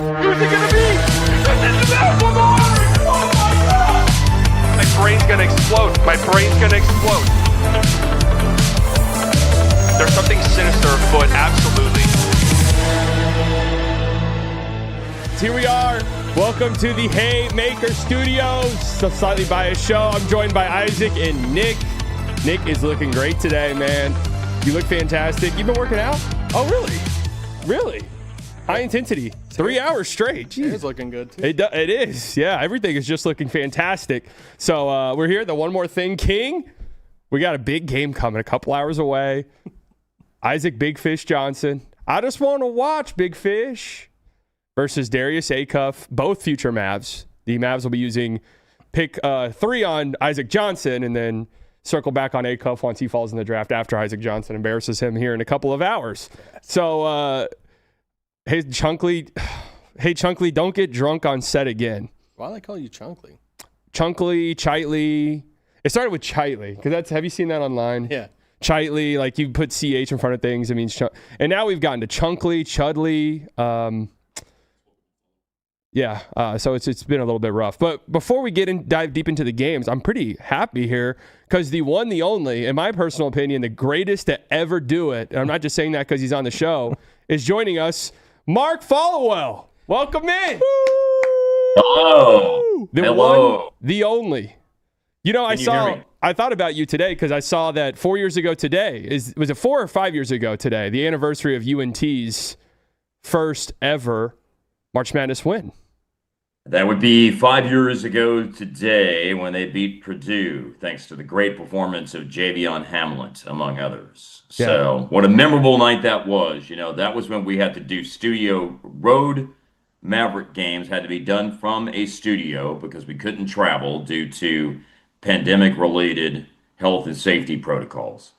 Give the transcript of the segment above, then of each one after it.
Who's it gonna be? Oh my God! My brain's gonna explode. My brain's gonna explode. There's something sinister afoot, absolutely. Here we are. Welcome to the Haymaker Studios, a slightly biased show. I'm joined by Isaac and Nick. Nick is looking great today, man. You look fantastic. You've been working out? Oh, really? Really? High intensity. 3 hours straight. Jeez. It is looking good, too. It is. Yeah, everything is just looking fantastic. So we're here at the One More Thing King. We got a big game coming a couple hours away. Isaac Big Fish Johnson. I just want to watch Big Fish versus Darius Acuff, both future Mavs. The Mavs will be using pick 3 on Isaac Johnson and then circle back on Acuff once he falls in the draft after Isaac Johnson embarrasses him here in a couple of hours. So, hey, Chunkley, don't get drunk on set again. Why do they call you Chunkley? Chunkley, Chitely. It started with Chitely, because have you seen that online? Yeah. Chitely, like you put CH in front of things, it means and now we've gotten to Chunkley, Chudley. So it's been a little bit rough. But before we dive deep into the games, I'm pretty happy here because the one, the only, in my personal opinion, the greatest to ever do it, and I'm not just saying that because he's on the show, is joining us, Mark Followell. Welcome in. Hello. The Hello. one, the only. You know, I thought about you today because I saw that 4 years ago today, was it 4 or 5 years ago today, the anniversary of UNT's first ever March Madness win. That would be 5 years ago today when they beat Purdue, thanks to the great performance of Javion Hamlet, among others. Yeah. So what a memorable night that was. You know, that was when we had to do studio road Maverick games, had to be done from a studio because we couldn't travel due to pandemic-related health and safety protocols.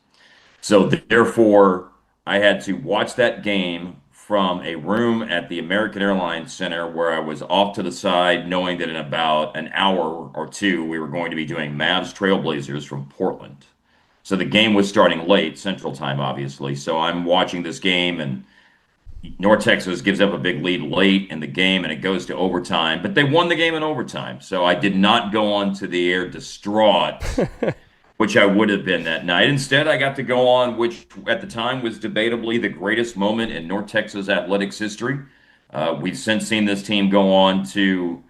So therefore, I had to watch that game from a room at the American Airlines Center where I was off to the side, knowing that in about an hour or two, we were going to be doing Mavs Trailblazers from Portland. So the game was starting late, Central Time, obviously. So I'm watching this game, and North Texas gives up a big lead late in the game, and it goes to overtime. But they won the game in overtime. So I did not go on to the air distraught, which I would have been that night. Instead, I got to go on, which at the time was debatably the greatest moment in North Texas athletics history. We've since seen this team go on to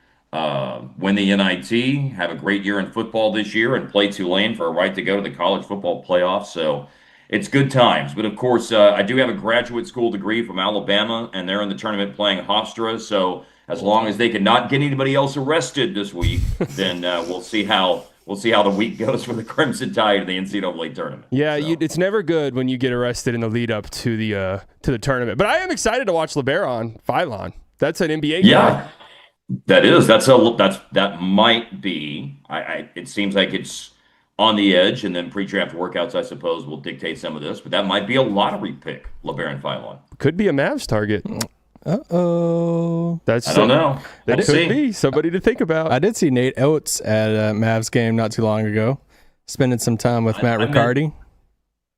win the NIT, have a great year in football this year, and play Tulane for a right to go to the college football playoffs. So it's good times. But of course, I do have a graduate school degree from Alabama, and they're in the tournament playing Hofstra. So as long as they can not get anybody else arrested this week, then we'll see how the week goes for the Crimson Tide in the NCAA tournament. Yeah, so. It's never good when you get arrested in the lead up to the tournament. But I am excited to watch LeBaron Philon. That's an NBA game. Yeah, that is. That might be. It seems like it's on the edge, and then pre-draft workouts, I suppose, will dictate some of this. But that might be a lottery pick, LeBaron Philon. Could be a Mavs target. Uh-oh. I don't know. That could be somebody to think about. I did see Nate Oates at a Mavs game not too long ago, spending some time with Matt Riccardi.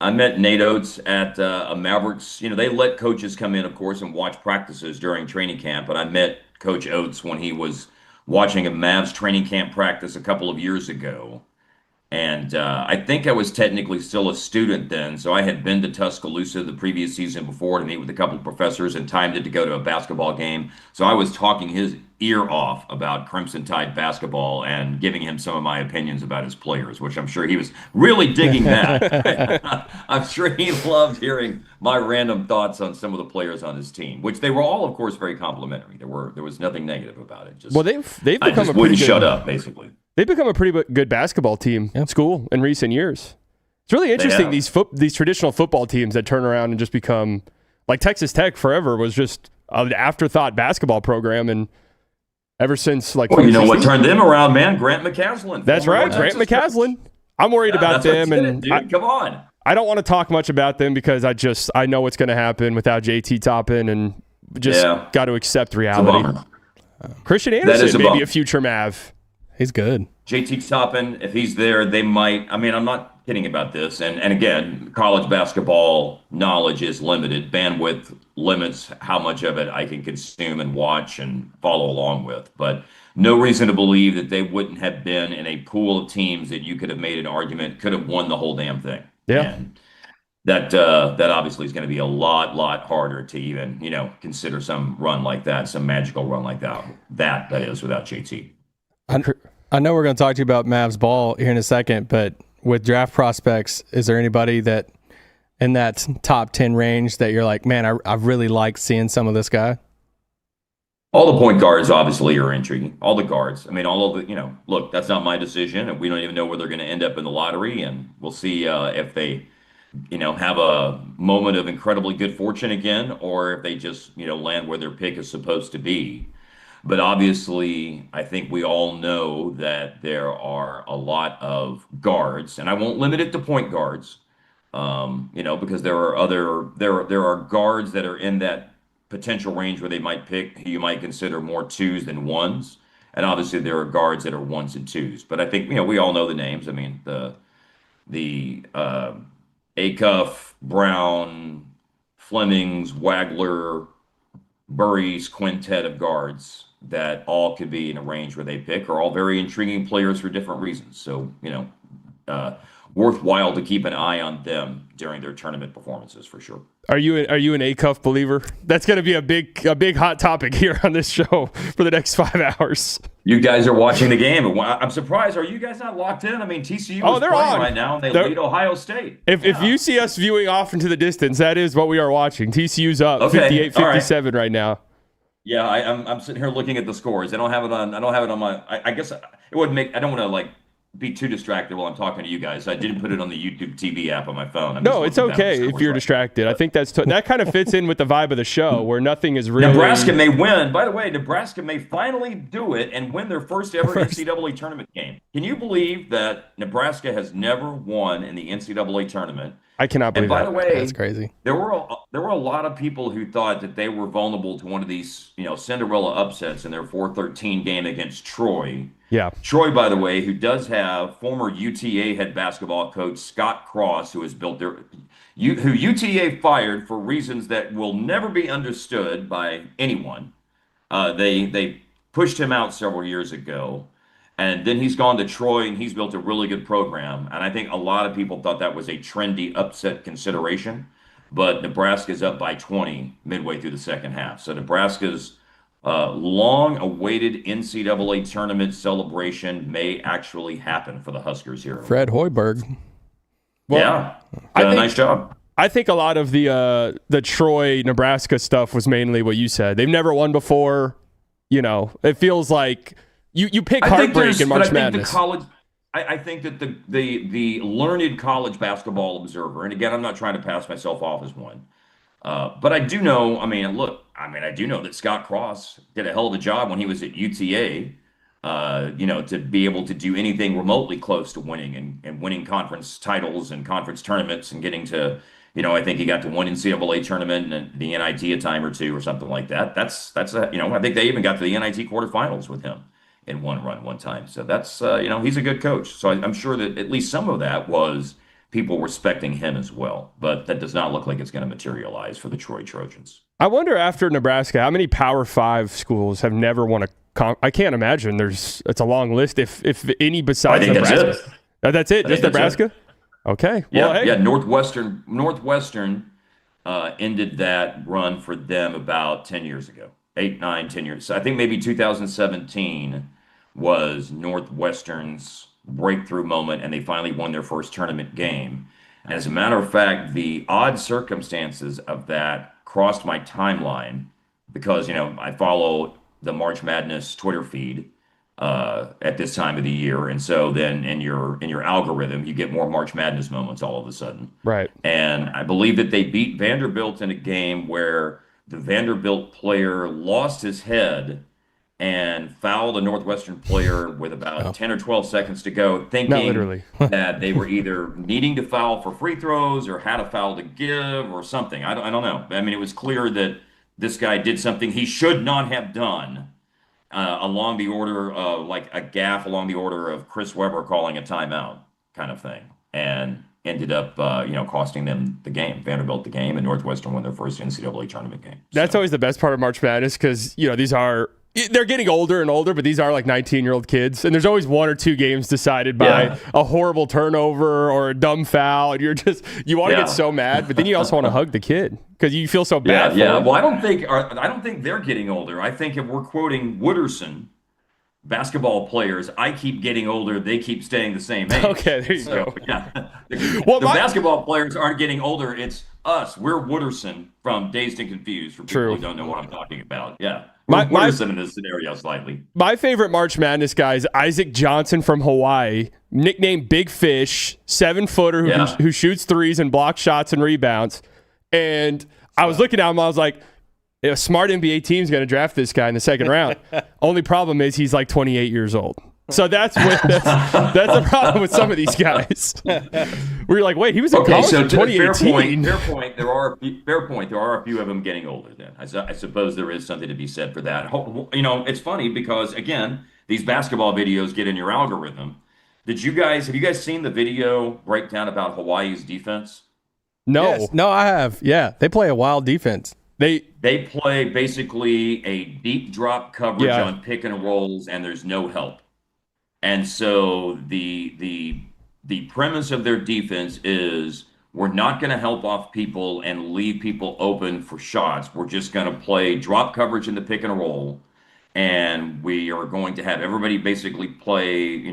I met Nate Oates at a Mavericks. You know, they let coaches come in, of course, and watch practices during training camp. But I met Coach Oates when he was watching a Mavs training camp practice a couple of years ago. And I think I was technically still a student then, so I had been to Tuscaloosa the previous season before to meet with a couple of professors and timed it to go to a basketball game. So I was talking his ear off about Crimson Tide basketball and giving him some of my opinions about his players, which I'm sure he was really digging that. I'm sure he loved hearing my random thoughts on some of the players on his team, which they were all, of course, very complimentary. There was nothing negative about it. Well, they've become I just wouldn't shut up, basically. They've become a pretty good basketball team in school in recent years. It's really interesting, these traditional football teams that turn around and just become, like Texas Tech forever was just an afterthought basketball program, and ever since, like, well, you know what turned them around, man? Grant McCaslin. That's right, Grant McCaslin. I'm worried about them, and come on. I don't want to talk much about them because I know what's going to happen without JT Toppin, and just got to accept reality. Christian Anderson, maybe a future Mav. He's good. JT Toppin, if he's there, they might. I mean, I'm not kidding about this. And again, college basketball knowledge is limited. Bandwidth limits how much of it I can consume and watch and follow along with. But no reason to believe that they wouldn't have been in a pool of teams that you could have made an argument could have won the whole damn thing. Yeah. And that obviously is going to be a lot harder to even, consider some run like that, some magical run like that. That is without JT. I know we're going to talk to you about Mavs ball here in a second, but with draft prospects, is there anybody that in that top 10 range that you're like, man, I really like seeing some of this guy? All the point guards obviously are intriguing. All the guards. I mean, all of the, look, that's not my decision, and we don't even know where they're going to end up in the lottery, and we'll see if they, have a moment of incredibly good fortune again, or if they just, land where their pick is supposed to be. But obviously, I think we all know that there are a lot of guards, and I won't limit it to point guards, because there are guards that are in that potential range where they might pick who you might consider more twos than ones, and obviously there are guards that are ones and twos. But I think we all know the names. I mean the Acuff, Brown, Flemings, Wagler, Burry's quintet of guards that all could be in a range where they pick are all very intriguing players for different reasons. So, worthwhile to keep an eye on them during their tournament performances for sure. Are you an Acuff believer? That's going to be a big hot topic here on this show for the next 5 hours. You guys are watching the game. I'm surprised. Are you guys not locked in? I mean, TCU is they're playing on right now, and they lead Ohio State. If you see us viewing off into the distance, that is what we are watching. TCU's up 58-57 right now. Yeah, I'm sitting here looking at the scores. I don't have it on my. I guess it would make. I don't want to be too distracted while I'm talking to you guys. I didn't put it on the YouTube TV app on my phone. No, it's okay if you're distracted. I think that kind of fits in with the vibe of the show, where nothing is really. Nebraska may win. By the way, Nebraska may finally do it and win their first ever NCAA tournament game. Can you believe that Nebraska has never won in the NCAA tournament? I cannot believe that. And by the way, that's crazy. There were a lot of people who thought that they were vulnerable to one of these, Cinderella upsets in their 4-13 game against Troy. Yeah. Troy, by the way, who does have former UTA head basketball coach Scott Cross, who has built who UTA fired for reasons that will never be understood by anyone. They pushed him out several years ago. And then he's gone to Troy, and he's built a really good program. And I think a lot of people thought that was a trendy upset consideration. But Nebraska's up by 20 midway through the second half. So Nebraska's long-awaited NCAA tournament celebration may actually happen for the Huskers here. Fred Hoiberg. Well, yeah, nice job. I think a lot of the Troy-Nebraska stuff was mainly what you said. They've never won before. It feels like... You pick heartbreak in March Madness. I think that the learned college basketball observer, and again, I'm not trying to pass myself off as one, but I do know. I do know that Scott Cross did a hell of a job when he was at UTA. To be able to do anything remotely close to winning and winning conference titles and conference tournaments and getting to, I think he got to one NCAA tournament and the NIT a time or two or something like that. I think they even got to the NIT quarterfinals with him in one run one time. So that's, he's a good coach. So I'm sure that at least some of that was people respecting him as well. But that does not look like it's going to materialize for the Troy Trojans. I wonder after Nebraska, how many Power 5 schools have never won I can't imagine it's a long list if any besides Nebraska. That's it? Just Nebraska? Okay. Yeah, Northwestern ended that run for them about 10 years ago. 8, 9, 10 years. So I think maybe 2017 was Northwestern's breakthrough moment, and they finally won their first tournament game. And as a matter of fact, the odd circumstances of that crossed my timeline because, I follow the March Madness Twitter feed at this time of the year. And so then in your algorithm, you get more March Madness moments all of a sudden. Right. And I believe that they beat Vanderbilt in a game where the Vanderbilt player lost his head and fouled a Northwestern player with about 10 or 12 seconds to go, thinking that they were either needing to foul for free throws or had a foul to give or something. I don't know. I mean, it was clear that this guy did something he should not have done along the order of like a gaffe along the order of Chris Webber calling a timeout kind of thing. and ended up, costing them the game. Vanderbilt the game, and Northwestern won their first NCAA tournament game. That's always the best part of March Madness because, they're getting older and older, but these are like 19-year-old kids. And there's always one or two games decided by a horrible turnover or a dumb foul. And you want to get so mad, but then you also want to hug the kid because you feel so bad for him. Well, I don't think they're getting older. I think if we're quoting Wooderson, basketball players, I keep getting older, they keep staying the same age. Okay, there you go. Yeah. The basketball players aren't getting older. It's us. We're Wooderson from Dazed and Confused, for people who don't know what I'm talking about. Yeah. We're Wooderson in this scenario slightly. My favorite March Madness guy is Isaac Johnson from Hawaii, nicknamed Big Fish, 7-footer who shoots threes and blocks shots and rebounds. And I was looking at him, I was like, a smart NBA team's going to draft this guy in the second round. Only problem is he's like 28 years old. So that's the problem with some of these guys. We're like, wait, he was in college in 2018. Fair point. There are a few of them getting older. Then I suppose there is something to be said for that. It's funny because again, these basketball videos get in your algorithm. Have you guys seen the video breakdown about Hawaii's defense? No, yes. No, I have. Yeah, they play a wild defense. They play basically a deep drop coverage on pick and rolls, and there's no help. And so the premise of their defense is we're not going to help off people and leave people open for shots. We're just going to play drop coverage in the pick and roll, and we are going to have everybody basically play,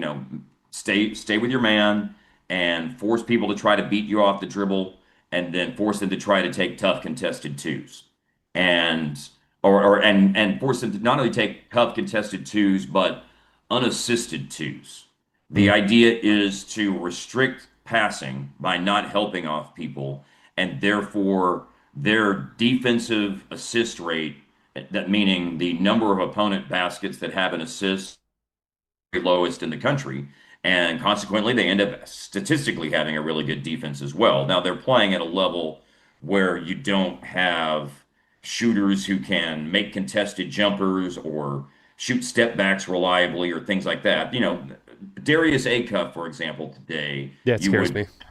stay with your man and force people to try to beat you off the dribble, and then force them to try to take tough contested twos. And force them to not only take tough contested twos, but unassisted twos. The idea is to restrict passing by not helping off people, and therefore their defensive assist rate, that meaning the number of opponent baskets that have an assist, the lowest in the country, and consequently they end up statistically having a really good defense as well. Now they're playing at a level where you don't have shooters who can make contested jumpers or shoot step backs reliably or things like that. Darius Acuff, for example, today,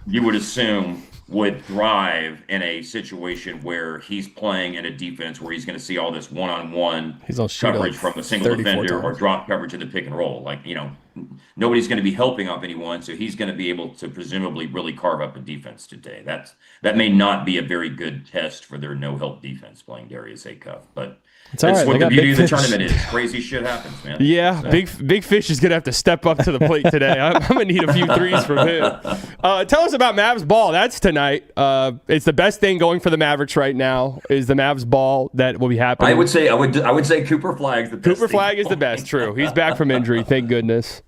you would assume would thrive in a situation where he's playing in a defense where he's going to see all this one-on-one coverage from a single defender or drop coverage in the pick and roll. Nobody's going to be helping off anyone, so he's going to be able to presumably really carve up a defense today. That may not be a very good test for their no-help defense playing Darius Acuff, but it's what the beauty of the tournament is. Crazy shit happens, man. Yeah, so. Big Fish is going to have to step up to the plate today. I'm going to need a few threes from him. Tell us about Mavs ball. That's tonight. It's the best thing going for the Mavericks right now is the Mavs ball that will be happening. I would say Cooper Flag's the best. Cooper Flag is the best, true. He's back from injury, thank goodness.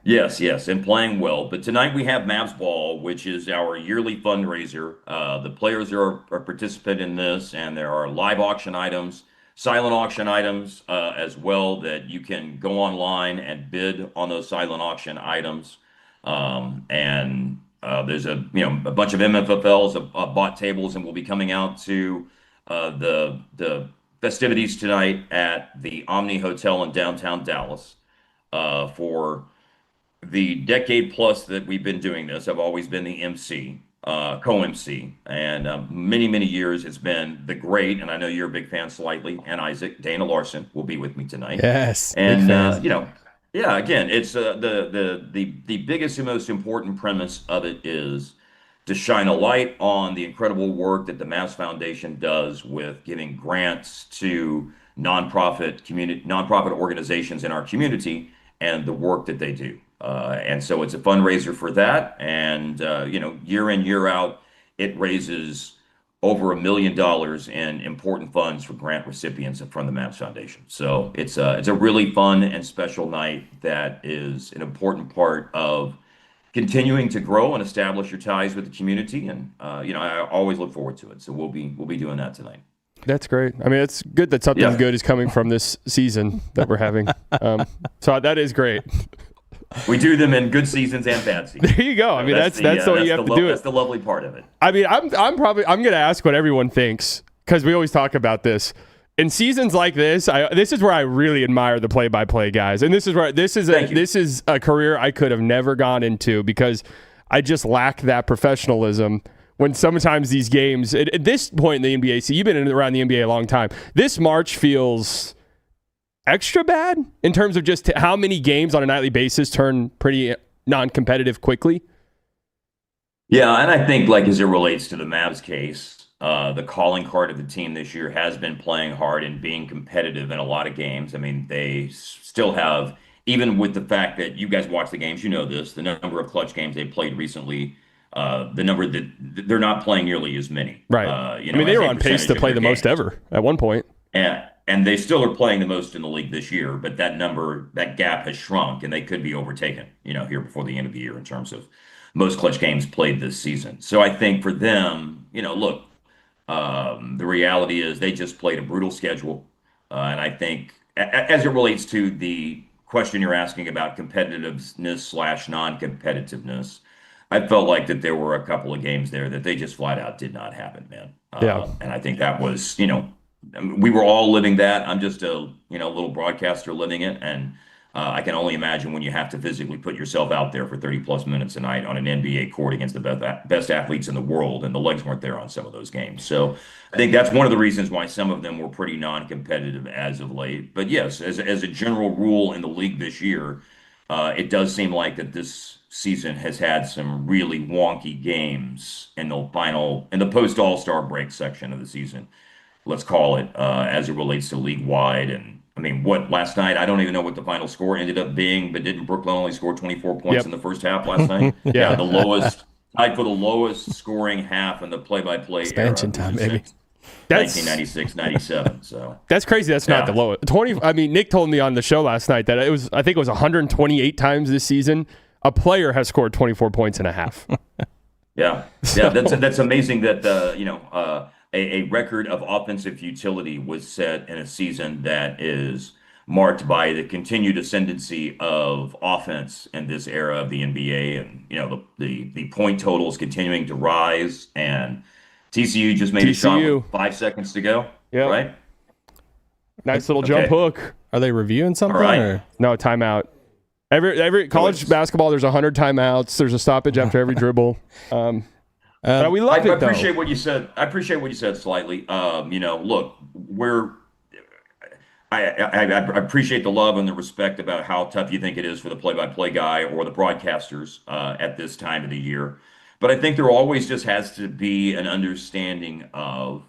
Yes, and playing well. But tonight we have Mavs Ball, which is our yearly fundraiser. The players are participant in this, and there are live auction items, silent auction items as well, that you can go online and bid on those silent auction items. There's a bunch of MFFLs bought tables, and we'll be coming out to the festivities tonight at the Omni Hotel in downtown Dallas for the decade plus that we've been doing this. I've always been the MC, co-MC, and many years it's been the great, and I know you're a big fan slightly, and Isaac, Dana Larson will be with me tonight. Yes. And again, it's the biggest and most important premise of it is to shine a light on the incredible work that the Mavs Foundation does with giving grants to nonprofit organizations in our community and the work that they do. And so it's a fundraiser for that. And, year in, year out, it raises over $1 million in important funds for grant recipients from the Mavs Foundation. So it's a really fun and special night that is an important part of continuing to grow and establish your ties with the community. And, I always look forward to it. So we'll be doing that tonight. That's great. I mean, it's good that something good is coming from this season that we're having. So that is great. We do them in good seasons and bad seasons. There you go. I mean, that's the way you have to do it. That's the lovely part of it. I mean, I'm going to ask what everyone thinks because we always talk about this. In seasons like this, this is where I really admire the play-by-play guys, and this is a career I could have never gone into because I just lack that professionalism when sometimes these games, at this point in the NBA, so you've been around the NBA a long time, this March feels extra bad in terms of just how many games on a nightly basis turn pretty non-competitive quickly. Yeah, and I think like as it relates to the Mavs case, the calling card of the team this year has been playing hard and being competitive in a lot of games. I mean, they still have, even with the fact that you guys watch the games, you know this, the number of clutch games they played recently, the number that they're not playing nearly as many. Right. You I know, mean, they as were a on pace to percentage of play their the most games. ever at one point. And they still are playing the most in the league this year, but that number, that gap has shrunk, and they could be overtaken, you know, here before the end of the year in terms of most clutch games played this season. So I think for them, you know, look, the reality is they just played a brutal schedule. And I think as it relates to the question you're asking about competitiveness slash non-competitiveness, I felt like that there were a couple of games there that they just flat out did not happen, man. Yeah. And I think that was, you know, I mean, we were all living that. I'm just a, you know, little broadcaster living it. And I can only imagine when you have to physically put yourself out there for 30 plus minutes a night on an NBA court against the best athletes in the world, and the legs weren't there on some of those games. So I think that's one of the reasons why some of them were pretty non-competitive as of late. But yes, as a general rule in the league this year, it does seem like that this season has had some really wonky games in the post All-Star break section of the season, let's call it, as it relates to league wide. And I mean, what last night, I don't even know what the final score ended up being, but didn't Brooklyn only score 24 points in the first half last night? Yeah. The lowest, tied for the lowest scoring half in the play-by-play Expansion era time, baby. since That's 1996-97. So That's crazy. That's not the lowest. 20. I mean, Nick told me on the show last night that I think it was 128 times this season a player has scored 24 points and a half. yeah, that's amazing that you know, a record of offensive futility was set in a season that is marked by the continued ascendancy of offense in this era of the NBA, and you know the point totals continuing to rise. And TCU just made a shot with 5 seconds to go. Yep. Right. Nice little jump hook. Are they reviewing something? All right. Or? No, timeout. Every college basketball, there's 100 timeouts. There's a stoppage after every dribble. But we love I it, though. appreciate what you said. I appreciate what you said slightly. You know, look, I appreciate the love and the respect about how tough you think it is for the play-by-play guy or the broadcasters at this time of the year. But I think there always just has to be an understanding of,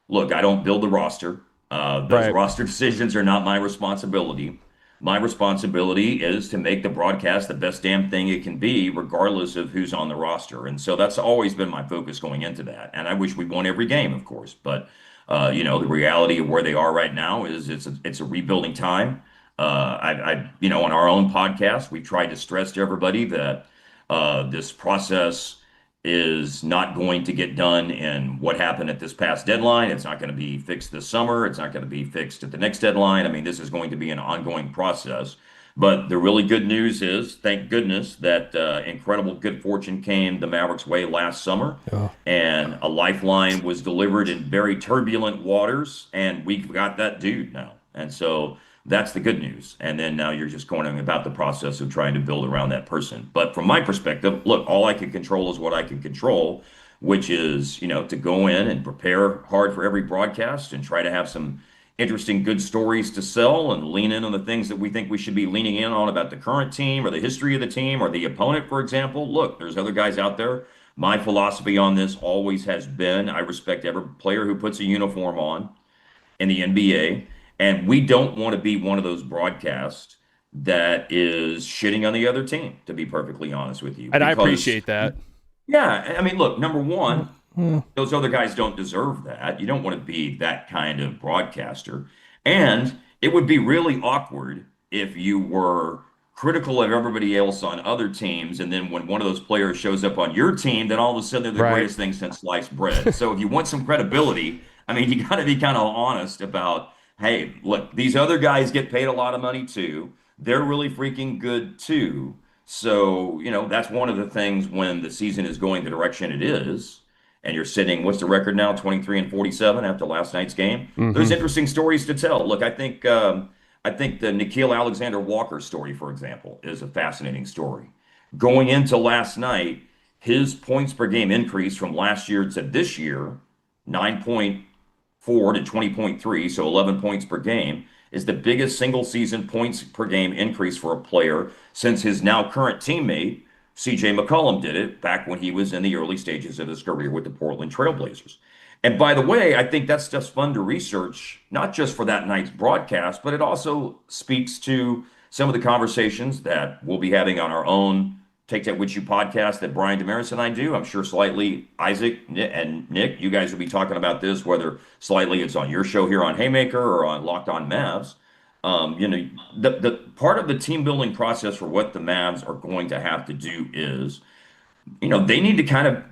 look, I don't build the roster. Those roster decisions are not my responsibility. My responsibility is to make the broadcast the best damn thing it can be, regardless of who's on the roster. And so that's always been my focus going into that. And I wish we won every game, of course. But, you know, the reality of where they are right now is it's a rebuilding time. You know, on our own podcast, we tried to stress to everybody that this process is not going to get done in what happened at this past deadline. It's not going to be fixed this summer. It's not going to be fixed at the next deadline. I mean, this is going to be an ongoing process. But the really good news is, thank goodness, that incredible good fortune came the Mavericks' way last summer. And a lifeline was delivered in very turbulent waters. And we've got that dude now. And so that's the good news. And then now you're just going about the process of trying to build around that person. But from my perspective, look, all I can control is what I can control, which is, you know, to go in and prepare hard for every broadcast and try to have some interesting, good stories to sell and lean in on the things that we think we should be leaning in on about the current team or the history of the team or the opponent, for example. Look, there's other guys out there. My philosophy on this always has been, I respect every player who puts a uniform on in the NBA. And we don't want to be one of those broadcasts that is shitting on the other team, to be perfectly honest with you. And I appreciate that. Yeah. I mean, look, number one, those other guys don't deserve that. You don't want to be that kind of broadcaster. And it would be really awkward if you were critical of everybody else on other teams, and then when one of those players shows up on your team, then all of a sudden they're the greatest thing since sliced bread. So if you want some credibility, I mean, you got to be kind of honest about, hey, look, these other guys get paid a lot of money too. They're really freaking good too. So, you know, that's one of the things when the season is going the direction it is, and you're sitting, what's the record now? 23-47 after last night's game. There's interesting stories to tell. Look, I think the Nickeil Alexander-Walker story, for example, is a fascinating story. Going into last night, his points per game increase from last year to this year, 9.4 to 20.3, so 11 points per game, is the biggest single season points per game increase for a player since his now current teammate, CJ McCollum, did it back when he was in the early stages of his career with the Portland Trailblazers. And by the way, I think that's just fun to research, not just for that night's broadcast, but it also speaks to some of the conversations that we'll be having on our own Take That With You podcast that Brian Damaris and I do. I'm sure slightly Isaac and Nick, you guys will be talking about this, whether slightly it's on your show here on Haymaker or on Locked On Mavs. The part of the team building process for what the Mavs are going to have to do is, they need to kind of,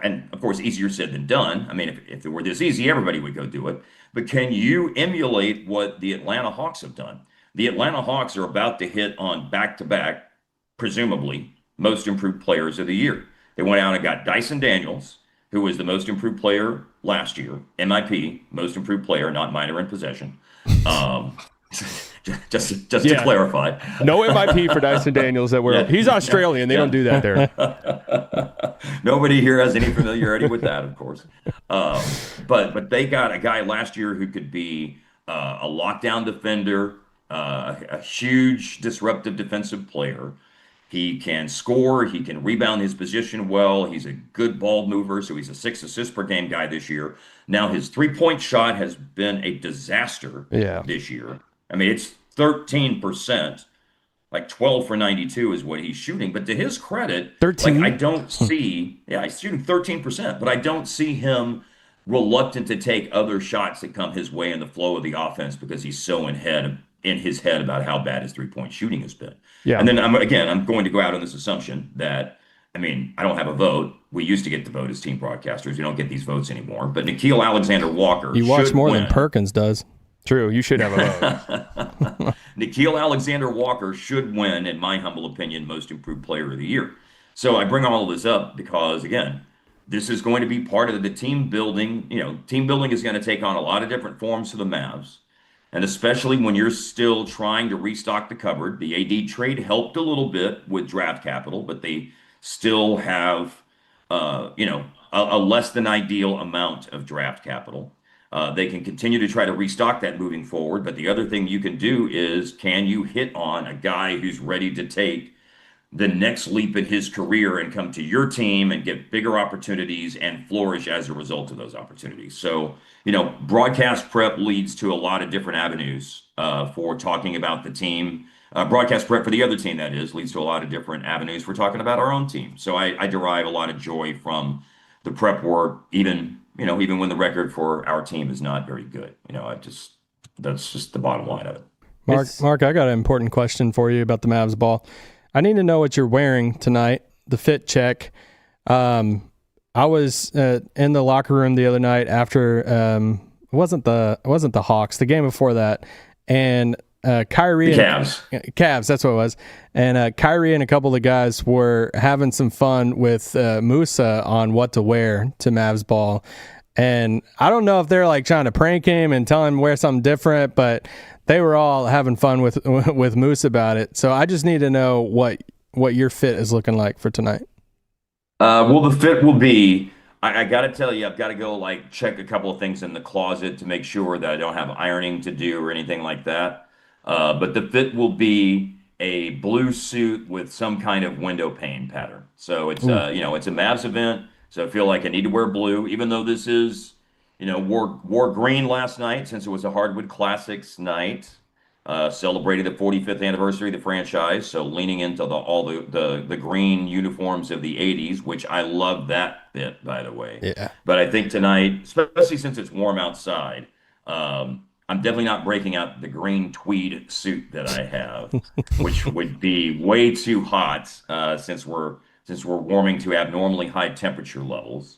and of course, easier said than done. I mean, if it were this easy, everybody would go do it. But can you emulate what the Atlanta Hawks have done? The Atlanta Hawks are about to hit on back-to-back, presumably, most improved players of the year. They went out and got Dyson Daniels, who was the most improved player last year, MIP, most improved player, not minor in possession. Just to clarify. No MIP for Dyson Daniels. He's Australian. They don't do that there. Nobody here has any familiarity with that, of course. But they got a guy last year who could be a lockdown defender, a huge disruptive defensive player. He can score. He can rebound his position well. He's a good ball mover, so he's a 6 assists per game guy this year. Now his three-point shot has been a disaster this year. I mean, it's 13%, like 12 for 92 is what he's shooting. But to his credit, 13? I don't see, he's shooting 13%, but I don't see him reluctant to take other shots that come his way in the flow of the offense because he's so in his head about how bad his three-point shooting has been. Yeah. And then I'm going to go out on this assumption that, I don't have a vote. We used to get the vote as team broadcasters. We don't get these votes anymore. But Nickeil Alexander-Walker You watch more than Perkins does. True. You should have a vote. Nickeil Alexander-Walker should win, in my humble opinion, most improved player of the year. So I bring all of this up because, again, this is going to be part of the team building. Team building is going to take on a lot of different forms for the Mavs. And especially when you're still trying to restock the cupboard. The AD trade helped a little bit with draft capital, but they still have, a less than ideal amount of draft capital. They can continue to try to restock that moving forward. But the other thing you can do is, can you hit on a guy who's ready to take the next leap in his career and come to your team and get bigger opportunities and flourish as a result of those opportunities? So, broadcast prep leads to a lot of different avenues for talking about the team. Broadcast prep for the other team, that is, leads to a lot of different avenues for talking about our own team. So I derive a lot of joy from the prep work, even when the record for our team is not very good. That's just the bottom line of it. Mark, I got an important question for you about the Mavs ball. I need to know what you're wearing tonight, the fit check. I was in the locker room the other night after it wasn't the Hawks, the game before that, and Kyrie Cavs, that's what it was. And Kyrie and a couple of the guys were having some fun with Musa on what to wear to Mavs ball. And I don't know if they're like trying to prank him and tell him to wear something different, but they were all having fun with Moose about it. So I just need to know what your fit is looking like for tonight. Well, the fit will be, I got to tell you, I've got to go check a couple of things in the closet to make sure that I don't have ironing to do or anything like that. But the fit will be a blue suit with some kind of window pane pattern. So it's it's a Mavs event. So I feel like I need to wear blue, even though this is, wore green last night since it was a Hardwood Classics night, celebrating the 45th anniversary of the franchise. So leaning into all the green uniforms of the 80s, which I love that bit, by the way. Yeah. But I think tonight, especially since it's warm outside, I'm definitely not breaking out the green tweed suit that I have, which would be way too hot since we're warming to abnormally high temperature levels.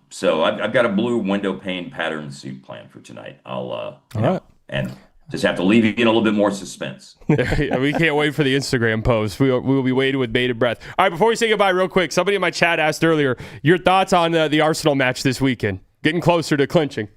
So I've got a blue window pane pattern suit planned for tonight. All right. And just have to leave you in a little bit more suspense. We can't wait for the Instagram post. We will be waiting with bated breath. All right, before we say goodbye, real quick, somebody in my chat asked earlier, your thoughts on the Arsenal match this weekend? Getting closer to clinching.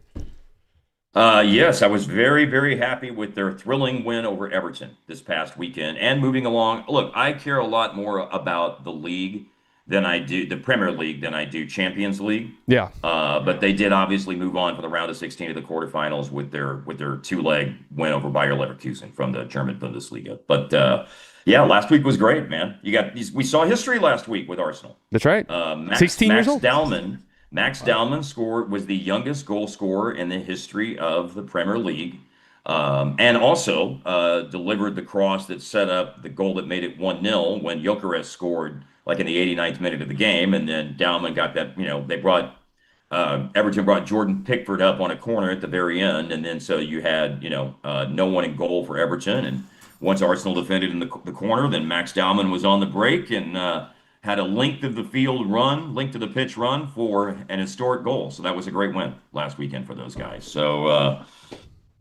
Yes, I was very, very happy with their thrilling win over Everton this past weekend and moving along. Look, I care a lot more about the league than I do the Premier League than I do Champions League. Yeah. But they did obviously move on from the round of 16 to the quarterfinals with their two-leg win over Bayer Leverkusen from the German Bundesliga. But yeah, last week was great, man. We saw history last week with Arsenal. That's right. 16 years old. Max Dallman was the youngest goal scorer in the history of the Premier League. And also delivered the cross that set up the goal that made it 1-0 when Gyökeres scored like in the 89th minute of the game. And then Dallman got that, Everton brought Jordan Pickford up on a corner at the very end. And then so you had, no one in goal for Everton. And once Arsenal defended in the corner, then Max Dallman was on the break and had a length of the pitch run for an historic goal. So that was a great win last weekend for those guys. So,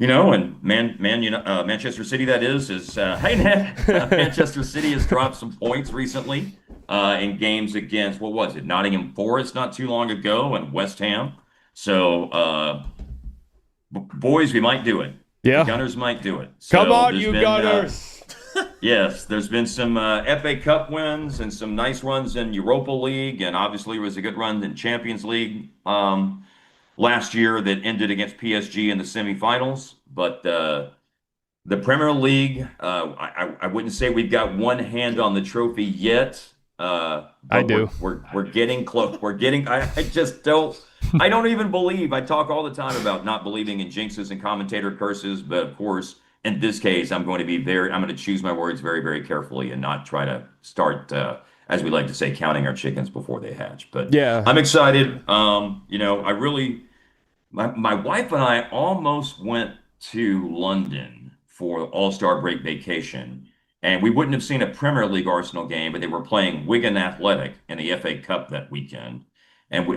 and Manchester City, hey, Ned, Manchester City has dropped some points recently in games against, what was it, Nottingham Forest not too long ago and West Ham. So, boys, we might do it. Yeah. The Gunners might do it. So come on, you Gunners. Yes, there's been some FA Cup wins and some nice runs in Europa League, and obviously it was a good run in Champions League last year that ended against PSG in the semifinals. But the Premier League, I wouldn't say we've got one hand on the trophy yet. I do. We're getting close. I don't even believe. I talk all the time about not believing in jinxes and commentator curses, but of course, in this case, I'm going to choose my words very, very carefully and not try to start, as we like to say, counting our chickens before they hatch. But yeah, I'm excited. My wife and I almost went to London for All-Star break vacation, and we wouldn't have seen a Premier League Arsenal game, but they were playing Wigan Athletic in the FA Cup that weekend, and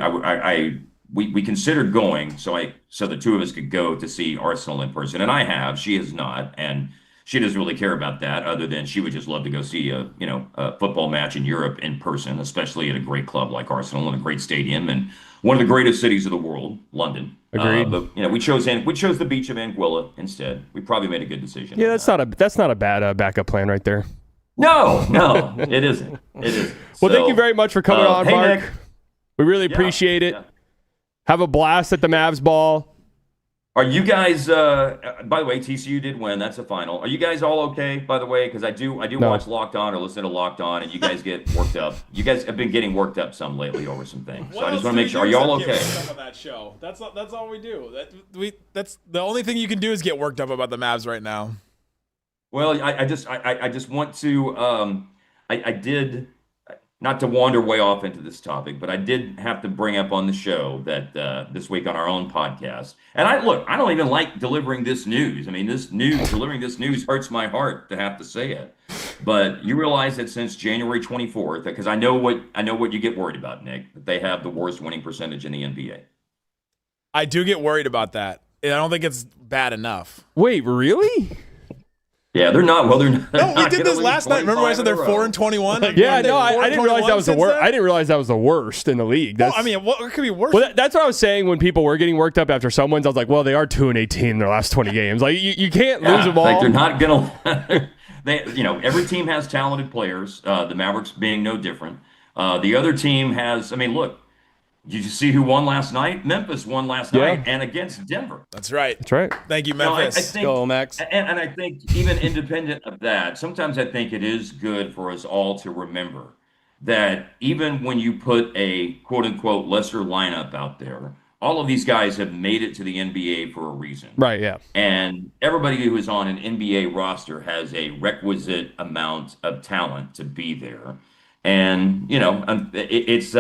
we considered going so the two of us could go to see Arsenal in person, and I have. She has not, and she doesn't really care about that, other than she would just love to go see a football match in Europe in person, especially at a great club like Arsenal and a great stadium and one of the greatest cities of the world, London. Agreed. But we chose the beach of Anguilla instead. We probably made a good decision. Yeah, that's not a bad backup plan right there. No, it isn't. It isn't. Well, thank you very much for coming on, hey, Mark. Nick. We really appreciate it. Yeah. Have a blast at the Mavs ball. Are you guys? By the way, TCU did win. That's a final. Are you guys all okay? By the way, because I do watch Locked On or listen to Locked On, and you guys get worked up. You guys have been getting worked up some lately over some things. So I just want to make sure. Are y'all okay? On that show. That's all we do. That's the only thing you can do is get worked up about the Mavs right now. Well, I just want to. I did. Not to wander way off into this topic, but I did have to bring up on the show that this week on our own podcast. And I don't even like delivering this news. I mean, delivering this news hurts my heart to have to say it. But you realize that since January 24th, because I know what you get worried about, Nick, that they have the worst winning percentage in the NBA. I do get worried about that. I don't think it's bad enough. Wait, really? Yeah, they're not. Well, they're not. No, we did this last night. Remember when I said they're 4-21? Yeah, no, I didn't realize that was the worst. I didn't realize that was the worst in the league. Well, I mean, what could be worse? Well, that's what I was saying when people were getting worked up after some wins. I was like, well, they are 2-18 in their last 20 games. Like, you can't lose them all. Like, they're not gonna. Every team has talented players. The Mavericks being no different. The other team has. I mean, look. Did you see who won last night? Memphis won last night, and against Denver. That's right. That's right. Thank you, Memphis. I think, Go, Max. And I think even independent of that, sometimes I think it is good for us all to remember that even when you put a quote-unquote lesser lineup out there, all of these guys have made it to the NBA for a reason. Right, yeah. And everybody who is on an NBA roster has a requisite amount of talent to be there. And, it's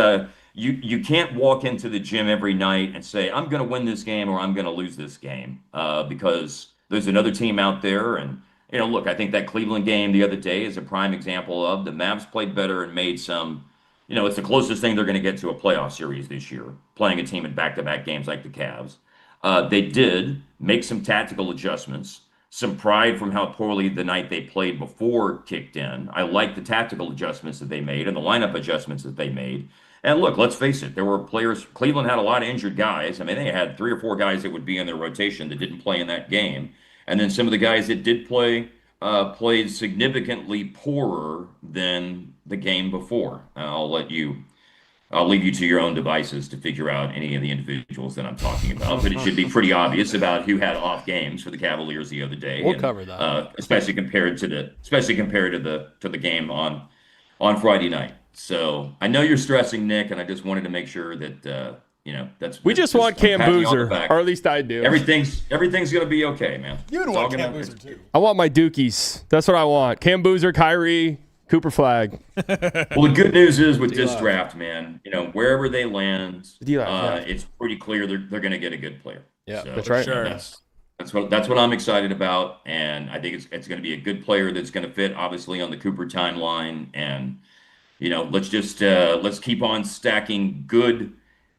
you can't walk into the gym every night and say, I'm going to win this game or I'm going to lose this game because there's another team out there. And, look, I think that Cleveland game the other day is a prime example of the Mavs played better and made some, it's the closest thing they're going to get to a playoff series this year, playing a team in back-to-back games like the Cavs. They did make some tactical adjustments. Some pride from how poorly the night they played before kicked in. I like the tactical adjustments that they made and the lineup adjustments that they made. And look, let's face it, there were players, Cleveland had a lot of injured guys. I mean, they had 3 or 4 guys that would be in their rotation that didn't play in that game. And then some of the guys that did play played significantly poorer than the game before. I'll leave you to your own devices to figure out any of the individuals that I'm talking about, but it should be pretty obvious about who had off games for the Cavaliers the other day. We'll cover that, especially compared to the game on Friday night. So I know you're stressing, Nick, and I just wanted to make sure that We just want Cam Boozer, or at least I do. Everything's gonna be okay, man. You would want Cam Boozer too. I want my Dookies. That's what I want. Cam Boozer, Kyrie, Cooper Flag. Well, the good news is with this draft, man, wherever they land, it's pretty clear they're going to get a good player. Yeah, that's right. Sure. That's what I'm excited about, and I think it's going to be a good player that's going to fit obviously on the Cooper timeline. And let's keep on stacking good.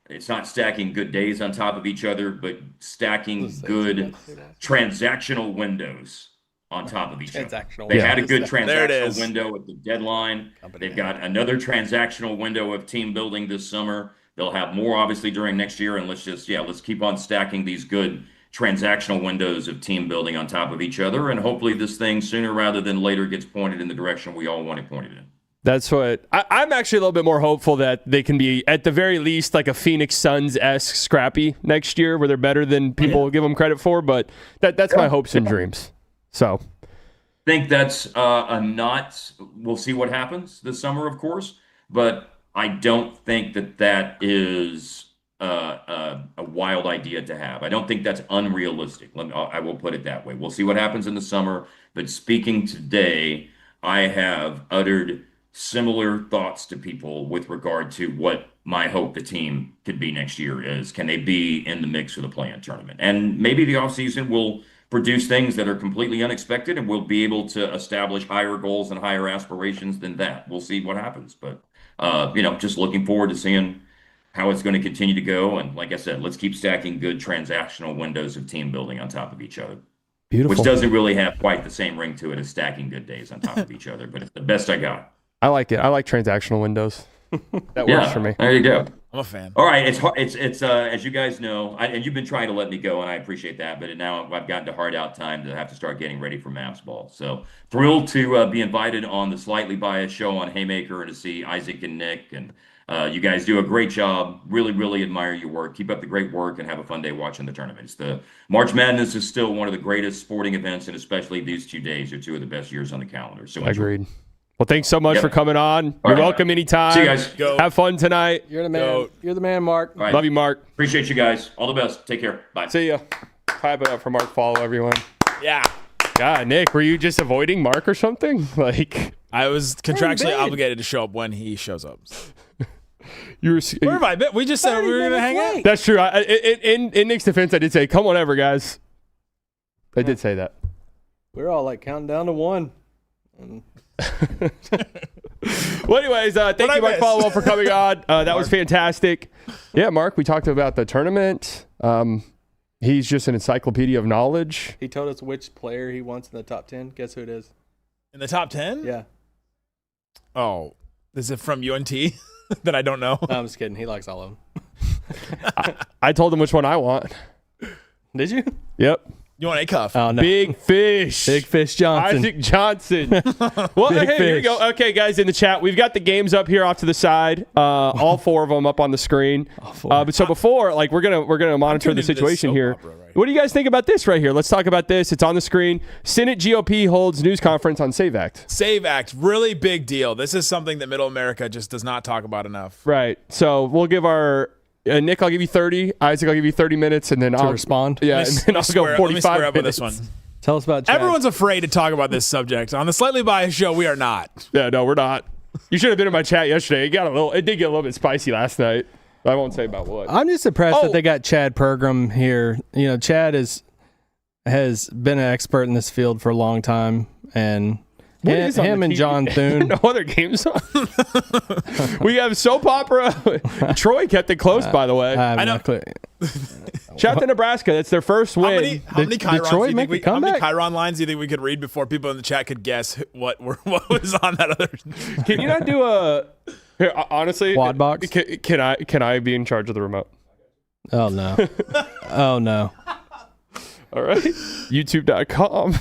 It's not stacking good days on top of each other, but stacking good transactional windows on top of each other. They had a good transactional window at the deadline. They've got another transactional window of team building this summer. They'll have more obviously during next year, and let's keep on stacking these good transactional windows of team building on top of each other, and hopefully this thing sooner rather than later gets pointed in the direction we all want it pointed in. That's what I'm actually a little bit more hopeful that they can be at the very least like a Phoenix Suns-esque scrappy next year, where they're better than people give them credit for. But that's my hopes and dreams. So, think that's we'll see what happens this summer, of course, but I don't think that is a wild idea to have. I don't think that's unrealistic. I will put it that way. We'll see what happens in the summer, but speaking today, I have uttered similar thoughts to people with regard to what my hope the team could be next year is. Can they be in the mix for the play-in tournament? And maybe the offseason will produce things that are completely unexpected, and we'll be able to establish higher goals and higher aspirations than that. We'll see what happens. But, just looking forward to seeing how it's going to continue to go. And like I said, let's keep stacking good transactional windows of team building on top of each other. Beautiful. Which doesn't really have quite the same ring to it as stacking good days on top of each other, but it's the best I got. I like it. I like transactional windows. That works for me. There you go. I'm a fan. All right, it's as you guys know, and you've been trying to let me go, and I appreciate that. But now I've gotten to hard out time to have to start getting ready for Mavs ball. So thrilled to be invited on the Slightly Biased show on Haymaker and to see Isaac and Nick. And you guys do a great job. Really, really admire your work. Keep up the great work and have a fun day watching the tournaments. The March Madness is still one of the greatest sporting events, and especially these 2 days are 2 of the best years on the calendar. So agreed. Well, thanks so much for coming on. You're welcome anytime. See you guys. Go. Have fun tonight. You're the man. You're the man, Mark. Right. Love you, Mark. Appreciate you guys. All the best. Take care. Bye. See ya. Clap it up for Mark. Follow everyone. Yeah. God, Nick, were you just avoiding Mark or something? Like, I was contractually obligated to show up when he shows up. you were. Where have I been? We just said we were going to hang out. That's true. In Nick's defense, I did say, "Come on, ever, guys." I did say that. We're all like counting down to 1. Well, anyways, thank you, Mike Follow for coming on. That was fantastic. Yeah, Mark, we talked about the tournament. He's just an encyclopedia of knowledge. He told us which player he wants in the top 10. Guess who it is? In the top 10? Yeah. Oh, is it from UNT that I don't know? No, I'm just kidding. He likes all of them. I told him which one I want. Did you? Yep. You want A-Cuff? Oh, no. Big Fish. Big Fish Johnson. Isaac Johnson. Well, Big hey, here we go. Okay, guys, in the chat, we've got the games up here off to the side. All 4 of them up on the screen. But so before, like, we're gonna monitor the situation here. What do you guys think about this right here? Let's talk about this. It's on the screen. Senate GOP holds news conference on SAVE Act. SAVE Act, really big deal. This is something that Middle America just does not talk about enough. Right. So we'll give our Nick, I'll give you 30. Isaac, I'll give you 30 minutes, and then I'll respond. Yeah, and then I'll go 45 Let me square up with minutes. this one. Tell us about Chad. Everyone's afraid to talk about this subject. On the Slightly Biased show, we are not. Yeah, no, we're not. You should have been in my chat yesterday. It did get a little bit spicy last night. I won't say about what. I'm just impressed that they got Chad Pergram here. You know, Chad has been an expert in this field for a long time, and him and John Thune. No other games on. We have soap opera. Troy kept it close, by the way. I know. Shout out to Nebraska. That's their first win. How many comeback? Chiron lines do you think we could read before people in the chat could guess what was on that other? Can you not do a? Here, honestly, quad box? Can I be in charge of the remote? Oh no! Oh no! All right, YouTube.com.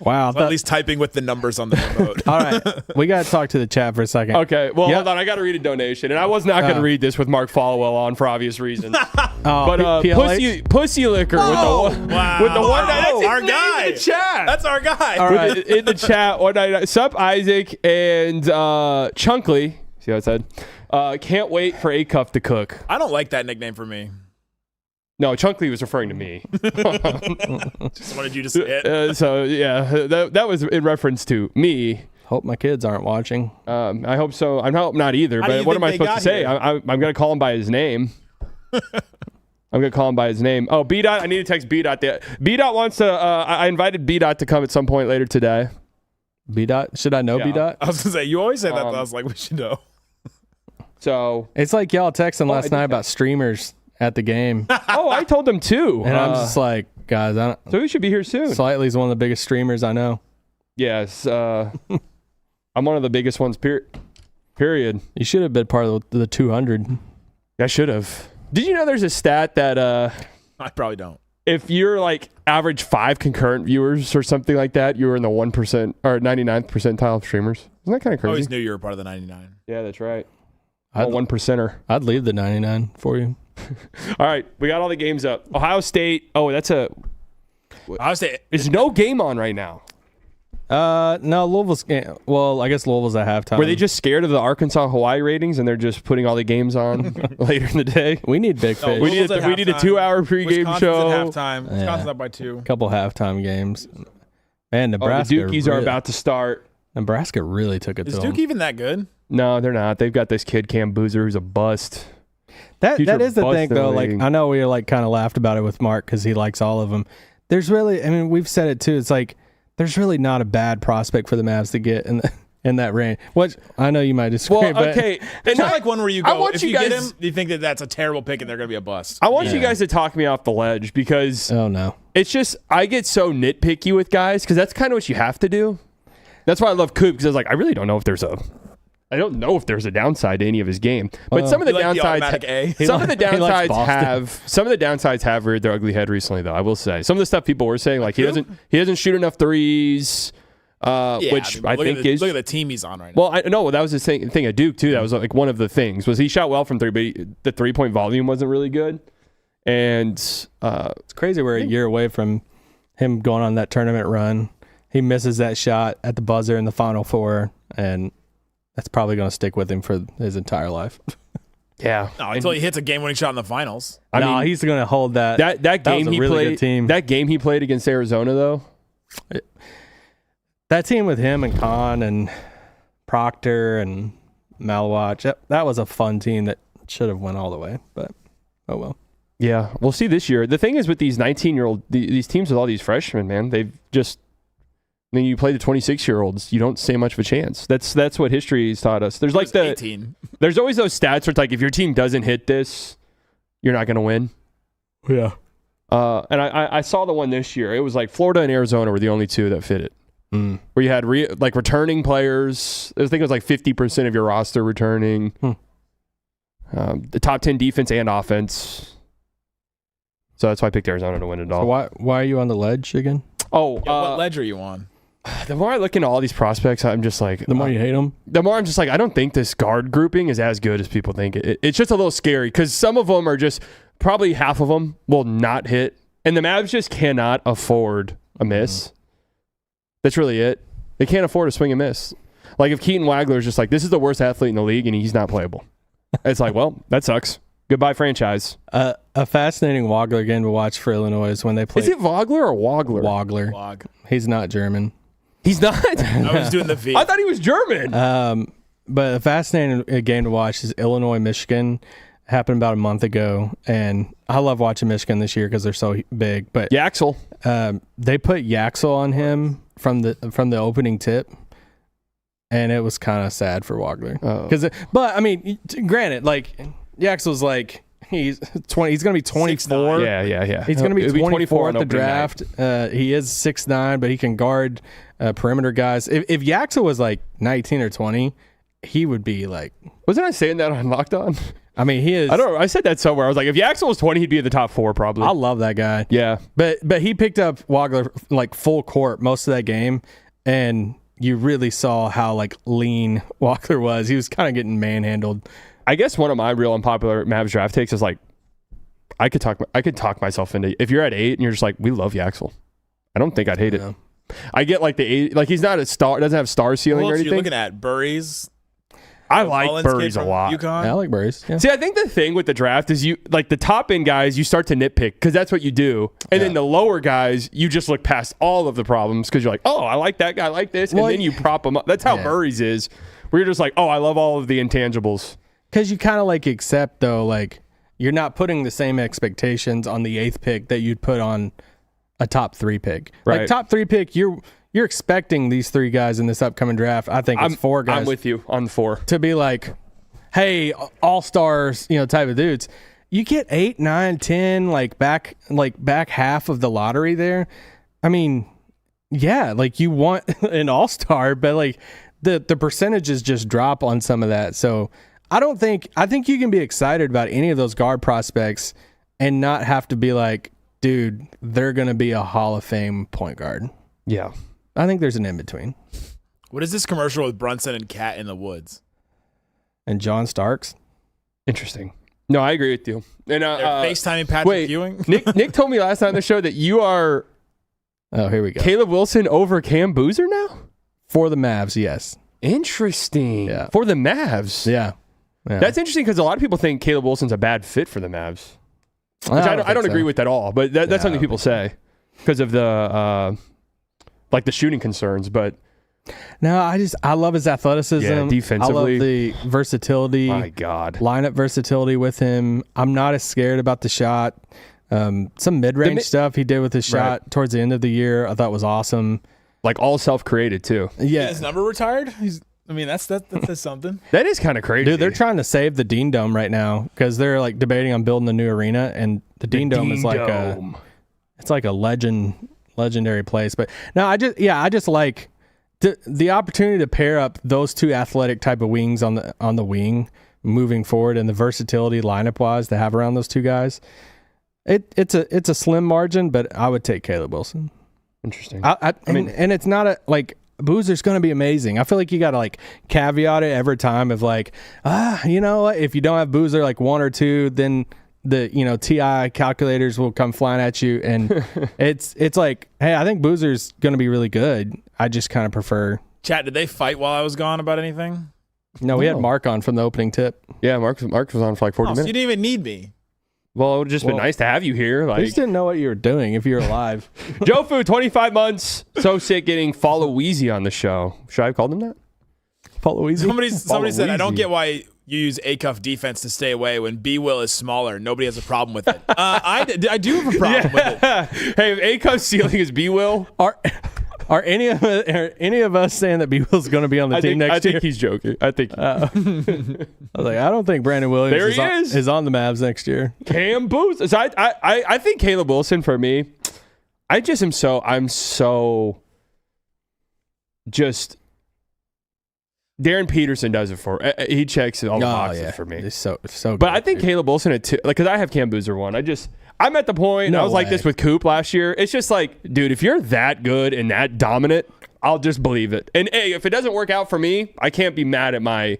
Wow. At least typing with the numbers on the remote. All right. We got to talk to the chat for a second. Okay, well, Yep. hold on. I got to read a donation, and I was not going to read this with Mark Followell on for obvious reasons. Oh, But PLH? Pussy Liquor with the one That's that's our his name guy. in the chat. That's our guy. All right. In the chat, 199. Sup, Isaac and Chunkley. See what I said? Can't wait for A-Cuff to cook. I don't like that nickname for me. No, Chunkley was referring to me. Just wanted you to say it. So yeah, that was in reference to me. Hope my kids aren't watching. I hope so. I hope not either. How do But you what am think I they supposed to got say? here? I'm going to call him by his name. I'm going to call him by his name. Oh, B-Dot. I need to text B-Dot. B-Dot wants to. I invited B-Dot to come at some point later today. B-Dot? Should I know Yeah. B-Dot? I was going to say, you always say that. I was like, we should know. So. It's like y'all texting I last did night that. about streamers at the game. Oh, I told them too. And I'm just like, guys, So we should be here soon. Slightly's one of the biggest streamers I know. Yes. I'm one of the biggest ones, period. You should have been part of the 200. I should have. Did you know there's a stat that I probably don't. if you're like average 5 concurrent viewers or something like that, you were in the 1% or 99th percentile of streamers? Isn't that kind of I crazy? always knew you were part of the 99. Yeah, that's right. I'm a 1%er. I'd leave the 99 for you. All right, we got all the games up. Ohio State. Oh, I would say there's no game on right now. No, Louisville's. Well, I guess Louisville's at halftime. Were they just scared of the Arkansas-Hawaii ratings and they're just putting all the games on later in the day? We need big fish. We need Louisville's at we need a halftime. 2-hour pregame Wisconsin's show. at halftime. Wisconsin's up by 2. Couple halftime games. Man, Oh, the Nebraska. Dukies are about to start. Nebraska really took it Is to Duke them. even that good? No, they're not. They've got this kid Cam Boozer who's a bust. That Future is the bust thing in the though. Like league. I know we like kind of laughed about it with Mark because he likes all of them. There's really, I mean, we've said it too. It's like there's really not a bad prospect for the Mavs to get in that range. Which I know you might disagree. Well, but okay. It's not like one where you I go, want if you you get guys- him, you think that that's a terrible pick and they're going to be a bust. I want you guys to talk me off the ledge because Oh no. it's just I get so nitpicky with guys because that's kind of what you have to do. That's why I love Coop because I was like, I really don't know if there's a downside to any of his game. But some of the You like the downsides, automatic A? some of the He likes downsides have reared their ugly head recently. Though I will say, some of the stuff people were saying, like he doesn't shoot enough threes, which I think is look at the team he's on right now. well. I know that was the thing at Duke too. That was like one of the things was he shot well from 3, but the 3-point volume wasn't really good. And It's crazy we're a year away from him going on that tournament run. He misses that shot at the buzzer in the Final Four, and that's probably going to stick with him for his entire life. yeah, no, until he hits a game-winning shot in the finals. I no, mean, he's going to hold that. that game was a he really played. good team. That game he played against Arizona though. That team with him and Kahn and Proctor and Malwatch, that was a fun team that should have went all the way, but oh well. Yeah, we'll see this year. The thing is with these 19-year-old, these teams with all these freshmen, man, they've just. Then you play the 26-year-olds, you don't stand much of a chance. That's what history has taught us. There's like It's 18. there's always those stats where it's like if your team doesn't hit this, you're not going to win. Yeah. And I saw the one this year. It was like Florida and Arizona were the only two that fit it. Where you had like returning players. I think it was like 50% of your roster returning. The top 10 defense and offense. So that's why I picked Arizona to win it all. So why are you on the ledge again? Oh, What ledge are you on? the more I look into all these prospects, I'm just like The more you hate them? the more I'm just like, I don't think this guard grouping is as good as people think. It's just a little scary because some of them are just probably half of them will not hit, and the Mavs just cannot afford a miss. That's really it. They can't afford to swing and miss. Like if Keaton Wagler is just like, this is the worst athlete in the league and he's not playable. It's like, well, that sucks. Goodbye franchise. A fascinating Wagler game to watch for Illinois is when they play Is it Vogler or Wagler? Wagler. Log. He's not German. He's not. I was doing the V. I thought he was German. But a fascinating game to watch is Illinois-Michigan. Happened about a month ago, and I love watching Michigan this year because they're so big. But Yaxel. they put Yaxel on him from the opening tip, and it was kind of sad for Wagler. But I mean, granted, like Yaxel's like he's 20. He's going to be 24. Yeah. He's going to be It'll 24 on at the opening draft. night. He is 6'9", but he can guard perimeter guys. If Yaxel was like 19 or 20, he would be like. Wasn't I saying that on Locked On? I mean, he is. I said that somewhere. I was like, if Yaxel was 20, he'd be in the top 4 probably. I love that guy. Yeah. But he picked up Wagler like full court most of that game, and you really saw how like lean Wagler was. He was kind of getting manhandled. I guess one of my real unpopular Mavs draft takes is like, I could talk myself into, if you're at 8 and you're just like, we love Yaxel, I don't think I'd hate it. I get like the 8, like he's not a star, doesn't have star ceiling or anything. You're looking at Burries. I like Burries a lot. UConn. Yeah, I like Burries. Yeah. See, I think the thing with the draft is you like the top end guys, you start to nitpick because that's what you do, and then the lower guys, you just look past all of the problems because you're like, oh, I like that guy, I like this, and then you prop them up. That's how Burries is, where you're just like, oh, I love all of the intangibles. Because you kind of like accept though, like you're not putting the same expectations on the 8th pick that you'd put on a top 3 pick. Right. Like top 3 pick, you're expecting these 3 guys in this upcoming draft. I think it's 4 guys. I'm with you on 4 to be like, hey, all stars, type of dudes. You get 8, 9, 10, like back half of the lottery there. I mean, yeah, like you want an all star, but like the percentages just drop on some of that. So I think you can be excited about any of those guard prospects and not have to be like, dude, they're going to be a Hall of Fame point guard. Yeah. I think there's an in-between. What is this commercial with Brunson and Cat in the woods? And John Starks? Interesting. No, I agree with you. And They're FaceTiming Patrick Ewing? Nick told me last night on the show that you are here we go. Caleb Wilson over Cam Boozer now? For the Mavs, yes. Interesting. Yeah. For the Mavs. Yeah. That's interesting because a lot of people think Caleb Wilson's a bad fit for the Mavs. Which I don't agree with at all, but that's something people say because of the like the shooting concerns. But no, I love his athleticism. Yeah, defensively. I love the versatility. My God. Lineup versatility with him. I'm not as scared about the shot. Some mid-range stuff he did with his shot towards the end of the year I thought was awesome. Like all self-created too. Yeah. His number retired? That's something. That is kind of crazy. Dude, they're trying to save the Dean Dome right now because they're like debating on building a new arena, and the Dean Dome is like a legendary place. But no, I just like the opportunity to pair up those 2 athletic type of wings on the wing moving forward, and the versatility lineup wise to have around those 2 guys. It's a slim margin, but I would take Caleb Wilson. Interesting. I mean, and it's not a like. Boozer's going to be amazing. I feel like you got to like caveat it every time of like, you know what? If you don't have Boozer like 1 or 2, then the TI calculators will come flying at you, and it's like, hey, I think Boozer's going to be really good. I just kind of prefer. Chat, did they fight while I was gone about anything? No, we had Mark on from the opening tip. Yeah, Mark was on for like 40 minutes. So you didn't even need me. Well, it would have just been nice to have you here. I just didn't know what you were doing if you were alive. Joe Fu, 25 months. So sick getting Follow Weezy on the show. Should I have called him that? Follow Weezy? Somebody said, I don't get why you use A-cuff defense to stay away when B-Will is smaller. Nobody has a problem with it. I do have a problem with it. Hey, if A-cuff ceiling is B-Will. Are any of us saying that B-Will's going to be on the team next year? I think he's joking. I think. I was like, I don't think Brandon Williams is on the Mavs next year. Cam Boozer. So I think Caleb Wilson for me. I'm so just. Darren Peterson does it for. He checks all the boxes for me. It's so good. But I think Caleb Wilson at 2, like, because I have Cam Boozer 1. I'm at the point. I was like this with Coop last year. It's just like, dude, if you're that good and that dominant, I'll just believe it. And hey, if it doesn't work out for me, I can't be mad at my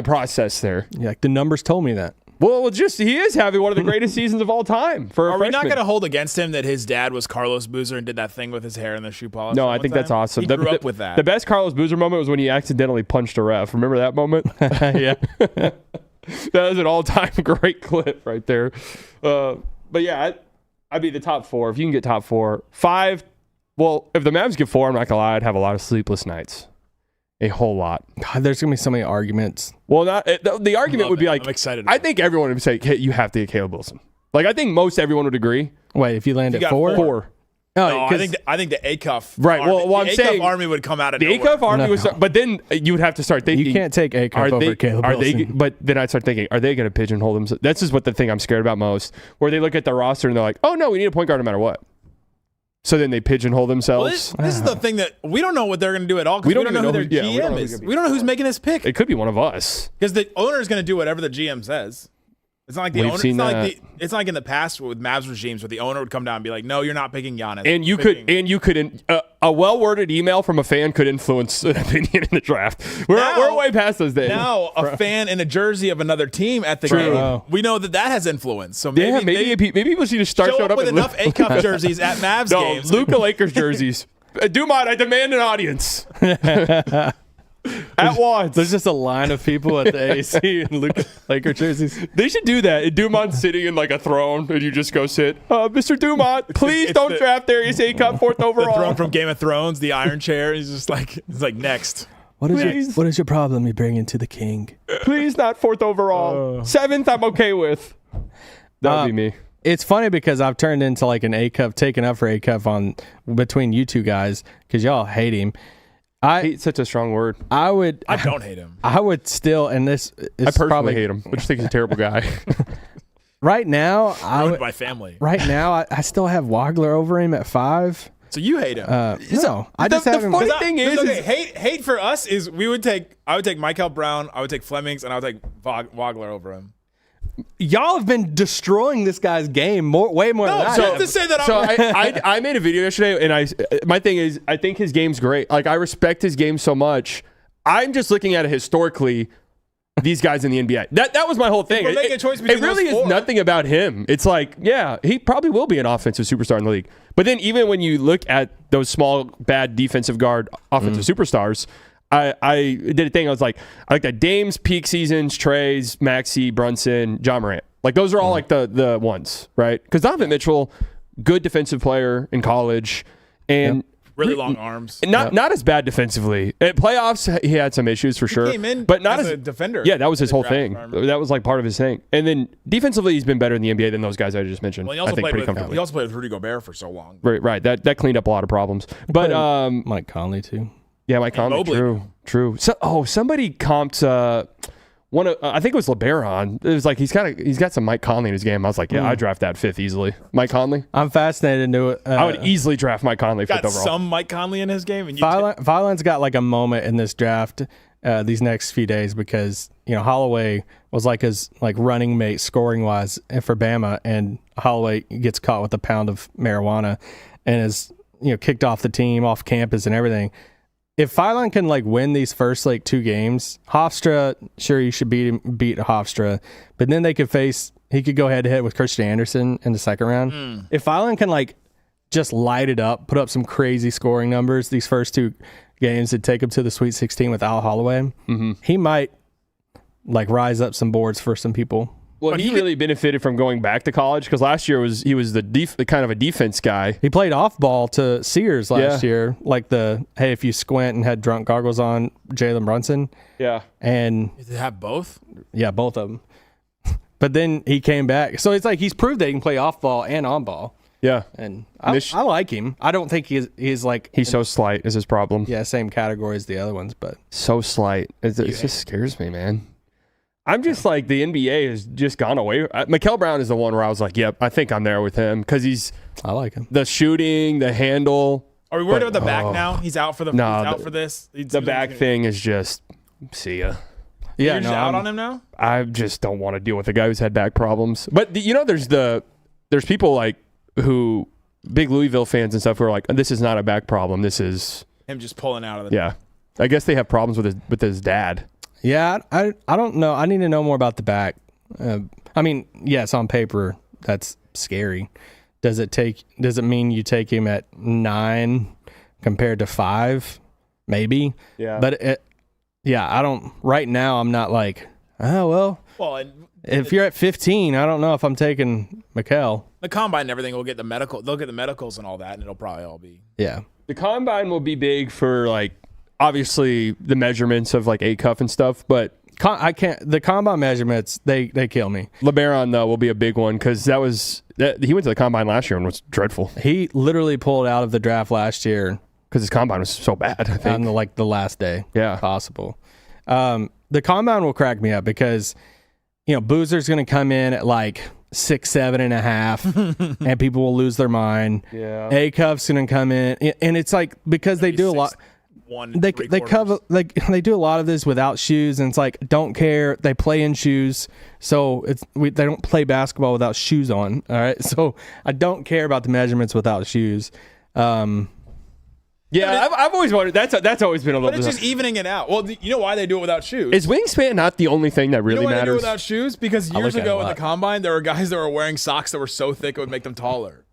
process there. Yeah, like the numbers told me that. Well, he is having one of the greatest seasons of all time for a freshman. Are we not going to hold against him that his dad was Carlos Boozer and did that thing with his hair and the shoe polish? No, I think that's awesome. He grew up with that. The best Carlos Boozer moment was when he accidentally punched a ref. Remember that moment? Yeah. That was an all-time great clip right there. But yeah, I'd be the top 4. If you can get top 4. 5, well, if the Mavs get 4, I'm not going to lie, I'd have a lot of sleepless nights. A whole lot. God, there's going to be so many arguments. Well, the argument would be like, I'm excited. I think everyone would say, hey, you have to get Caleb Wilson. Like, I think most everyone would agree. Wait, if you land at 4? 4. No, I think the A-cuff right. Army, Well, I'm saying Army would come out of the A-cuff Army would start, but then you would have to start thinking. You can't take A-cuff over Caleb Wilson. But then I'd start thinking, are they going to pigeonhole themselves? That's just what the thing I'm scared about most, where they look at the roster and they're like, oh no, we need a point guard no matter what. So then they pigeonhole Well, themselves. this is the thing that we don't know what they're going to do at all because we don't know who their GM is. We don't know who's making this pick. It could be one of us. Because the owner is going to do whatever the GM says. It's not like the We've owner. seen It's not like in the past with Mavs regimes where the owner would come down and be like, "No, you're not picking Giannis." And you could a well-worded email from a fan could influence an opinion in the draft. We're way past those days. Now, a fan in a jersey of another team at the game, we know that has influence. So maybe people should just start show showing up with and enough A-Cup jerseys at Mavs games. Luka Lakers jerseys. Dumont, I demand an audience. At once. There's just a line of people at the AC and Laker jerseys. They should do that. Dumont's sitting in like a throne, and you just go sit. Mr. Dumont, please don't draft Darius A-Cup 4th overall. The throne from Game of Thrones, the Iron Chair. He's just like, next. What is your problem you bring into the king? Please not 4th overall. 7th, I'm okay with. That would be me. It's funny because I've turned into like an A-Cup, taken up for A-Cup on between you two guys because y'all hate him. Hate's such a strong word. I don't hate him. I would still, and this is I personally probably, hate him. I just think he's a terrible guy. Right now, My family. Right now, I still have Wagler over him at 5. So you hate him? No, I just have him. funny thing is hate for us is I would take Michael Brown, I would take Flemings, and I would take Wagler over him. Y'all have been destroying this guy's game way more than I So have. to say that I made a video yesterday, and my thing is, I think his game's great. Like, I respect his game so much. I'm just looking at it historically, these guys in the NBA. That was my whole thing. We're making a choice between it really those is four. nothing about him. It's like, yeah, he probably will be an offensive superstar in the league. But then even when you look at those small, bad defensive guard offensive superstars, I did a thing. I was like, I like that Dame's peak seasons, Trey's, Maxey, Brunson, John Morant. Like, those are all like the ones, right? Because Donovan Mitchell, good defensive player in college, and really long arms. Not as bad defensively. At playoffs, he had some issues for sure. Came in but not as a defender. Yeah, that was his whole thing. environment. That was like part of his thing. And then defensively, he's been better in the NBA than those guys I just mentioned. Well, he I also think played pretty with comfortably. he also played with Rudy Gobert for so long. Right. That cleaned up a lot of problems. But Mike Conley too. yeah, Mike Conley. Mobley. True. So, somebody comped one of I think it was LeBaron. It was like he's got some Mike Conley in his game. I was like, yeah, I'd draft that 5th easily. Mike Conley. I'm fascinated to it. I would easily draft Mike Conley 5th Got overall. some Mike Conley in his game, and Violent's got like a moment in this draft these next few days because Holloway was like his running mate scoring wise for Bama, and Holloway gets caught with a pound of marijuana and is kicked off the team, off campus, and everything. If Phylon can win these first 2 games, Hofstra, sure, you should beat Hofstra, but then he could go head to head with Christian Anderson in the second round. If Phylon can just light it up, put up some crazy scoring numbers these first 2 games to take him to the Sweet 16 with Al Holloway, he might rise up some boards for some people. Well, he really benefited from going back to college because last year he was the kind of a defense guy. He played off ball to Sears last year, if you squint and had drunk goggles on, Jalen Brunson. Yeah. And Did they have both? yeah, both of them. But then he came back. So it's he's proved that he can play off ball and on ball. Yeah. And I like him. I don't think he's He's so slight is his problem. Yeah, same category as the other ones, but So slight. It just scares me, man. I'm just the NBA has just gone away. Mikel Brown is the one where I was like, yep, I think I'm there with him because I like him. The shooting, the handle. Are we worried about the back now? He's out for he's out for this. The back thing is just, see ya. Yeah, You're just out on him now? I just don't want to deal with a guy who's had back problems. But there's people who big Louisville fans and stuff who are like, this is not a back problem. This is Him just pulling out of the yeah. I guess they have problems with his dad. Yeah, I don't know. I need to know more about the back. Yes, on paper that's scary. Does it mean you take him at 9 compared to 5? Maybe. Yeah. But I don't. Right now, I'm not Well, and if you're at 15, I don't know if I'm taking Mikel. the combine and everything will get the medical. They'll get the medicals and all that, and it'll probably all be. Yeah. The combine will be big for obviously the measurements of A-Cuff and stuff, but The combine measurements they kill me. LeBaron though will be a big one because he went to the combine last year and was dreadful He literally pulled out of the draft last year because his combine was so bad. I think on the last day. Yeah. Possible. The combine will crack me up because Boozer's going to come in at 6, 7.5, and people will lose their mind. Yeah. A-Cuff's going to come in, and it's like because they do a lot. They do a lot of this without shoes, and it's like don't care. They play in shoes, so they don't play basketball without shoes on. All right, so I don't care about the measurements without shoes. Yeah, I've always wondered. That's always been a little. But it's just evening it out. Well, you know why they do it without shoes? Is wingspan not the only thing that really you know why matters? They do it without shoes? Because years look at ago it a in the lot. combine, there were guys that were wearing socks that were so thick it would make them taller.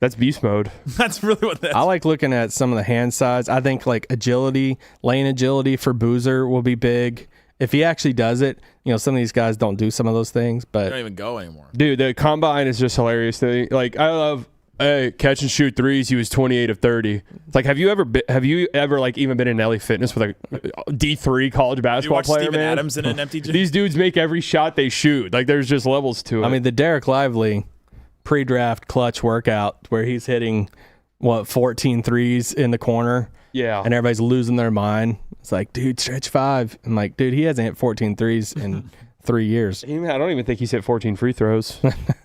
That's beast mode. That's really what that is. I like looking at some of the hand size. I think like agility, lane agility for Boozer will be big. If he actually does it, some of these guys don't do some of those things, They but don't even go anymore. Dude, the combine is just hilarious. Like I love, hey, catch and shoot threes. He was 28 of 30. It's like, have you ever like even been in LA Fitness with a D3 college You basketball watch player, Steven man? Adams in an empty gym? These dudes make every shot they shoot. Like there's just levels to it. I mean the Derek Lively pre-draft clutch workout where he's hitting 14 threes in the corner. yeah. And everybody's losing their mind. It's like, dude, stretch 5. I'm like, dude, he hasn't hit 14 threes in 3 years. I don't even think he's hit 14 free throws.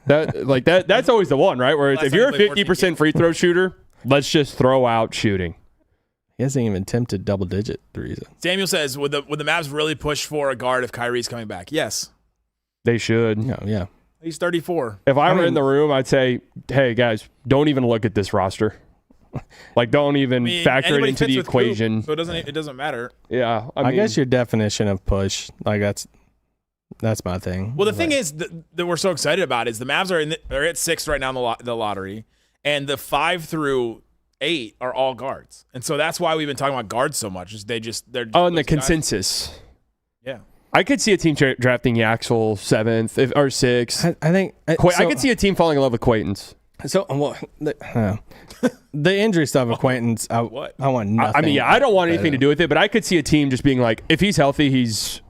That's always the one, right? Where it's, Last if time you're a he played 50% free throw shooter, let's just throw out shooting. He hasn't even attempted double-digit threes. Samuel says, would the Mavs really push for a guard if Kyrie's coming back? Yes. They should. Yeah. He's 34. If I were in the room, I'd say, hey, guys, don't even look at this roster. Like, don't even factor it anybody into fits the with equation. Coop, so it doesn't matter. Yeah. I guess your definition of push, like that's my thing. Well, the thing is that we're so excited about is the Mavs are at 6 right now in the lottery, and the 5 through 8 are all guards, and so that's why we've been talking about guards so much. Is they're and the consensus. Yeah. I could see a team drafting Yaxel 7th or 6th. I think I could see a team falling in love with Quaintance. so. Well, the injury stuff, acquaintance. I want nothing. I mean, I don't want anything to do with it, but I could see a team just being like, if he's healthy, he's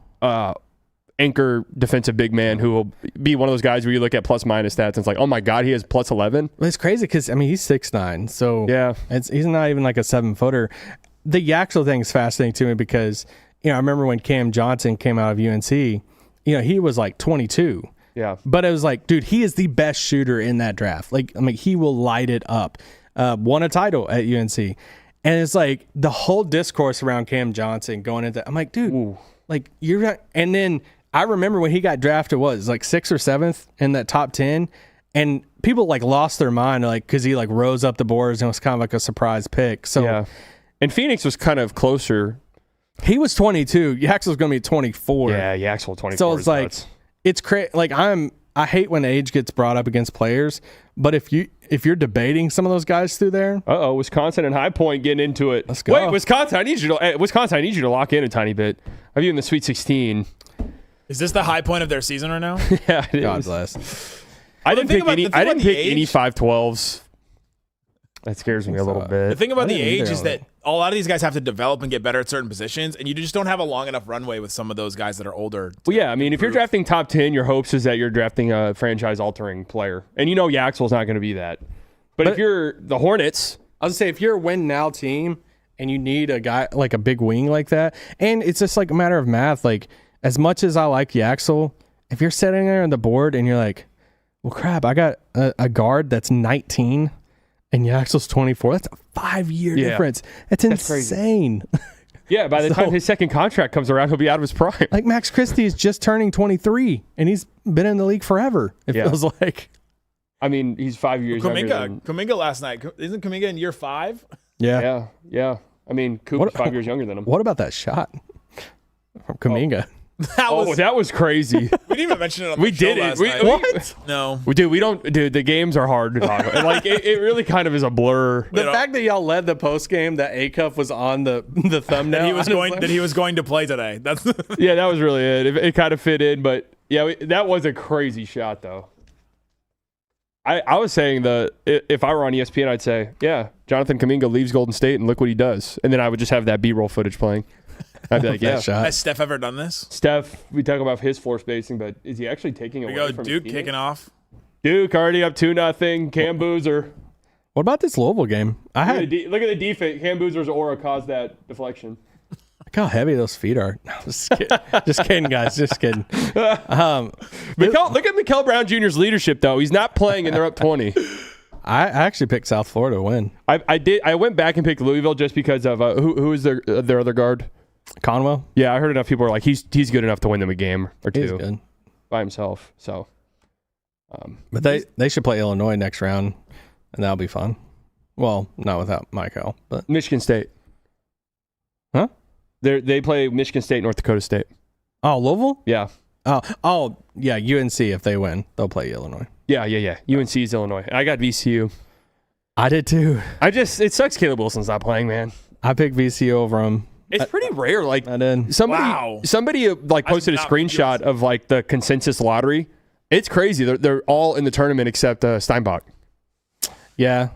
anchor defensive big man who will be one of those guys where you look at plus minus stats and it's like, oh my God, he has plus 11. But it's crazy because he's 6'9", so yeah, he's not even like a 7-footer. The Yaxel thing is fascinating to me because I remember when Cam Johnson came out of UNC, he was like 22. Yeah. But it was like, dude, he is the best shooter in that draft. Like, I mean, he will light it up. Won a title at UNC. And it's like the whole discourse around Cam Johnson going into, I'm like, dude, like you're not. And then I remember when he got drafted, like 6th or 7th in that top 10. And people like lost their mind, like, because he like rose up the boards and was kind of like a surprise pick. So, yeah. And Phoenix was kind of closer. He was 22. Yaxel's going to be 24. Yeah, Yaxel 24. So it's like, it's crazy. Like I hate when age gets brought up against players, but if you're debating some of those guys through there, Wisconsin and High Point getting into it. Let's go. Wait, Wisconsin, I need you to lock in a tiny bit. Have you in the Sweet 16? Is this the high point of their season right now? Yeah, it God is. bless. I didn't pick the any age- 5'12s. That scares me a little The bit. thing about I the didn't age either is of that them. a lot of these guys have to develop and get better at certain positions, and you just don't have a long enough runway with some of those guys that are older. Well, yeah, I mean, if you're drafting top 10, your hopes is that you're drafting a franchise-altering player. And Yaxel's not going to be that. But if you're the Hornets... I was gonna say, if you're a win now team and you need a guy like a big wing like that, and it's just like a matter of math. Like as much as I like Yaxel, if you're sitting there on the board and you're like, well, crap, I got a guard that's 19 and Yaxel's 24. That's a 5-year difference. That's insane. Yeah, by the time his second contract comes around, he'll be out of his prime. Like Max Christie is just turning 23 and he's been in the league forever. It feels like. I mean, he's 5 years younger than... Kuminga last night. Isn't Kuminga in year 5? Yeah. Yeah. I mean, Coop's 5 years younger than him. What about that shot from Kuminga? That was crazy. We didn't even mention it on the We show did it. last We- night. what? No. Dude, we don't... Dude, the games are hard to talk about. Like, it really kind of is a blur. The fact that y'all led the post game, that A-Cuff was on the thumbnail. That he was going to play today. That's Yeah, that was really it. It kind of fit in, but yeah, that was a crazy shot, though. I was saying if I were on ESPN, I'd say, yeah, Jonathan Kuminga leaves Golden State and look what he does. And then I would just have that B-roll footage playing. I'd be like, yeah. shot. Has Steph ever done this? Steph, we talk about his floor spacing, but is he actually taking away We go from Duke his teammates? kicking off. Duke already up 2-0. Cam Boozer. What about this Louisville game? Look at the defense. Cam Boozer's aura caused that deflection. how heavy those feet are. No, just kidding. Just kidding, guys. Just kidding. Look at Mikael Brown Jr.'s leadership, though. He's not playing, and they're up 20. I actually picked South Florida to win. I did. I went back and picked Louisville just because of who is their other guard? Conwell? Yeah, I heard enough people were like, he's good enough to win them a game or two. He's good. By himself. So, but they should play Illinois next round, and that'll be fun. Well, not without Michael, but Michigan State. Huh? They play Michigan State, North Dakota State. Oh, Louisville? Yeah. Oh, yeah. UNC, if they win, they'll play Illinois. Yeah. UNC is Illinois. I got VCU. I did too. It sucks Caleb Wilson's not playing, man. I picked VCU over him. It's pretty rare. Like I did. Somebody like posted a screenshot of like the consensus lottery. It's crazy. They're all in the tournament except Steinbach. Yeah.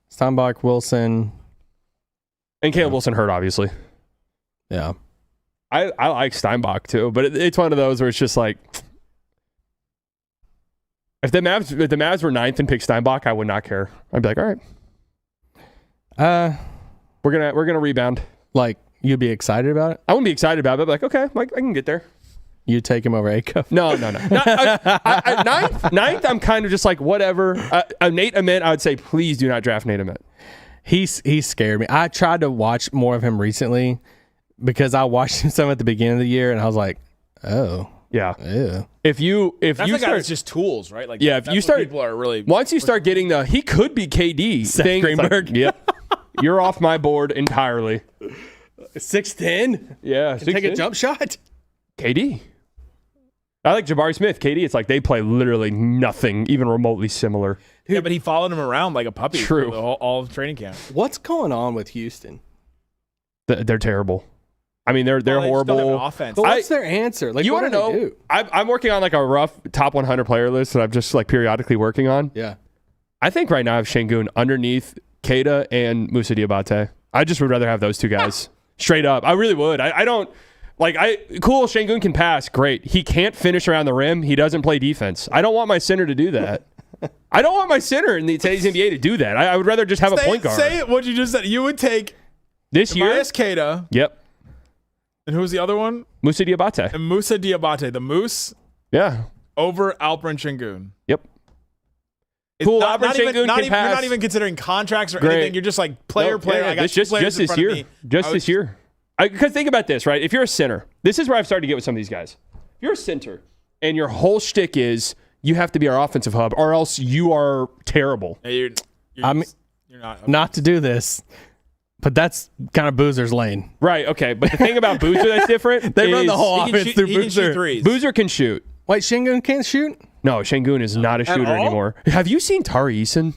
Steinbach, Wilson. And Caleb Wilson hurt, obviously. Yeah. I like Steinbach too, but it's one of those where it's just like, if the Mavs were 9th and picked Steinbach, I would not care. I'd be like, all right, we're gonna rebound. Like you'd be excited about it? I wouldn't be excited about it, but like, okay, like I can get there. You take him over Acuff? No. Ninth, I'm kind of just like whatever. Nate Ament, I would say, please do not draft Nate Ament. He scared me. I tried to watch more of him recently because I watched him some at the beginning of the year, and I was like, oh. Yeah. Ew. If you that's the guy start, that's just tools, right? Like yeah, if you start, people are really once you start getting he could be KD. Seth Greenberg. Like, yep. You're off my board entirely. 6'10"? Yeah. Can take a jump shot? KD. I like Jabari Smith. KD, it's like they play literally nothing, even remotely similar. Yeah, but he followed him around like a puppy. True. For all of training camp. What's going on with Houston? They're terrible. I mean, they're They just don't have horrible. an offense. But what's their answer? Like, You what want to do they know? do? I'm working on like a rough top 100 player list that I'm just like periodically working on. Yeah. I think right now I have Şengün underneath Keita and Moussa Diabate. I just would rather have those two guys. Straight up. I really would. I don't like cool, Şengün can pass, great. He can't finish around the rim. He doesn't play defense. I don't want my center to do that. I don't want my center in today's NBA to do that. I would rather just have a point guard. Say what you just said. You would take This year? Tobias Keita. Yep. And who's the other one? Moussa Diabate. And Moussa Diabate, the Moose, Yeah. over Alperen Şengün. Yep. It's Cool, not Alperen even- Şengün not can even- pass. You're not even considering contracts or Great. anything. You're just like player. Yeah, I got just players in this front year. of me. Just this year. Because think about this, right? If you're a center, this is where I've started to get with some of these guys. If you're a center and your whole shtick is you have to be our offensive hub or else you are terrible. You're not. Not to do this, but that's kind of Boozer's lane. Right, okay. But the thing about Boozer that's different They run the is whole He can offense shoot- through he can shoot Boozer. threes. Boozer can shoot. Wait, Şengün can't shoot? No, Şengün is not a shooter all? anymore. Have you seen Tari Eason?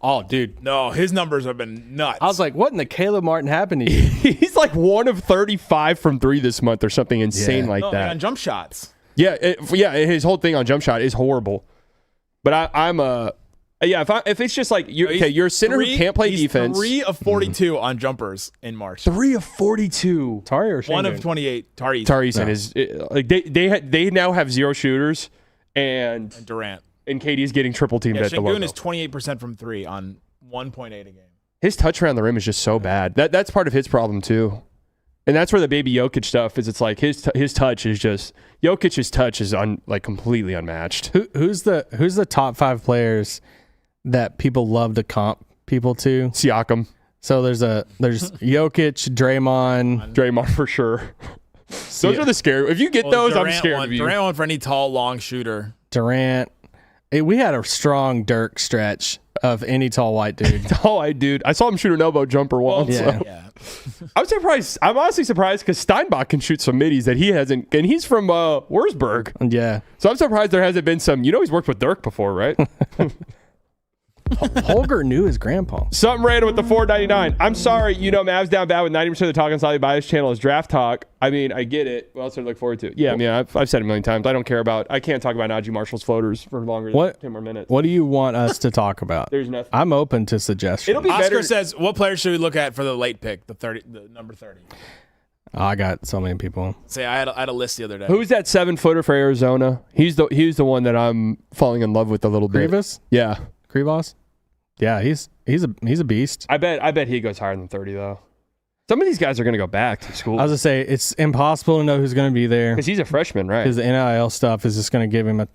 Oh, dude. No, his numbers have been nuts. I was like, what in the Caleb Martin happened to you? He's like 1 of 35 from 3 this month or something insane Yeah. like no, that. on jump shots. Yeah, his whole thing on jump shot is horrible. But if it's just like you're a center who can't play he's defense. 3 of 42 on jumpers in March. 3 of 42. Tari or Şengün? 1 of 28. Tari Eason is like they now have 0 shooters and Durant. KD's getting triple teamed Yeah, at the logo. Şengün is 28% from 3 on 1.8 a game. His touch around the rim is just so bad. That's part of his problem too. And that's where the baby Jokic stuff is. It's like his touch is just Jokic's touch is completely unmatched. Who's the top 5 players that people love to comp people to? Siakam, So there's Jokic, Draymond for sure. Those are the scary. If you get those, I'm scared of you. Durant won for any tall, long shooter. Durant. Hey, we had a strong Dirk stretch of any tall white dude. Dude. I saw him shoot an elbow jumper once. yeah. Yeah. I'm surprised. I'm honestly surprised because Steinbach can shoot some middies that he hasn't, and he's from Wurzburg. Yeah. So I'm surprised there hasn't been some. He's worked with Dirk before, right? Holger knew his grandpa. Something random with the $4.99. I'm sorry, Mavs down bad with 90% of the talk on Slightly Biased channel is draft talk. I mean, I get it. What else do I look forward to? Yeah, I mean, I've said it a million times. I can't talk about Najee Marshall's floaters for longer than 10 more minutes. What do you want us to talk about? There's nothing. I'm open to suggestions. It'll be Oscar better. says, what player should we look at for the late pick, the number 30? I got so many people. Say, I had a list the other day. Who's that 7-footer for Arizona? He's the one that I'm falling in love with a little bit. Krivas? Yeah. Krivas? Yeah, he's a beast. I bet he goes higher than 30 though. Some of these guys are going to go back to school I was gonna say it's impossible to know who's going to be there because he's a freshman, right? because the NIL stuff is just going to give him a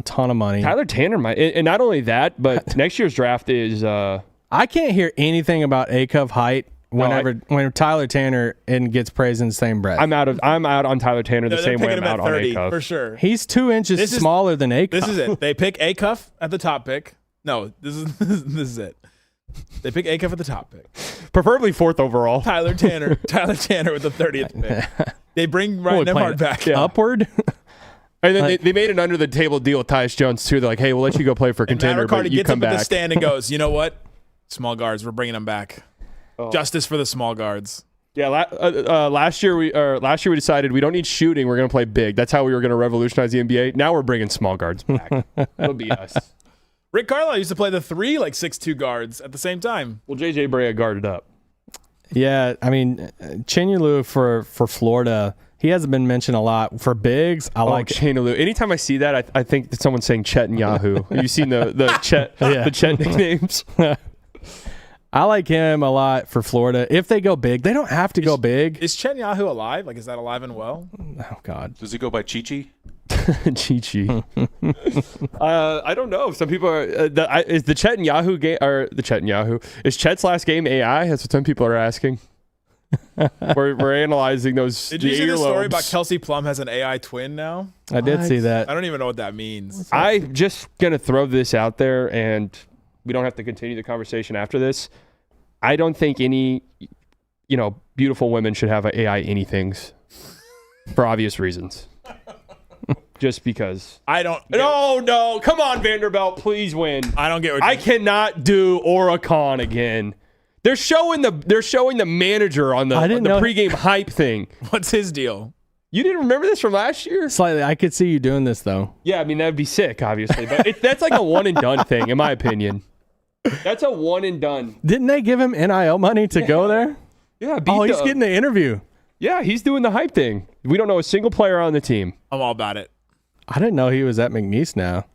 ton of money. Tyler Tanner might, and not only that, but next year's draft is. I can't hear anything about A-Cup height when Tyler Tanner gets praised in the same breath. I'm out on Tyler Tanner the same way I'm out on 30 A-Cuff. for sure. He's 2 inches smaller than A-Cuff. This is it. They pick A-Cuff at the top pick. No, this is it. They pick A-Cuff at the top pick. Preferably 4th overall. Tyler Tanner with the 30th pick. They bring Ryan Nembhard back. Yeah. Upward. And then they made an under the table deal with Tyus Jones too. They're like, hey, we'll let you go play for contender, but you gets come up back. at the stand and goes, you know what? Small guards, we're bringing them back. Justice for the small guards. Yeah, last year we decided we don't need shooting. We're going to play big. That's how we were going to revolutionize the NBA. Now we're bringing small guards back. It'll be us. Rick Carlisle used to play the 3 6'2" guards at the same time. Well, JJ Barea guarded up. Yeah, I mean, Chenyalu for Florida, he hasn't been mentioned a lot. For bigs, I like Chenyalu. Anytime I see that, I think that someone's saying Chet and Yahoo. Have you seen the Chet the Chet nicknames? I like him a lot for Florida. If they go big, they don't have to go big. Is Chen Yahoo alive? Like, is that alive and well? Oh, God. Does he go by Chi-Chi? Chi-Chi. I don't know. Some people are. Is the Chet and Yahoo game, or the Chet and Yahoo, is Chet's last game AI? That's what some people are asking. we're analyzing those. Did you see the story about Kelsey Plum has an AI twin now? I did see that. I don't even know what that means. I'm just going to throw this out there, and we don't have to continue the conversation after this. I don't think any, beautiful women should have AI anythings for obvious reasons. Just because. I don't. No. Come on, Vanderbilt. Please win. I don't get what I cannot do Oricon again. They're showing the manager on the pregame hype thing. What's his deal? You didn't remember this from last year? Slightly. I could see you doing this, though. Yeah, I mean, that'd be sick, obviously. But that's like a one and done thing, in my opinion. That's a one and done. Didn't they give him NIL money to go there? Yeah. He's getting the interview. Yeah, he's doing the hype thing. We don't know a single player on the team. I'm all about it. I didn't know he was at McNeese now.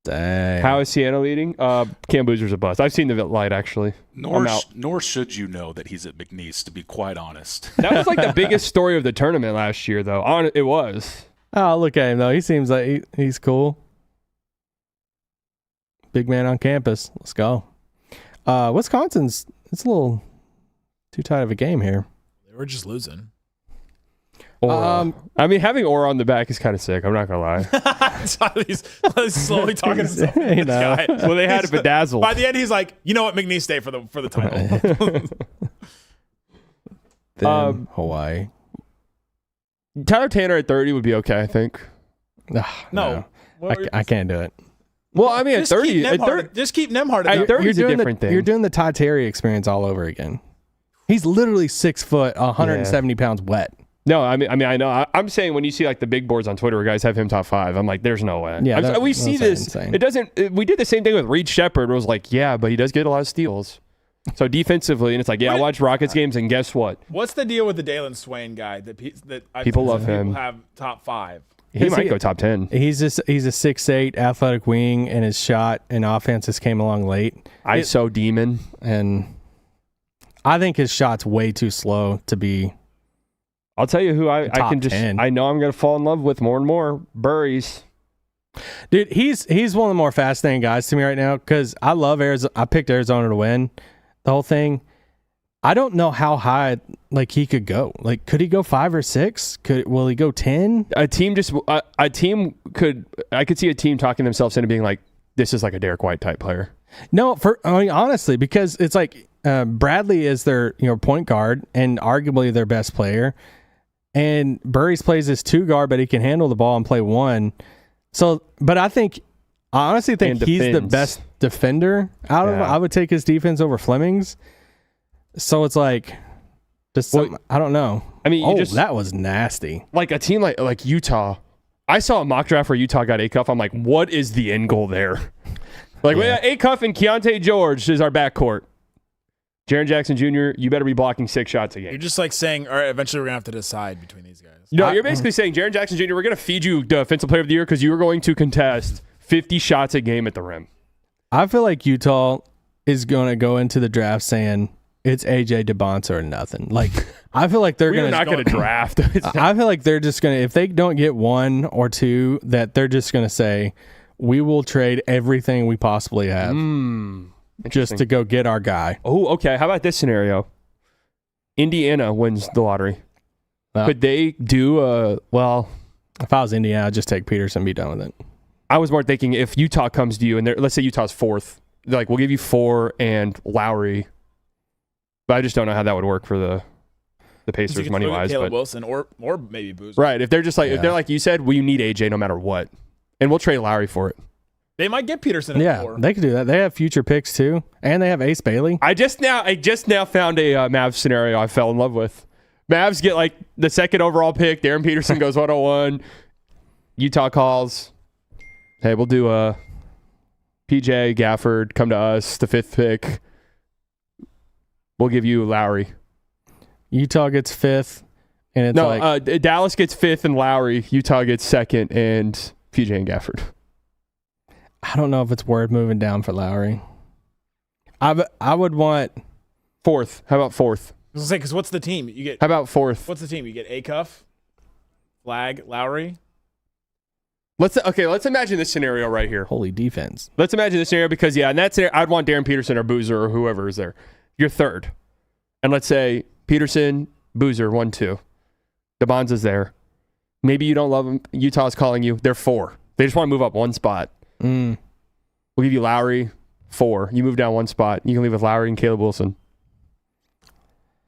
Dang. How is Sienna leading? Cam Boozer's a bust. I've seen the light, actually. Nor should you know that he's at McNeese, to be quite honest. That was like the biggest story of the tournament last year, though. It was. Oh, look at him, though. He seems like he's cool. Big man on campus. Let's go. Wisconsin's, it's a little too tight of a game here. They were just losing. I mean, having Aura on the back is kind of sick. I'm not going to lie. he's slowly talking to himself. Guy. Well, they had it bedazzled. By the end, he's like, you know what, McNeese stay for the title. Then Hawaii. Tyler Tanner at 30 would be okay, I think. No. I can't do it. Well, I mean, at 30, just keep Nembhard. At 30 is a different thing. You're doing the Ty Terry experience all over again. He's literally 6 foot, 170 pounds wet. No, I mean, I know. I'm saying when you see like the big boards on Twitter where guys have him top 5, I'm like, there's no way. Yeah, we see this. Insane. It doesn't. We did the same thing with Reed Shepherd. It was like, yeah, but he does get a lot of steals. So defensively, and it's like, yeah, I watch Rockets games, and guess what? What's the deal with the Dalen Swain guy that people love him? People have top 5. He might go top 10. He's a 6'8" athletic wing, and his shot and offenses came along late. ISO demon, and I think his shot's way too slow to be. I'll tell you who I can just 10. I know I'm going to fall in love with more and more. Burries. Dude, he's one of the more fascinating guys to me right now because I love Arizona. I picked Arizona to win the whole thing. I don't know how high he could go. Like, could he go 5 or 6? Will he go 10? I could see a team talking themselves into being like, this is like a Derek White type player. No, honestly, because it's like Bradley is their point guard and arguably their best player, and Burries plays as 2 guard, but he can handle the ball and play 1. So, but I honestly think he's the best defender out of them. I would take his defense over Fleming's. So it's like, I don't know. I mean, that was nasty. Like a team like Utah. I saw a mock draft where Utah got A-Cuff. I'm like, what is the end goal there? Like, A-Cuff and Keontae George is our backcourt. Jaren Jackson Jr., you better be blocking 6 shots a game. You're just like saying, all right, eventually we're going to have to decide between these guys. No, you're basically saying, Jaren Jackson Jr., we're going to feed you Defensive Player of the Year because you are going to contest 50 shots a game at the rim. I feel like Utah is going to go into the draft saying, it's AJ DeBonta or nothing. Like, I feel like We're not going to draft. I feel like they're just going to, if they don't get 1 or 2, that they're just going to say, we will trade everything we possibly have just to go get our guy. Oh, okay. How about this scenario? Indiana wins the lottery. Could they do well? If I was Indiana, I'd just take Peterson and be done with it. I was more thinking if Utah comes to you and let's say Utah's 4th, they're like, we'll give you 4 and Lowry. But I just don't know how that would work for the Pacers money wise. Caleb Wilson or maybe Boozer. Right. If they're just like, if they're like you said, well, you need AJ no matter what. And we'll trade Lowry for it. They might get Peterson at 4. They could do that. They have future picks too. And they have Ace Bailey. I just now found a Mavs scenario I fell in love with. Mavs get like the 2nd overall pick. Darren Peterson goes 101. Utah calls. Hey, we'll do PJ Gafford, come to us, the 5th pick. We'll give you Lowry. Utah gets 5th. And it's Dallas gets 5th and Lowry. Utah gets 2nd and PJ and Gafford. I don't know if it's worth moving down for Lowry. I would want 4th. How about 4th? I was going to say, because what's the team? You get. How about 4th? What's the team? You get Acuff, Flag, Lowry. Let's imagine this scenario right here. holy defense. Let's imagine this scenario because, in that scenario, I'd want Darren Peterson or Boozer or whoever is there. You're 3rd. And let's say Peterson, Boozer, 1-2. DeBonza's there. Maybe you don't love him. Utah's calling you. They're 4. They just want to move up 1 spot. We'll give you Lowry, 4. You move down 1 spot. You can leave with Lowry and Caleb Wilson.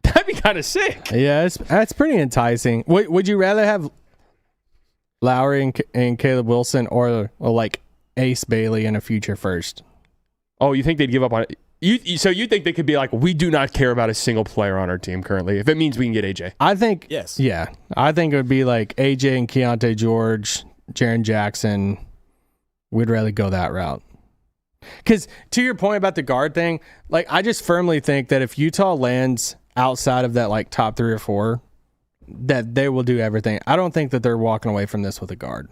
That'd be kind of sick. Yeah, that's pretty enticing. Would you rather have Lowry and Caleb Wilson or like Ace Bailey and a future first? Oh, you think they'd give up on it? So you think they could be like, we do not care about a single player on our team currently, if it means we can get AJ? I think yes. Yeah, I think it would be like AJ and Keontae George, Jaren Jackson. We'd rather go that route. Because to your point about the guard thing, like I just firmly think that if Utah lands outside of that like top 3 or 4, that they will do everything. I don't think that they're walking away from this with a guard.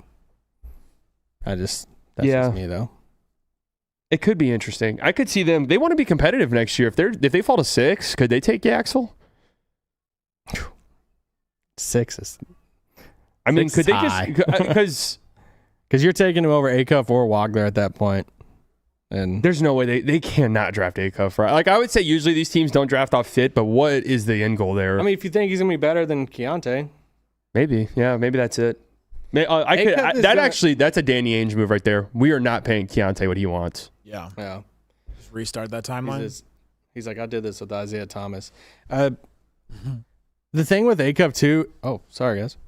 That's just me though. It could be interesting. I could see them. They want to be competitive next year. If they fall to 6, could they take Yaxel? 6 is. I mean, could they high. just because you're taking him over Acuff or Wagner at that point, and there's no way they cannot draft Acuff, right? Like I would say, usually these teams don't draft off fit, but what is the end goal there? I mean, if you think he's gonna be better than Keontae, maybe that's it. That's a Danny Ainge move right there. We are not paying Keontae what he wants. Yeah. Just restart that timeline. He's like, I did this with Isaiah Thomas. The thing with Acuff too. Oh, sorry guys,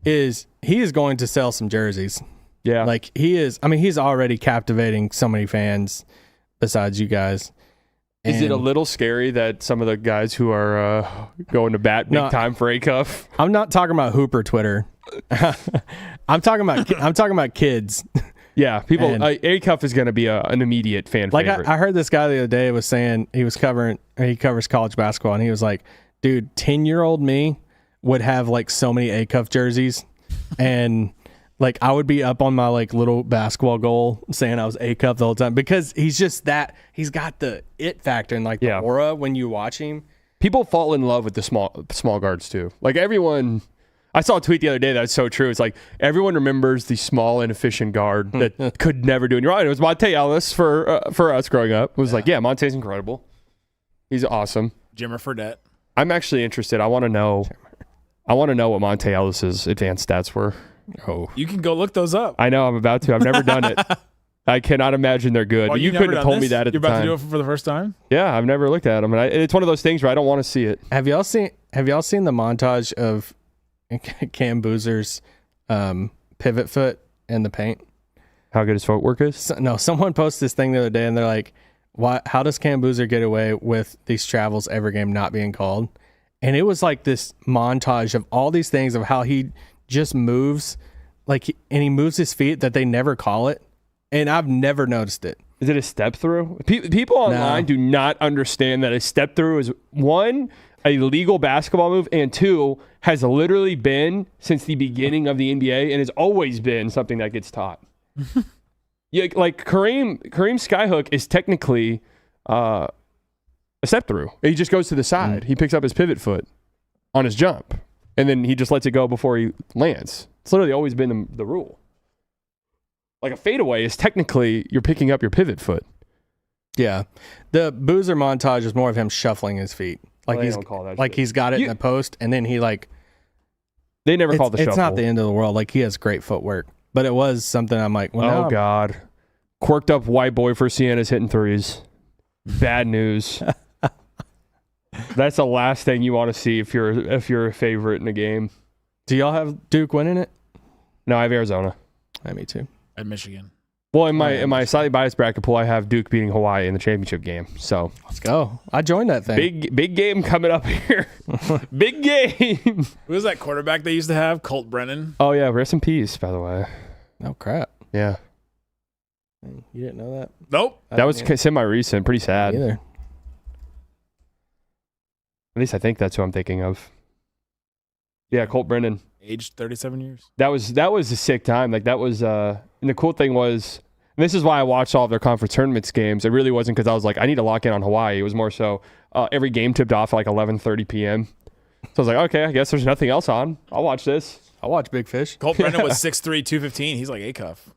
is he is going to sell some jerseys. Yeah. Like he is. I mean, he's already captivating so many fans besides you guys. Is it a little scary that some of the guys who are going to bat big time for Acuff? I'm not talking about Hooper Twitter. I'm talking about kids. Yeah, people. Acuff is going to be an immediate fan favorite. I heard this guy the other day was saying he covers college basketball, and he was like, dude, 10-year-old me would have like so many Acuff jerseys, and like I would be up on my like little basketball goal saying I was Acuff the whole time because he's just that. He's got the it factor and like the aura when you watch him. People fall in love with the small guards too. Like everyone. I saw a tweet the other day that's so true. It's like everyone remembers the small, inefficient guard that could never do it wrong. It was Monte Ellis for us growing up. It was like, yeah, Monte's incredible. He's awesome. Jimmer Fredette. I'm actually interested. I want to know what Monte Ellis's advanced stats were. Oh, you can go look those up. I know I'm about to. I've never done it. I cannot imagine they're good. Well, you couldn't have told me that at the time. You're about to do it for the first time? Yeah, I've never looked at them, and it's one of those things where I don't want to see it. Have y'all seen the montage of Cam Boozer's pivot foot in the paint? How good his footwork is? No, someone posted this thing the other day, and they're like, how does Cam Boozer get away with these travels every game not being called? And it was like this montage of all these things of how he just moves, and he moves his feet that they never call it. And I've never noticed it. Is it a step through? People online do not understand that a step through is, one, a legal basketball move, and two, has literally been since the beginning of the NBA and has always been something that gets taught. Yeah, like Kareem Skyhook is technically a a step through. He just goes to the side. He picks up his pivot foot on his jump, and then he just lets it go before he lands. It's literally always been the rule. Like a fadeaway is technically you're picking up your pivot foot. Yeah. The Boozer montage is more of him shuffling his feet. Like Well, they don't call that shit. he's got it in the post, and then he like They never call the shuffle. It's not the end of the world. Like he has great footwork, but it was something I'm like, well, Oh God, quirked up white boy for Sienna's hitting threes. Bad news. That's the last thing you want to see if you're a favorite in a game. Do y'all have Duke winning it? No, I have Arizona. Yeah, me too. At Michigan. Well, in my slightly biased bracket pool, I have Duke beating Hawaii in the championship game. So Let's go. I joined that thing. big game coming up here. Big game. Who was that quarterback they used to have? Colt Brennan. Oh yeah, rest in peace. By the way. Oh crap. Yeah, You didn't know that? Nope. that was semi-recent. Pretty sad. Either. At least I think that's who I'm thinking of. Yeah, Colt Brennan. Aged 37 years. That was a sick time. Like that was and the cool thing was, and this is why I watched all of their conference tournaments games. It really wasn't because I was like, I need to lock in on Hawaii. It was more so every game tipped off at like 11:30 p.m. So I was like, okay, I guess there's nothing else on. I'll watch this. I'll watch Big Fish. Colt Brennan was 6'3", 215. He's like A-cuff.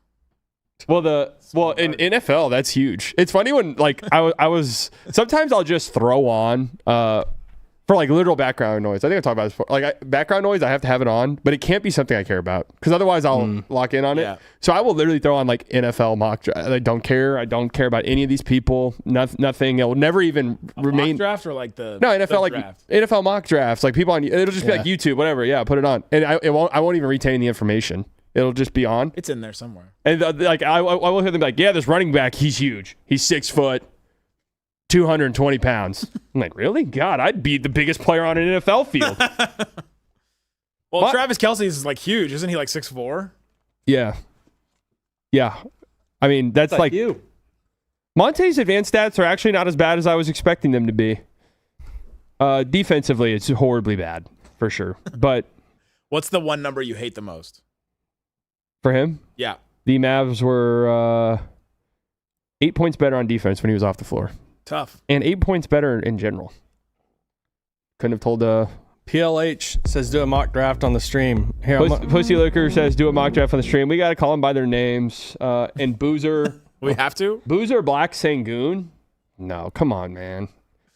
Well, in NFL, that's huge. It's funny when like I was sometimes I'll just throw on for like literal background noise. I think I talked about this before. Like background noise, I have to have it on, but it can't be something I care about because otherwise I'll lock in on it. Yeah. So I will literally throw on like NFL mock draft. I don't care. I don't care about any of these people. Nothing. It will never even remain. Mock draft or like the No, NFL the like draft? NFL mock drafts. Like people on it'll just be like YouTube, whatever. Yeah, put it on, and I won't even retain the information. It'll just be on. It's in there somewhere. And like I will hear them be like, yeah, this running back, he's huge. He's 6 foot, 220 pounds. I'm like, really? God, I'd be the biggest player on an NFL field. Well, What? Travis Kelce is like huge. Isn't he like 6'4"? Yeah. Yeah. I mean, that's like you. Monte's advanced stats are actually not as bad as I was expecting them to be. Defensively, it's horribly bad, for sure. But What's the one number you hate the most? for him, Yeah. the Mavs were 8 points better on defense when he was off the floor. Tough. And 8 points better in general. Couldn't have told PLH says do a mock draft on the stream. Here, Pussy Liquor says do a mock draft on the stream. We got to call them by their names. And Boozer. We have to? Boozer Black Sangoon? No, come on, man.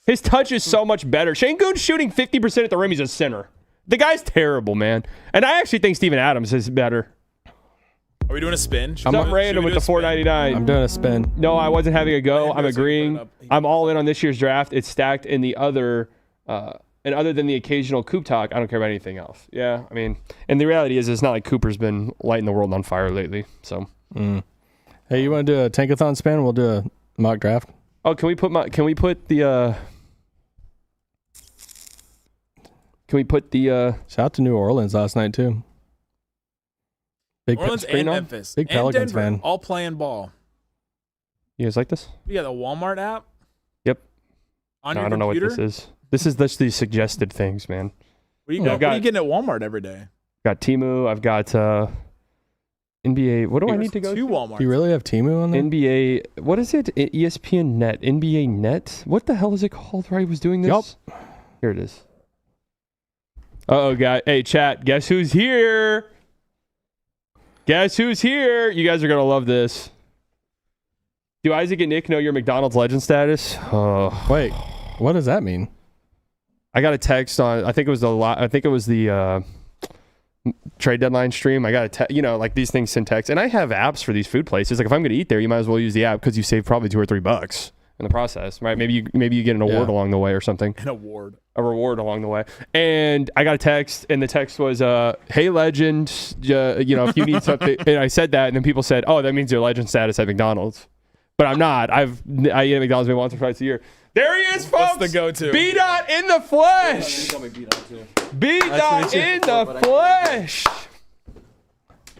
His touch is so much better. Sangoon's shooting 50% at the rim. He's a center. The guy's terrible, man. And I actually think Steven Adams is better. Are we doing a spin? Something random with the $4.99. I'm doing a spin. No, I wasn't having a go. I'm Random, so you put it agreeing. up. I'm all in on this year's draft. It's stacked in the other, and other than the occasional Coop talk, I don't care about anything else. Yeah, I mean, and the reality is, it's not like Cooper's been lighting the world on fire lately. So, Hey, you want to do a tankathon spin? We'll do a mock draft. oh, can we put Shout out to New Orleans last night too. Big Orleans screen and on? Memphis. Big and Pelicans Denver, fan. all playing ball. You guys like this? You got the Walmart app? Yep. On No, your I don't know what computer? this is. This is just these suggested things, man. What are you, I've what are got- you getting at Walmart every day? Got Temu. I've got NBA. What do I need to go to to? Walmart. Do you really have Temu on there? NBA. What is it? ESPN Net. NBA Net. What the hell is it called? Where I was doing this? Here it is. Uh-oh, guy. Hey, chat. Guess who's here? Guess who's here? You guys are going to love this. Do Isaac and Nick know your McDonald's legend status? Oh, Wait, what does that mean? I got a text on, I think it was the trade deadline stream. I got a like these things send text. And I have apps for these food places. Like if I'm going to eat there, you might as well use the app because you save probably $2 or $3 in the process, right? Maybe you get an award along the way or something. An award. A reward along the way. And I got a text, and the text was, hey, legend, if you need something. And I said that, and then people said, oh, that means your legend status at McDonald's. But I'm not. I eat at McDonald's maybe once or twice a year. There he is, folks. What's the go-to? B-Dot in the flesh. B-Dot in the flesh.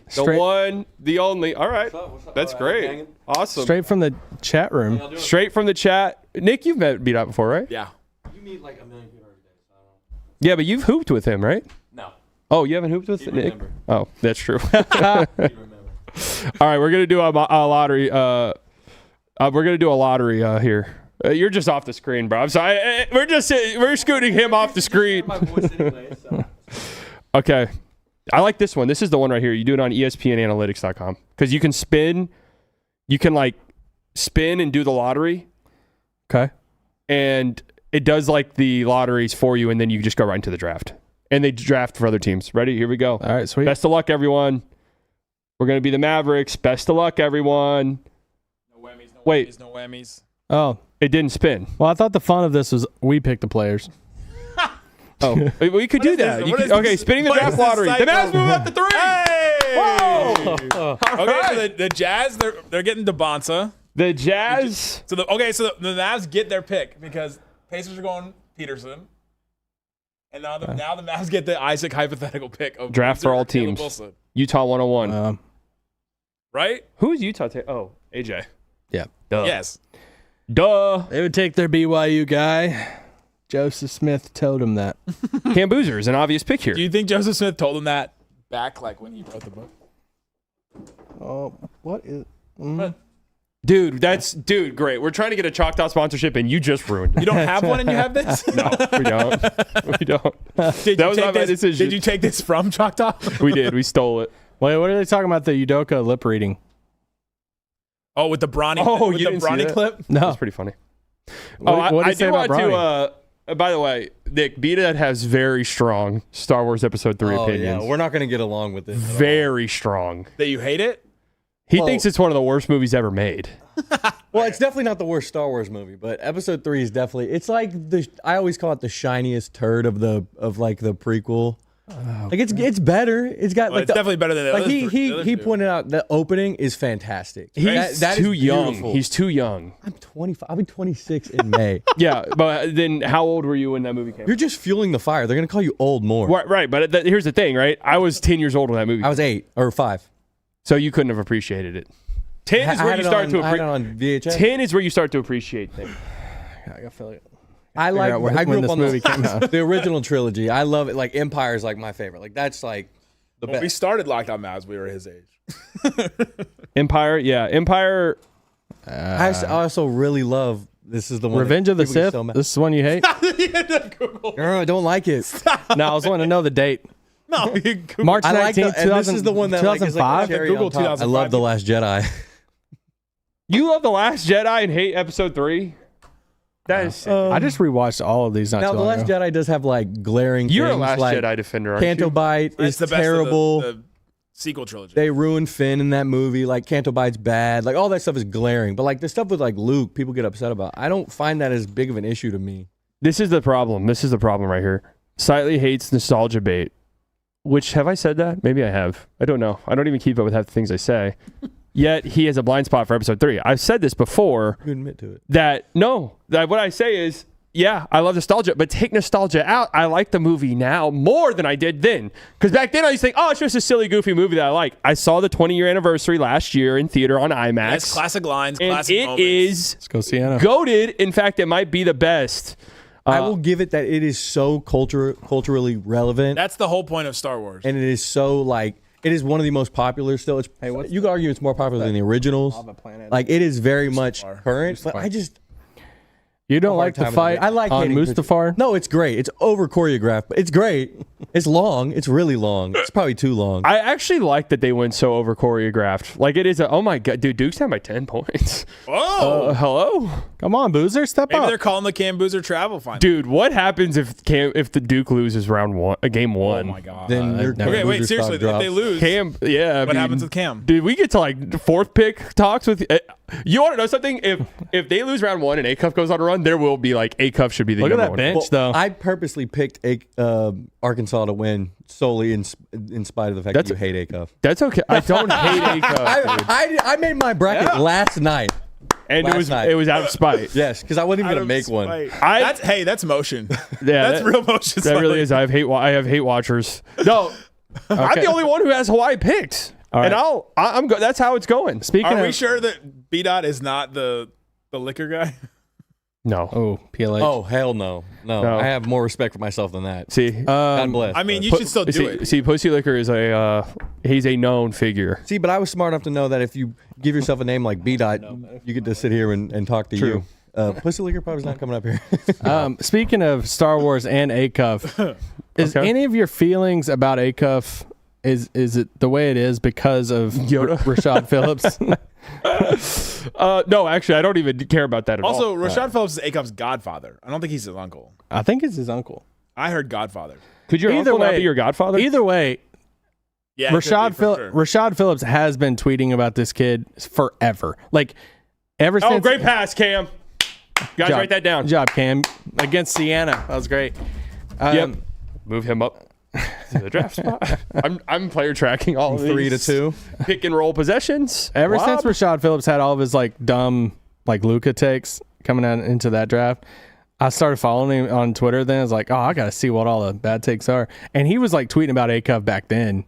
The Straight- one, the only. All right. That's great. Awesome. Straight from the chat room. Straight from the chat. Nick, you've met B-Dot before, right? Yeah. You meet like a million people every day, so I don't know. Yeah, but you've hooped with him, right? No, Oh, you haven't hooped with he'd Nick? remember. Oh, that's true. He'd remember. All right, we're gonna do a lottery. We're gonna do a lottery here. You're just off the screen, bro. I'm sorry. We're scooting him off the screen. My voice anyway, so. Okay. I like this one. This is the one right here. You do it on ESPNanalytics.com because you can spin. You can like spin and do the lottery. Okay. And it does like the lotteries for you, and then you just go right into the draft. And they draft for other teams. Ready? Here we go. All right, sweet. Best of luck, everyone. We're going to be the Mavericks. Best of luck, everyone. No whammies, no Wait. whammies, no whammies. Oh, It didn't spin. well, I thought the fun of this was we picked the players. Oh, we could do that. this? You What could- is okay, this? spinning the What draft is this lottery. site The Mavs for? move up to 3. Hey! Whoa! Okay, so the Jazz, they're getting DeBonsa. The Jazz. So the Mavs get their pick because Pacers are going Peterson. And now the Mavs get the Isaac hypothetical pick of Draft for Boozer all or Caleb teams. Wilson. Utah 101. Right? Who is Utah? AJ. Yeah. Duh. Yes. Duh. They would take their BYU guy. Joseph Smith told him that. Cam Boozer is an obvious pick here. Do you think Joseph Smith told him that back like when he wrote the book? Oh, what is? Dude, great. We're trying to get a Choctaw sponsorship, and you just ruined it. You don't have one and you have this? No, we don't. We don't. Did That you was take not my this- decision. Did you take this from Choctaw? We did. We stole it. Wait, what are they talking about? The Udoka lip reading? Oh, with the Bronny, Oh, with you the didn't see Bronny that? clip? No. That's pretty funny. What did I he say do about want Bronny? to. By the way, Nick Beta has very strong Star Wars Episode 3 Oh, opinions. yeah. We're not going to get along with this. at all. Very strong. That you hate it? He Well- thinks it's one of the worst movies ever made. Well, it's definitely not the worst Star Wars movie, but Episode 3 is definitely. It's like I always call it the shiniest turd of the prequel. Like it's better. It's got Well, like it's definitely better than the like other he the other he two. pointed out the opening is fantastic. He's That too is young. beautiful. He's too young. I'm 25. I'll be 26 in May. Yeah, but then how old were you when that movie came out? You're just fueling the fire. They're gonna call you old more. Right, but here's the thing, right? I was 10 years old when that movie I was 8 or 5. so you couldn't have appreciated it. 10 is where you start to I had it appreciate. on VHS. 10 is where you start to appreciate things. I feel like I out when grew this up on movie came out. the original trilogy. I love it. Like Empire is like my favorite. Like that's like the When we best. started Locked On Mavs, we were his age. Empire, yeah. Empire, I also really love. This is the one. Revenge that of the people get Sith. so mad- This is one you hate? No, I don't like it. No, I was wanting to know the date. No, you Google. March I like 19th, and this is the one that like, is like 2005. the cherry Google on top. I 2005. love The Last Jedi. you love The Last Jedi and hate Episode 3? That is sick. I just rewatched all of these not Now too The long Last ago. Jedi does have like glaring. You're a things, Last like Jedi defender, aren't Canto you? Bite It's is the best terrible. of the sequel trilogy. They ruined Finn in that movie. Like Canto Bite's bad. Like all that stuff is glaring. But like the stuff with like Luke, people get upset about. I don't find that as big of an issue to me. This is the problem. This is the problem right here. Slightly hates nostalgia bait. Which, have I said that? Maybe I have. I don't know. I don't even keep up with half the things I say. Yet, he has a blind spot for Episode 3. I've said this before. You admit to it. That what I say is, yeah, I love nostalgia, but take nostalgia out. I like the movie now more than I did then. Because back then I used to think, oh, it's just a silly, goofy movie that I like. I saw the 20-year anniversary last year in theater on IMAX. That's classic lines, and classic it moments. is Let's go Sienna. goated. In fact, it might be the best. I will give it that it is so culturally relevant, That's the whole point of Star Wars. and it is so like it is one of the most popular. Still, it's, you could argue it's more popular than the originals. Like it is very much current, but I just You don't hard like the time with fight it. I like on hating Mustafar? No, it's great. It's over choreographed, but it's great. It's long. It's really long. It's probably too long. I actually like that they went so over choreographed. Like it is oh my God, dude, Duke's down by 10 points. Whoa! Hello? Come on, Boozer, step Maybe up. they're calling the Cam Boozer travel final. Dude, what happens if the Duke loses game one? Oh my god. Then your okay, wait, loser seriously, stock if they drops. lose, Cam, yeah. I what mean, happens with Cam? Dude, we get to like fourth pick talks with. You want to know something? If they lose round one and A-Cuff goes on a run, there will be like A-Cuff should be the Look at number that one. bench, Well, though. I purposely picked Arkansas to win solely in spite of the fact that you hate A-Cuff. That's okay. I don't hate A-Cuff, dude. I made my bracket last night. And last night. it was out of spite. Yes, because I wasn't even gonna make one. That's motion. Yeah, That's real motion. That really is. I have hate watchers. No, I'm the only one who has Hawaii picked. right. And I'm go. That's how it's going. Speaking Are of, we sure that B-Dot is not the liquor guy? No. oh, PLH. Oh hell no. No. I have more respect for myself than that. See, God bless. I mean, but- you should still do it. see, Pussy Liquor is he's a known figure. See, but I was smart enough to know that if you give yourself a name like B-Dot, you get to sit here and talk to you. Pussy Liquor Pub is not coming up here. Speaking of Star Wars and Acuff, is Okay. any of your feelings about Acuff, is it the way it is because of Yoda? Rashad Phillips? No, actually, I don't even care about that at all. Also, Rashad Phillips is Acuff's godfather. I don't think he's his uncle. I think it's his uncle. I heard godfather. Could your Either uncle not way- be your godfather? Either way, Yeah, it could be for sure. Rashad Phillips has been tweeting about this kid forever. Like, ever since. Oh, great pass, Cam. Guys, write that down. Good job, Cam. Against Sienna. That was great. Yep. Move him up to the draft spot. I'm player tracking all of these 3 to 2. pick and roll possessions. Ever Rob? since Rashad Phillips had all of his like dumb like Luka takes coming out into that draft, I started following him on Twitter. Then I was like, oh, I got to see what all the bad takes are. And he was like tweeting about Acuff back then.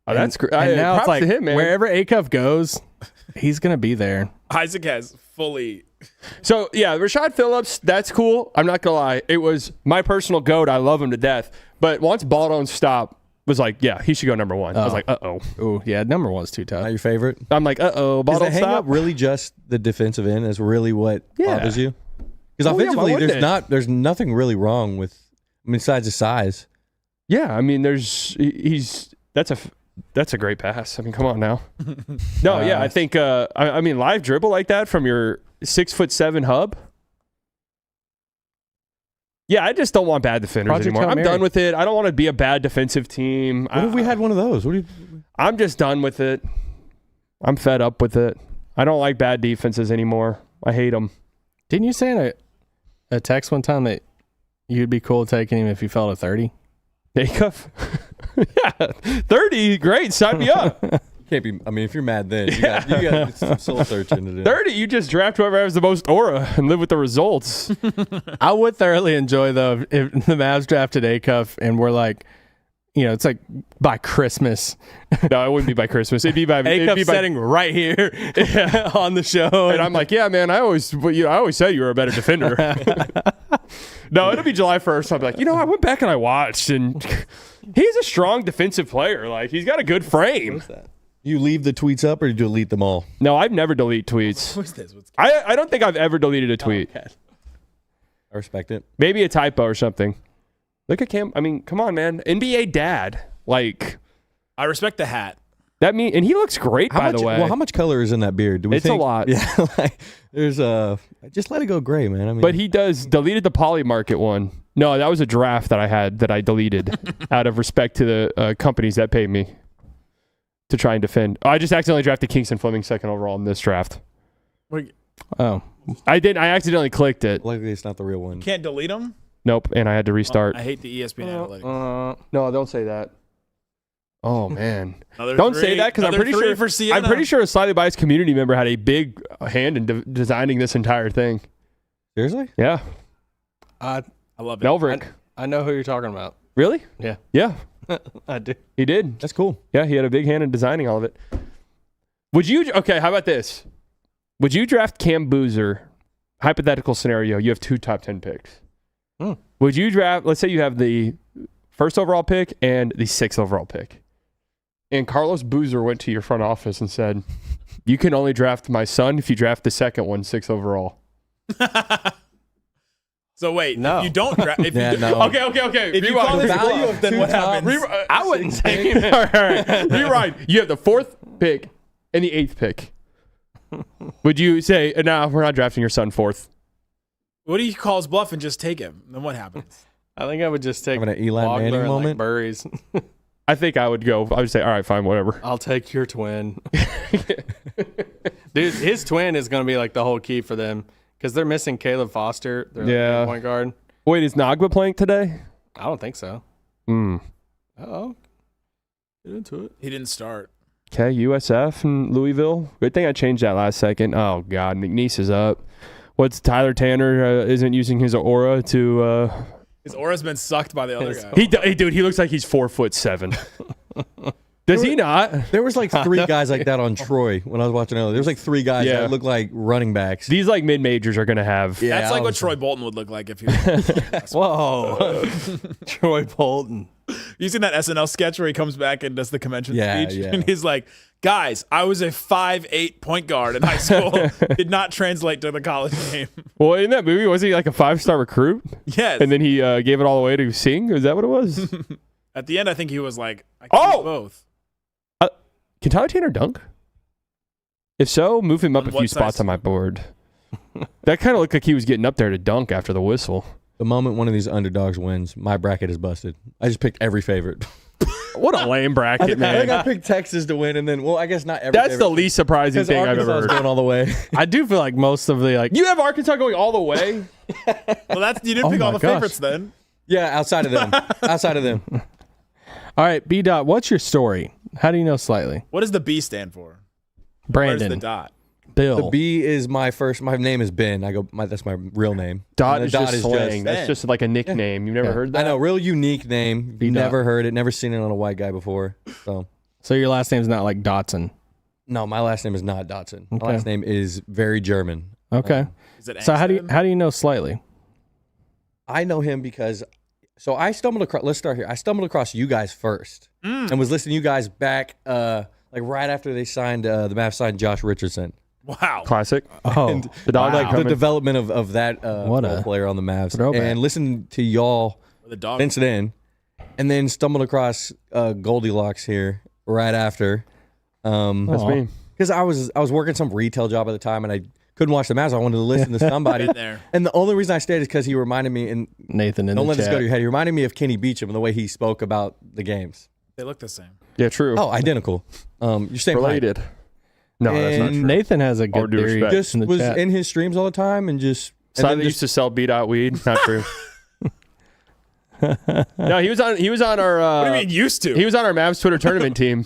Oh, that's great. And now Props it's like to him, man. wherever Acuff goes, he's gonna be there. Isaac has fully. So yeah, Rashad Phillips, that's cool. I'm not gonna lie, it was my personal goat. I love him to death. But once Ball Don't Stop was like, yeah, he should go number 1. I was like, Ooh, yeah, number 1's too tough. Not your favorite? I'm like, Ball Is Don't the hang-up Stop. really just the defensive end? Is really what Yeah. bothers you? Because Well, yeah, why offensively, wouldn't it? there's nothing really wrong with. I mean, besides his size. Yeah, I mean, that's a great pass. I mean, come on now. No, yeah, I think I mean live dribble like that from your 6'7" hub. Yeah, I just don't want bad defenders Project anymore. Hail I'm Mary. done with it. I don't want to be a bad defensive team. What if we had one of those? I'm just done with it. I'm fed up with it. I don't like bad defenses anymore. I hate them. Didn't you say in a text one time that you'd be cool taking him if he fell to 30? Acuff? Yeah, 30, great. Sign me up. Can't be. I mean, if you're mad, then you got some soul searching to do. 30, you just draft whoever has the most aura and live with the results. I would thoroughly enjoy though if the Mavs drafted Acuff and we're like, you know, it's like by Christmas. No, it wouldn't be by Christmas. It'd be by Acuff setting right here on the show, And I'm like, yeah, man, I always said you were a better defender. No, it'll be July 1st. I'll be like, I went back and I watched, and he's a strong defensive player. Like, he's got a good frame. You leave the tweets up or do you delete them all? No, I've never deleted tweets. What's this? I don't think I've ever deleted a tweet. I respect it. Maybe a typo or something. Look at Cam. I mean, come on, man. NBA dad. Like, I respect the hat. and he looks great, by the way. Well, how much color is in that beard? Do we It's a think? lot. Yeah, like, there's just let it go gray, man. I mean, But he deleted the Poly Market one. No, that was a draft that I had that I deleted out of respect to the companies that paid me to try and defend. I just accidentally drafted Kingston Fleming 2nd overall in this draft. Wait, Oh, I accidentally clicked it. luckily it's not the real one. can't delete them? Nope, and I had to restart. I hate the ESPN analytics. No, don't say that. Oh man, Another don't three- say that because I'm another pretty three sure for Sienna. I'm pretty sure a slightly biased community member had a big hand in designing this entire thing. Seriously? Yeah, I love it. Melverick. I know who you're talking about. Really? Yeah, Yeah, I do. he did. That's cool. Yeah, he had a big hand in designing all of it. Okay, how about this? Would you draft Cam Boozer? Hypothetical scenario, you have 2 top 10 picks. Would you draft, let's say you have the 1st overall pick and the 6th overall pick. And Carlos Boozer went to your front office and said, you can only draft my son if you draft the second one 6th overall. So wait, No. if you don't draft, if Yeah, you do, no. Okay. if you Rewind. call this Value bluff, of then two what tops. happens? I wouldn't say all right. Rewind. You have the 4th pick and the 8th pick. Would you say, nah, we're not drafting your son 4th? What do you call his bluff and just take him? Then what happens? I think I would just take Having an Eli Wagler Manning and, moment? Like Burries. I think I would say, all right, fine, whatever. I'll take your twin. Dude, his twin is going to be like the whole key for them because they're missing Caleb Foster, their Yeah. point guard. Wait, is Nagba playing today? I don't think so. Mm. Oh, get into it. He didn't start. Okay, USF and Louisville. Good thing I changed that last second. Oh, God, McNeese is up. What's Tyler Tanner isn't using his aura to His aura's been sucked by the other guy. Dude, he looks like he's 4'7". Does he not? There was like 3 guys like that on Troy when I was watching earlier. There was like 3 guys Yeah. that looked like running backs. These like mid-majors are going to have. Yeah, That's like I what was- Troy Bolton would look like if he was. Whoa. Troy Bolton. You seen that SNL sketch where he comes back and does the convention Yeah, speech? yeah. And he's like, Guys, I was a 5'8" point guard in high school. Did not translate to the college game. Well, in that movie, was he like a 5-star recruit? Yes. And then he gave it all away to sing? Is that what it was? At the end, I think he was like, I can do both. Can Tyler Tanner dunk? If so, move him up On a what few spots size? on my board. That kind of looked like he was getting up there to dunk after the whistle. The moment one of these underdogs wins, my bracket is busted. I just picked every favorite. What a lame bracket, I think man. I picked Texas to win, and then, well, I guess not every That's favorite. the least surprising Because thing I've Arkansas ever is heard. going all the way. I do feel like most of the You have Arkansas going all the way? Well, you didn't pick my all the gosh. favorites then. Yeah, outside of them. Outside of them. All right, B Dot, what's your story? How do you know slightly? What does the B stand for? Where's Brandon, the dot? Bill. The B is my first. My name is Ben. That's my real name. Dot And is the just slang. That's Ben. just like a nickname. You've never heard that? I know, real unique name. B-Dot. Never heard it. Never seen it on a white guy before. So your last name's not like Dotson. No, my last name is not Dotson. My Okay. last name is very German. Okay. Is it So how do Angstadt? you know slightly? I know him because. So I stumbled across. Let's start here. I stumbled across you guys first, and was listening to you guys back, like right after they signed the Mavs signed Josh Richardson. Wow. Classic. Oh, The dog Like the coming. development of that What a role player on the Mavs, throwback. and listened to y'all The dog. Vince in, and then stumbled across Goldilocks here right after. That's Aw. me. Because I was working some retail job at the time, and I couldn't watch the Mavs. I wanted to listen to somebody. Been there. And the only reason I stayed is because he reminded me, and Nathan in don't the let this chat. go to your head. He reminded me of Kenny Beecham and the way he spoke about the games. They look the same. Yeah, true. Oh, identical. You're same height. Related. No, that's not And true. Nathan has a All good due theory. respect. Just in the was chat. in his streams all the time, and just and Simon then used to sell B-Dot weed. Not true. No, he was on our. What do you mean used to? He was on our Mavs Twitter tournament team.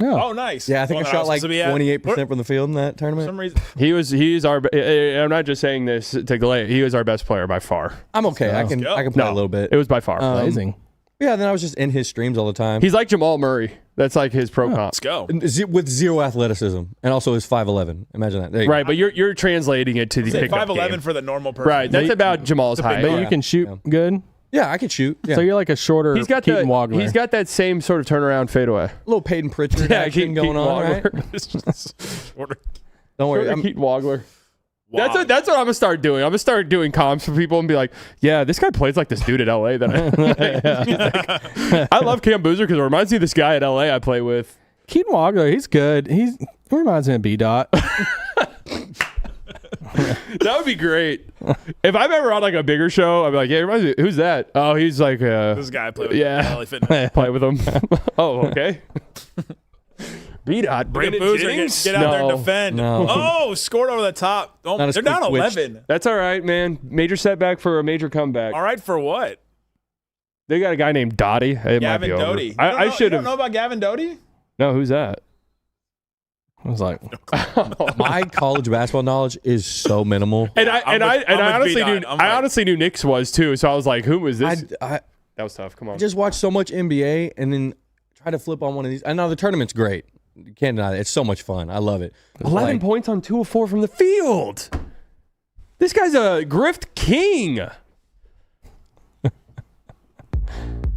Oh, nice. yeah, I think Well, I that shot was like supposed to be at- 28% from the field in that For tournament. some reason. He's our. I'm not just saying this to delay. He was our best player by far. I'm okay. I can go. play a little bit. It was by far. Amazing. Yeah, then I was just in his streams all the time. He's like Jamal Murray. That's like his pro comp. Let's go. With zero athleticism, and also is 5'11". Imagine that. There you go. Right, but you're translating it to the Say pickup 5'11" game. for the normal person. Right, that's about Jamal's height. But you can shoot good. Yeah, I can shoot. Yeah. So you're like a shorter He's got Keaton Wagler. He's got that same sort of turnaround fadeaway. a little Peyton Pritchard action going on, right? Don't worry. I'm, Keaton Wagler. Wow. That's what I'm gonna start doing. I'm gonna start doing comps for people and be like, yeah, this guy plays like this dude at LA. That I love Cam Boozer because it reminds me of this guy at LA I play with. Keaton Wagler. He's good. He reminds me of B Dot. That would be great. If I'm ever on like a bigger show, I'd be like, yeah, it reminds me. Who's that? Oh, he's like This guy I play with. Yeah. LA Fitness. play with him. Oh, okay. B-Dot, Look at Brandon Boozer, Jennings? get out there and No. defend. No. Oh, scored over the top. Oh, Not as they're down quick twitched. 11. That's all right, man. Major setback for a major comeback. All right, for what? They got a guy named Dottie. It might Gavin be over. Doty. You I should You have. don't know about Gavin Doty? No, who's that? I was like, my college basketball knowledge is so minimal. And I I'm with honestly B-Dot. knew I'm I like- honestly knew Nick's was too. So I was like, who was I, this? I That was tough. Come on. just watch so much NBA and then try to flip on one of these. I know the tournament's great. You can't deny it. It's so much fun. I love it. 11 Like, points on 2 of 4 from the field. This guy's a grift king.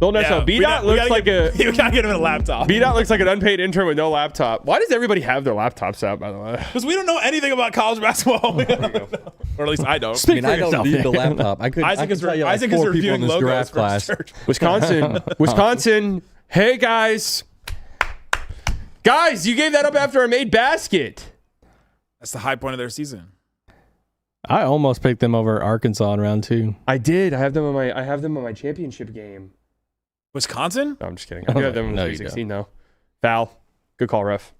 Don't necessarily. B-Dot looks like a. You gotta get him a laptop. B-Dot looks like an unpaid intern with no laptop. Why does everybody have their laptops out, by the way? Because we don't know anything about college basketball. Or at least I don't. I mean, I don't need the laptop. I could. I Isaac could is, tell you like Isaac is 4 people in reviewing this logos draft for class. his church. Wisconsin. Hey, guys. Guys, you gave that up after I made basket. That's the high point of their season. I almost picked them over Arkansas in round 2. I did. I have them on my championship game. Wisconsin? No, I'm just kidding. I do have them in No, you 2016 though. Foul. Good call, ref.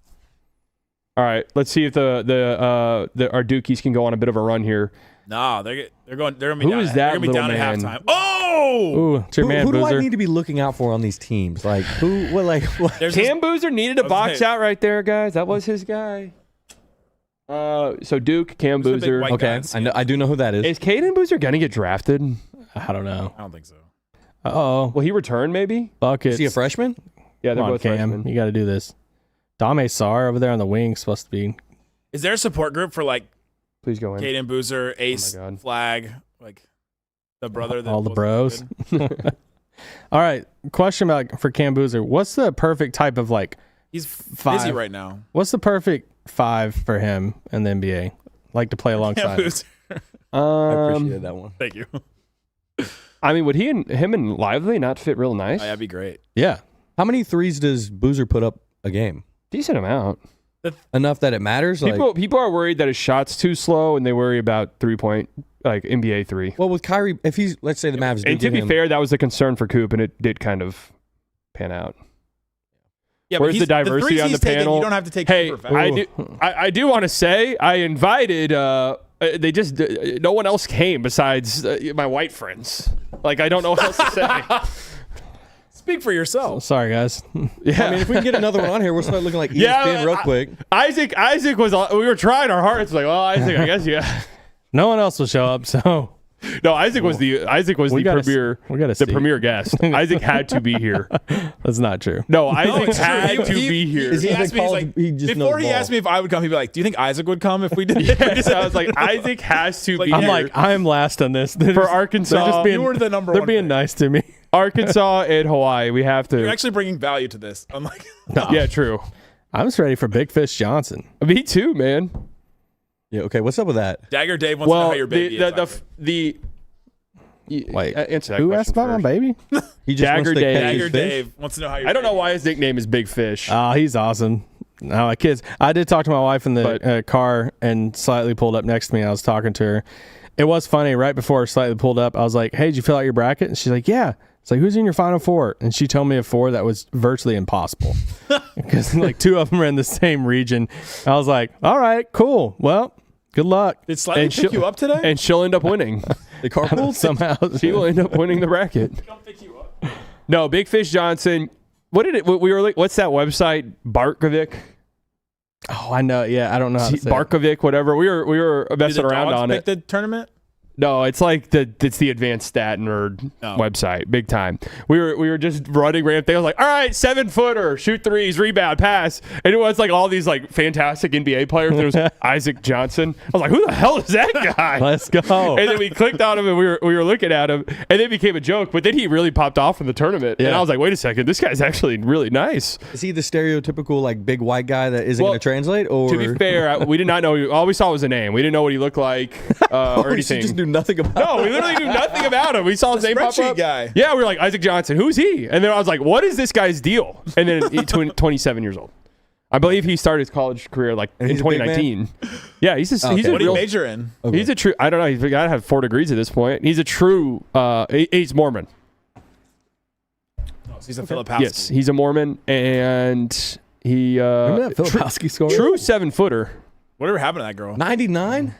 All right, let's see if our Dukies can go on a bit of a run here. No, they're gonna be Who down. is that They're gonna be little down man? at halftime. Oh, Ooh, it's your man, Who do I Boozer. need to be looking out for on these teams? Like who? What? Like what? there's Cam Boozer needed a was box it. out right there, guys. That was his guy. So Duke, Cam Who's the big Boozer. white Okay, guys? I know. I do know who that is. Is Caden Boozer gonna get drafted? I don't know. I don't think so. Uh-oh. Will he return? Maybe. Buckets. Is he a freshman? Yeah, they're Come on, both Cam. freshmen. You got to do this. Dame Sarr over there on the wing supposed to be. Is there a support group for like Please go in. Caden Boozer, Ace, God. Flag, like the brother that All the wasn't bros. good? All right. Question for Cam Boozer. What's the perfect type of like He's Five. busy right now. What's the perfect 5 for him in the NBA? Like to play alongside. him. I appreciate that one. Thank you. I mean, would him and Lively not fit real nice? Oh, that'd be great. Yeah. How many threes does Boozer put up a game? Decent amount. Enough that it matters? People are worried that his shot's too slow, and they worry about 3-point, like NBA 3. Well, with Kyrie, if he's, let's say the Mavs do And to get be him, fair, that was the concern for Coop, and it did kind of pan out. Yeah, Where's but the diversity threes on the he's taking, panel? You don't have to take Hey, super fast. I do want to say I invited. They just no one else came besides my white friends. Like I don't know what else to say. Speak for yourself. Sorry, guys. Yeah, I mean, if we can get another one on here, we'll start looking like ESPN real quick. Isaac was. We were trying our hardest. Like, well, Isaac, I guess yeah. No one else will show up, so No, Isaac was the premier. we gotta the see. premier guest. Isaac had to be here. that's not true. No, Isaac it's true. had to He- be here. Is he- He He's asked in me, he's college, like, he just before knows he ball. asked me if I would come, he'd be like, "Do you think Isaac would come if we did?" I was like, Isaac has to be I'm here. like, I'm last on this. They're For just- Arkansas. they're just being, You were the number They're one being pick. nice to me. Arkansas and Hawaii. We have to. You're actually bringing value to this. I'm like, Yeah, true. I'm just ready for Big Fish Johnson. Me too, man. Yeah, okay, what's up with that? Dagger Dave wants to know how your baby is. Wait, answer that who question asked about first. my baby? He just Dagger wants to Dave. catch his Dagger fish? Dave wants to know how your I don't know baby why his nickname is Big Fish. Oh, he's awesome. No, my kids. I did talk to my wife in the But- car and slightly pulled up next to me. I was talking to her. It was funny. Right before slightly pulled up, I was like, "Hey, did you fill out your bracket?" And she's like, "Yeah." It's like, "Who's in your final 4?" And she told me a 4 that was virtually impossible because like 2 of them are in the same region. I was like, "All right, cool. Well, good luck." Did Slightly And pick she'll- you up today? And she'll end up winning. The carpool? Somehow She will end up winning the bracket. Don't pick you up. No, Big Fish Johnson. What did it? We were like, what's that website? Barkovic, Oh, I know. Yeah, I don't know how to say it. Barkovic, whatever. We were Did messing the around dogs on pick it. the tournament? No, it's like it's the advanced stat nerd website, big time. We were just running random things. I was like, all right, 7-footer, shoot threes, rebound, pass, and it was like all these like fantastic NBA players. There was Isaac Johnson. I was like, who the hell is that guy? Let's go. And then we clicked on him and we were looking at him, and it became a joke. But then he really popped off from the tournament, and I was like, wait a second, this guy's actually really nice. Is he the stereotypical like big white guy that isn't Well, going to translate? Or To be fair, we did not know. All we saw was a name. We didn't know what he looked like or we anything. just knew nothing about No, we literally knew nothing about him. We saw his name pop spreadsheet up. guy. Yeah, we were like, Isaac Johnson, who's he? And then I was like, what is this guy's deal? And then 27 years old. I believe he started his college career like in he's a big 2019. Yeah, he's a Okay. he's a What do you real, major in? he's a true. I don't know. He's got to have 4 degrees at this point. He's a true. He's Mormon. He's a Filipowski. Yes, he's a Mormon, and he Remember that Filipowski score? true 7-footer. Whatever happened to that girl? 99?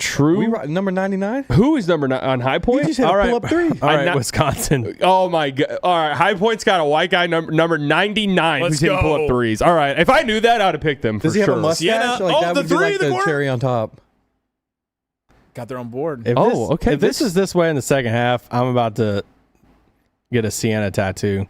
True. We number 99? Who is number 9 on High Point? He just had a pull-up 3. All right, not- Wisconsin. Oh my god! All right, High Point's got a white guy number 99 Let's who's hitting go. pull-up threes. All right, if I knew that, I'd have picked them. Does for he have sure. a mustache? Sienna. Like, Oh, that the would be three like in the the corner. cherry on top. Got their own board. If Oh, this, okay, If this this- is this way in the second half, I'm about to get a Sienna tattoo.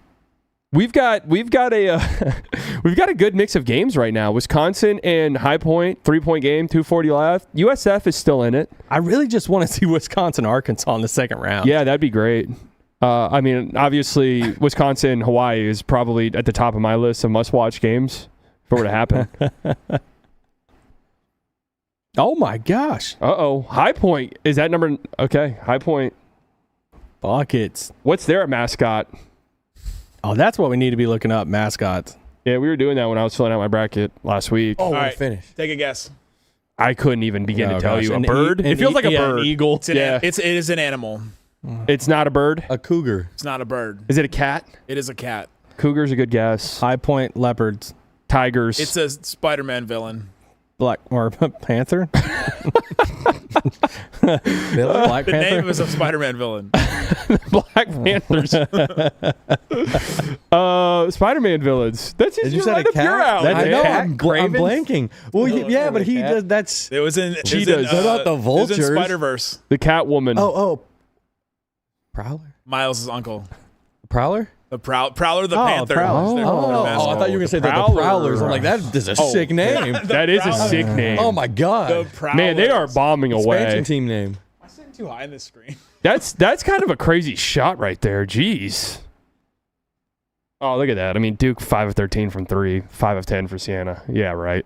We've got a we've got a good mix of games right now. Wisconsin and High Point, 3-point game, 2:40 left. USF is still in it. I really just want to see Wisconsin, Arkansas in the second round. Yeah, that'd be great. I mean, obviously, Wisconsin, Hawaii is probably at the top of my list of must-watch games if it were to happen. Oh my gosh, High Point is that number? Okay, High Point. buckets. What's their mascot? Oh, that's what we need to be looking up. Mascots. Yeah, we were doing that when I was filling out my bracket last week. Oh, All we're right. finished. Take a guess. I couldn't even begin Oh, to tell gosh. you. A An bird? e- It feels like a yeah, bird. An eagle. It's an Yeah. it is an animal. It's not a bird. A cougar. It's not a bird. Is it a cat? It is a cat. Cougar's a good guess. High Point leopards. Tigers. It's a Spider-Man villain. Black or Panther. Black The Panther. name was a Spider-Man villain. Black Panthers. Spider-Man villains. That's Did you just say right a up your cat? alley. That's I a know. cat? I'm Cravens? blanking. Well, yeah, but he cat? does. That's It was in. She it was in, does. What about the It was vultures? in Spider-Verse. The Catwoman. oh, Prowler. Miles' uncle. Prowler. The Prowler the Oh, Panther. Prowler. was their Oh, mascot. I thought you were gonna say the Prowler. Prowlers. I'm like, that is a sick name. that is a Prowler. sick name. Oh my The god. Prowlers. Man, they are bombing away. Expansion team name. Am I sitting too high in this screen? That's kind of a crazy shot right there. Jeez. Oh, look at that. I mean, Duke 5 of 13 from 3, 5 of 10 for Siena. Yeah, right.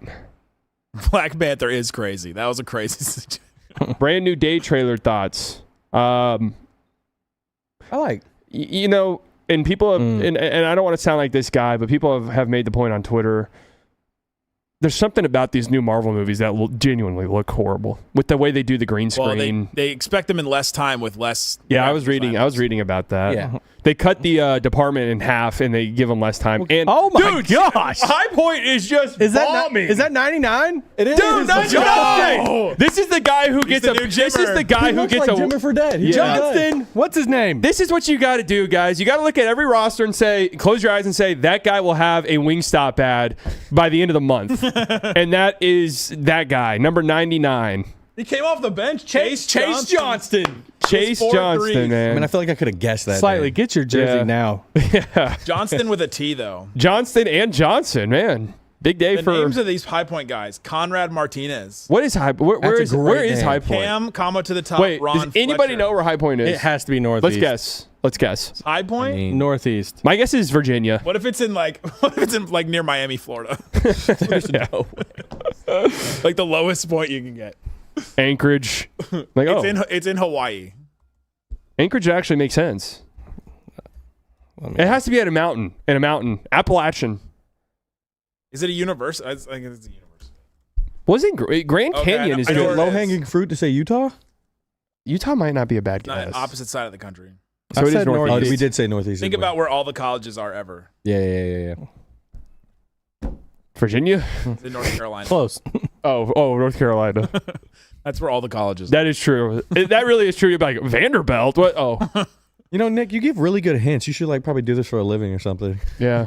Black Panther is crazy. That was a crazy situation. Brand new day trailer thoughts. I like. You know, and people have, and I don't want to sound like this guy, but people have made the point on Twitter. There's something about these new Marvel movies that will genuinely look horrible with the way they do the green screen. Well, they expect them in less time with less. Yeah, I was reading about that. Yeah. They cut the department in half and they give them less time. And Oh my gosh! High Point is just Is that bombing. is that 99? It is. Dude, that's No! This is the guy who gets the a. new This is Jimmer. the guy He who looks gets like a. Jimmer Fredette. He's Johnston. What's his name? This is what you got to do, guys. You got to look at every roster and say, close your eyes and say, that guy will have a Wingstop ad by the end of the month. And that is that guy, number 99. He came off the bench. Chase Johnston. Chase 4 Johnston, threes. man. I mean, I feel like I could have guessed that. Slightly. name. Get your jersey Yeah. now. Johnston with a T though. Johnston and Johnson, man. Big day The for. names of these High Point guys: Conrad Martinez, What is High Point? That's a Where great is name. High Point? Cam, comma to the top. Wait, Ron does anybody Fletcher. know where High Point is? It has to be Let's northeast. guess. High Point? I mean, Northeast. My guess is Virginia. What if it's in like near Miami, Florida? Yeah. Like the lowest point you can get. Anchorage. Like, It's in Hawaii. Anchorage actually makes sense. It has to be at a mountain. Appalachian. Is it a university? I think it's a university. Wasn't Grand Okay, Canyon is I know good. where it low hanging fruit to say Utah. Utah might not be a bad Not guess. opposite side of the country. So I it is said northeast. Oh, northeast. we did say northeast. Think about where all the colleges are ever. Yeah. Virginia? It's in North Carolina. Close. Oh, North Carolina. That's where all the colleges are. That is true. That really is true. You'd be like, Vanderbilt? What? Oh, You know, Nick, you give really good hints. You should like probably do this for a living or something. yeah.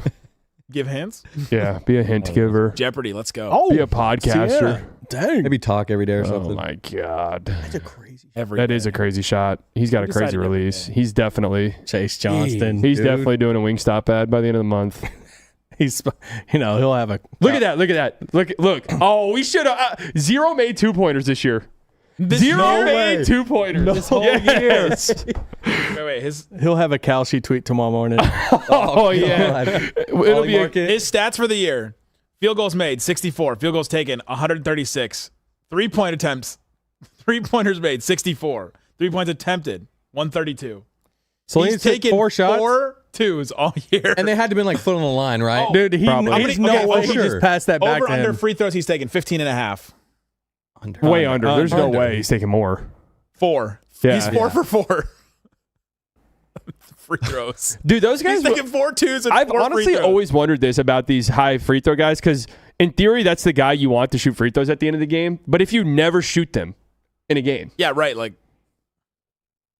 Give hints? Yeah. Be a hint giver. Jeopardy, let's go. Oh, Be a podcaster. Sienna. Dang. Maybe talk every day or Oh, something. my God. That's a crazy. Every That day. is a crazy shot. He's got a crazy decided every release. day. He's definitely Chase Johnston. he's Dude. definitely doing a Wingstop ad by the end of the month. He's, he'll have a. Look at that. Look. Oh, we should have. Zero made 2-pointers this year. Zero no made way. 2-pointers. This whole Yes. Wait. He'll have a Cal sheet tweet tomorrow morning. Oh, yeah. God. It'll be a, Market. His stats for the year: field goals made 64, field goals taken 136, 3-point attempts, 3-pointers made 64, 3 points attempted 132. So He's he's taken taken 4 shots. 4 twos all year. And they had to been like foot on the line, right? Dude, he's Probably. no way okay, he just passed that back over to under him. free throws, he's taken 15 and a half. way under. There's no under. way he's taking more. 4. Yeah. He's 4 for 4. Free throws. Dude, those guys. He's taking 4 twos and I've 4 free honestly throws. always wondered this about these high free throw guys because, in theory, that's the guy you want to shoot free throws at the end of the game. But if you never shoot them in a game, Yeah, right. Like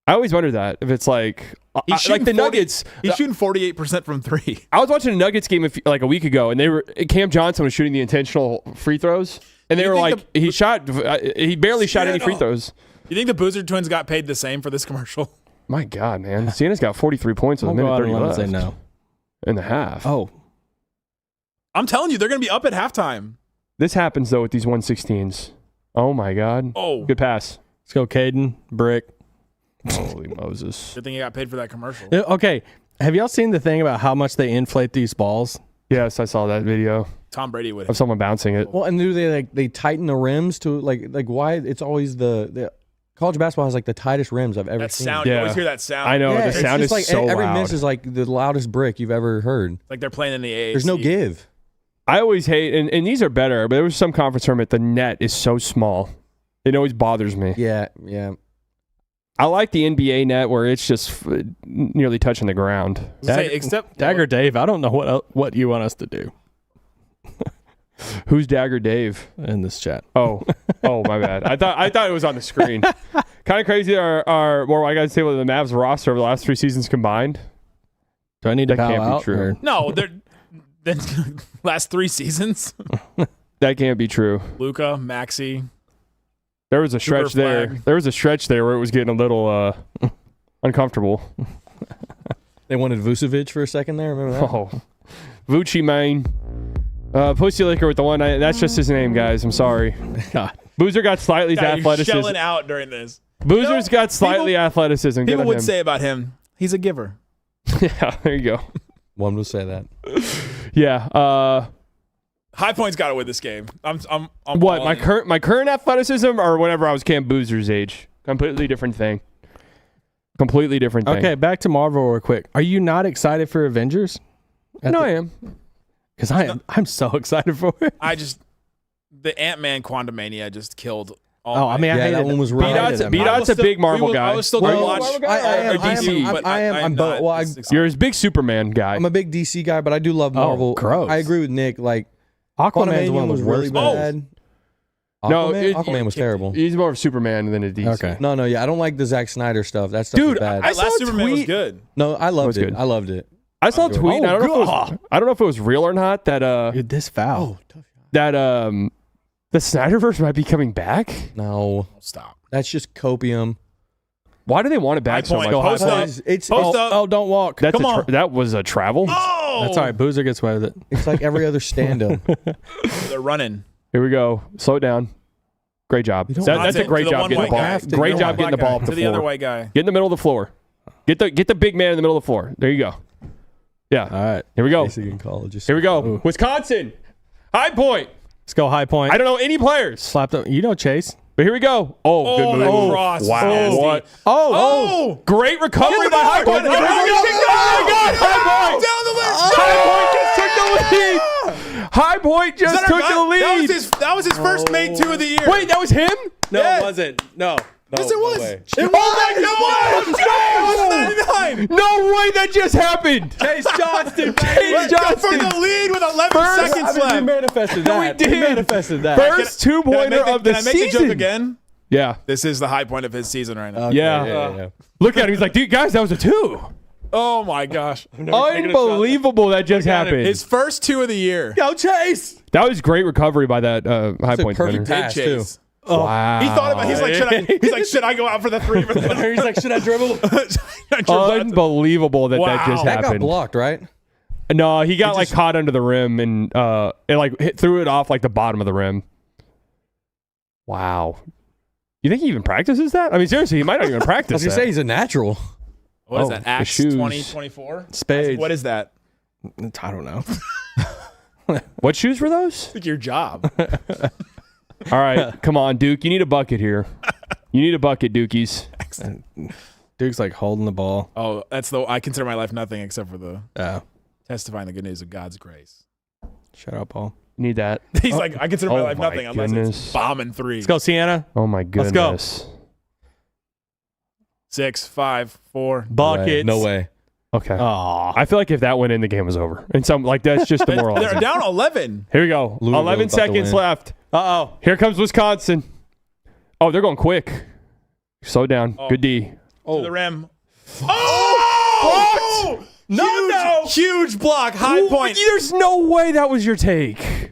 I always wonder that if it's like he's like shooting the 40 Nuggets. He's shooting 48% from 3. I was watching a Nuggets game like a week ago, and Cam Johnson was shooting the intentional free throws, and they You were think like, he barely shot any free throws. You think the Boozer twins got paid the same for this commercial? My God, man, Siena's got 43 points with a I'll go minute out 30 and let him left say no. in the half. Oh, I'm telling you, they're going to be up at halftime. This happens though with these 116s. Oh my God, Oh, good pass. let's go, Caden. Brick. Holy Moses. good thing you got paid for that commercial. Okay, have y'all seen the thing about how much they inflate these balls? Yes, I saw that video Tom Brady would of have. someone bouncing it. Well, and do they tighten the rims to like why it's always the college basketball has like the tightest rims I've ever That seen. sound, you Yeah. always hear that sound. I know Yeah, the it's sound just is like so every loud. miss is like the loudest brick you've ever heard. Like they're playing in the AAC. There's no give. I always hate, and these are better, but there was some conference tournament. The net is so small. It always bothers me. Yeah. I like the NBA net where it's just nearly touching the ground. Except Dagger Dave, I don't know what you want us to do Who's Dagger Dave? in this chat. Oh, my bad. I thought it was on the screen. Kind of crazy. Are more white guys table than the Mavs roster over the last 3 seasons combined? Do I need to That bow can't be out? true. or- No, they're then last 3 seasons. That can't be true. Luka, Maxey. There was a stretch Super there. flag. There was a stretch there where it was getting a little uncomfortable. They wanted Vucevic for a second there. Remember that? Oh, Vucci, man. Pussy Liquor with the one. That's just his name, guys. I'm sorry. God. Boozer got slightly God, you're athleticism. shelling out during this. Boozer's got slightly athleticism. Good People on would him. say about him, he's a giver. Yeah, there you go. One will say that. Yeah. High Point's got to win this game. I'm What all my in. current athleticism or whenever I was Cam Boozer's age? Completely different thing. Completely different thing. Okay, back to Marvel real quick. Are you not excited for Avengers? No, I am. Because I am. I'm so excited for it. The Ant-Man Quantumania just killed all Oh, I mean, I Yeah, hated that one was I right. hated them. B-Dot's a big Marvel guy. I was still going to Well, watch I am, DC, but I'm both. not Well, as excited. You're his big Superman guy. I'm a big DC guy, but I do love Marvel. gross. I agree with Nick. Like Aquaman's one Quantumania of was the really worst. bad. No, Aquaman was terrible. He's more of Superman than a DC. Okay. No, yeah, I don't like the Zack Snyder stuff. That stuff Dude, is bad. I saw Last a Superman was tweet- good. No, I loved was it. good. I loved it. I saw a tweet. and I don't know if it was real or not. That Dude, this foul. that the Snyderverse might be coming back. No, Stop. that's just copium. Why do they want it back so High much? point. Post up. It's Post up. Oh, don't walk. That's Come on. that was a travel. Oh! That's all right. Boozer gets away with it. it's like every other stand-up. They're running. Here we go. Slow it down. Great job. don't- That's a To great the job one getting the white ball. guy. To Great the job one getting the ball up To the the other floor. white guy. Get in the middle of the floor. Get the big man in the middle of the floor. There you go. Yeah. All right. Here we go. Basic in college. Just Here we go. Wisconsin. High point. Let's go High Point. I don't know any players, Slapped up. You know Chase. but here we go. Oh, good that move. cross was Wow. nasty. What? Oh! Great recovery by High Point. Oh, Oh, my God. High Point. Down the list. High Point just took the lead. High Point just took the lead. That was his first made 2 of the year. Wait, that was him? No, Yes. it wasn't. No. Yes, it was. way. Oh my God! It was 99. No way that just happened. Chase Johnston. Chase Go for Johnston. the lead with 11 First- seconds We left. manifested that. did. We manifested that. First two-pointer of the Can I make the season. joke again? Yeah. This is the high point of his season right now. Okay, Yeah. Look at him. He's like, dude, guys, that was a 2. Oh my gosh. Unbelievable that just happened. His first 2 of the year. Go Chase. That was great recovery by that High a Point perfect defender. pass, Chase. Wow. He thought about. He's like, should I go out for the 3? He's like, should I dribble? Unbelievable that Wow. just That got happened. blocked, right? No, he got like caught under the rim and it like threw it off like the bottom of the rim. Wow. You think he even practices that? I mean, seriously, he might not even I practice was gonna that. say he's a natural. What is Oh, that? the Acts shoes. 2024? Spades. What is that? I don't know. What shoes were those? I think your job. All right, come on, Duke. You need a bucket here. You need a bucket, Dukies. Duke's like holding the ball. Oh, I consider my life nothing except for the Oh, testifying the good news of God's grace. shut up, Paul. You need that. He's like, I consider my Oh life my nothing unless goodness. it's bombing 3. Let's go, Sienna. Oh my Let's go. goodness. 6, 5, 4. Buckets. No way. Okay. Aw. I feel like if that went in, the game was over. And some like that's just They're demoralizing. down 11. Here we go. Louisville 11 about to seconds win. left. Uh-oh. Here comes Wisconsin. Oh, they're going quick. Slow down. Oh. Good D. To the rim. Oh! No. Huge block. High point. There's no way that was your take.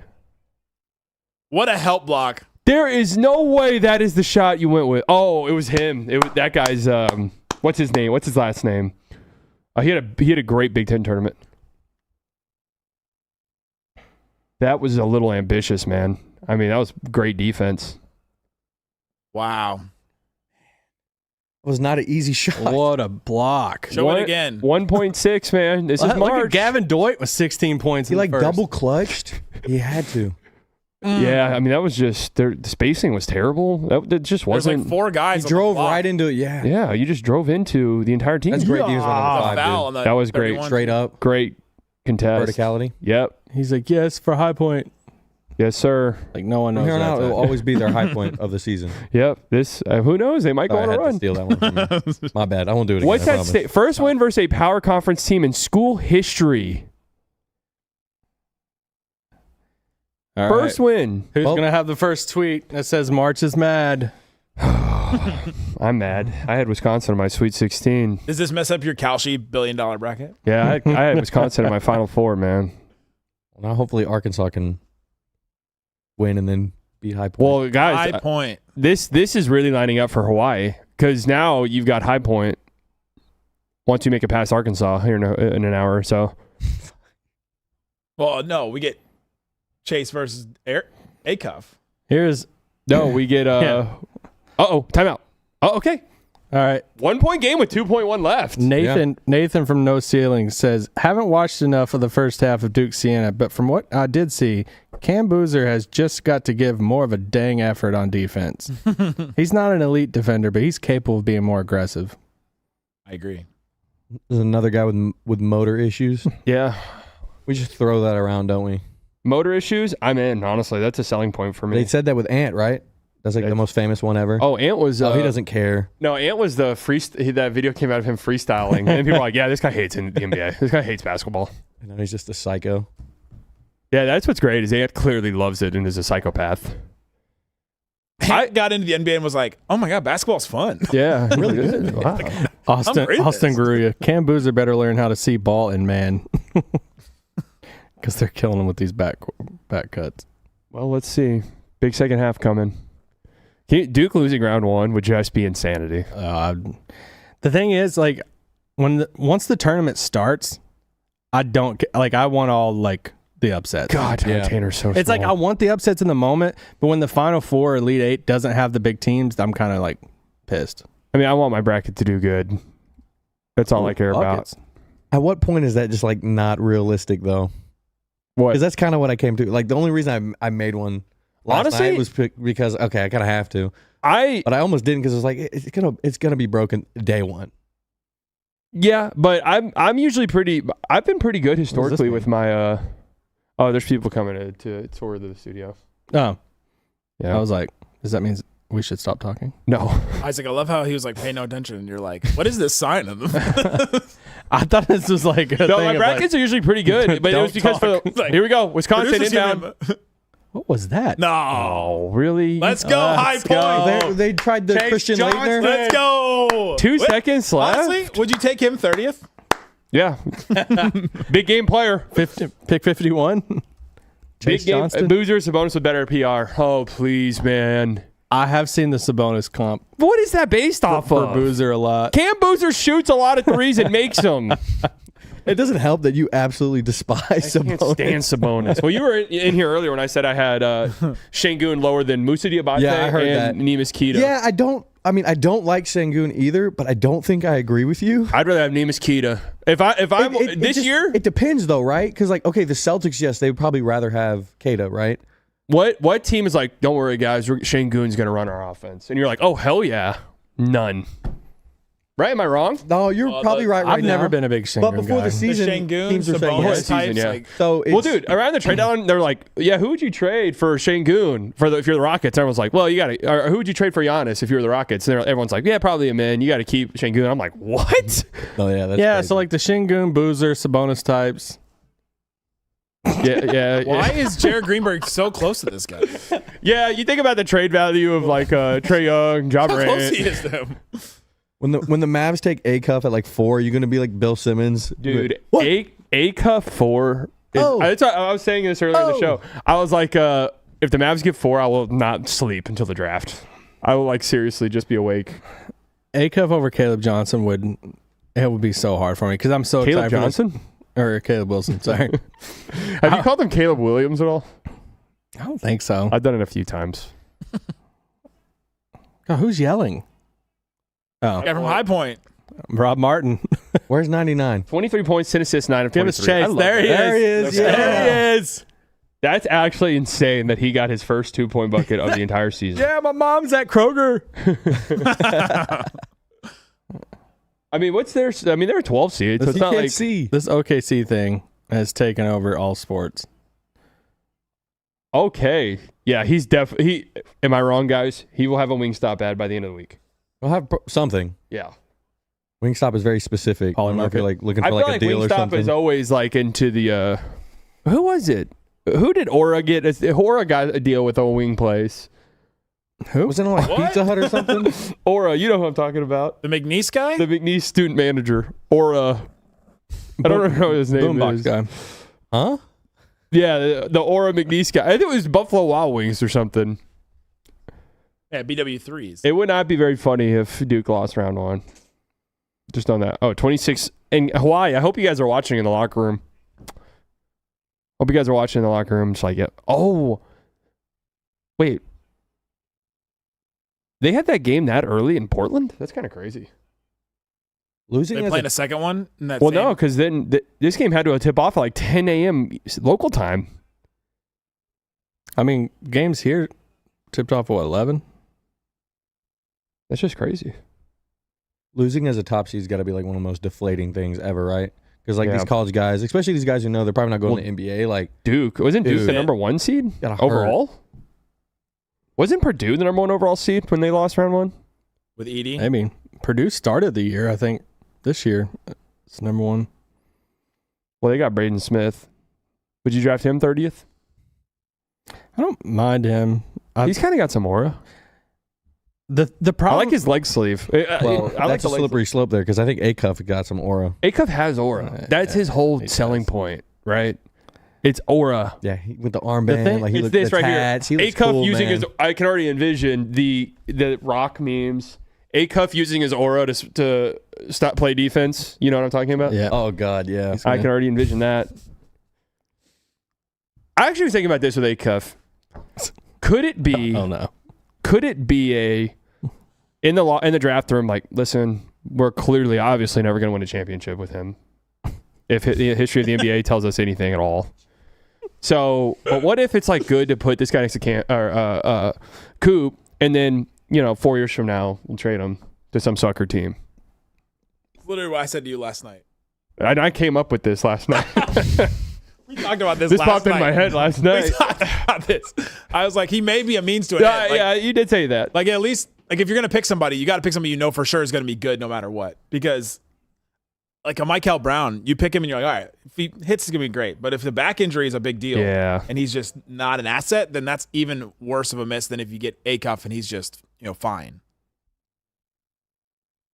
What a help block. There is no way that is the shot you went with. Oh, it was him. That guy's what's his name? What's his last name? He had a great Big Ten tournament. That was a little ambitious, man. I mean, that was great defense. Wow. It was not an easy shot. What a block. Show it again. 1.6, man. This is Look March. at Gavin Doit with 16 points. He in like the first. double clutched. He had to. Yeah, I mean that was just the spacing was terrible. That just There's wasn't. like 4 guys. He on drove the block. right into it. Yeah. Yeah, you just drove into the entire team. That's great defense by number The 5, foul dude. on the That was great. 31. Straight up. Great contest. Verticality. Yep. He's like, yes, for High Point. Yes, sir. Like, no one knows From here on that. out, it will always be their high point of the season. Yep. This. Who knows? They might go Sorry, on I a had to run. steal that one from you. My bad. I won't do it again. What's I that promise. state? First win versus a power conference team in school history. All First right. win. Who's Well- going to have the first tweet that says March is mad? I'm mad. I had Wisconsin in my Sweet 16. Does this mess up your Kalshi $1 billion bracket? Yeah, I had Wisconsin in my Final Four, man. Now hopefully Arkansas can win and then beat High Point. Well, guys, High point. this is really lining up for Hawaii because now you've got High Point. Once you make it past Arkansas here in an hour or so. Well, no, we get Chase versus Acuff. Here's No, we get Yeah. Uh-oh, timeout. Oh, okay. All right. 1 point game with 2.1 left. Nathan from No Ceiling says, haven't watched enough of the first half of Duke Siena, but from what I did see, Cam Boozer has just got to give more of a dang effort on defense. He's not an elite defender, but he's capable of being more aggressive. I agree. There's another guy with motor issues. Yeah. We just throw that around, don't we? Motor issues? I'm in, honestly. That's a selling point for me. They said that with Ant, right? That's like the most famous one ever. Oh, Ant was... he doesn't care. No, Ant was the that video came out of him freestyling. And people were like, yeah, this guy hates in the NBA. This guy hates basketball. I know, he's just a psycho. Yeah, that's what's great is Ant clearly loves it and is a psychopath. I got into the NBA and was like, oh my God, basketball's fun. Yeah. Really good. Wow. Austin great at this. Garuya, Cam Boozer better learn how to see ball and man. Because they're killing him with these back cuts. Well, let's see. Big second half coming. Duke losing round one would just be insanity. The thing is, like, once the tournament starts, I want all like the upsets. God, Tanner's so It's small. like I want the upsets in the moment, but when the Final Four, Elite Eight doesn't have the big teams, I'm kind of like pissed. I mean, I want my bracket to do good. That's all I care about. At what point is that just like not realistic though? What? Because that's kind of what I came to. Like the only reason I made one last Honestly, night was because I kind of have to. But I almost didn't because it's like it's gonna be broken day one. Yeah, but I'm usually I've been pretty good historically with my. Oh, there's people coming to tour the studio. Oh, yeah. I was like, does that mean we should stop talking? No. Isaac, I love how he was like, pay no attention. And you're like, what is this sign of them? I thought this was like a No, thing my of brackets are usually pretty good, but it was because here we go, Wisconsin inbound. What was that? No. Oh, really? Let's go, High Point. They tried the Chase Christian Johnson. Leitner. Let's go. 2 seconds left. Honestly, would you take him 30th? Yeah. Big game player. Pick 51. Big Chase game. Johnston. Boozer's Sabonis with better PR. Oh, please, man. I have seen the Sabonis comp What is that based off for of? Boozer a lot. Cam Boozer shoots a lot of threes and makes them. It doesn't help that you absolutely despise Can't Sabonis. stand Sabonis. Well, you were in here earlier when I said I had Şengün lower than Moussa Diabate Yeah, I heard and Neemias Queta. Yeah, I don't like Şengün either, but I don't think I agree with you. I'd rather have Neemias Queta. If I'm this year, it depends though, right? Because like, okay, the Celtics, yes, they would probably rather have Queta, right? what team is like, don't worry, guys, Şengün's going to run our offense, and you're like, oh hell yeah, none. Right? Am I wrong? No, you're probably right. I've now. never been a big Şengün But before guy. the season, Şengün, teams are saying Sabonis yes. types, yeah. like, So it's, Well, dude, around the trade down, they're like, yeah, who would you trade for Şengün if you're the Rockets? Everyone's like, well, you got to. Or who would you trade for Giannis if you were the Rockets? And everyone's like, yeah, probably a man. You got to keep Şengün. I'm like, what? oh yeah, that's Yeah, crazy. so like the Şengün, Boozer, Sabonis types. Yeah. Why is Jared Greenberg so close to this guy? Yeah, you think about the trade value of like Trae Young, Ja How close he Morant. is to him. when the Mavs take Acuff at like 4, you're gonna be like Bill Simmons, Dude, What? A-Cuff 4. Oh. I was saying this earlier in the show. I was like, if the Mavs get 4, I will not sleep until the draft. I will like seriously just be awake. Acuff over Caleb Johnson would be so hard for me because I'm so Caleb excited for this- Johnson? or Caleb Wilson. Sorry, Have you called him Caleb Williams at all? I don't think so. I've done it a few times. God, who's yelling? Oh, Guy from High Point. Rob Martin. Where's 99? 23 points, 10 assists, 9 of Give us 23. I Chase. love There that. he is. There he is. Yeah. There he is. That's actually insane that he got his first 2-point bucket of the entire season. Yeah, my mom's at Kroger. I mean, they're a 12 seed, so it's He not can't like see. This OKC thing has taken over all sports. okay. Yeah, he's definitely. Am I wrong, guys? He will have a Wingstop ad by the end of the week. We'll have something. Yeah, Wingstop is very specific. I don't know if Polymarket. you're like looking I for feel like like a deal or Wingstop something. is always like into the. Who was it? Who did Aura get? Aura got a deal with a wing place. Who? Wasn't it like Pizza Hut or something? Aura, you know who I'm talking about? The McNeese guy? The McNeese student manager. Aura. I don't remember what his name Boombox is. guy. Huh? Yeah, the Aura McNeese guy. I think it was Buffalo Wild Wings or something. Yeah, BW3s. It would not be very funny if Duke lost round one. Just on that. Oh, 26 in Hawaii. I hope you guys are watching in the locker room. Hope you guys are watching in the locker room. Just like, yeah. Oh, wait. They had that game that early in Portland? That's kind of crazy. Losing They as playing a second one? In that Well, same- no, because then this game had to tip off at like 10 a.m. local time. I mean, games here tipped off at what, 11? That's just crazy. losing as a top seed's got to be like one of the most deflating things ever, right? Because like Yeah. these college guys, especially these guys who know they're probably not going to the NBA, like Duke. Wasn't Duke Dude. the number 1 seed Gotta hurt. overall? Wasn't Purdue the number 1 overall seed when they lost round 1? with Edie. I mean, Purdue started the year, I think, this year. It's number 1. Well, they got Braden Smith. Would you draft him 30th? I don't mind him. He's kind of got some aura. The I problem. like his leg sleeve. well, I like that's the a leg slippery slope there because I think Acuff got some aura. Acuff has aura. That's his whole he selling does. point, right? It's aura. Yeah, with the armband, thing- like he It's looked this the right tats, here. He looks Acuff cool, using man. his. I can already envision the rock memes. Acuff using his aura to stop play defense. You know what I'm talking about? Yeah. Oh God, yeah. I can already envision that. I actually was thinking about this with Acuff. Could it be? Oh no. Could it be in the draft room? Like, listen, we're clearly, obviously, never going to win a championship with him. If the history of the NBA tells us anything at all. So, but what if it's like good to put this guy next to Coop, and then 4 years from now we'll trade him to some sucker team? Literally what I said to you last night. And I came up with this last night. We talked about this This last popped night. in my head last night. We talked about this. I was like, he may be a means to an end. Like, Yeah, you did say that. like, at least, like, if you're going to pick somebody, you got to pick somebody you know for sure is going to be good no matter what. Because, like, a Michael Brown, you pick him and you're like, all right, if he hits, it's going to be great. But if the back injury is a big deal Yeah. and he's just not an asset, then that's even worse of a miss than if you get Acuff and he's just, fine.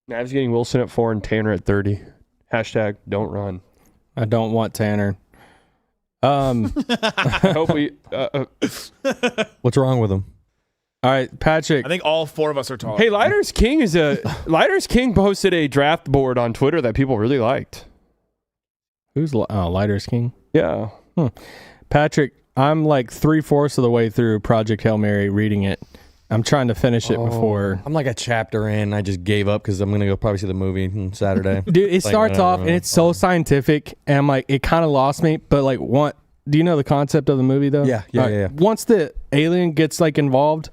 Mavs getting Wilson at 4 and Tanner at 30. Hashtag don't run. I don't want Tanner. I hope we. What's wrong with him? All right, Patrick. I think all four of us are tall. Hey, Lighters King Lighters King posted a draft board on Twitter that people really liked. Who's Lighters King? Yeah. Patrick, I'm like 3/4 of the way through Project Hail Mary reading it. I'm trying to finish it before. I'm like a chapter in. I just gave up because I'm gonna go probably see the movie on Saturday. Dude, it Like, starts whatever, off and it's so scientific, and I'm like, it kind of lost me. But like, do you know the concept of the movie though? Yeah. All right, Once the alien gets like involved,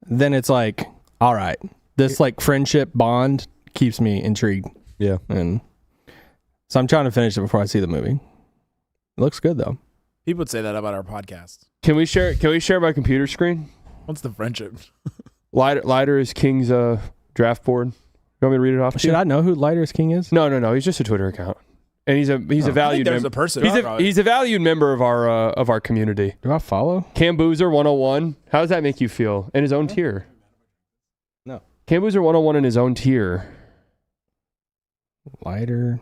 then it's like, all right, this like friendship bond keeps me intrigued, Yeah. and so I'm trying to finish it before I see the movie. It looks good though. People would say that about our podcast. Can we share my computer screen? What's the friendship? Lighter is King's draft board. You want me to read it off? to Should you? I know who Lighters King is? No. He's just a Twitter account, and he's a valued there's member. a person. He's a valued member of our community. Do I follow? Camboozer 101. How does that make you feel? In his own tier. No. Camboozer 101 in his own tier. Lighter.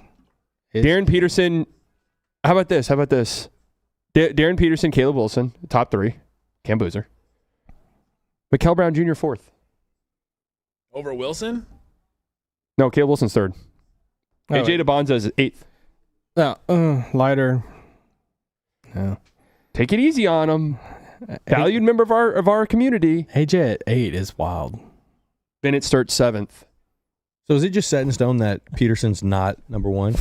Darren Peterson. How about this? Darren Peterson, Caleb Wilson, top 3. Camboozer. Mikel Brown Jr. 4th. Over Wilson? No, Caleb Wilson's 3rd. Oh, AJ DeBonza is 8th. No, Lighter. No. Take it easy on him. Valued member of our community. AJ at 8 is wild. Bennett starts 7th. So is it just set in stone that Peterson's not number one?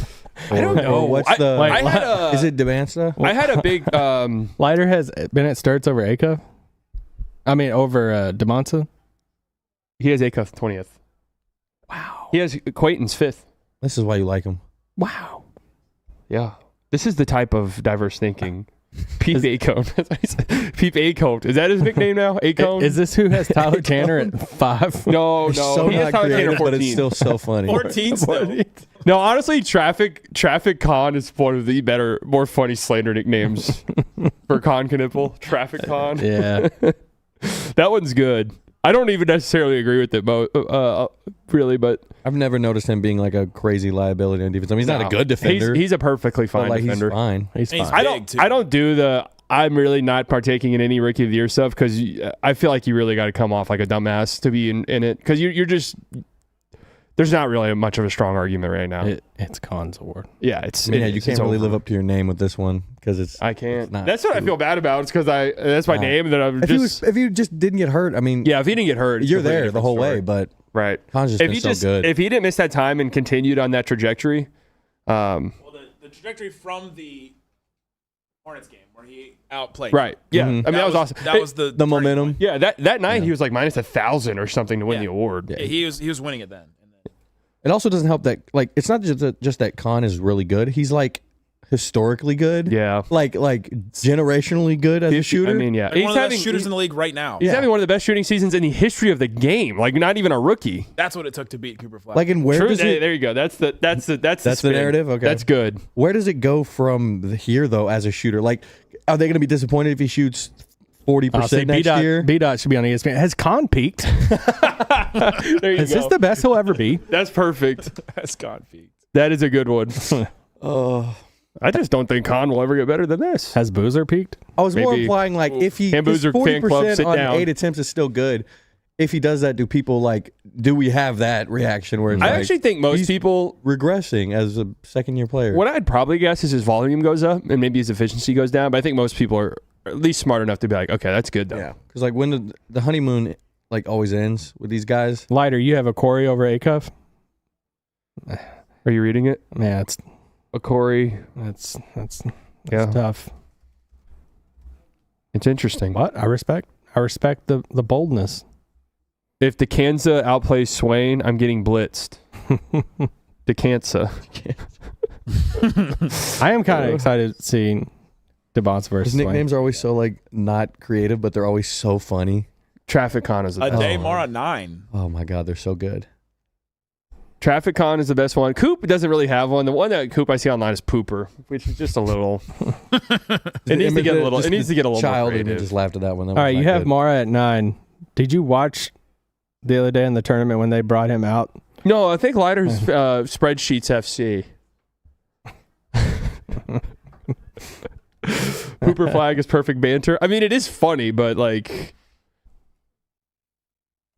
I don't know. Or what's the? I had a, is it Devansta? I had a big. Lighter has Bennett starts over Acuff. I mean, over DeMonta. He has Acuff 20th. Wow. He has Quayton's 5th. This is why you like him. Wow. Yeah. This is the type of diverse thinking. Peep Acone. Peep Acone. Is that his nickname now? Acone? Is this who has Tyler Tanner at 5? No. It's so He has not Tyler Tanner creative, 14. but it's still so funny. 14 still. No, honestly, Traffic Con is one of the better, more funny slander nicknames for Con Knipple. Traffic Con. Yeah. That one's good. I don't even necessarily agree with it, really, but I've never noticed him being like a crazy liability on defense. I mean, he's not a good defender. He's a perfectly but fine like defender. he's fine. He's He's fine. big, too. I don't do the. I'm really not partaking in any Rookie of the Year stuff because I feel like you really got to come off like a dumbass to be in it because you're just there's not really much of a strong argument right now. It's Khan's award. Yeah, it's you can't really live up to your name with this one because I can't. it's not. That's what I feel bad about. It's because that's my name that I'm just. If you just didn't get hurt, I mean, Yeah, if he didn't get hurt, it's you're a completely there the different whole story. way. But Right. Khan's just If been so good. If he didn't miss that time and continued on that trajectory, Well, the trajectory from the Hornets game where he outplayed. right? Yeah, Mhm. I mean that was awesome. That was the momentum. Yeah, that night he was like minus 1,000 or something to win the award. Yeah, he was winning it then. It also doesn't help that it's not just that Khan is really good. He's like historically good. Yeah. Like generationally good as a shooter. I mean, yeah, Like one of the best shooters in the league right now. He's having one of the best shooting seasons in the history of the game. Like not even a rookie. That's what it took to beat Cooper Flag. like, and where True, does it? there you go. That's the the narrative? Okay. That's good. Where does it go from here though as a shooter? Like, are they going to be disappointed if he shoots 40% next year? B-Dot should be on ESPN. Has Khan peaked? There you Is go. this the best he'll ever be? That's perfect. That's gone peaked. That is a good one. Oh, I just don't think Khan will ever get better than this. Has Boozer peaked? I was more Maybe. implying like if he Ham Boozer fan club, 40% sit on down. 8 attempts is still good. If he does that, do we have that reaction where it's I like, actually think most he's people. regressing as a second-year player? What I'd probably guess is his volume goes up and maybe his efficiency goes down. But I think most people are at least smart enough to be like, okay, that's good though. Yeah, because like when the honeymoon like always ends with these guys. Lighter, you have a Corey over A-Cuff? Are you reading it? Yeah, A Corey. that's Yeah. tough. It's interesting. What? I respect the boldness. If DeCanza outplays Swain, I'm getting blitzed. DeCanza. I am kind of excited seeing DeBonce versus His nicknames are always so like not creative, but they're always so funny. Traffic Con is the A best. day more at 9. Oh my god, they're so good. Traffic Con is the best one. Coop doesn't really have one. The one that Coop I see online is Pooper, which is just a little. It needs to get a little. It needs to get a little child more and creative. just laughed at that one. That All was right, you not have good. Mara at 9. Did you watch the other day in the tournament when they brought him out? No, I think Lighter's spreadsheets FC. Pooper flag is perfect banter. I mean, it is funny, but like,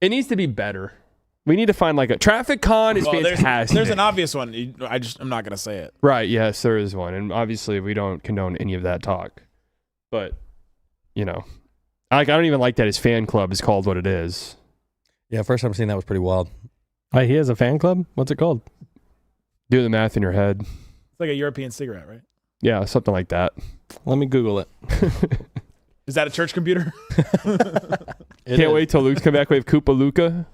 it needs to be better. We need to find like a Traffic Con is fantastic. There's an obvious one. I'm not gonna say it. Right, yes, there is one. And obviously we don't condone any of that talk. But, I don't even like that his fan club is called what it is. Yeah, first time seeing that was pretty wild. Wait, he has a fan club? What's it called? Do the math in your head. It's like a European cigarette, right? Yeah, something like that. Let me Google it. Is that a church computer? Can't wait till Luke's come back. We have Koopa Luka.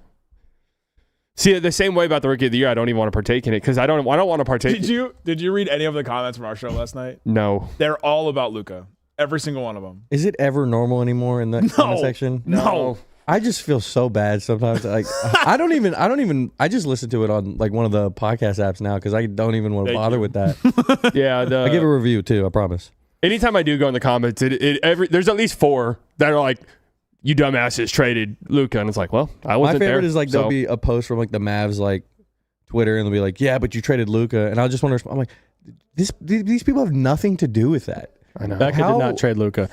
See, the same way about the Rookie of the Year, I don't even want to partake in it because I don't want to partake. Did you read any of the comments from our show last night? No. They're all about Luka. Every single one of them. Is it ever normal anymore in that comment section? No. I just feel so bad sometimes. Like I just listen to it on like one of the podcast apps now because I don't even want to bother with that. Yeah. I give a review too, I promise. Anytime I do go in the comments, there's at least 4 that are like, you dumbasses traded Luka. And it's like, well, I wasn't there. My favorite is like there'll be a post from like the Mavs like Twitter and they'll be like, yeah, but you traded Luka. And I'll just want to I'm like, these people have nothing to do with that. I know. Becca did not trade Luka.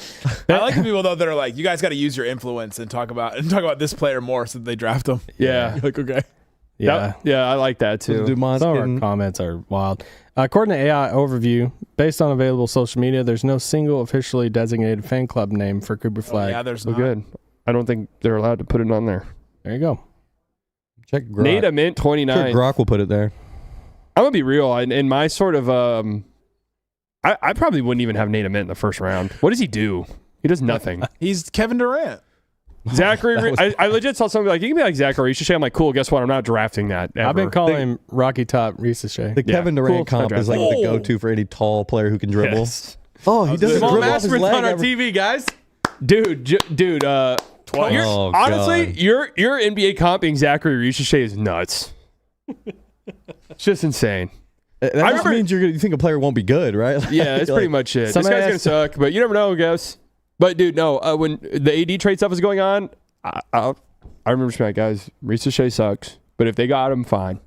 I like the people though that are like, you guys got to use your influence and talk about this player more so that they draft him. Yeah. You're like, okay. Yeah. Yeah, I like that too. Dumont's Some of our getting- comments are wild. According to AI Overview, based on available social media, there's no single officially designated fan club name for Cooper Flag. Yeah, there's So not. good. I don't think they're allowed to put it on there. There you go. Check Grok. Nate Mint 29. Sure, Grok will put it there. I'm gonna be real. In my sort of, I probably wouldn't even have Nate Mint in the first round. What does he do? He does nothing. He's Kevin Durant. Zachary, I legit saw somebody like, you can be like Zachary Ricochet. I'm like, cool. Guess what? I'm not drafting that. Ever. I've been calling him Rocky Top Ricochet. The Kevin Durant cool. comp is like the go-to for any tall player who can dribble. Yes. Oh, he doesn't Small dribble off his leg. TV, guys. Dude. Oh, honestly, God. your NBA comping Zachary Ricochet is nuts. It's just insane. That just remember- means you think a player won't be good, right? Yeah, that's pretty much it. This somebody guy's gonna asked- suck, but you never know, I guess. But dude, no. When the AD trade stuff was going on, I remember just being like, guys, Ricochet sucks, but if they got him, fine.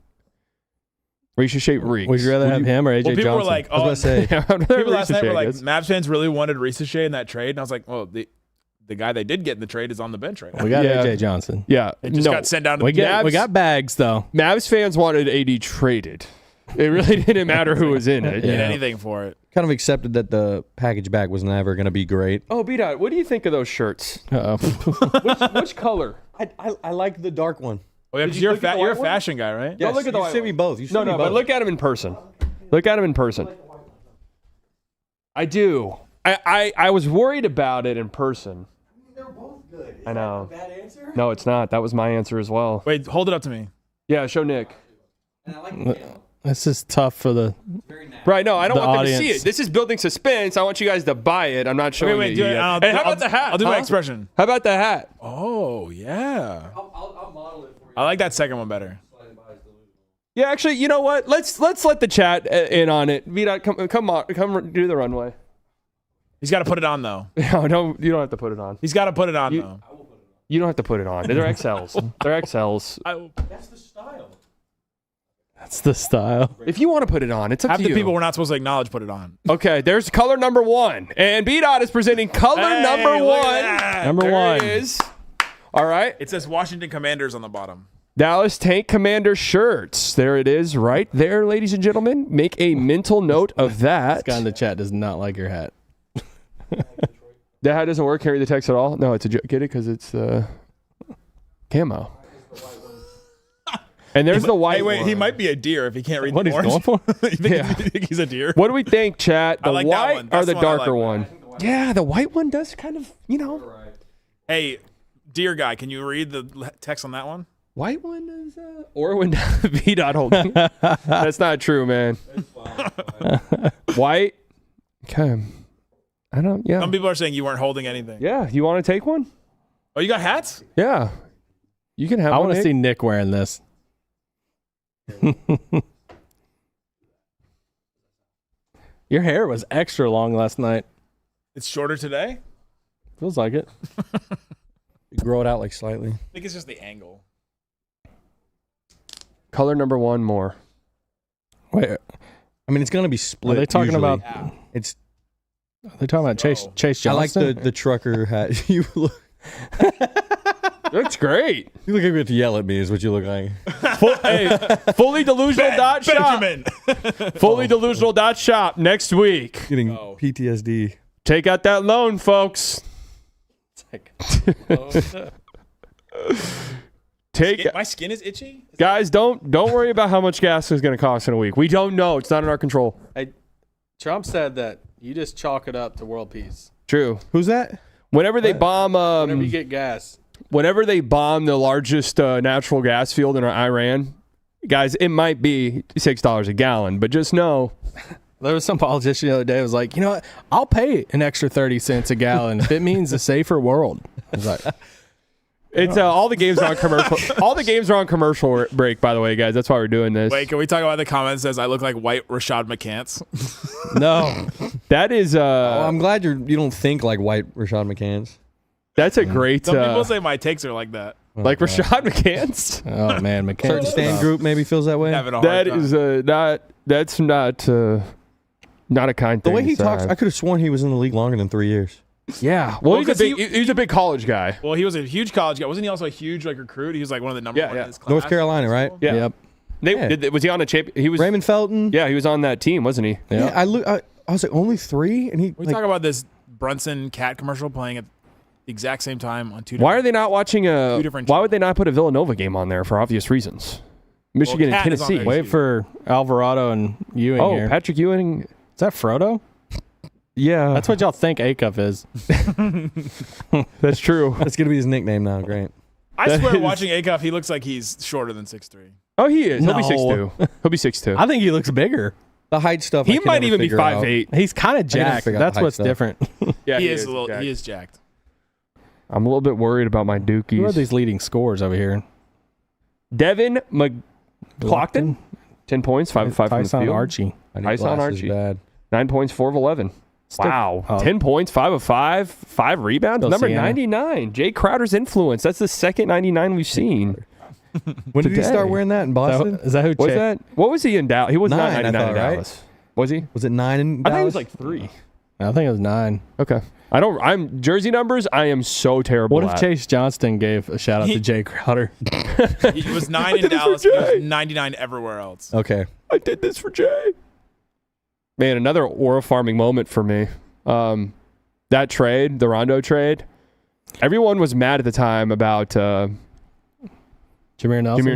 Ricochet reeks. Would you rather have him or AJ Well, people Johnson? were like, I was oh, about to say. Yeah, I'd rather people last night Ricochet, were I like, guess. Mavs fans really wanted Ricochet in that trade, and I was like, well, the guy they did get in the trade is on the bench right now. We got Yeah. AJ Johnson. Yeah. It just got sent down to We the got bags though. Mavs fans wanted AD traded. It really didn't matter who was in it. Did anything for it. Kind of accepted that the package back was never going to be great. Oh, B-Dot, what do you think of those shirts? Which color? I like the dark one. Oh, yeah, Did 'cause you you're look at the you're a white one? fashion guy, right? Yes, look at the you white sent me one. both. You No, sent me no, both. but look at him in person. Look at him in person. I do. I was worried about it in person. They're both good. I know. Bad answer? No, it's not. That was my answer as well. Wait, hold it up to me. Yeah, show Nick. And I like the This is tough for the. Right, no, I don't The want them to see audience. it. This is building suspense. I want you guys to buy it. I'm not showing Wait, it do you it. yet. Hey, how about the hat? I'll do my huh? expression. How about the hat? Oh, yeah. I'll model it for you. I like that second one better. Yeah, actually, you know what? Let's let the chat in on it. V-Dot, come on, come do the runway. He's got to put it on, though. No, you don't have to put it on. He's got to put it on, You- though. You don't have to put it on. They're XLs. They're XLs. That's the style. That's the style. If you want to put it on, it's up Half to the you. people we're not supposed to acknowledge put it on. Okay, there's color number 1. And B-Dot is presenting color Hey, number look 1. at that. Number There one. it is. All right. It says Washington Commanders on the bottom. Dallas Tank Commander shirts. There it is right there, ladies and gentlemen. Make a mental note of that. This guy in the chat does not like your hat. That hat doesn't work. Carry the text at all? No, it's a joke. Get it? Because it's camo. And there's the white Hey, wait, one. he might be a deer if he can't read What the he's orange. going for? you, think, Yeah. you think he's a deer? What do we think, chat? The I like that white one. or That's the the one I darker like. one? Yeah, the white one does kind of, Hey, deer guy, can you read the text on that one? White one is Orwin V. Holding. That's not true, man. White. Okay. I don't. Yeah. Some people are saying you weren't holding anything. Yeah. You want to take one? Oh, you got hats? Yeah. You can have I one. want to Nick. see Nick wearing this. Your hair was extra long last night. It's shorter today? Feels like it. You grow it out like slightly. I think it's just the angle. color number 1 more. Wait, I mean, it's going to be split. are they talking usually. about? It's. Are they talking about Chase I like Johnson? the trucker hat. You look. That's great. You look like you have to yell at me. Is what you look like. Fully delusional dot shop. Benjamin! Fully delusional dot shop next week. Getting PTSD. Take out that loan, folks. Take My skin is itchy? guys. Don't worry about how much gas is going to cost in a week. We don't know. It's not in our control. Trump said that you just chalk it up to world peace. True. Who's that? Whenever they bomb, Whenever you get gas. whenever they bomb the largest natural gas field in Iran, guys, it might be $6 a gallon, but just know. There was some politician the other day who was like, you know what? I'll pay an extra 30 cents a gallon if it means a safer world. I was like, It's all the games are on commercial. All the games are on commercial break, by the way, guys. That's why we're doing this. Wait, can we talk about the comment that says I look like white Rashad McCants? no. That is Oh, I'm glad you don't think like white Rashad McCants. that's a great Some people say my takes are like that. like Rashad McCants. Oh, man. Certain McCann. stand group maybe feels that way. Having a hard That time. is not a kind The thing. way he to talks, say. I could have sworn he was in the league longer than 3 years. Yeah. Well, he's a 'cause big. He's a big college guy. Well, he was a huge college guy. Wasn't he also a huge recruit? He was like one of the number Yeah, one yeah. in his class. North Carolina, right? Yeah. Yep. Was he on a champ? He was. Raymond Felton. Yeah, he was on that team, wasn't he? Yeah. I was like only 3, and he. We like, talk about this Brunson cat commercial playing at the exact same time on two. Why are they not watching a? Two different Why would they not put a Villanova game on there for obvious reasons? Michigan Cat and is on Tennessee. there. Wait for Alvarado and Ewing Oh, here. Patrick Ewing. Is that Frodo? Yeah, That's what y'all think Acuff is. that's true. That's gonna be his nickname now. Great. I That swear, is- watching Acuff, he looks like he's shorter than 6'3". Oh, he is. He'll be No. 6'2". He'll be 6'2". I think he looks bigger. The height stuff. I He can might never even be figure out. 5'8". He's kind of gotta jacked. figure out That's the height what's stuff. different. Yeah, He is a little. jacked. He is jacked. I'm a little bit worried about my Who are Dukies. these leading scores over here? Devin McClockton, 10 points, 5 of 5 from the Tyson field. Archie. I need Tyson glasses Archie. bad. 9 points, 4 of 11. Wow. Oh. 10 points, 5 of 5, 5 rebounds. Still Number Sienna. 99, Jay Crowder's influence. That's the second 99 we've seen. When did he Today. start wearing that in Boston? Is that who Was Chase? that? What was he in Dallas? He was not 9, I 99 in thought, right? Dallas. Was he? Was it 9 in I thought he was Dallas? like 3. I think it was 9. Okay. I'm jersey numbers. I am so terrible. What if at. Chase Johnston gave a shout out to Jay Crowder? He was 9 in Dallas. He was 99 everywhere else. Okay. I did this for Jay. Man, another aura farming moment for me. That trade, the Rondo trade. Everyone was mad at the time about Jameer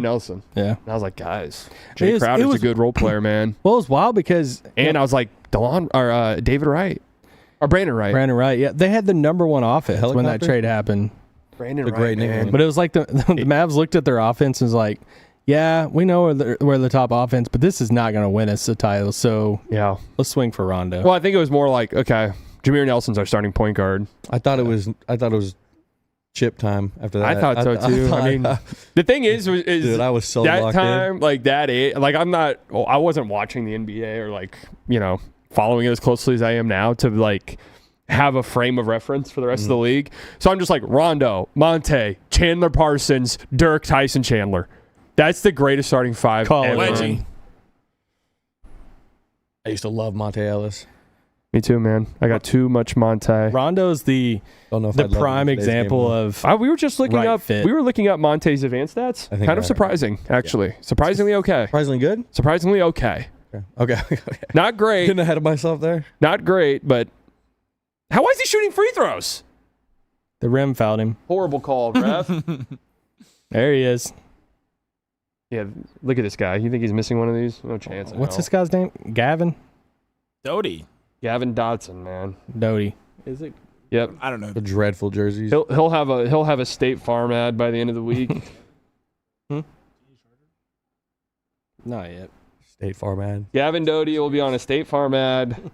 Nelson. Yeah. Yeah. And I was like, guys, Jay Crowder's a good role player, man. Well, it was wild because And I was like, David Wright. Or Brandon Wright. Brandon Wright, yeah, they had the number 1 offense when that Helicopter? trade happened. Brandon The Wright, great man. name. But it was like the Mavs looked at their offense and was like, yeah, we know we're the top offense, but this is not going to win us the title. So Yeah. let's swing for Rondo. Well, I think it was more like, okay, Jameer Nelson's our starting point guard. I thought it was chip time after that. I thought so too. I mean, the thing is dude, I was so that locked time, in. like that age, like I wasn't watching the NBA or like, following it as closely as I am now to like have a frame of reference for the rest of the league. So I'm just like Rondo, Monte, Chandler Parsons, Dirk, Tyson Chandler. That's the greatest starting 5 Call it, ever. Legend. I used to love Monte Ellis. Me too, man. I got too much Monte. Rondo's the Don't know if I'd love him prime in today's game, example though. of We were just looking Right up. fit. We were looking up Monte's advanced stats. I think Kind of I- surprising, actually. Surprisingly okay. Surprisingly good. Surprisingly okay. Okay. Not great. Getting ahead of myself there. Not great, but how is he shooting free throws? the rim fouled him. Horrible call, ref. There he is. Yeah, look at this guy. You think he's missing one of these? No chance. in What's hell. this guy's name? Gavin Doty. Gavin Dotson, man. Doty. Is it? Yep. I don't know. The dreadful jerseys. He'll have a State Farm ad by the end of the week. Not yet. State Farm ad. Gavin Doty will be on a State Farm ad.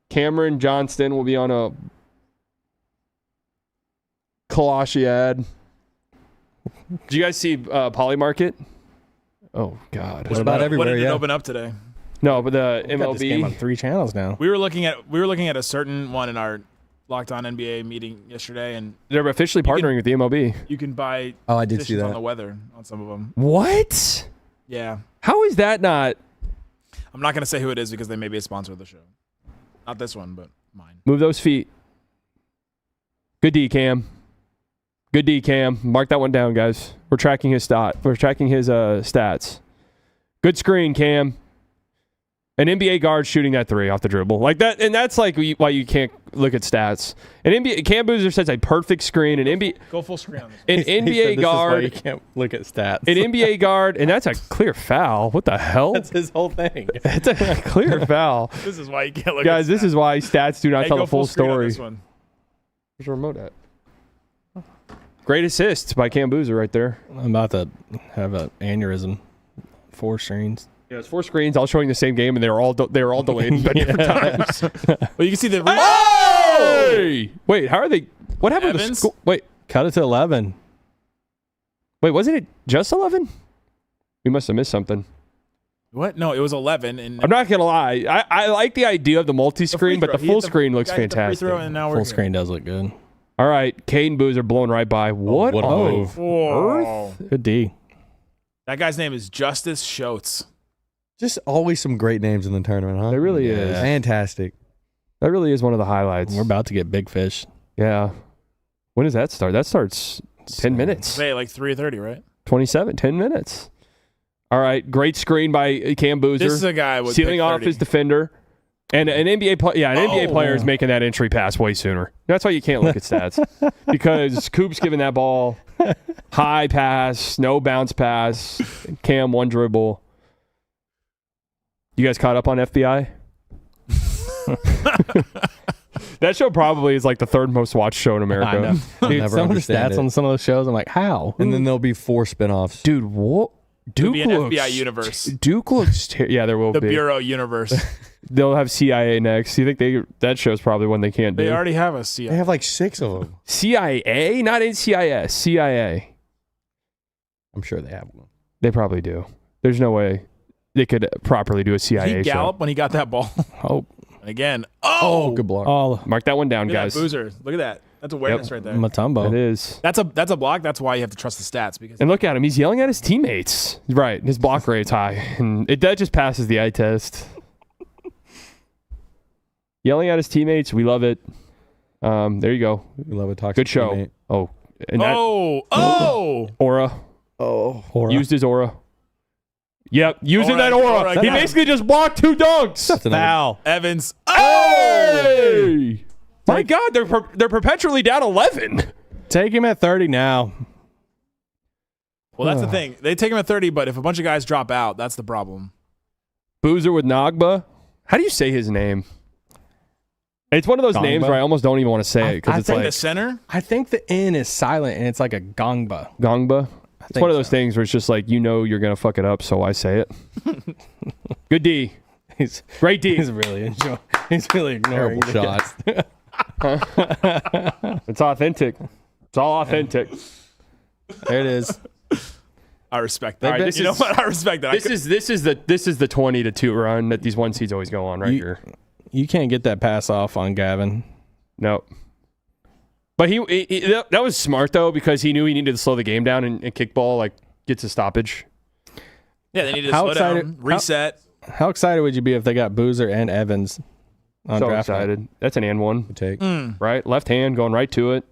Cameron Johnston will be on a Kalashi ad. Did you guys see Polymarket? Oh God. It's about everywhere. What did it Yeah. open up today? No, but the We got this game on MLB. 3 channels now. We were looking at a certain one in our Locked On NBA meeting yesterday, and They're officially partnering with the MLB. you can buy Oh, I did see positions on the that. weather on some of them. What? Yeah. How is that not? I'm not going to say who it is because they may be a sponsor of the show. Not this one, but mine. Move those feet. Good D, Cam. Good D, Cam. Mark that one down, guys. We're tracking his stats. Good screen, Cam. An NBA guard shooting that 3 off the dribble like that, and that's like why you can't look at stats. An NBA Cam Boozer says a perfect screen. An NBA Go full screen on this. an He said NBA this is why guard. you can't look at stats. An NBA guard, and that's a clear foul. What the hell? That's his whole thing. It's a clear foul, This is why you can't look guys. at This is why stats do not Hey, tell go the full screen on story. this one. Where's the remote at? Great assist by Cam Boozer right there. I'm about to have an aneurysm. 4 screens. Yeah, it's 4 screens all showing the same game, and they were all delayed at different times. Well, you can see the Hey! Wait, how are they? What happened to the Evans? school? Wait, Cut it to 11. wasn't it just 11? We must have missed something. What? No, it was 11. And I'm not gonna lie. I like the idea of the multi-screen, but the full screen looks fantastic. And now we're Full here. screen does look good. All right, Caden Boozer blowing right by. What? what a on move. Whoa. Good D. That guy's name is Justice Schultz. Just always some great names in the tournament, huh? There really Yeah. is. Fantastic. That really is one of the highlights. We're about to get big fish. Yeah. When does that start? That starts 10 minutes. Say like 3:30, right? 27, 10 minutes. All right, great screen by Cam Boozer. This is a guy with Sealing off his defender. And an NBA Oh. player is making that entry pass way sooner. That's why you can't look at stats. Because Coop's giving that ball high pass, no bounce pass. Cam, 1 dribble. You guys caught up on FBI? That show probably is like the 3rd most watched show in America. I know. Dude, never some of the understand stats it. on some of those shows, I'm like, how? And then there'll be 4 spinoffs. Dude, what? Could Duke be an looks, FBI universe. Duke looks. Yeah, there will The be. Bureau universe. They'll have CIA next. You think that show's probably one they can't do? They already have a They CIA. have like 6 of them. CIA, not NCIS. CIA. I'm sure they have one. They probably do. There's no way they could properly do a CIA He show. galloped when he got that ball. Oh, Again. Oh, Oh, good block. all Mark that one down, look at guys. that Boozer. Look at that. That's awareness right there. Matumbo. It is. That's a block. That's why you have to trust the stats because And look at him. He's yelling at his teammates. Right. His block rate's high. And that just passes the eye test. Yelling at his teammates. We love it. There you go. We love a toxic Good show. teammate. Oh. And that aura. Oh. Used his aura. Yep. Using Aura, that aura. aura He again. basically just blocked 2 dunks. Foul. Evans. Hey! My God, they're perpetually down 11. Take him at 30 now. Well, that's the thing. They take him at 30, but if a bunch of guys drop out, that's the problem. Boozer with Nagba. How do you say his name? It's one of those names where I almost don't even want to say it because it's Think like the center? I think the N is silent and it's like a gongba. Gongba. It's think one of those so. things where it's just like, you're going to fuck it up, so I say it. Good D. He's Great D. He's really ignoring Terrible the shot. It's authentic. It's all authentic. There it is. I respect that. All right, this You know is- what? I respect that. This is the 20-2 run that these 1 seeds always go on right here. You can't get that pass off on Gavin. No. But he that was smart though because he knew he needed to slow the game down and kickball like gets a stoppage. Yeah, they need to How slow down, excited- reset. How excited would you be if they got Boozer and Evans on So draft night? excited. That's an and one. Take. Right? Left hand going right to it.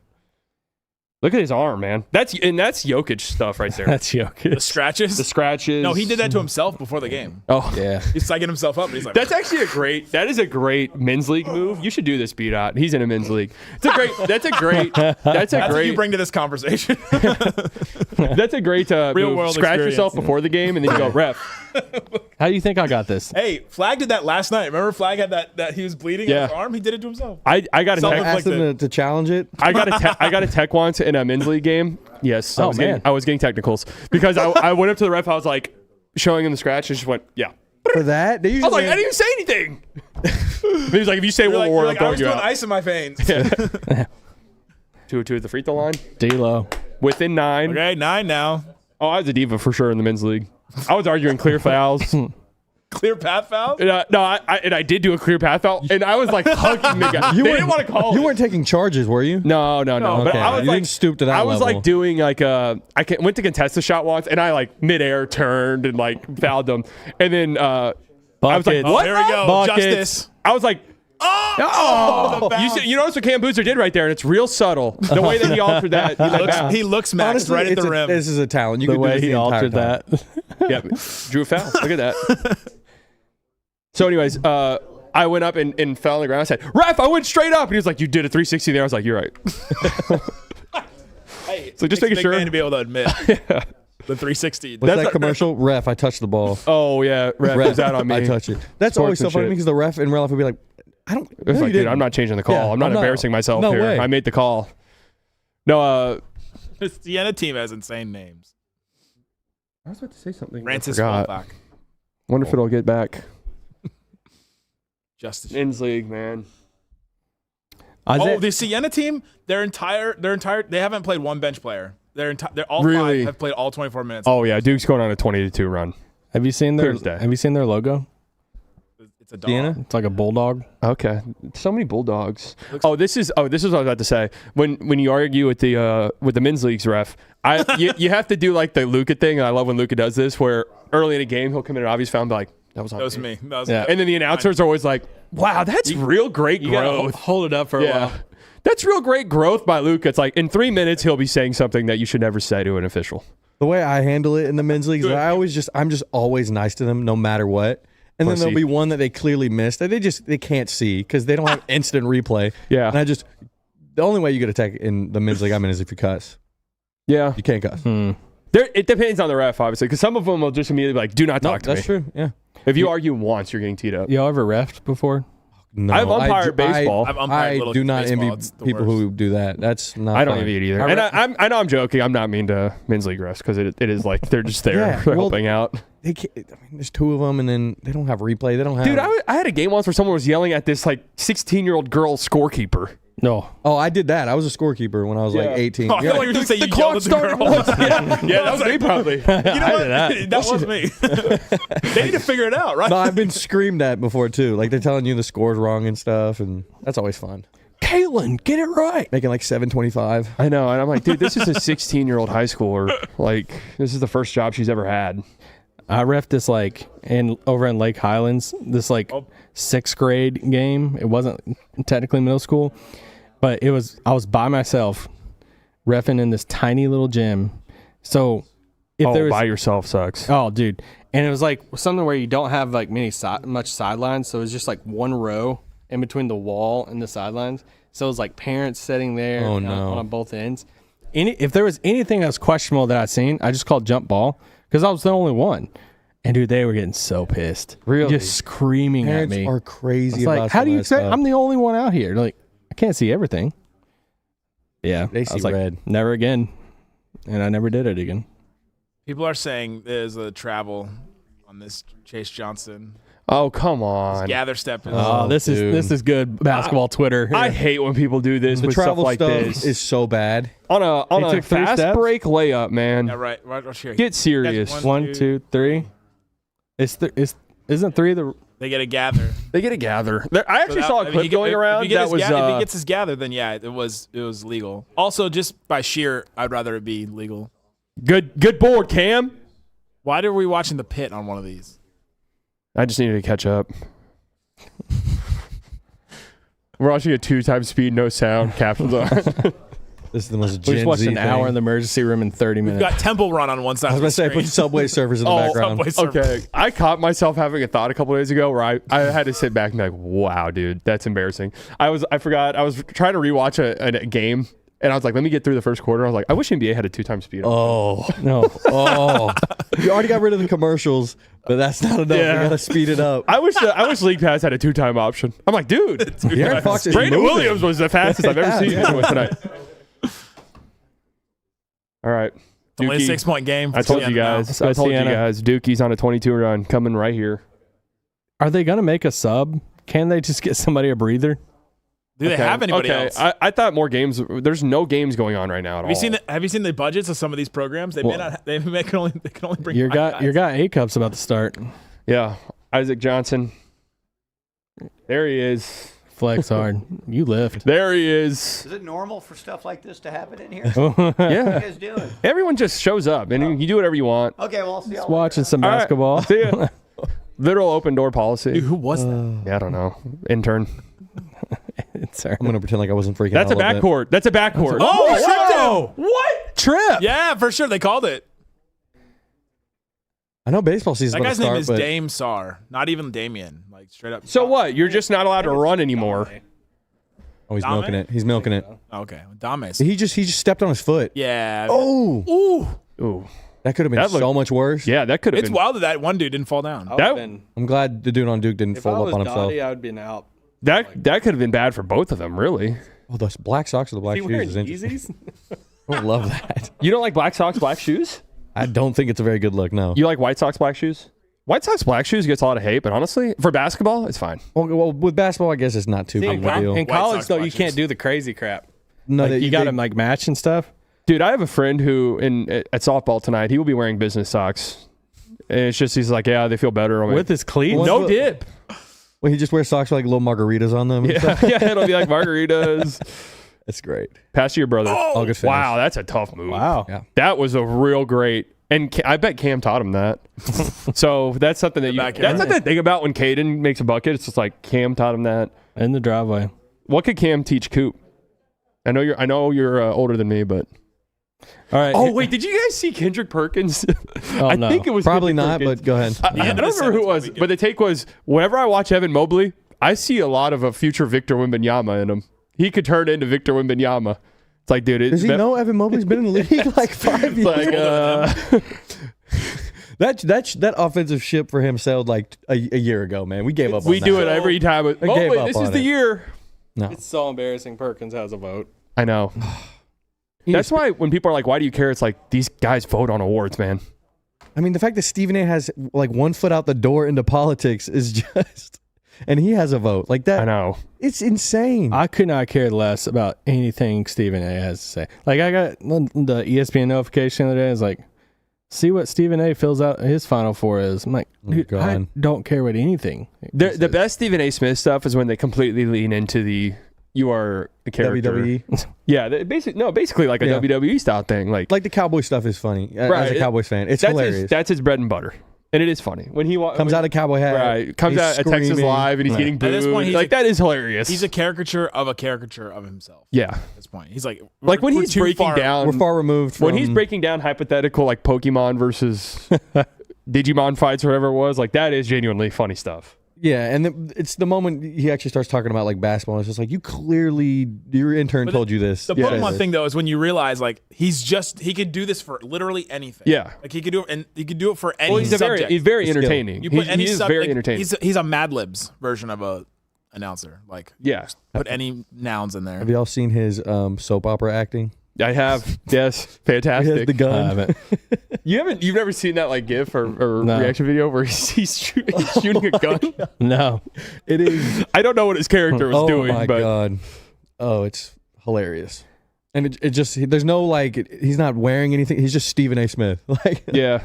Look at his arm, man. That's Jokic stuff right there. That's The Jokic. scratches. The scratches. No, he did that to himself before the game. Oh, Yeah. He's psyching himself up. And he's like, that's actually that is a great men's league move. You should do this, B-Dot. He's in a men's league. That's a great that's what you bring to this conversation. that's a great Real move. world Scratch yourself experience. before the game and then you go, ref. How do you think I got this? Hey, Flag did that last night. Remember Flag had that he was bleeding in his arm? He did it to himself. I got a Self- tech, Asked them to challenge it. I got a tech once in a men's league game. Yes, Oh, man. I was getting technicals because I went up to the ref. I was like showing him the scratch and just went, yeah. For that, they I was usually like, I didn't even say anything. He was like, if you say You're one like, word, you're I'm like, I was throwing you doing out. ice in my veins. 2-2 at the free throw line. D-Lo. Within 9. Okay, 9 now. Oh, I was a diva for sure in the men's league. I was arguing clear fouls. Clear path foul? And, I did do a clear path foul, and I was like hugging the guy. They didn't want to call You it. weren't taking charges, were you? No. But Okay. I was You like, didn't stoop to that I was level. like doing like went to contest the shot once, and I like midair turned and like fouled them, and then I was like, Buckets. what? Here we go. Buckets. Justice. I was like, Oh! you notice what Cam Boozer did right there, and it's real subtle. The way that he altered that. He looks max Honestly, right at the rim. This is a talent. You The could do way this he the entire altered time. that. Yeah, drew a foul. Look at that. So, anyways, I went up and fell on the ground. I said, "Ref, I went straight up." And he was like, "You did a 360 there." I was like, "You're right." Hey, So just takes a making big sure. man to be able to admit the 360. What's that commercial? Ref, I touched the ball. Oh yeah, ref was out on me. I touch it. That's always so funny Sportsmanship. because the ref in real life would be like, I don't. It's no, like, you dude, didn't. I'm not changing the call. Yeah, I'm not I'm not- embarrassing myself no here. way. I made the call. No, The Sienna team has insane names. I was about to say something. Francis I forgot. Wolfak. Wonder if it'll get back. Justice. Men's league, man. Oh, the Sienna team, their entire they haven't played one bench player. They're all Really? 5 have played all 24 minutes. Oh yeah, Duke's going on a 20-2 run. Have you seen their Thursday. Have you seen their logo? It's a dog. Sienna? It's like a bulldog. Okay, so many Bulldogs. This is what I was about to say. When you argue with the men's leagues ref, you have to do like the Luka thing. And I love when Luka does this, where early in a game he'll come in an obvious foul and be like, "That was on That was me. That was Yeah. And then the announcers are always like, "Wow, that's real great You gotta growth." hold it up for a Yeah, while. that's real great growth by Luka. It's like in 3 minutes he'll be saying something that you should never say to an official. The way I handle it in the men's leagues, is I'm just always nice to them no matter what. And then Pussy. there'll be one that they clearly missed that they can't see because they don't have instant replay. Yeah. And the only way you get attacked in the men's league I'm in is if you cuss. Yeah, You can't cuss. it depends on the ref, obviously, because some of them will just immediately be like, "Do not talk to me." That's true. Yeah. If you argue once, you're getting teed up. Y'all ever refed before? No, I've umpired baseball. I've umpired I little do not baseball. envy It's the people worst. who do that. That's not. I don't fun. envy it either. And I know I'm joking. I'm not mean to men's league refs because it is like they're just there Yeah, well, helping out. They can't, there's two of them, and then they don't have replay. They don't have. Dude, I had a game once where someone was yelling at this like 16-year-old girl scorekeeper. No. Oh, I did that. I was a scorekeeper when I was like 18. Oh, I thought you were going to say you yelled at the girl. Yeah, that was me probably. You know what? That was me. They need to figure it out, right? No, I've been screamed at before too. Like they're telling you the score's wrong and stuff, and that's always fun. Caitlin, get it right. Making like 725. I know, and I'm like, dude, this is a 16-year-old high schooler. Like, this is the first job she's ever had. I ref this like over in Lake Highlands, this like 6th grade game. It wasn't technically middle school, but I was by myself reffing in this tiny little gym. So if there was, by yourself sucks. oh dude, and it was like something where you don't have like much sidelines, so it was just like one row in between the wall and the sidelines. So it was like parents sitting there on both ends. If there was anything that was questionable that I'd seen, I just called jump ball because I was the only one. And dude, they were getting so pissed. Really? Just screaming Parents at me. are crazy It's about like, how do you some of say that I'm the only one out here? Like, I can't see everything. Yeah. They I see was like, red. never again. And I never did it again. People are saying there's a travel on this Chase Johnson. Oh, come on. Gather step. Oh, this is good basketball Twitter. I hate when people do this The with stuff travel like stuff this. is so bad. on a took 3 fast steps? break layup, man. Yeah, right. I'll share. Get serious. One, 1, 2, 3. Isn't 3 the They get a gather. They get a gather. I actually saw a clip going around If he that was. if he gets his gather, then yeah, it was legal. Also, just by sheer, I'd rather it be legal. Good board, Cam. Why are we watching the pit on one of these? I just needed to catch up. We're watching a 2x speed, no sound, captions on. This is the most we Gen just watched Z an hour thing. in the emergency room in 30 We've minutes. got Temple Run on one side. I was of going the to say, screen. put Subway surfers in the background. Subway Surfer. Okay, I caught myself having a thought a couple days ago where I had to sit back and be like, wow, dude, that's embarrassing. I forgot. I was trying to rewatch a game, and I was like, let me get through the first quarter. I was like, I wish NBA had a 2x speed. Oh, No. oh. You already got rid of the commercials, but that's not enough. Yeah. You got to speed it up. I wish League Pass had a 2-time option. I'm like, dude, De'Aaron Fox is Brandon moving. Williams was the fastest I've ever seen him tonight. All right. It's only a Dookie. 6-point game. I told you Sienna now. guys. I told you Sienna. guys. Dookie's on a 22 run coming right here. Are they going to make a sub? Can they just get somebody a breather? Do they have anybody else? I thought more games. There's no games going on right now at all. Have you seen the budgets of some of these programs? They may not. They can only bring. Your 5 guys. guy A Cup's about to start. Yeah. Isaac Johnson. There he is. Flex hard. You lift. There he is. Is it normal for stuff like this to happen in here? Yeah. What are you guys doing? Everyone just shows up and you do whatever you want. Okay, well, I'll see y'all Watching some All right. basketball. See ya. Literal open door policy. Dude, who was that? Yeah, I don't know. Intern. I'm going to pretend like I wasn't freaking That's a out. little bit. backcourt. That's a backcourt. Oh, What? Trip. Yeah, for sure. They called it. I know baseball season's That about guy's to start, name is but Dame Sar, not even Damien. Like straight up. So what? You're just not allowed to run anymore. oh, he's Dame? milking it. He's milking it. Okay, Dame. He just stepped on his foot. Yeah. Oh, Ooh. Ooh. that could have been That so looked- much worse. Yeah, that could have It's been. wild that one dude didn't fall down. I'm glad the dude on Duke didn't fold up on himself. I would been out. That could have been bad for both of them, really. Oh, those black socks or the black He shoes wearing is interesting. Yeezys? I love that. You don't like black socks, black shoes? I don't think it's a very good look. No. You like White Sox black shoes? White Sox black shoes gets a lot of hate, but honestly, for basketball, it's fine. Well, with basketball, I guess it's not too big of a deal. In White college, Sox though, you watches. can't do the crazy crap. No, Like, they- you got they- to like match and stuff. Dude, I have a friend who at softball tonight, he will be wearing business socks. And it's just, he's like, yeah, they feel better. I'm like, With his cleats? no What- dip. Well, he just wears socks with like little margaritas on them. Yeah, yeah, it'll be like margaritas. It's great. Pass to your brother. All good finish. Wow, that's a tough move. Wow. Yeah. That was a real great. And I bet Cam taught him that. So that's something that that's something to think about when Caden makes a bucket. It's just like Cam taught him that. In the driveway. What could Cam teach Coop? I know you're older than me, but All right. oh wait, did you guys see Kendrick Perkins? Oh, I no. think it was Probably Kendrick not, Perkins. but go ahead. I don't remember who it was, but the take was whenever I watch Evan Mobley, I see a lot of a future Victor Wembanyama in him. He could turn into Victor Wembanyama. It's like, dude, Does he know Evan Mobley's been in the league like 5 years? like, That offensive ship for him sailed like a year ago, man. We gave up on we that. do it every time. gave Mobley, up this is on the it. year. No. It's so embarrassing. Perkins has a vote. I know. That's why when people are like, why do you care? It's like, these guys vote on awards, man. I mean, the fact that Stephen A. has like 1 foot out the door into politics is just, and he has a vote like that. I know. It's insane. I could not care less about anything Stephen A. has to say. Like, I got the ESPN notification the other day. It's like, see what Stephen A. fills out his Final Four is. I'm like, dude, I God. don't care what anything. The best Stephen A. Smith stuff is when they completely lean into the you are a character. WWE. Yeah, basically like a Yeah. WWE style thing. Like Like the Cowboy stuff is funny. As a Cowboys fan, it's that's hilarious. that's his bread and butter. And it is funny when he Comes out of cowboy hat. Right. Comes he's out at Texas screaming. Live and he's getting booed. At this point, like that is hilarious. He's a caricature of himself. Yeah. At this point, he's like Like when we're he's too breaking far- down. We're far removed from. When he's breaking down hypothetical like Pokemon versus Digimon fights or whatever it was, like that is genuinely funny stuff. Yeah, and it's the moment he actually starts talking about like basketball. It's just like your intern told you this. The Yeah. Pokemon thing though is when you realize like he could do this for literally anything. Yeah. Like he could do it, and he could do it for any Well, he's subject. very entertaining. You put any he is sub- very like, entertaining. He's a Mad Libs version of a announcer. Like Yeah. put any nouns in there. Have y'all seen his soap opera acting? I have. Yes. He has Fantastic. the gun. You've never seen that like GIF or No. reaction video where he's shooting a gun? No. It is. I don't know what his character was Oh doing, my but god. Oh, it's hilarious. And it just there's no like he's not wearing anything. He's just Stephen A. Smith. Like yeah.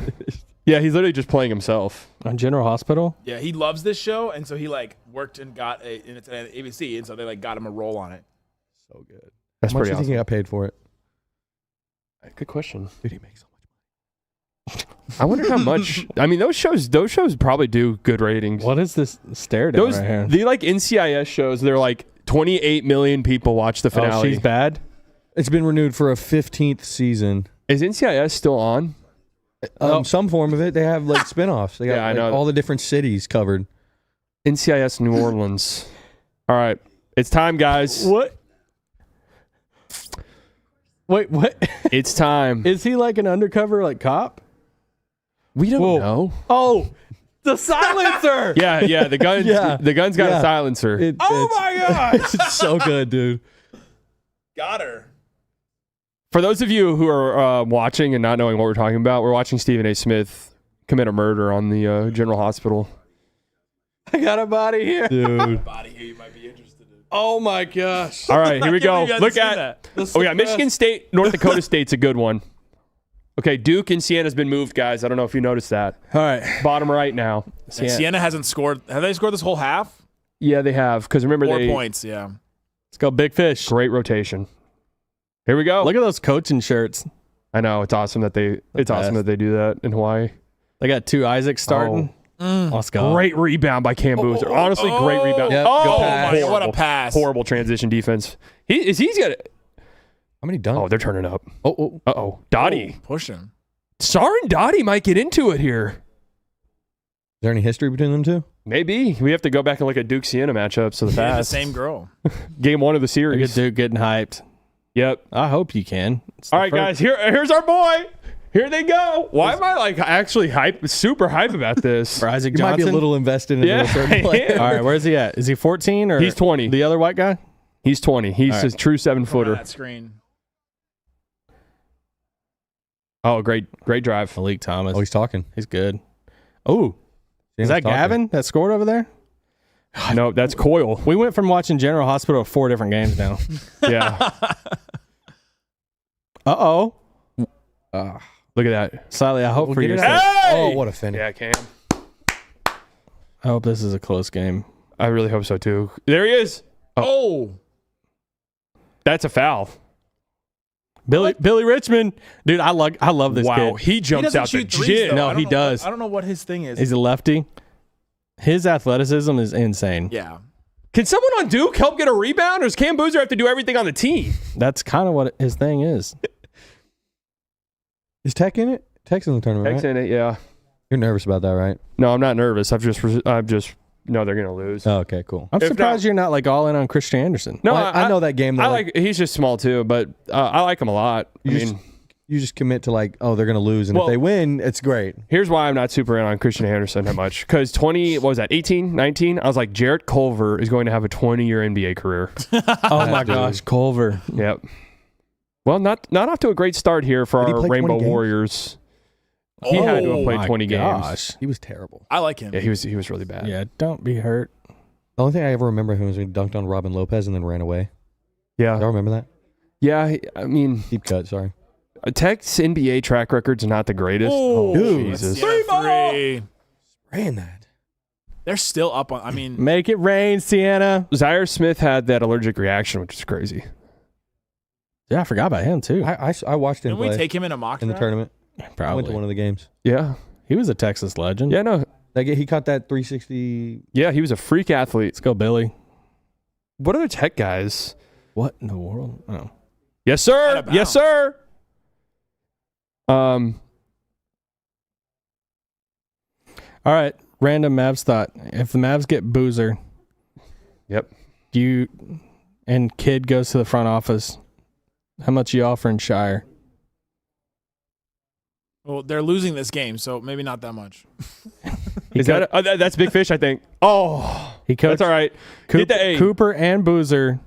Yeah, he's literally just playing himself. On General Hospital? Yeah, he loves this show, and so he like worked and got and it's an ABC, and so they like got him a role on it. so good. That's How much pretty do you think he awesome. got paid for it? Good question. Dude, he makes so much. I wonder how much. I mean, those shows probably do good ratings. What is this stare down Those right here? the like NCIS shows, they're like 28 million people watch the finale. Oh, she's bad? It's been renewed for a 15th season. Is NCIS still on? Some form of it. They have like spinoffs. They got Yeah, I like, know. all the different cities covered. NCIS New Orleans. All right, it's time, guys. What? Wait, what? It's time. Is he like an undercover like cop? We don't Whoa. know. Oh, the silencer. Yeah. The gun's Yeah. the gun's got Yeah. a silencer. My god, It's so good, dude. got her. For those of you who are watching and not knowing what we're talking about, we're watching Stephen A. Smith commit a murder on the General Hospital. I got a body here. Dude. Body here you might be interested in. Oh my gosh. All right, here we go. believe you Look hadn't at. seen Oh yeah, Michigan State, North Dakota State's a good one. Okay, Duke and Sienna's been moved, guys. I don't know if you noticed that. All right. Bottom right now. And Sienna hasn't scored. Have they scored this whole half? Yeah, they have. Because remember, 4 they points. Yeah. Let's go Big Fish. great rotation. Here we go. Look at those coaching shirts. I know it's awesome that they best. do that in Hawaii. They got 2 Isaacs starting. Let's go. Great rebound by Cam Boozer. Honestly, great rebound. Yep, oh good Oh pass. my god, what a pass! Horrible transition defense. He's got it. How many done? Oh, they're turning up. Oh. Uh-oh. Dottie. Push him. Sar and Dottie might get into it here. Is there any history between them two? Maybe. We have to go back and look at Duke Sienna matchups of the Yeah, the past. same girl. Game 1 of the Look series. at Duke getting hyped. Yep. I hope you can. It's All the right, first- guys. Here's our boy. Here they go. Why am I like actually super hype about this? For Isaac You Johnson. might be a little invested in Yeah, a certain I player. am. All right, where's he at? Is he 14 or He's 20. The other white guy? He's 20. He's All right. a true 7-footer. That screen. Oh, great drive. Malik Thomas. Oh, he's talking. He's good. Oh, is that Gavin that scored over there? No, that's Coyle. We went from watching General Hospital to 4 different games now. Yeah. Uh-oh. Look at that. Slightly, I hope We'll for get your it sake. out. Hey! Oh, what a finish. Yeah, Cam. I hope this is a close game. I really hope so too. There he is. Oh. That's a foul. Billy Richmond. Dude, I love this Wow. kid. He jumps out the threes, gym. though. No, I don't he know does. I don't know what his thing is. He's a lefty. His athleticism is insane. Yeah. Can someone on Duke help get a rebound, or does Cam Boozer have to do everything on the team? That's kind of what his thing is. Is Tech in it? Tech's in the tournament, Tech's right? in it, yeah. You're nervous about that, right? No, I'm not nervous. I've just no, they're gonna lose. Oh, okay, cool. I'm If surprised not- you're not like all in on Christian Anderson. No, Well, I know that game. Though, I like. He's just small too, but I like him a lot. you just commit to like, oh, they're gonna lose, and Well- if they win, it's great. Here's why I'm not super in on Christian Anderson that much. Because 18, 19, I was like, Jarrett Culver is going to have a 20-year NBA career. Oh my gosh, Culver. Yep. Well, not off to a great start here for Did he our play 20 Rainbow games? Warriors. He had to have played my 20 games. gosh. He was terrible. I like him. Yeah, he was really bad. Yeah, don't be hurt. The only thing I ever remember him was when he dunked on Robin Lopez and then ran away. Yeah. Y'all remember that? Yeah. I mean, Deep cut. Sorry. Tech's NBA track record's not the greatest. Oh, dude. Jesus. Three. Ran that. They're still up on. I mean, Make it rain, Sienna. Zaire Smith had that allergic reaction, which is crazy. Yeah, I forgot about him too. I watched him didn't we play take him in a mock in the draft? tournament. I Probably. went to one of the games. Yeah. He was a Texas legend. Yeah, no. He caught that 360. Yeah, he was a freak athlete. Let's go, Billy. What other tech guys? What in the world? Oh. Yes, sir. Yes, sir. All right. Random Mavs thought. If the Mavs get Boozer, Yep. and Kid goes to the front office, how much you offering Shire? Well, they're losing this game, so maybe not that much. Is that that's Big Fish, I think. Oh, He coached that's all right. Hit the A. Cooper and Boozer.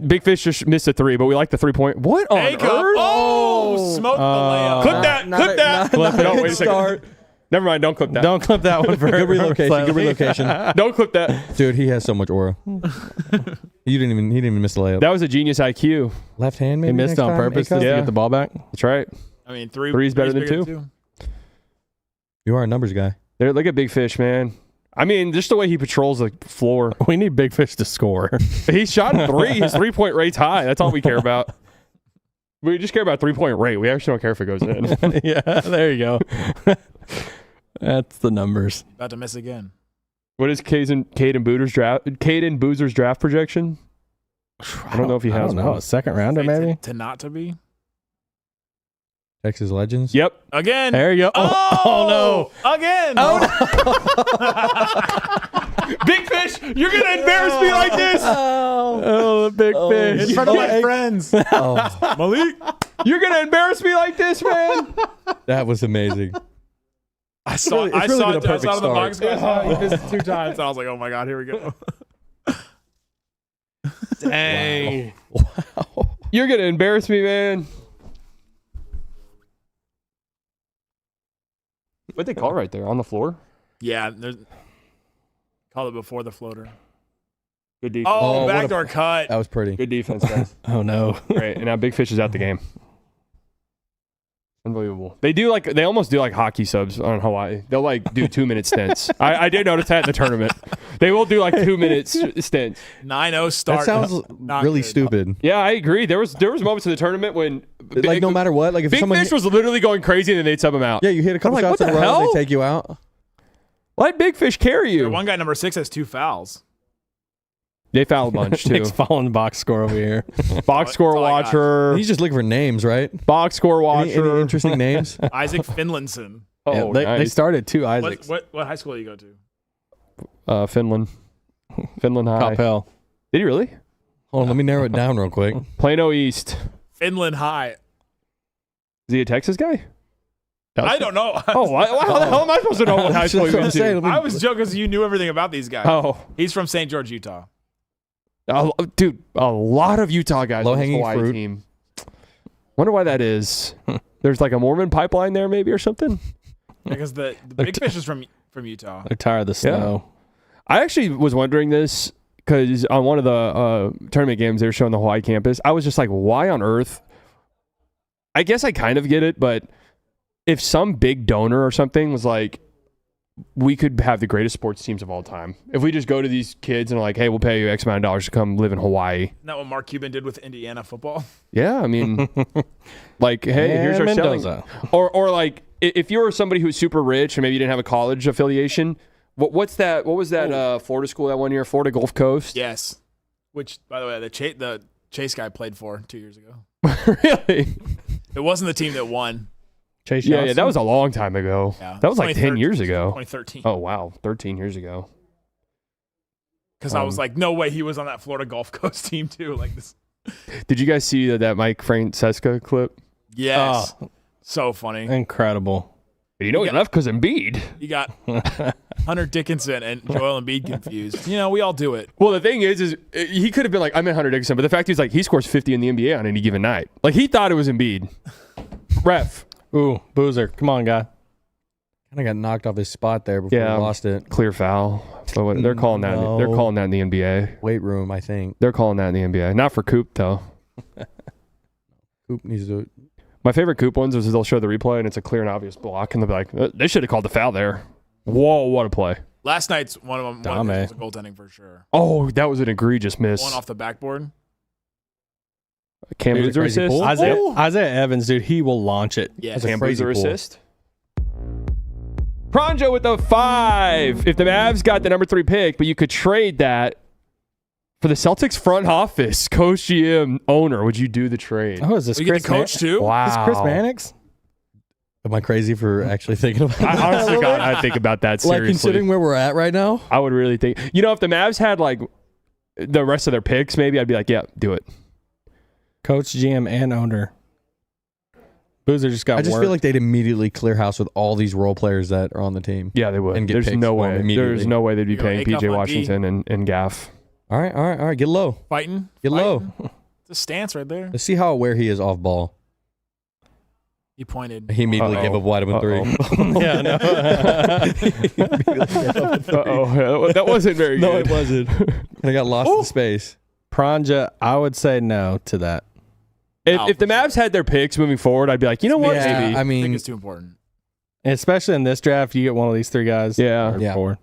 Big Fish just missed a 3, but we like the 3-point. What on earth? Oh, smoked the layup. Clip that. Clip that. No, wait a second. Start. Never mind. Don't clip that. Don't clip that one for Good relocation. Good relocation. Don't clip that. Dude, he has so much aura. He didn't even miss the layup. That was a genius IQ. Left hand, maybe. He missed next on time? purpose A-cup? to Yeah. get the ball back. That's right. I mean, Three's better than bigger two. You are a numbers guy. There, look at Big Fish, man. I mean, just the way he patrols the floor. We need Big Fish to score. He shot 3. His 3-point rate's high. That's all we care about. We just care about 3-point rate. We actually don't care if it goes in. Yeah, there you go. That's the numbers. About to miss again. What is Caden Boozer's draft projection? I don't know if he has I don't know. one. A second rounder, Say maybe? to not to be. Texas Legends. Yep. Again. There you go. Oh, no. Again. Big Fish, you're going to embarrass me like this. Oh, the Big Fish. In front of my friends. Oh, Malik. You're going to embarrass me like this, man. that was amazing. I saw really it been a the perfect box start. score. He missed it 2 times. I was like, oh my God, here we go. Dang. Wow. You're going to embarrass me, man. What'd they call right there? On the floor? Yeah. Call it before the floater. Good defense. Oh, what a- backdoor cut. That was pretty. Good defense, guys. Oh, no. Great. And now Big Fish is out the game. Unbelievable. They almost do like hockey subs on Hawaii. They'll do 2-minute stints. I did notice that in the tournament. They will do 2-minute stints. 9-0 start. That sounds Not really good. stupid. Yeah, I agree. There was moments in the tournament when No matter what, if Big someone Fish was literally going crazy and then they'd sub him out. yeah, you hit a couple I'm like, shots what in a the row, hell? and they take you out. Let Big Fish carry you. One guy, number 6, has 2 fouls. They foul a bunch too. Nick's following the box score over here. Box score That's all I got. watcher. He's just looking for names, right? Box score Any watcher. interesting names? Isaac Finlinson. Oh, Yeah, they nice. started 2 Isaacs. What high school do you go to? Finland High. Coppell. Did he really? Hold on, let me narrow it down real quick. Plano East. Finland High. Is he a Texas guy? I don't know. Oh, how the hell am I supposed to know what high school he went to? I was joking because you knew everything about these guys. Oh, He's from St. George, Utah. dude, a lot of Utah guys on this Low-hanging Hawaii fruit. team. Wonder why that is. There's a Mormon pipeline there, maybe, or something. Because the Big Fish is from Utah. They're tired of the snow. I actually was wondering this because on one of the tournament games they were showing the Hawaii campus. I was just like, why on earth? I guess I kind of get it, but if some big donor or something was like, we could have the greatest sports teams of all time. If we just go to these kids and like, hey, we'll pay you X amount of dollars to come live in Hawaii. Isn't that what Mark Cuban did with Indiana football? Yeah, I mean, hey, here's our selling. Mendoza. Or if you're somebody who's super rich and maybe you didn't have a college affiliation, what was that Florida school that one year? Florida Gulf Coast? Yes. Which, by the way, the Chase guy played for 2 years ago. Really? It wasn't the team that won. Chase Yeah, Johnson. that was a long time ago. Yeah. That was 10 years ago. 2013. Oh, wow. 13 years ago. Because I was like, no way he was on that Florida Gulf Coast team, too. Like this. Did you guys see that Mike Francesca clip? Yes. So funny. Incredible. You know he left because Embiid. You got Hunter Dickinson and Joel Embiid confused. We all do it. Well, the thing is he could have been like, I meant Hunter Dickinson, but the fact is he scores 50 in the NBA on any given night. He thought it was Embiid. Ref. Ooh, Boozer. Come on, guy. Kind of got knocked off his spot there before he lost it. Clear foul. So they're calling that. No. They're calling that in the NBA. Weight room, I think. They're calling that in the NBA. Not for Coop though. Coop needs to. My favorite Coop ones is they'll show the replay and it's a clear and obvious block and they'll be like, they should have called the foul there. Whoa, what a play! Last night's one of them was goaltending for sure. Oh, that was an egregious miss. One off the backboard. Cam Maybe Boozer crazy assist. pull. Isaiah Evans, dude, he will launch it. Yeah. That's a Cam crazy Boozer pull. assist. Pronjo with the 5. If the Mavs got the number 3 pick, but you could trade that for the Celtics front office, coach, GM, owner, would you do the trade? Oh, is this You get Chris the coach too? Wow. Is this Chris Mannix? Am I crazy for actually thinking about that? I honestly, God, I think about that seriously. Like considering where we're at right now? I would really think. You know, if the Mavs had like the rest of their picks, maybe I'd be like, yeah, do it. Coach, GM, and owner. Boozer just got I just work. feel like they'd immediately clear house with all these role players that are on the team. Yeah, they would. And get There's picks no for 'em way. immediately. There's no way they'd be You go paying Acuff PJ on D. Washington and Gaff. All right. Get low. Fighting. Get low. It's a stance right there. Let's see how aware he is off ball. He pointed. He immediately gave up wide open 3. yeah, no. That wasn't very No, good. it wasn't. And I got lost in space. Pronja, I would say no to that. If the Mavs had their picks moving forward, I'd be like, you know what? Yeah, Maybe. I I think mean, it's too important. And especially in this draft, you get one of these 3 guys. Yeah. Or Yeah. 4.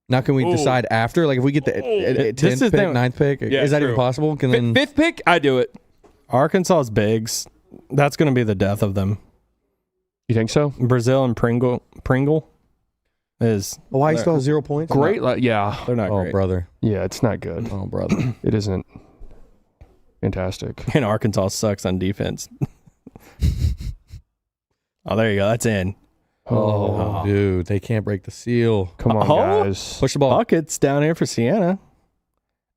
now can we Ooh. decide after? Like if we get the This 10th is the pick, thing. 9th pick, Yeah, is that true. even possible? Can then 5th pick, I do it. Arkansas's bigs, that's going to be the death of them. You think so? Brazil and Pringle is Hawaii still has 0 points? Great. Yeah. they're not Oh, great. brother. Yeah, it's not good. Oh, brother. It isn't fantastic. And Arkansas sucks on defense. Oh, there you go. That's in. Oh, dude. They can't break the seal. Come on, Oh. guys. Push the ball. Buckets down here for Siena.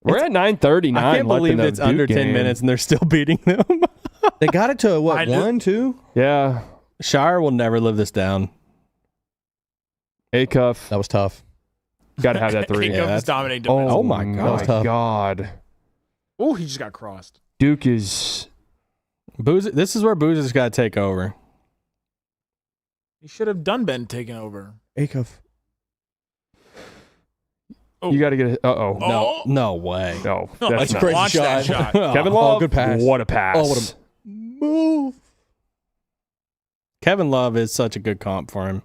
We're at 9:39. I can't left in believe the it's under Duke 10 game. minutes and they're still beating them. They got it to, I what, know. 1, 2? Yeah. Shire will never live this down. A-Cuff. That was tough. Got to have that 3. Acuff that's- is dominating. Oh, my my God. Tough. God. Oh, he just got crossed. Duke is. Boozer, this is where Boozer's got to take over. He should have done been taken over. Acuff. Oh. You got to get it. Uh-oh. Oh. No way. No. No, That's let's not. crazy launch that shot. shot. Kevin Oh, Love. good pass. What a pass. Oh, what a move. Kevin Love is such a good comp for him.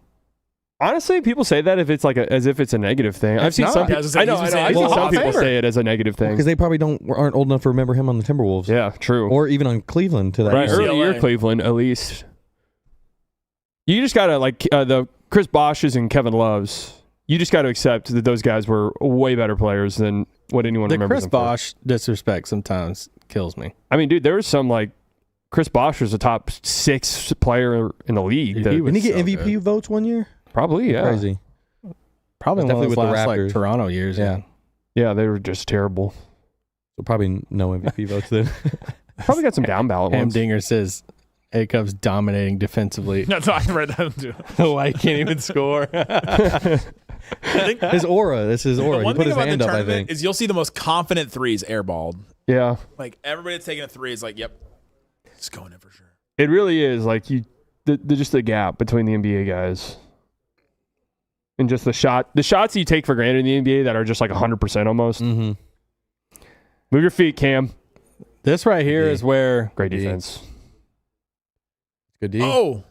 Honestly, people say that if it's like as if it's a negative thing. I've seen not. some Yeah, I people. was gonna I know. say, he's been I've saying seen it's some a people favor. say it as a negative thing. Because they probably aren't old enough to remember him on the Timberwolves. Yeah, true. Or even on Cleveland to that Right, point. UCLA. earlier Cleveland, at least. You just gotta like the Chris Bosh's and Kevin Loves. You just got to accept that those guys were way better players than what anyone The remembers Chris them for. Bosh disrespect sometimes kills me. I mean, dude, there was some like Chris Bosh was a top 6 player in the league. Dude, that- he was Didn't he get so MVP good. votes one year? probably, yeah. Crazy. Probably That's one of those definitely with the last like Raptors. Toronto years. Yeah. Yeah, they were just terrible. So probably no MVP votes then. Probably got some down ballot ones. Hamdinger says A-Cup's dominating defensively. That's why I read that too. Why he can't even score? I think His aura. That's his the aura. He one put thing his about hand the up, I tournament think. is you'll see the most confident threes airballed. Yeah, Like everybody that's taking a 3 is like, yep, it's going in for sure. it really is like just the gap between the NBA guys. And just the shots you take for granted in the NBA that are just like 100% almost. Mm-hmm. Move your feet, Cam. This right here is where Great Yeah. defense. Good deal. Oh,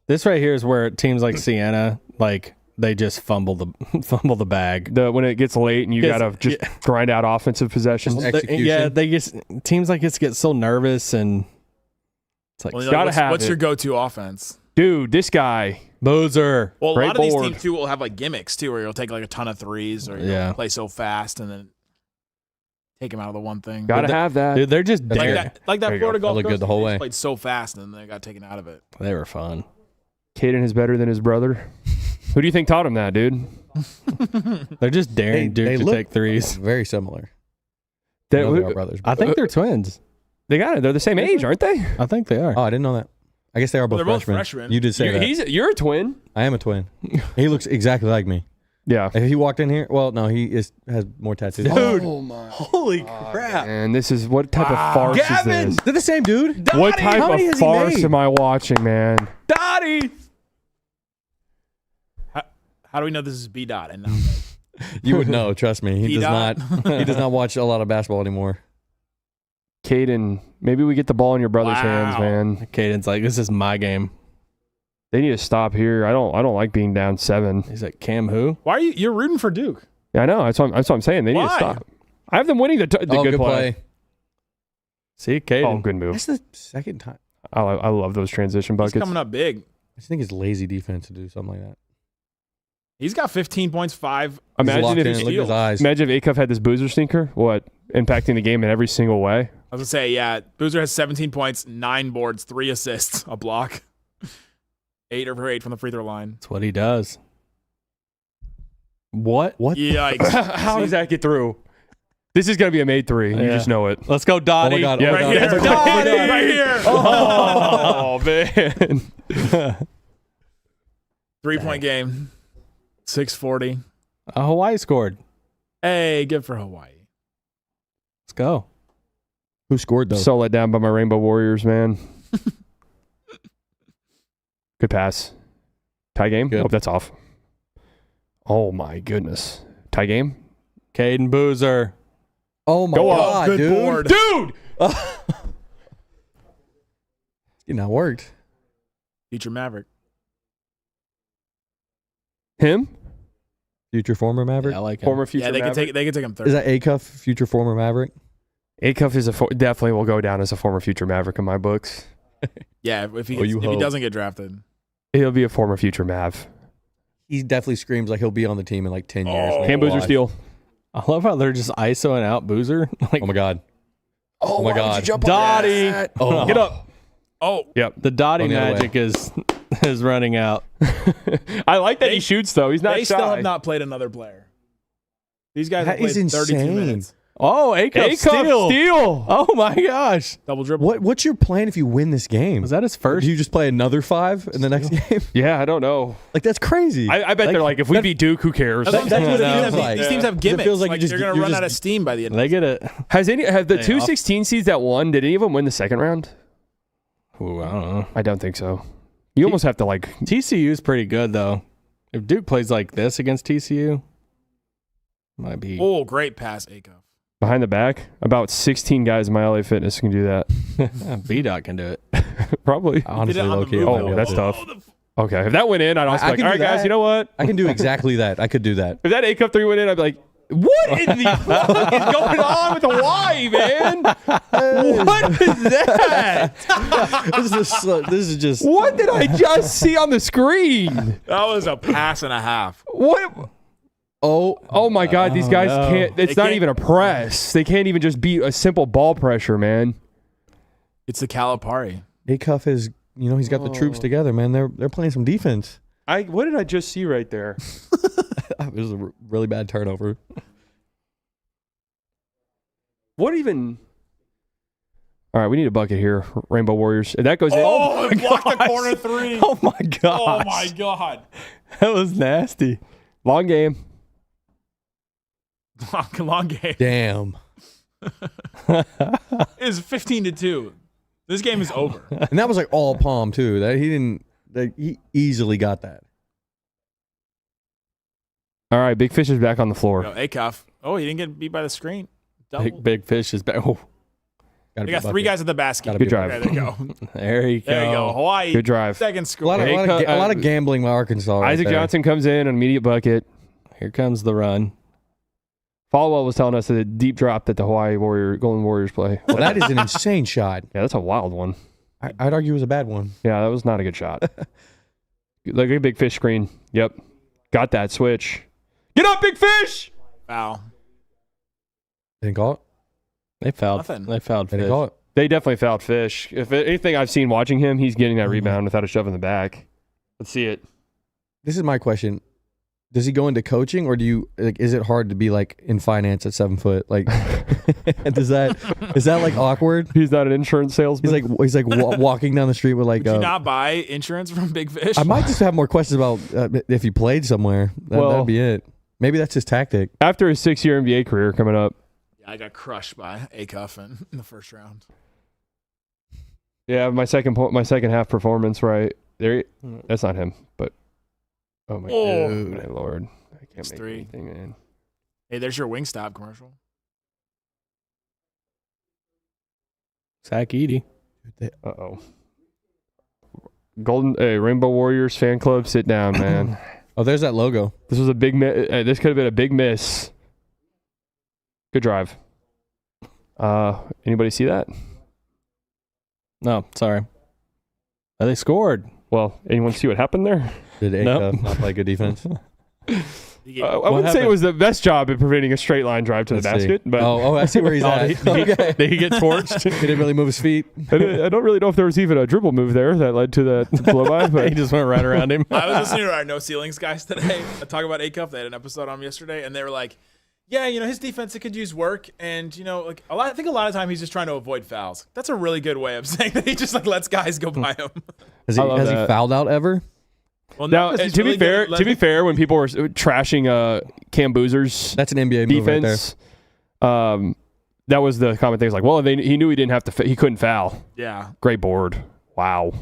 is where teams like Siena like they just fumble the bag. When it gets late and you Yes, gotta just grind out offensive possessions. Execution. Yeah, they just teams like this get so nervous and it's like well, Gotta what's, have what's it. your go-to offense? Dude, this guy. Boozer. Well, a Great lot of these board. teams too will have like gimmicks too, where you'll take like a ton of threes, or you'll Yeah. play so fast and then take him out of the one thing. Gotta have that. Dude, they're just That's like daring. good. that There you Florida go. Gulf That looked Coast good the whole team, they way. played so fast and then they got taken out of it. They were fun. Caden is better than his brother. Who do you think taught him that, dude? They're just daring Duke to look take threes. very similar. They, I know they are brothers. I think they're twins. they got it. They're the same age, aren't they? I think they are. Oh, I didn't know that. I guess they are both They're both freshmen. freshmen. You did say that. You're a twin. I am a twin. He looks exactly like me. Yeah. If he walked in here, well, no, he has more tattoos. Dude. Oh my. Holy crap. And this is what type of farce Gavin! is this? They're the same dude. What type How many of has he farce made? am I watching, man? Dottie! How do we know this is B dot and not? You would know. Trust me. He does P-Dot. not. He does not watch a lot of basketball anymore. Caden, maybe we get the ball in your brother's hands, Wow. man. Caden's like, this is my game. They need to stop here. I don't like being down 7. He's like, Cam who? Why are you're rooting for Duke? Yeah, I know. That's what I'm saying. They need to Why? stop. I have them winning the good play. See, Caden. Oh, good move. That's the second time. I love those transition He's buckets. coming up big. I just think it's lazy defense to do something like that. He's got 15 points, 5. Imagine Locked if in. Look at his eyes. Imagine if Acuff had this boozer stinker. What? Impacting the game in every single way. I was going to say, yeah, Boozer has 17 points, 9 boards, 3 assists, a block. 8 over 8 from the free throw line. That's what he does. What? Yikes. How does that get through? This is going to be a made 3. You Yeah. just know it. Let's go, Dottie. Oh my God. Yeah, Oh my right God. here. Dottie! Right here. Oh, man. 3-point game. 640. Hawaii scored. Hey, good for Hawaii. Let's go. Who scored though? So let down by my Rainbow Warriors, man. Good pass. Tie game? Good. Oh, that's off. Oh, my goodness. Tie game? Caden Boozer. Oh my Go up. God, Good dude. board. Dude! It not worked. Future Maverick. Him? Future former Maverick. Yeah, I like him. Former future Yeah, they can Maverick? take him third. Is that Acuff, future former Maverick? Acuff is definitely will go down as a former future Maverick in my books. Yeah, if he, Oh, you if he hope. doesn't get drafted. He'll be a former future Mav. He definitely screams like he'll be on the team in like 10 years. man. Cam Boozer Watch. steal. I love how they're just ISOing out Boozer. Like, Oh my God. Oh my God. Dottie. Oh, Get up. Oh, Yep. The Dottie On the other magic is running out. I like that he shoots, though. He's not they shy. still have not played another player. These guys have That is played 32 insane. minutes. Oh, Acuff steal. steal. Oh my gosh. Double dribble. What's your plan if you win this game? Was that his first? Do you just play another 5 in the next game? Yeah, I don't know. Like that's crazy. I bet they're like, if we that- beat Duke, who cares? That's what what it these, feels like. these teams have It gimmicks. feels like Like, you they're just- going to you're run just- out of steam by the end. They get it. Have the Hey, two off. 16 seeds that won, did any of them win the second round? Ooh, I don't know. I don't think so. You almost have to like. TCU's pretty good though. If Duke plays like this against TCU, might be. Oh, great pass, Acuff. Behind the back, about 16 guys in my LA Fitness can do that. B-Dot can do it. Probably. Honestly, on the low-key, move, I'll Oh, be that's able to. tough. Okay, if that went in, I'd also I be like, can all do right, guys, that. you know what? I can do exactly that. I could do that. If that A-Cup 3 went in, I'd be like, what in the fuck is going on with Hawaii, man? What is that? This is just. What did I just see on the screen? That was a pass and a half. What? Oh my God, these guys no. can't. It's They not can't- even a press. They can't even just beat a simple ball pressure, man. It's the Calipari. Acuff is, he's got the troops together, man. They're playing some defense. What did I just see right there? It was a really bad turnover. What even? All right, we need a bucket here, Rainbow Warriors. If that goes in. Oh, it blocked the corner 3. Oh my god. Oh, my God. That was nasty. Long game. Long game. Damn. It's 15-2. This game is over. And that was like all palm too. He easily got that. All right, Big Fish is back on the floor. Yo, Acuff. Oh, he didn't get beat by the screen. Double. Big fish is back. Oh, Gotta They be got a 3 bucket. guys at the basket. Gotta Good be a drive. Okay, there you go. there you go. There you go. Hawaii. Good drive. Second A score. lot Hey, of gambling by Arkansas. right Isaac there. Johnson comes in, an immediate bucket. Here comes the run. Falwell was telling us that the deep drop that the Golden Warriors play. Well, that is an insane shot. Yeah, that's a wild one. I'd argue it was a bad one. Yeah, that was not a good shot. Like a Big Fish screen. Yep. Got that switch. Get up, Big Fish! Foul. Didn't call it. They fouled. Nothing. They fouled Didn't fish. call it. They definitely fouled Fish. If anything I've seen watching him, he's getting that rebound without a shove in the back. Let's see it. This is my question. Does he go into coaching, or is it hard to be like in finance at 7 foot? Like, is that like awkward? He's not an insurance salesman. He's like walking down the street with like. Did you not buy insurance from Big Fish? I might just have more questions about if he played somewhere. That'd be it. Maybe that's his tactic. After his 6-year NBA career coming up. Yeah, I got crushed by Acuff in the first round. Yeah, my second half performance right there. That's not him, but oh my, my lord, I can't It's make 3. anything in. Hey, there's your Wingstop commercial. Zach Edey. Uh-oh. Rainbow Warriors fan club, sit down, man. Oh, there's that logo. This was a big this could have been a big miss. Good drive. Anybody see that? No, sorry. Oh, they scored. Well, anyone see what happened there? Did Nope. Acuff not play good defense? I wouldn't say it was the best job at preventing a straight line drive to the basket, but I see where he's at. Did he get torched? He didn't really move his feet. I don't really know if there was even a dribble move there that led to the blow by, but He just went right around him. I was listening to our No Ceilings guys today talk about A-Cup. They had an episode on him yesterday, and they were like, yeah, his defense, it could use work. And, I think a lot of time he's just trying to avoid fouls. That's a really good way of saying that he just lets guys go by him. Has he fouled out ever? Well, now, he's to really be fair, when people were trashing Cam Boozer's That's an NBA move right there. defense, that was the common thing. It's like, well, he knew he didn't have to. He couldn't foul. Yeah. Great board. Wow.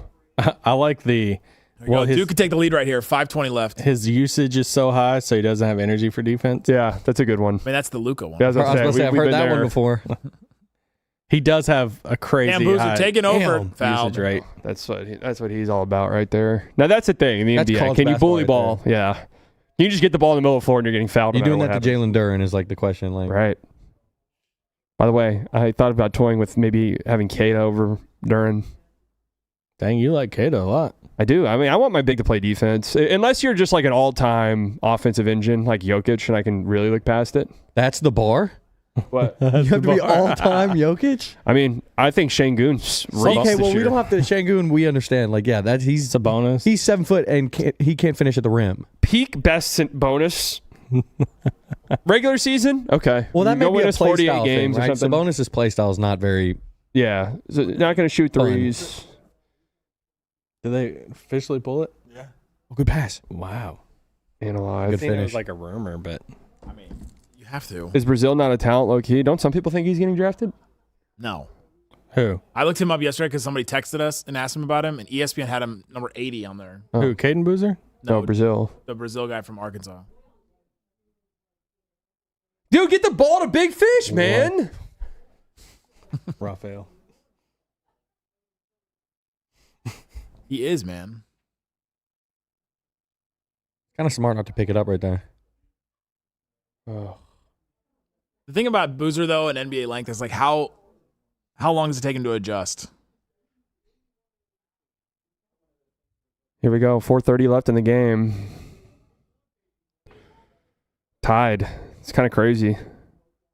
I like the. Well, Duke could take the lead right here. 5:20 left. His usage is so high, so he doesn't have energy for defense. Yeah, that's a good one. I mean, that's the Luka one. Yeah, I was I was gonna going to say, I've we've heard been that there. one before. He does have a crazy Cam Boozer high taking over. Damn. Foul. usage rate. That's what he's all about right there. Now that's the thing in the That's NBA. college Can you basketball bully right ball? Yeah. You can just get the ball in the middle of the floor and you're getting fouled. You no doing matter that what to happens. Jalen Duren is like the question. Like, Right. By the way, I thought about toying with maybe having Kata over Duren. Dang, you like Cato a lot. I do. I mean, I want my big to play defense. Unless you're just like an all-time offensive engine like Jokic and I can really look past it. that's the bar? What? You have to be all-time Jokic? I mean, I think Şengün's Okay, well, we don't have to. Şengün, we understand. Like, yeah, he's a bonus. He's 7 foot and he can't finish at the rim. peak best bonus. Regular season? Okay. Well, that You may go be win a us play 48 style games thing, or right? something. Sabonis' play style is not very. Yeah. So not going to shoot Fun. threes. Did they officially pull it? Oh, good pass. Wow. Analyze. I think it finish. was like a rumor, but I mean, you have to. Is Brazil not a talent low key? Don't some people think he's getting drafted? No. who? I looked him up yesterday because somebody texted us and asked him about him, and ESPN had him number 80 on there. Oh. Who? Caden Boozer? No, Brazil. The Brazil guy from Arkansas. Dude, get the ball to Big Fish, man. Raphael. He is, man. Kind of smart not to pick it up right there. Oh. The thing about Boozer, though, and NBA length is like how long does it take him to adjust? Here we go. 4:30 left in the game. Tied. It's kind of crazy.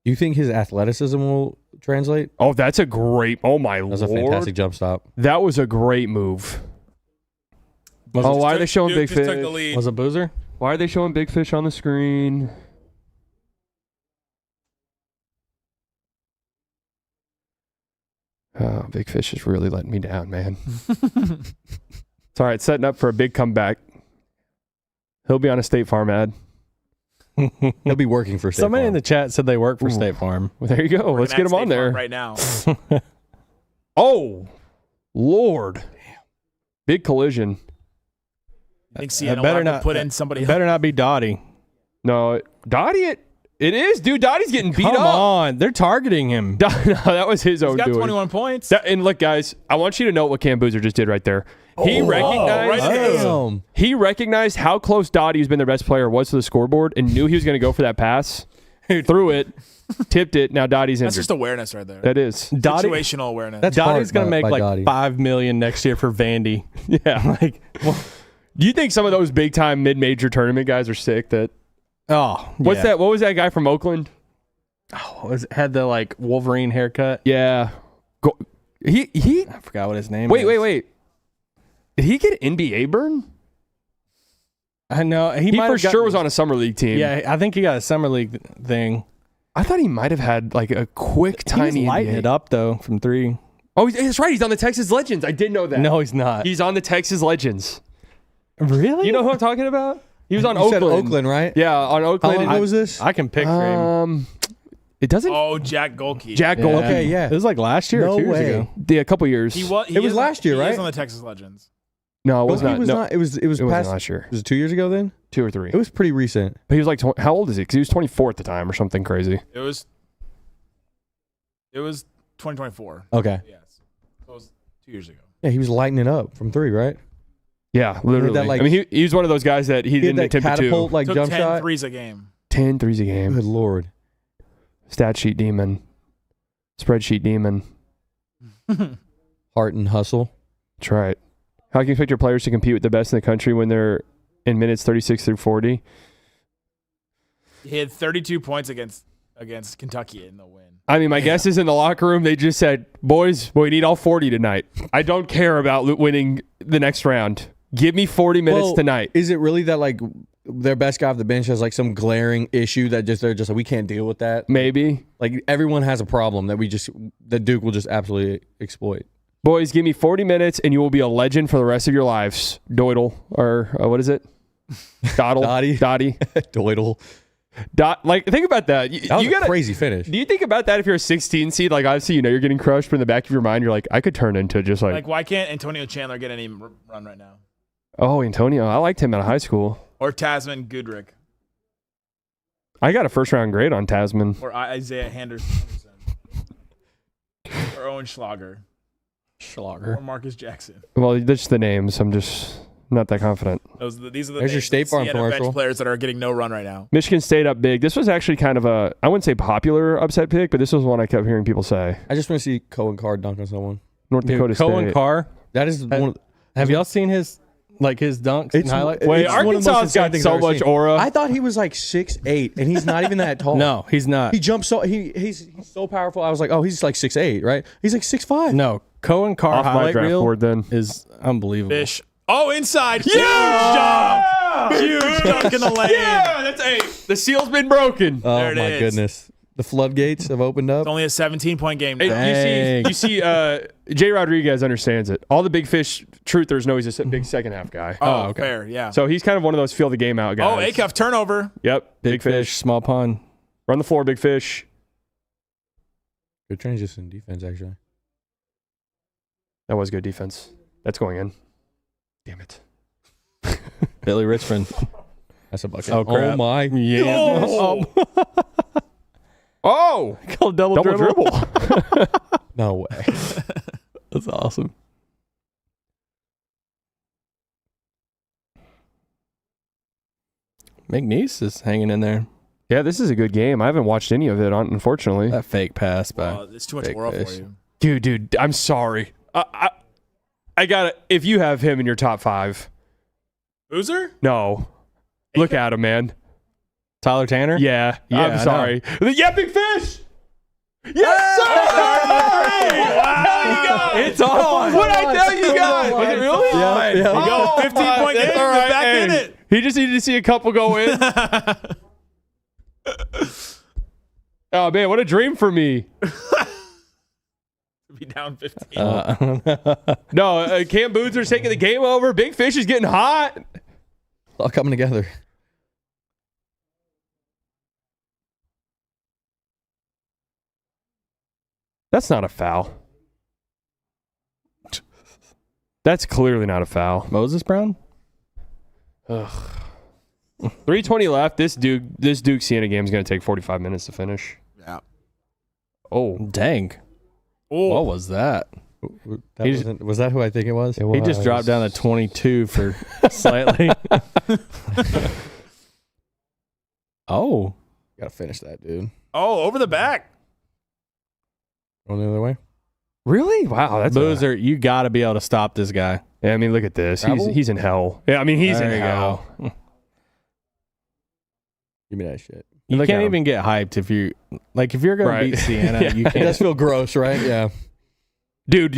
You think his athleticism will translate? Oh, that's a great. Oh my That was a lord. fantastic jump stop. That was a great move. Oh, why are they showing Big Duke just Fish? took the lead. Was it Boozer? Why are they showing Big Fish on the screen? Oh, Big Fish is really letting me down, man. It's all right. Setting up for a big comeback. He'll be on a State Farm ad. He'll be working for State Somebody Farm. in the chat said they work for Ooh. State Farm. Well, there you go. We're Let's gonna get him add on State there. Farm right now. Oh, Lord. Big collision. I think It Sienna better will have to not put in somebody It better not be Dottie. No, Dottie, it is, dude. Dottie's getting beat Come up. on, they're targeting him. No, that was his He's own got doing. 21 points. And look, guys, I want you to know what Cam Boozer just did right there. He recognized right Damn. he recognized how close Dottie, who's been their best player, was to the scoreboard and knew he was going to go for that pass. Threw it, tipped it. Now Dottie's That's injured. just awareness right there. That is. Dottie, Situational awareness. That's Dottie's hard gonna by- make by like Dottie. $5 million next year for Vandy. Yeah. Like, Do you think some of those big time mid major tournament guys are sick? That what's that? What was that guy from Oakland? Oh, had the like Wolverine haircut. Yeah. He. I forgot what his name. Wait. is. Did he get NBA burn? I know He might for have sure gotten- was on a summer league team. Yeah, I think he got a summer league thing. I thought he might have had like a quick, tiny. He's lighting NBA. it up though from 3. Oh, that's right. He's on the Texas Legends. I did know that. No, he's not. He's on the Texas Legends. Really? You know who I'm talking about? He was on You Oakland. said Oakland, right? Yeah, on How Oakland. long ago was this? I can picture him. It doesn't. Oh, Jack Golke. Jack Yeah. Gold. Okay, yeah. It was like last year No or 2 years way. ago. Yeah, a couple years. He was. It was last year, He right? is on the Texas Legends. No, it was Golke not. was no, not. It was it wasn't past last year. Was it 2 years ago then? 2 or 3. It was pretty recent. But he was like, how old is he? Because he was 24 at the time or something crazy. It was 2024. Okay. Yes. So it was 2 years ago. Yeah, he was lighting it up from 3, right? Yeah, literally. that, like- I mean, he was one of those guys that he He had didn't that attempt to catapult like Took jump 10 shot. threes a game. 10 threes a game. Good lord. Stat sheet demon. Spreadsheet demon. Heart and hustle. That's right. How can you expect your players to compete with the best in the country when they're in minutes 36 through 40? He had 32 points against Kentucky in the win. I mean, my guess is in the locker room, they just said, boys, we need all 40 tonight. I don't care about winning the next round. Give me 40 minutes tonight. Is it really that like their best guy off the bench has like some glaring issue that they're just like, we can't deal with that? Maybe. Like everyone has a problem that Duke will just absolutely exploit. Boys, give me 40 minutes and you will be a legend for the rest of your lives. Doidle, or what is it? Dottie. Doidle. Like, think about that. That was a crazy finish. Do you think about that if you're a 16 seed? Like, obviously, you're getting crushed, but in the back of your mind, you're like, I could turn into just Like, why can't Antonio Chandler get any run right now? Oh, Antonio. I liked him out of high school. Or Tasman Goodrick. I got a first-round grade on Tasman. Or Isaiah Henderson. Or Owen Schlager. Or Marcus Jackson. Well, that's the names. I'm just not that confident. These are the There's your State Farm commercial. bench players that are getting no run right now. Michigan State up big. This was actually kind of a, I wouldn't say popular upset pick, but this was one I kept hearing people say. I just want to see Cohen Carr dunk on someone. North Dakota State. Cohen Carr. That is one of Have y'all seen his dunks and highlights? Wait, It's one of the most Arkansas has got exciting things so I've ever much seen. aura. I thought he was like 6'8", and he's not even that tall. No, he's not. He jumps so he's so powerful. I was like, oh, he's like 6'8", right? He's like 6'5". No, Cohen Carr Off my highlight draft reel board then. is unbelievable. Fish. Oh, inside. Huge dunk. Huge dunk in the lane. Yeah, that's 8. The seal's been broken. Oh There it my is. goodness, the floodgates have opened up. It's only a 17-point game. Hey, now. you see, Jay Rodriguez understands it. All the big fish truthers know he's a big second half guy. Oh, fair. Yeah. So he's kind of one of those feel the game out guys. Oh, Acuff turnover. Yep. Big fish, small pond. Run the floor, big fish. Good transition defense, actually. That was good defense. That's going in. Damn it. Billy Richmond. That's a bucket. Oh, crap. Oh my. Yeah. Oh! Called double dribble. No way. That's awesome. McNeese is hanging in there. Yeah, this is a good game. I haven't watched any of it, unfortunately. That fake pass by It's too much Big aura for fish. you. Dude, I'm sorry. I got it. If you have him in your top 5. Boozer? No. Look at him, man. Tyler Tanner. Yeah. Yeah, I I'm know. sorry. Yeah, big fish! Yes, sir! Wow. It's on. What I tell you guys? Was it really? Yeah, yeah. You go 15-point game. That's all You're right. back in Hey, it. He just needed to see a couple go in. Oh, man, what a dream for me. Be down 15. No, Cam Boozer's taking the game over. Big Fish is getting hot. All coming together. That's not a foul. That's clearly not a foul. Moses Brown. 3:20 left. This Duke Siena game is going to take 45 minutes to finish. Yeah. Oh, Dang. Oh. What was that? Was that who I think it was? He just dropped down to 22 for slightly. Oh. Gotta finish that, dude. Oh, over the back. Going the other way. really? Wow, that's Boozer, you got to be able to stop this guy. Yeah, I mean, look at this. Travel? He's in hell. Yeah, I mean, he's There in you hell. go. Give me that shit. You Look at can't him. even get hyped if you're going to Right. beat Siena. Yeah. You It does can't. feel gross, right? Yeah. Dude,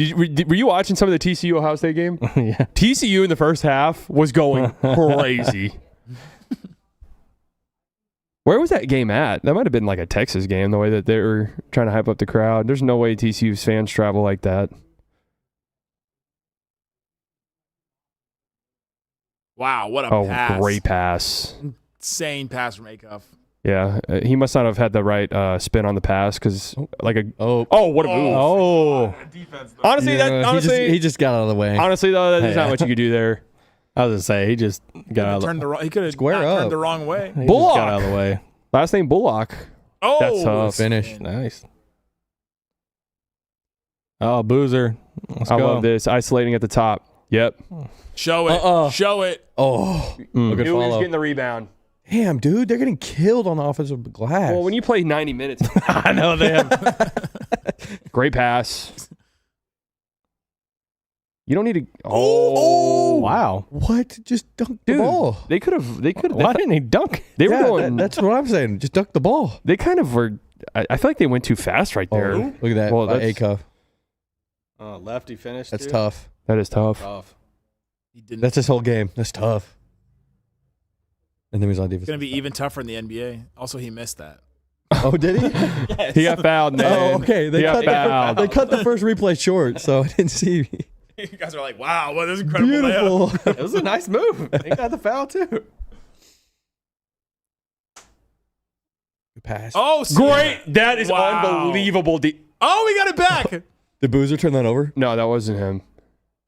were you watching some of the TCU Ohio State game? Yeah. TCU in the first half was going crazy. Where was that game at? That might have been like a Texas game, the way that they were trying to hype up the crowd. There's no way TCU's fans travel like that. Wow, what a Oh, pass. great pass. Insane pass from Acuff. Yeah, he must not have had the right spin on the pass because like a Oh. what a move. Oh. Defense, though. Honestly, he just got out of the way. honestly though, there's not much you could do there. I was going to say, he just got out of the He could have Square up. turned the wrong way. he just Bullock. got out of the way. Last name Bullock. Oh, That's tough. Finish. Nice. Oh, Boozer. Let's I go. love this. Isolating at the top. Yep. Show it. Show it. Oh. Good Knew he was follow. getting the rebound. Damn, dude, they're getting killed on the offensive glass. Well, when you play 90 minutes, I know they have. great pass. You don't need to. Oh, Wow. What? Just dunk the dude! ball. They could have. Why didn't he dunk? They were Yeah, going. that's what I'm saying. Just dunk the ball. They kind of were. I feel like they went too fast right there. Oh, look at that. Well, By that's- Acuff. Lefty finished. That's tough. That is tough. He didn't. That's his whole game. That's tough. And then he's on defense. It's gonna be even tougher in the NBA. Also, he missed that. Oh, did he? He got fouled, man. Oh, okay. He got fouled. They cut the first replay short, so I didn't see. You guys are like, wow, what is incredible layup. Beautiful. It was a nice move. He got the foul too. Pass. Oh, Great! That is Wow. unbelievable. Oh, we got it back. Did Boozer turn that over? No, that wasn't him.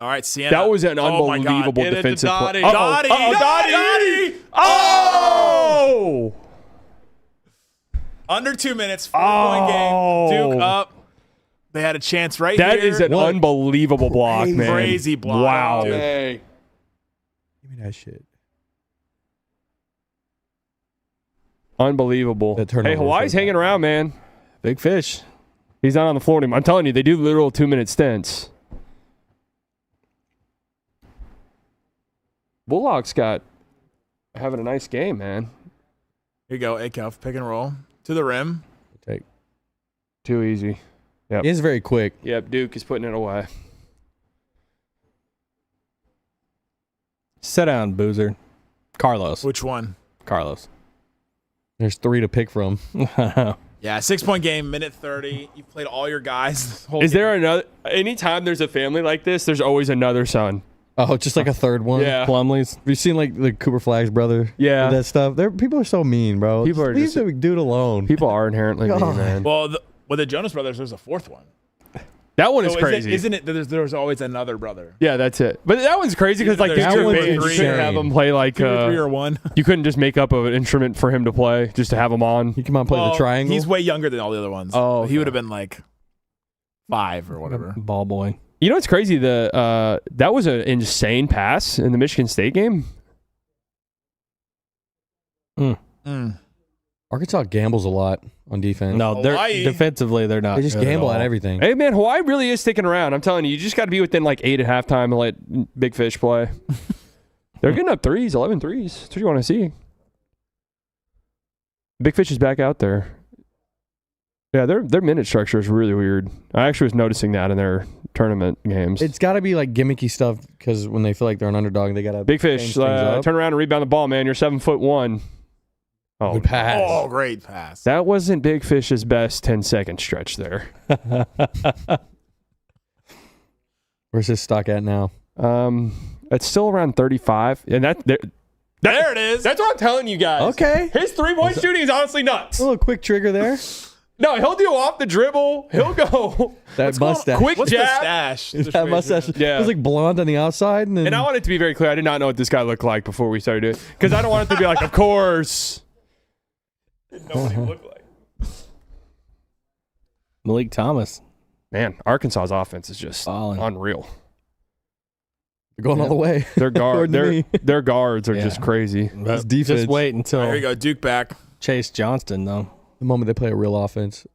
All right, Sienna. That was an Oh my God. unbelievable Get it to defensive Dottie. play. Dottie. Dottie! Oh! Under 2 minutes, 4-point game. Duke up. They had a chance right That here. is an unbelievable block, man. Crazy block. Wow. Dude. Give me that shit. Unbelievable. That turnover Hey, Hawaii's was so hanging bad. around, man. Big fish. He's not on the floor anymore. I'm telling you, they do literal 2-minute stints. Bulldogs got having a nice game, man. Here you go, A-Cuff, pick and roll. To the rim. Take. Too easy. Yep. He is very quick. Yep, Duke is putting it away. Sit down, Boozer. Carlos. Which one? Carlos. There's 3 to pick from. Yeah, 6-point game, minute 30. You've played all your guys. This whole Is game. there another? Anytime there's a family like this, there's always another son. Oh, just like a third one. Yeah. Plumlee's. Have you seen like the Cooper Flag's brother? Yeah. That stuff. People are so mean, bro. People are Leave just- the dude alone. People are inherently mean, God. man. Well, with the Jonas Brothers, there's a fourth one. That one is So crazy. Isn't it that there's always another brother? Yeah, that's it. But that one's crazy because like There's this that your one's band, you couldn't insane. have him play like 2 or 3 or 1. you couldn't just make up an instrument for him to play just to have him on. He come out and play the triangle. He's way younger than all the other ones. Oh, He okay. would have been like 5 or whatever. Ball boy. You know what's crazy? That was an insane pass in the Michigan State game. Arkansas gambles a lot on defense. No, they're Hawaii. defensively they're not. They just good gamble all. at everything. Hey man, Hawaii really is sticking around. I'm telling you, you just got to be within like 8 at halftime and let Big Fish play. They're getting up 11 threes. That's what you want to see. Big Fish is back out there. Yeah, their minute structure is really weird. I actually was noticing that in their tournament games. It's got to be like gimmicky stuff because when they feel like they're an underdog, they got to Big Fish, turn around and rebound the ball, man. You're 7'1". Oh, Good pass. Oh, great pass. that wasn't Big Fish's best 10-second stretch there. Where's his stock at now? It's still around 35, and There it is. that's what I'm telling you guys. Okay. His 3-point shooting is honestly nuts. A little quick trigger there. No, he'll do off the dribble. He'll go That mustache. quick What's the jab. stash? That mustache. Yeah. It was like blonde on the outside. And, then, And I want it to be very clear. I did not know what this guy looked like before we started it because I don't want it to be like, of course. Didn't know what he looked like. Malik Thomas. Man, Arkansas's offense is just Balling. unreal. They're going all the way. Their According to me. their guards are Yeah. just crazy. That's defense. Just wait until There you go. Duke back. Chase Johnston though. The moment they play a real offense.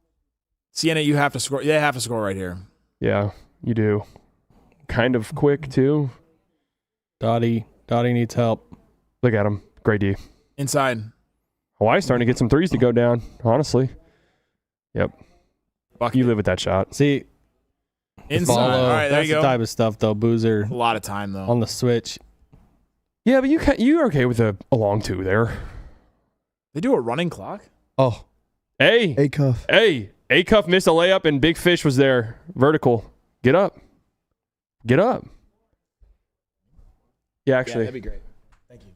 Sienna, you have to score. They have to score right here. Yeah, you do. Kind of quick too. Dottie needs help. Look at him. Great D. Inside. Hawaii's starting to get some threes to go down, honestly. Yep. Bucket. You live with that shot. See, Inside. All right, there that's you the go. type of stuff though. Boozer A lot of time, though. on the switch. Yeah, but you're okay with a long two there. They do a running clock? Oh, Hey, A-Cuff. A-Cuff missed a layup and Big Fish was there. Vertical. Get up. Get up. Yeah, actually. that'd be great. Thank you.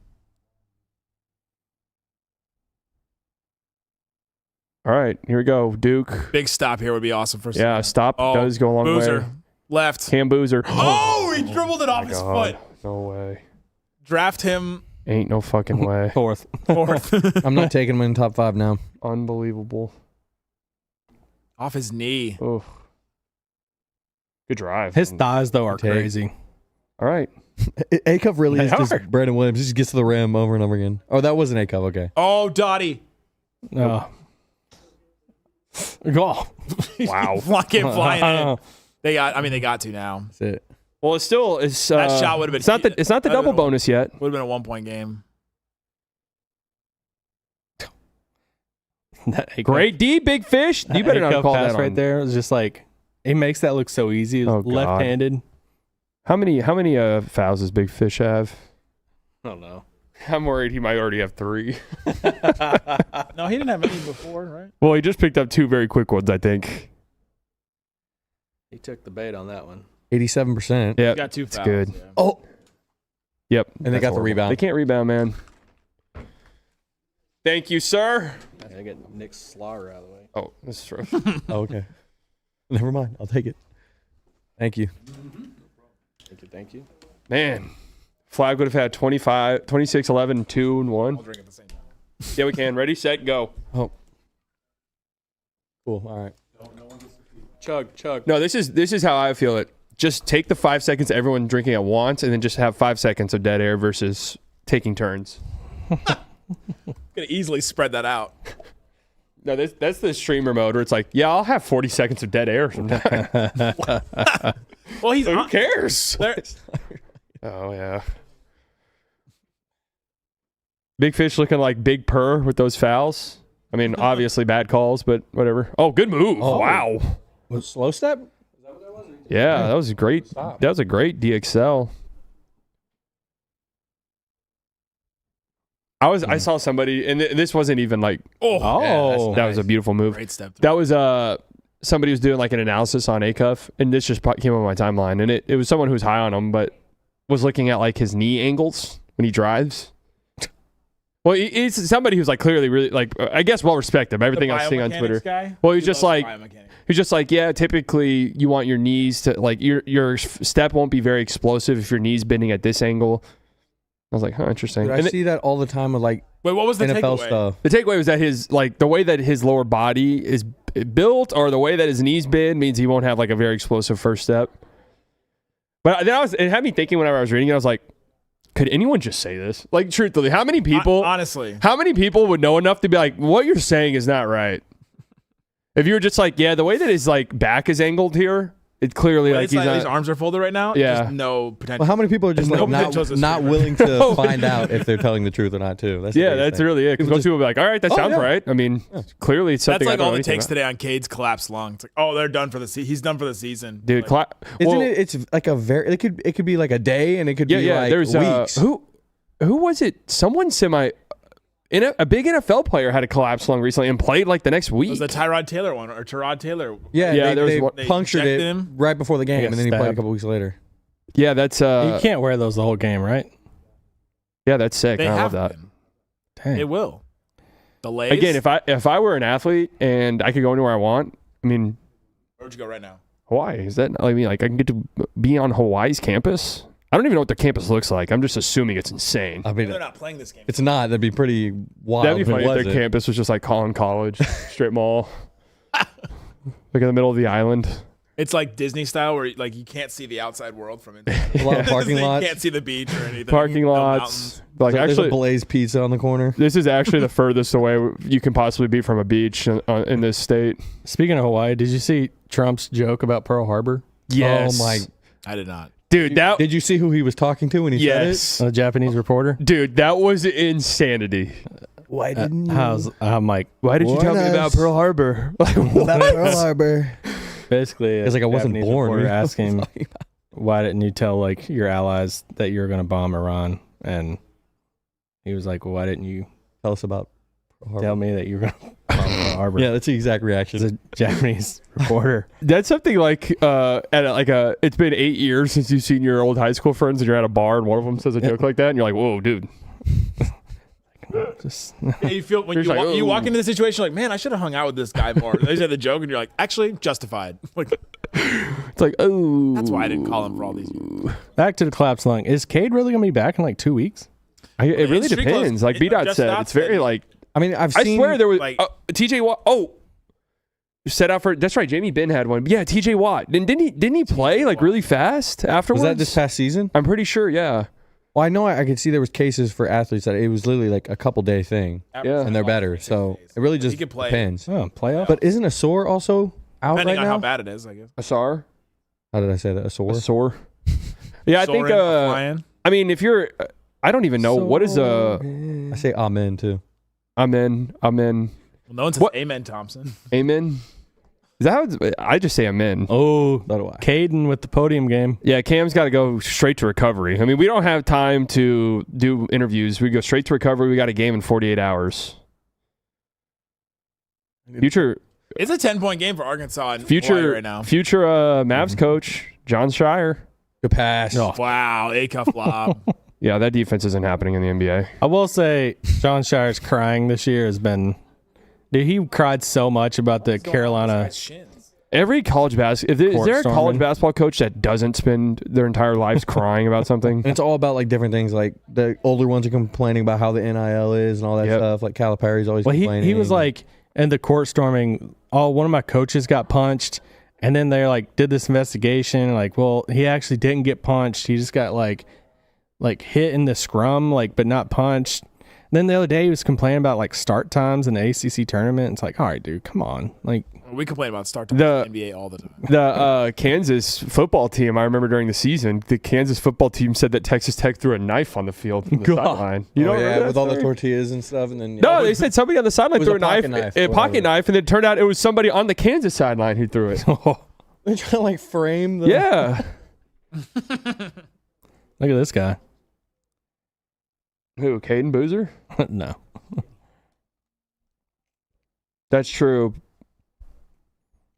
All right, here we go. Duke. Big stop here would be awesome for Yeah, stop Oh, does go a long Boozer. way. Left. Cam Boozer. Oh, he dribbled it off his God. foot. No way. Draft him Ain't no fucking way. Fourth. fourth. I'm not taking him in top 5 now. Unbelievable. Off his knee. Oh. Good drive. His thighs though are Take. crazy. All right. A-Cuff really They is just are. Brandon Williams. He just gets to the rim over and over again. Oh, that wasn't A-Cuff. Okay. Oh, Dottie. Oh. Wow. Came flying in. They got to now. That's it. Well, it's still That shot would've been- It's not the that'd double been- bonus yet. Would have been a 1-point game. Great D, big fish. You better not call pass that right on. there. It was just like it makes that look so easy. Oh, God. Left-handed. How many fouls does Big Fish have? I don't know. I'm worried he might already have 3. No, he didn't have any before, right? Well, he just picked up 2 very quick ones, I think. He took the bait on that one. 87%. Yeah, He got 2 fouls. good. Yeah. Oh, Yep. and they That's got the horrible. rebound. They can't rebound, man. Thank you, sir. I get Nick Slaughter out of the way. Oh, this is rough. Oh, okay. Never mind. I'll take it. Thank you. Thank you. Man, Flag would have had 25, 26, 11, 2, and 1. I'll drink at the same time. Yeah, we can. Ready, set, go. Oh. Cool. All right. Chug. No, this is how I feel it. Just take the 5 seconds everyone drinking at once, and then just have 5 seconds of dead air versus taking turns. Could easily spread that out. No, that's the streamer mode where it's like, yeah, I'll have 40 seconds of dead air sometime. Well, he's Who cares? there. Oh, yeah. Big Fish looking like Big Purr with those fouls. I mean, obviously bad calls, but whatever. Oh, good move. Oh. Wow. Slow step? Yeah, that was great. That was a great DXL. I saw somebody, and this wasn't even like, Oh. that was a beautiful move. Great step. That was somebody was doing like an analysis on A-Cuff, and this just came on my timeline, and it was someone who's high on him, but was looking at like his knee angles when he drives. Well, he's somebody who's like clearly really like I guess well respected. Everything I was seeing on Twitter. Guy? Well, He loves biomechanics. he's just like yeah. Typically, you want your knees to like your step won't be very explosive if your knee's bending at this angle. I was like, huh, interesting. Dude, I And see that all the time with like Wait, what was the NFL takeaway? stuff. the takeaway was that his like the way that his lower body is built or the way that his knees bend means he won't have like a very explosive first step. But then it had me thinking whenever I was reading it, I was like, could anyone just say this? Like, truthfully, how many people Honestly. how many people would know enough to be like, what you're saying is not right? If you were just like, yeah, the way that his like back is angled here, it clearly like It's he's like not. his arms are folded right now. Yeah. Just no potential. Well, how many people are just No like potential as a not streamer. willing to find out if they're telling the truth or not too? That's the yeah, biggest that's thing. really it. Because People most people will be like, all right, that Oh, sounds yeah. right. I mean, clearly it's something That's like I don't all know it anything takes about. today on Cade's collapsed lung. It's like, oh, they're done for the season. He's done for the season. Dude, Like, Isn't it? It's like a very. It could be like a day, and it could Yeah, be yeah. like There's weeks. who was it? Someone a big NFL player had a collapsed lung recently and played like the next it week. was the Tyrod Taylor one or Tyrod Taylor. Yeah, Yeah, there was they one- They punctured it injected him. right before the game, He and got then he played a stabbed. couple weeks later. Yeah, that's You can't wear those the whole game, right? yeah, that's sick. They I have love that. been. Dang. It will. Delays. Again, if I were an athlete and I could go anywhere I want, I mean, Where'd you go right now? Hawaii is that? I mean, like I can get to be on Hawaii's campus. I don't even know what their campus looks like. I'm just assuming it's insane. I mean, They're not playing this game. it's not. That'd be pretty wild. That'd be if it funny if was their it. campus was just like Collin College, strip mall, like in the middle of the island. It's like Disney style where like you can't see the outside world from inside. A lot of parking You lots. can't see the beach or anything. Parking No lots. mountains. Like There's actually, a Blaze Pizza on the corner. this is actually the furthest away you can possibly be from a beach in this state. Speaking of Hawaii, did you see Trump's joke about Pearl Harbor? Yes. Oh my! I did not. Dude, that Did you see who he was talking to when he yes. A Japanese reporter? Dude, that was insanity. said it? Why didn't you? I'm like, Why did you tell me Warn about us. Pearl Harbor? Like, About Pearl Harbor. basically, It's like I wasn't Japanese born. reporter What are you asking him, talking about? why didn't you tell like your allies that you were going to bomb Iran? And he was like, well, why didn't you Tell us about Pearl Harbor. tell me that you were going to bomb Pearl Harbor? Yeah, that's the exact It's reaction. a Japanese reporter. That's something like it's been 8 years since you've seen your old high school friends and you're at a bar and one of them says a joke like that and you're like, whoa, dude. Just Yeah, you feel when You're you, just like, you walk "Ooh." into the situation like, man, I should have hung out with this guy more. They said the joke, and you're like, actually, justified. Like It's like, oh. that's why I didn't call him for all these years. back to the collapse lung. Is Cade really going to be back in like 2 weeks? It really Street clothes- depends. Like B-Dot Just said, Dot it's very said- like, I mean, I've I seen. swear there was like- TJ Watt. Oh, set out for that's right. Jamie Ben had one. Yeah, TJ Watt. Didn't he play like really fast afterwards? Was that this past season? I'm pretty sure. Yeah. Well, I know I could see there was cases for athletes that it was literally like a couple day thing, Yeah. and they're better. So it really just He could play. depends. Oh, playoff? But isn't a sore also out Depending right on now? how bad it is, I guess. Asar. How did I say that? A sore? A sore. Yeah, I think. Soaring, flying. I mean, if you're, I don't even know what is I say amen too. Amen. Well, no one says What? amen, Thompson. Amen. Is that how I just say amen? Oh, So do I. Caden with the podium game. Yeah, Cam's got to go straight to recovery. I mean, we don't have time to do interviews. We go straight to recovery. We got a game in 48 hours. Future It's a 10-point game for Arkansas and Hawaii right now. future Mavs coach John Shire. Good pass. Wow, A-cuff lob. Yeah, that defense isn't happening in the NBA. I will say, John Shire's crying this year has been. Dude, he cried so much about the Carolina. Shins. Every college basketball, is Court there a college storming. basketball coach that doesn't spend their entire lives crying about something? And it's all about like different things. Like the older ones are complaining about how the NIL is and all that Yep. stuff. Like Calipari's always Well, complaining. he was like, in the court storming, one of my coaches got punched, and then they like did this investigation. Like, well, he actually didn't get punched. He just got like hit in the scrum, like, but not punched. Then the other day he was complaining about like start times in the ACC tournament. It's like, all right, dude, come on. Like, We complain about start time The- in the NBA all the time. The Kansas football team, I remember during the season, the Kansas football team said that Texas Tech threw a knife on the field from the God. sideline. You don't remember that with all the story? tortillas and stuff, and then No, they said somebody on the sideline was threw a a knife, pocket knife, a pocket whatever. knife, and it turned out it was somebody on the Kansas sideline who threw it. they're trying to like frame the Yeah. look at this guy. Who, Caden Boozer? No. That's true.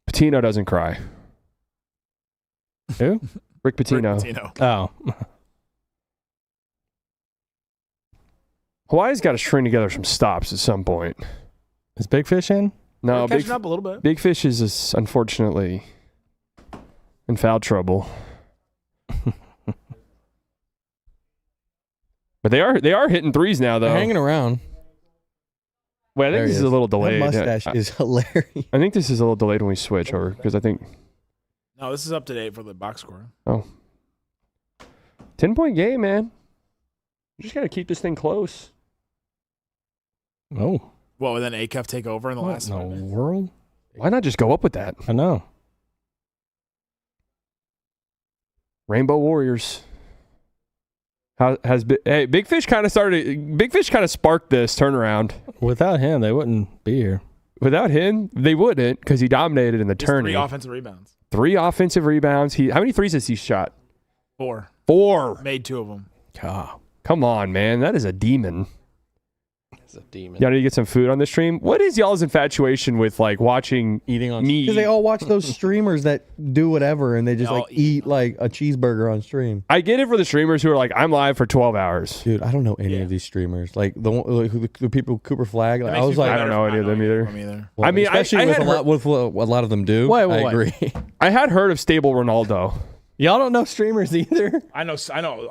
Patino doesn't cry. Who? Rick Pitino. Pitino. Oh. Hawaii's got to string together some stops at some point. Is Big Fish in? No, Catching up a little bit. Big Fish is unfortunately in foul trouble. But they are hitting threes now, though. They're hanging around. Wait, I think There this he is a little delayed. That mustache I is hilarious. I think this is a little delayed when we switch over because I think No, this is up to date for the box score. 10-point game, man. You just got to keep this thing close. Oh. Well, then A-cuff take over in the What last in the 5 minutes. world? Why not just go up with that? I know. Rainbow Warriors. Big Fish kind of sparked this turnaround. Without him, they wouldn't be here. Without him, they wouldn't because he dominated in the Just tourney. 3 offensive rebounds. 3 offensive rebounds. How many threes has he shot? 4. 4. Made 2 of them. God. Come on, man. That is a demon. It's a demon. Y'all need to get some food on the stream. What is y'all's infatuation with like watching Eating on me? because they all watch those streamers that do whatever and they just They all like eat like a cheeseburger on stream. I get it for the streamers who are like, I'm live for 12 hours. Dude, I don't know any of these streamers. Like the people Cooper Flag. Like, I was like, I don't know any of them either. well, I mean, especially I with had a lot with what a lot of them do. Wait, I wait. agree. I had heard of Stable Ronaldo. Y'all don't know streamers either? I know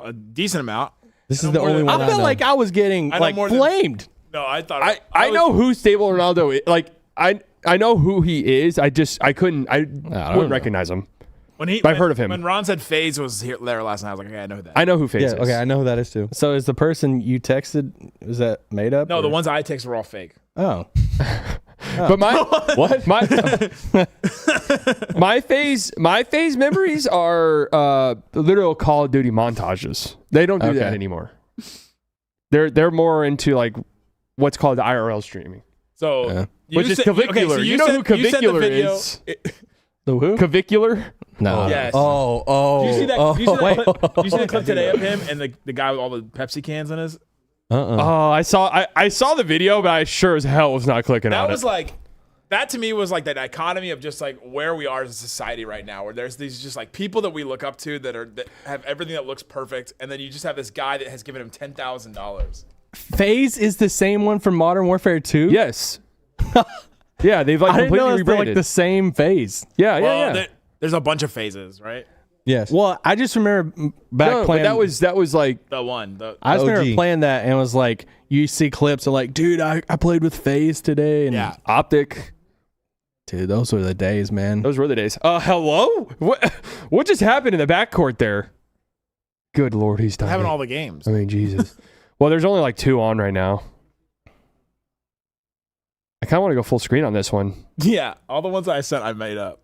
a decent amount. This I is know the more only than- one I I feel know. like I was getting I know like more than- flamed. No, I thought I know who Stable Ronaldo is. Like, I know who he is. I wouldn't know. recognize him. I've heard of him. When Ron said FaZe was there last night, I was like, okay, I know who that. I know who FaZe Yeah, is. okay, I know who that is too. So is the person you texted, is that made up? No, the or- ones I text were all fake. Oh. But my my phase memories are literal Call of Duty montages. They don't do that Okay. anymore. They're more into like what's called IRL streaming, So, Yeah. which is clavicular. You know who clavicular is? The who? Clavicular? No. Yes. Oh. Do you see that? Do you see wait. that clip, do you see the clip today of him and the guy with all the Pepsi cans in his? Oh, I saw the video, but I sure as hell was not clicking on That was it. like, that to me was like that dichotomy of just like where we are as a society right now, where there's these just like people that we look up to that have everything that looks perfect, and then you just have this guy that has given him $10,000. FaZe is the same one from Modern Warfare 2? Yes. Yeah, they've like I didn't know completely it was rebranded. like the same FaZe. yeah. There's a bunch of phases, right? Yes. Well, I just remember back No, but playing. that was like The one. I just remember OG. playing that and it was like, you see clips of like, dude, I played with FaZe today. And Yeah. Optic. Dude, those were the days, man. Those were the days. Hello? What just happened in the backcourt there? Good Lord, he's done. Having all the games. I mean, Jesus. Well, there's only like 2 on right now. I kind of want to go full screen on this one. Yeah, all the ones I sent, I made up.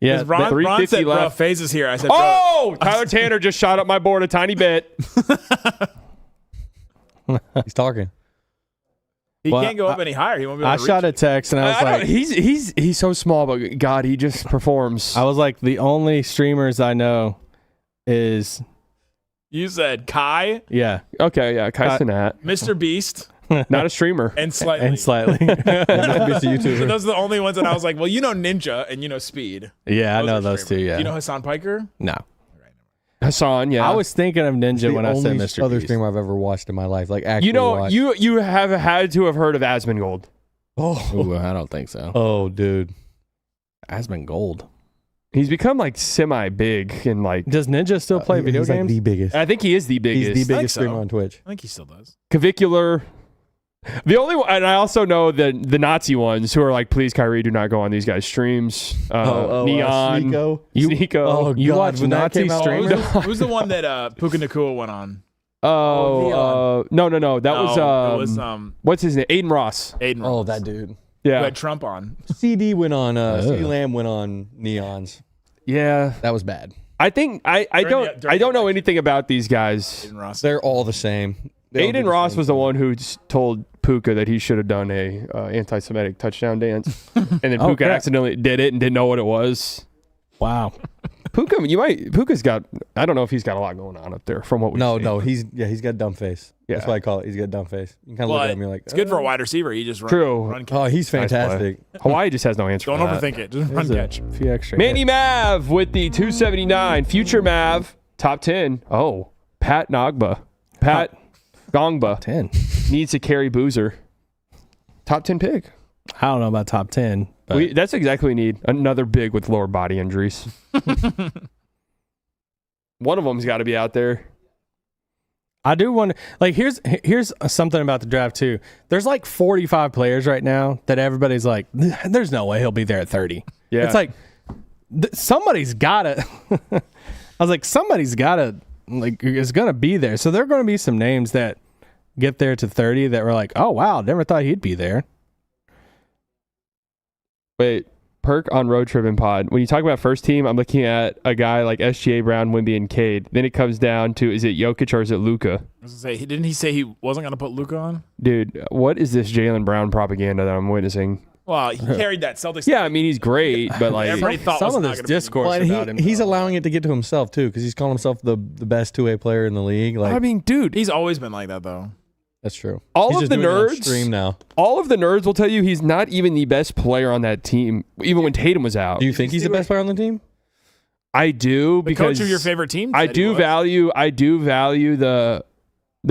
Yeah, Ron 350 said, bro, left. FaZe is here. I said, bro. Oh, Tyler Tanner just shot up my board a tiny bit. He's talking. He Well, can't go up any higher. He won't be able I to shot reach a text and I was I don't- like, he's so small, but God, he just performs. I was like, the only streamers I know is You said Kai, yeah, Okay, yeah, Kai Cenat. Mr. Beast, Not a streamer. and Slightly. and slightly. So those are the only ones that I was like, well, you know Ninja and you know Speed. Yeah, I Those know are those two. streamers. Yeah, Do you know Hassan Piker? no. Hassan, yeah. I was thinking of Ninja when I said only Mr. other Beast. streamer I've ever watched in my life. Like actually You know, watched. you have had to have heard of Asmongold. Ooh, I don't think so. Oh, dude. Asmongold. He's become like semi big and like. Does Ninja still play video He's like games? the biggest. I think he is the biggest. He's the I think biggest so. streamer on Twitch. I think he still does. Clavicular. The only one, and I also know the Nazi ones who are like, please, Kyrie, do not go on these guys' streams. Neon, Sneeko. Sneeko. Oh, You God, watch when that Nazi came out, streamers? Who's the one that Puka Nakua went on? No. That was it was what's his name? Aiden Ross. Aiden. Oh, Ross, that dude. who Yeah, had Trump on. CD went on. CD Lamb went on Neons. yeah. That was bad. I think I don't know anything about these guys. Aiden Ross. They're all the same. They all do Aiden the Ross same was the thing. one who told Puka that he should have done a anti-Semitic touchdown dance, and then Oh, Puka crap. accidentally did it and didn't know what it was. Wow. Puka's got. I don't know if he's got a lot going on up there from what we. No, he's got dumb face. Yeah. That's what I call it. He's got dumb face. You can kind of look Well, at him and you're like, it's good for a wide receiver. He just run. True. Run catch. oh, he's Nice play. fantastic. Hawaii just has no answer. Don't for that. overthink it. Just run There's catch. a few extra. Manny Mav with the 279. Future Mav, top 10. Oh, Pat Nagba. Pat Gongba 10. needs to carry Boozer. Top 10 pick. I don't know about top 10, but That's exactly what we need. Another big with lower body injuries. One of them's got to be out there. I do wonder. Like, here's something about the draft too. There's like 45 players right now that everybody's like, there's no way he'll be there at 30. Yeah. It's like somebody's gotta. I was like, somebody's gotta is gonna be there. So there are going to be some names that get there to 30 that were like, oh wow, never thought he'd be there. Wait, Perk on Road Trip and Pod. When you talk about first team, I'm looking at a guy like SGA, Brown, Wemby, and Cade. Then it comes down to, is it Jokic or is it Luka? I was gonna say, didn't he say he wasn't going to put Luka on? Dude, what is this Jaylen Brown propaganda that I'm witnessing? Well, he carried that Celtics. Yeah, I mean, he's great, but like, Everybody thought Some was of not this gonna be- discourse Well, about him. he's allowing it to get to himself too, because he's calling himself the best two-way player in the league. Like I mean, dude, He's always been like that, though. that's true. All He's of just the doing it on nerds- stream now. all of the nerds will tell you he's not even the best player on that team, even when Tatum was out. Do you think he's the best player on the team? I do The because coach of your favorite team. I said he do was. value the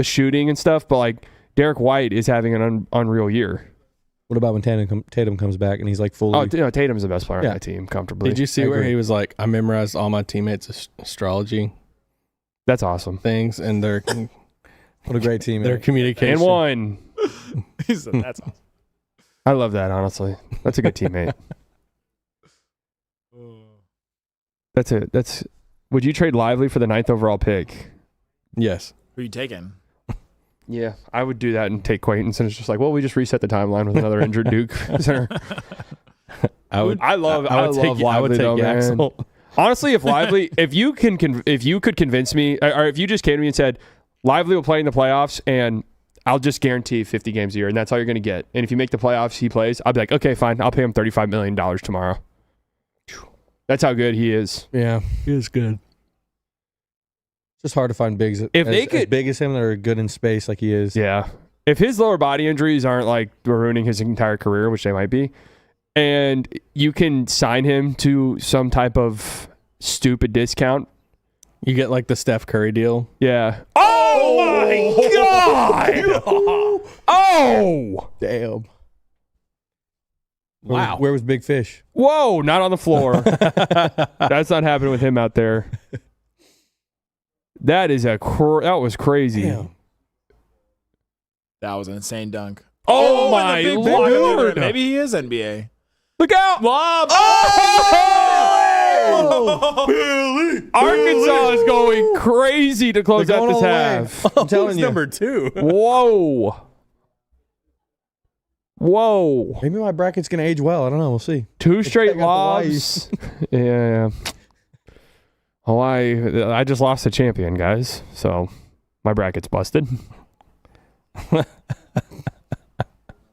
shooting and stuff, but like Derek White is having an unreal year. What about when Tatum comes back and he's like fully? Oh, no, Tatum's the best player on Yeah. that team comfortably. Did you see I where agree. he was like, I memorized all my teammates' astrology That's awesome. things and their what a great team! their communication. And one. He said, that's awesome. I love that, honestly. That's a good teammate. That's would you trade Lively for the 9th overall pick? Yes. Who are you taking? Yeah, I would do that and take Quaintance, and it's just like, well, we just reset the timeline with another injured Duke center. I would love take Lively though, man. Yaxel. Honestly, if Lively, if you could convince me, or if you just came to me and said Lively will play in the playoffs, and I'll just guarantee 50 games a year, and that's all you're going to get. And if you make the playoffs, he plays. I'll be like, okay, fine, I'll pay him $35 million tomorrow. That's how good he is. Yeah, He is good. it's just hard to find bigs If they as could- big as him that are good in space like he is. Yeah. If his lower body injuries aren't like ruining his entire career, which they might be, and you can sign him to some type of stupid discount. You get like the Steph Curry deal. Yeah. Oh my God! Oh! Damn. Wow. Where was Big Fish? Whoa! Not on the floor. That's not happening with him out there. That is that was crazy. Damn. That was an insane dunk. Oh my and the big block in the other Lord! end. Maybe he is NBA. Look out! Lob. Arkansas is going crazy to close They're out going this all the way. half. I'm telling you. Number 2. Whoa! Whoa. Maybe my bracket's gonna age well. I don't know. We'll see. 2 straight I got losses. Yeah. Hawaii. I just lost a champion, guys. So my bracket's busted.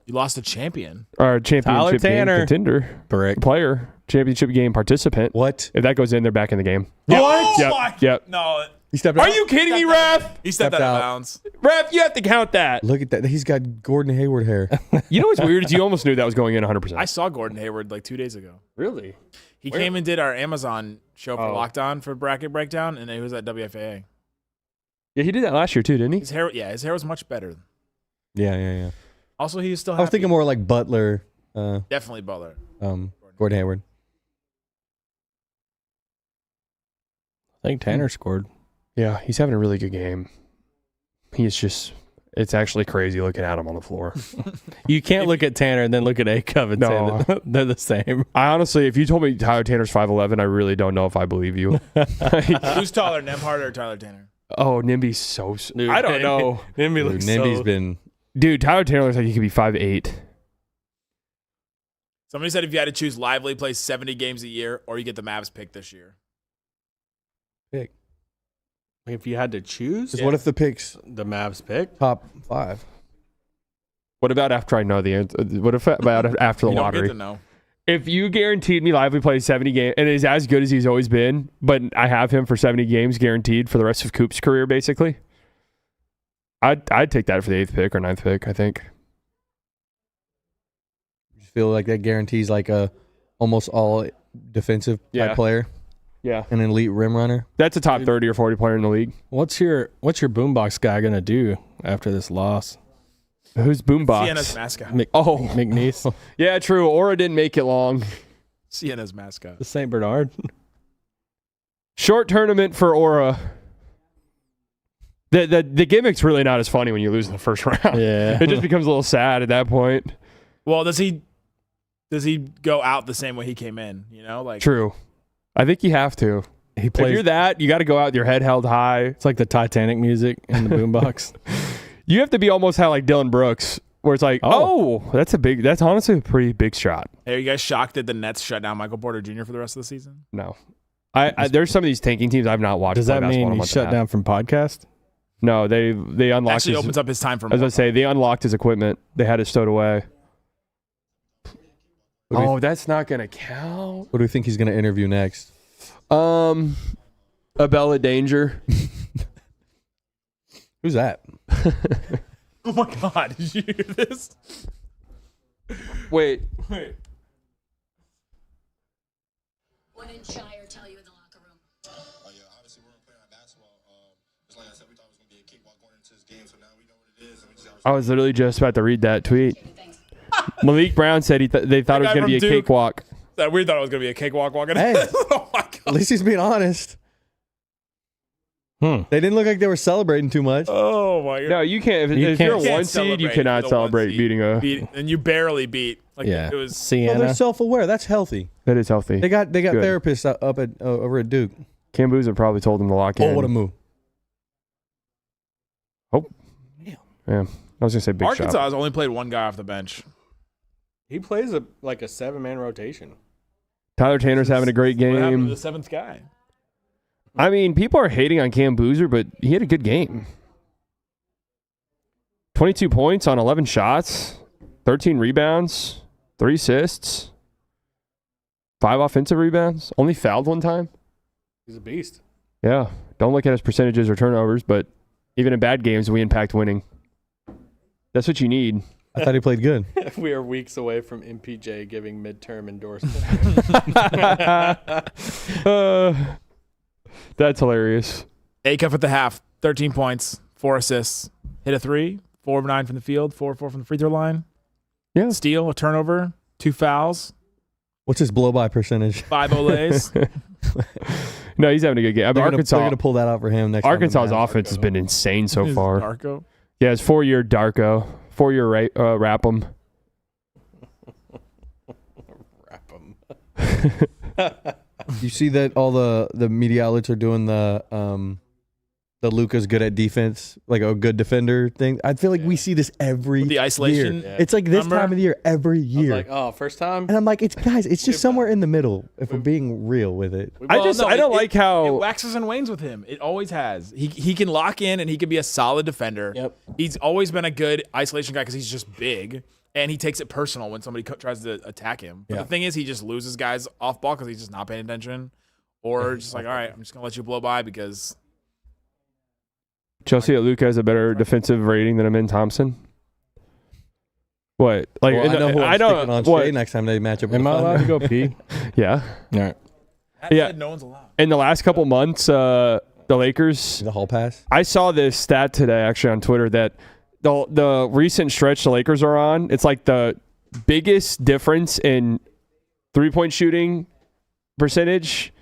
You lost a champion. Or championship game Tanner. contender. Brick. Player. Championship game participant. What? If that goes in, they're back in the game. What? Yep. Oh my- Yep. No. He stepped Are out. you kidding me, Ref? He stepped Stepped out of out. bounds. Ref, you have to count that. Look at that. He's got Gordon Hayward hair. You know what's weird is you almost knew that was going in 100%. I saw Gordon Hayward like 2 days ago. Really? He came and did our Amazon show for Oh. Locked On for Bracket Breakdown, and he was at WFAA. Yeah, he did that last year too, didn't he? His hair was much better. Yeah. Also, he was still I was happy. thinking more like Butler, Definitely Butler. Gordon Hayward. I think Tanner scored. Yeah, he's having a really good game. It's actually crazy looking at him on the floor. You can't look at Tanner and then look at A-Cup and No. say that they're the same. I honestly, if you told me Tyler Tanner's 5'11", I really don't know if I believe you. Who's taller, Nemhard or Tyler Tanner? Oh, Nimby's so... Dude, I don't know. Nimby Dude, looks Nimby's so... been. Dude, Tyler Tanner looks like he could be 5'8". Somebody said if you had to choose, Lively plays 70 games a year, or you get the Mavs pick this year. Pick. If you had to choose, Because what if the picks the Mavs pick? top 5? What about after I know the answer? What about after the You don't lottery? get to know. If you guaranteed me Lively plays 70 games and is as good as he's always been, but I have him for 70 games guaranteed for the rest of Coop's career, basically, I'd take that for the 8th pick or 9th pick, I think. You feel like that guarantees like a almost all defensive type Yeah. player, Yeah. an elite rim runner. That's a top 30 or 40 player in the league. What's your boombox guy gonna do after this loss? Who's Boombox? Sienna's mascot. McNeese, Yeah, true. Aura didn't make it long. Sienna's mascot. the Saint Bernard. Short tournament for Aura. The gimmick's really not as funny when you lose in the first round. Yeah. It just becomes a little sad at that point. Well, does he go out the same way he came in? You know, like True. I think you have to. He If plays. you're that, you got to go out with your head held high. It's like the Titanic music in the boombox. You have to be almost like Dylan Brooks, where it's like, oh, that's honestly a pretty big shot. Hey, are you guys shocked that the Nets shut down Michael Porter Jr. for the rest of the season? No. There's some of these tanking teams I've not watched. Does play that basketball mean in a he month shut and a half. down from podcast? No, they unlocked Actually his, opens up his time for as I more. say, they unlocked his equipment. They had it stowed away. Oh, that's not going to count. What do you think he's going to interview next? Abella Danger. Who's that? Oh my God! Did you hear this? Wait. What did Shire tell you in the locker room? Yeah, obviously we're playing our basketball. Just like I said, we thought it was going to be a cakewalk going into this game, so now we know what it is. And we just I was literally just about to read that tweet. Thanks. Malik Brown said they thought it was guy going to be a from Duke. cakewalk. That we thought it was gonna be a cakewalk walking. Hey. Oh my At God! least he's being honest. They didn't look like they were celebrating too much. Oh my God! No, you can't. If You you're can't- a You can't one seed, you celebrate cannot with a celebrate 1 seed. beating a. And you barely beat. Like Yeah. it was. Well, Sienna. they're self-aware. That's healthy. That is healthy. They got Good. therapists up at over at Duke. Cam Boozer probably told him to lock in. Oh, what a move! Yeah, I was gonna say big Arkansas shot. has only played one guy off the bench. He plays a 7-man rotation. Tyler Tanner's having a great What happened to game. the 7th guy? I mean, people are hating on Cam Boozer, but he had a good game. 22 points on 11 shots, 13 rebounds, 3 assists, 5 offensive rebounds. Only fouled 1 time. He's a beast. Yeah. Don't look at his percentages or turnovers, but even in bad games, we impact winning. That's what you need. I thought he played good. We are weeks away from MPJ giving midterm endorsement. That's hilarious. A-Cup at the half, 13 points, 4 assists, hit a 3, 4 of 9 from the field, 4 of 4 from the free throw line. Yeah. Steal, a turnover, 2 fouls, What's his blow-by percentage? 5 olays. No, he's having a good game. I mean, They're Arkansas. gonna pull that out for him next. time the Arkansas's Mavs- offense has been insane so Is far. Darko. Yeah, it's 4-year Darko, 4-year Rapham. Wrap him. You see that all the media outlets are doing the the Luka's good at defense, like a good defender thing. I feel like we see this every With the isolation. year. It's like this number. time of the year every year. Like, oh, first time? And I'm like, it's just somewhere in the middle. If we're being real with it, I don't like how it waxes and wanes with him. It always has. He can lock in and he can be a solid defender. Yep. He's always been a good isolation guy because he's just big and he takes it personal when somebody tries to attack him. But the thing is, he just loses guys off ball because he's just not paying attention, or just like, all right, I'm just gonna let you blow by because. Chelsea at Luka has a better defensive rating than Amin Thompson. What? Like well, I know who I'm sticking on what? Shea next time they match up. Am with I the allowed to Thunder. go pee? Yeah. All right. That Yeah. said, no one's allowed. In the last couple months, the Lakers. The hall pass. I saw this stat today actually on Twitter that the recent stretch the Lakers are on, it's like the biggest difference in 3-point shooting percentage,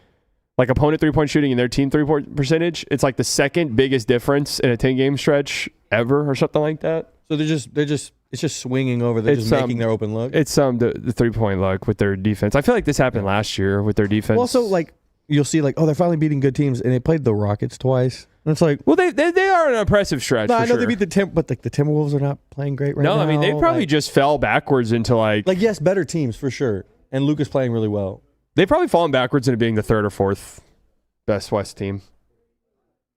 like opponent 3-point shooting and their team 3-point percentage. It's like the second biggest difference in a 10-game stretch ever, or something like that. So it's just swinging over. They're just making their open look. It's the 3-point look with their defense. I feel like this happened last year with their defense. Well, also, like you'll see, like they're finally beating good teams, and they played the Rockets twice. And it's like, well, they are an impressive stretch. no, for I know sure. they beat the but like the Timberwolves are not playing great right now. No, I mean they probably like, just fell backwards into like yes, better teams for sure. And Luka's playing really well. they've probably fallen backwards into being the third or fourth best West team,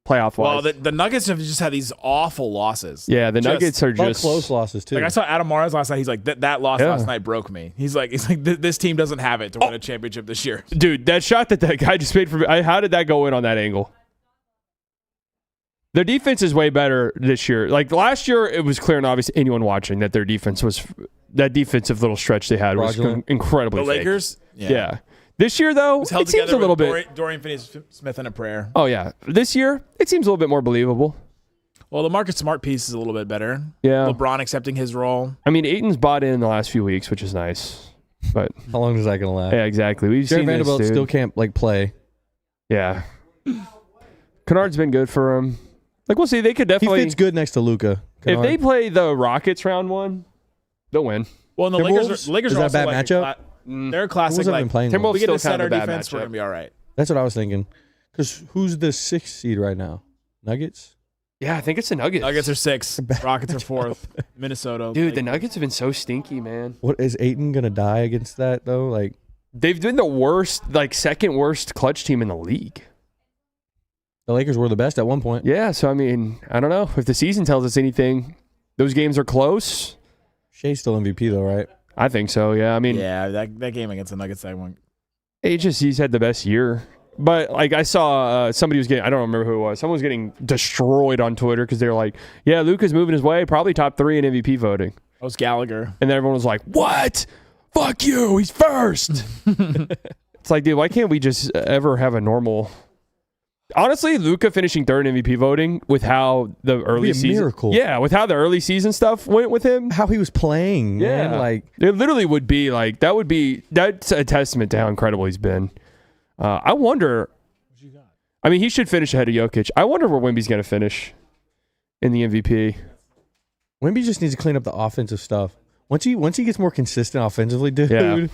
playoff wise. Well, the Nuggets have just had these awful losses. Yeah, the Nuggets are A lot of just close losses too. Like I saw Adam Morris last night. He's like, that loss last night broke me. He's like, this team doesn't have it to win a championship this year. Dude, that shot that guy just made for me. How did that go in on that angle? Their defense is way better this year. Like last year, it was clear and obvious to anyone watching that their defense was that defensive little stretch they had was Fraudulent. incredibly The fake. Lakers, Yeah. This year, though, was held it seems together a little with bit. Dorian Finney-Smith in a prayer. Oh yeah, this year it seems a little bit more believable. Well, the Marcus Smart piece is a little bit better. Yeah. LeBron accepting his role. I mean, Ayton's bought in the last few weeks, which is nice. But How long is that gonna last? yeah, exactly. We've Jared seen Vanderbilt this, dude. still can't like play. Yeah. Kennard's been good for him. Like we'll see. They could He definitely. fits good next to Luka. If they play the Rockets round one, they'll win. Well, and the Timberwolves? Lakers is are that a also bad like matchup? they're a classic. Who's Like, been playing? Timberwolves we get still to set kind our of a bad defense, we're matchup. gonna be all right. That's what I was thinking. Because who's the 6th seed right now? Nuggets. Yeah, I think it's the Nuggets. Nuggets are 6, Rockets are 4th, Minnesota. Dude, like, the Nuggets have been so stinky, man. What is Ayton gonna die against that though? Like They've been the worst, like second worst clutch team in the league. the Lakers were the best at one point. Yeah, so I mean, I don't know if the season tells us anything. Those games are close. Shea's still MVP though, right? I think so. Yeah, I mean, yeah, that game against the Nuggets, I won. he's had the best year. But like I saw somebody was getting, I don't remember who it was. Someone was getting destroyed on Twitter because they were like, "Yeah, Luka's moving his way, probably top 3 in MVP voting." That was Gallagher. And then everyone was like, "What? Fuck you! He's first." It's like, dude, why can't we just ever have a normal? Honestly, Luka finishing 3rd in MVP voting with how the early a season, miracle. yeah, with how the early season stuff went with him. How he was playing, Yeah, man. Like it literally would be like that's a testament to how incredible he's been. I wonder. I mean, he should finish ahead of Jokic. I wonder where Wemby's going to finish in the MVP. Wemby just needs to clean up the offensive stuff. Once he gets more consistent offensively, dude. Yeah.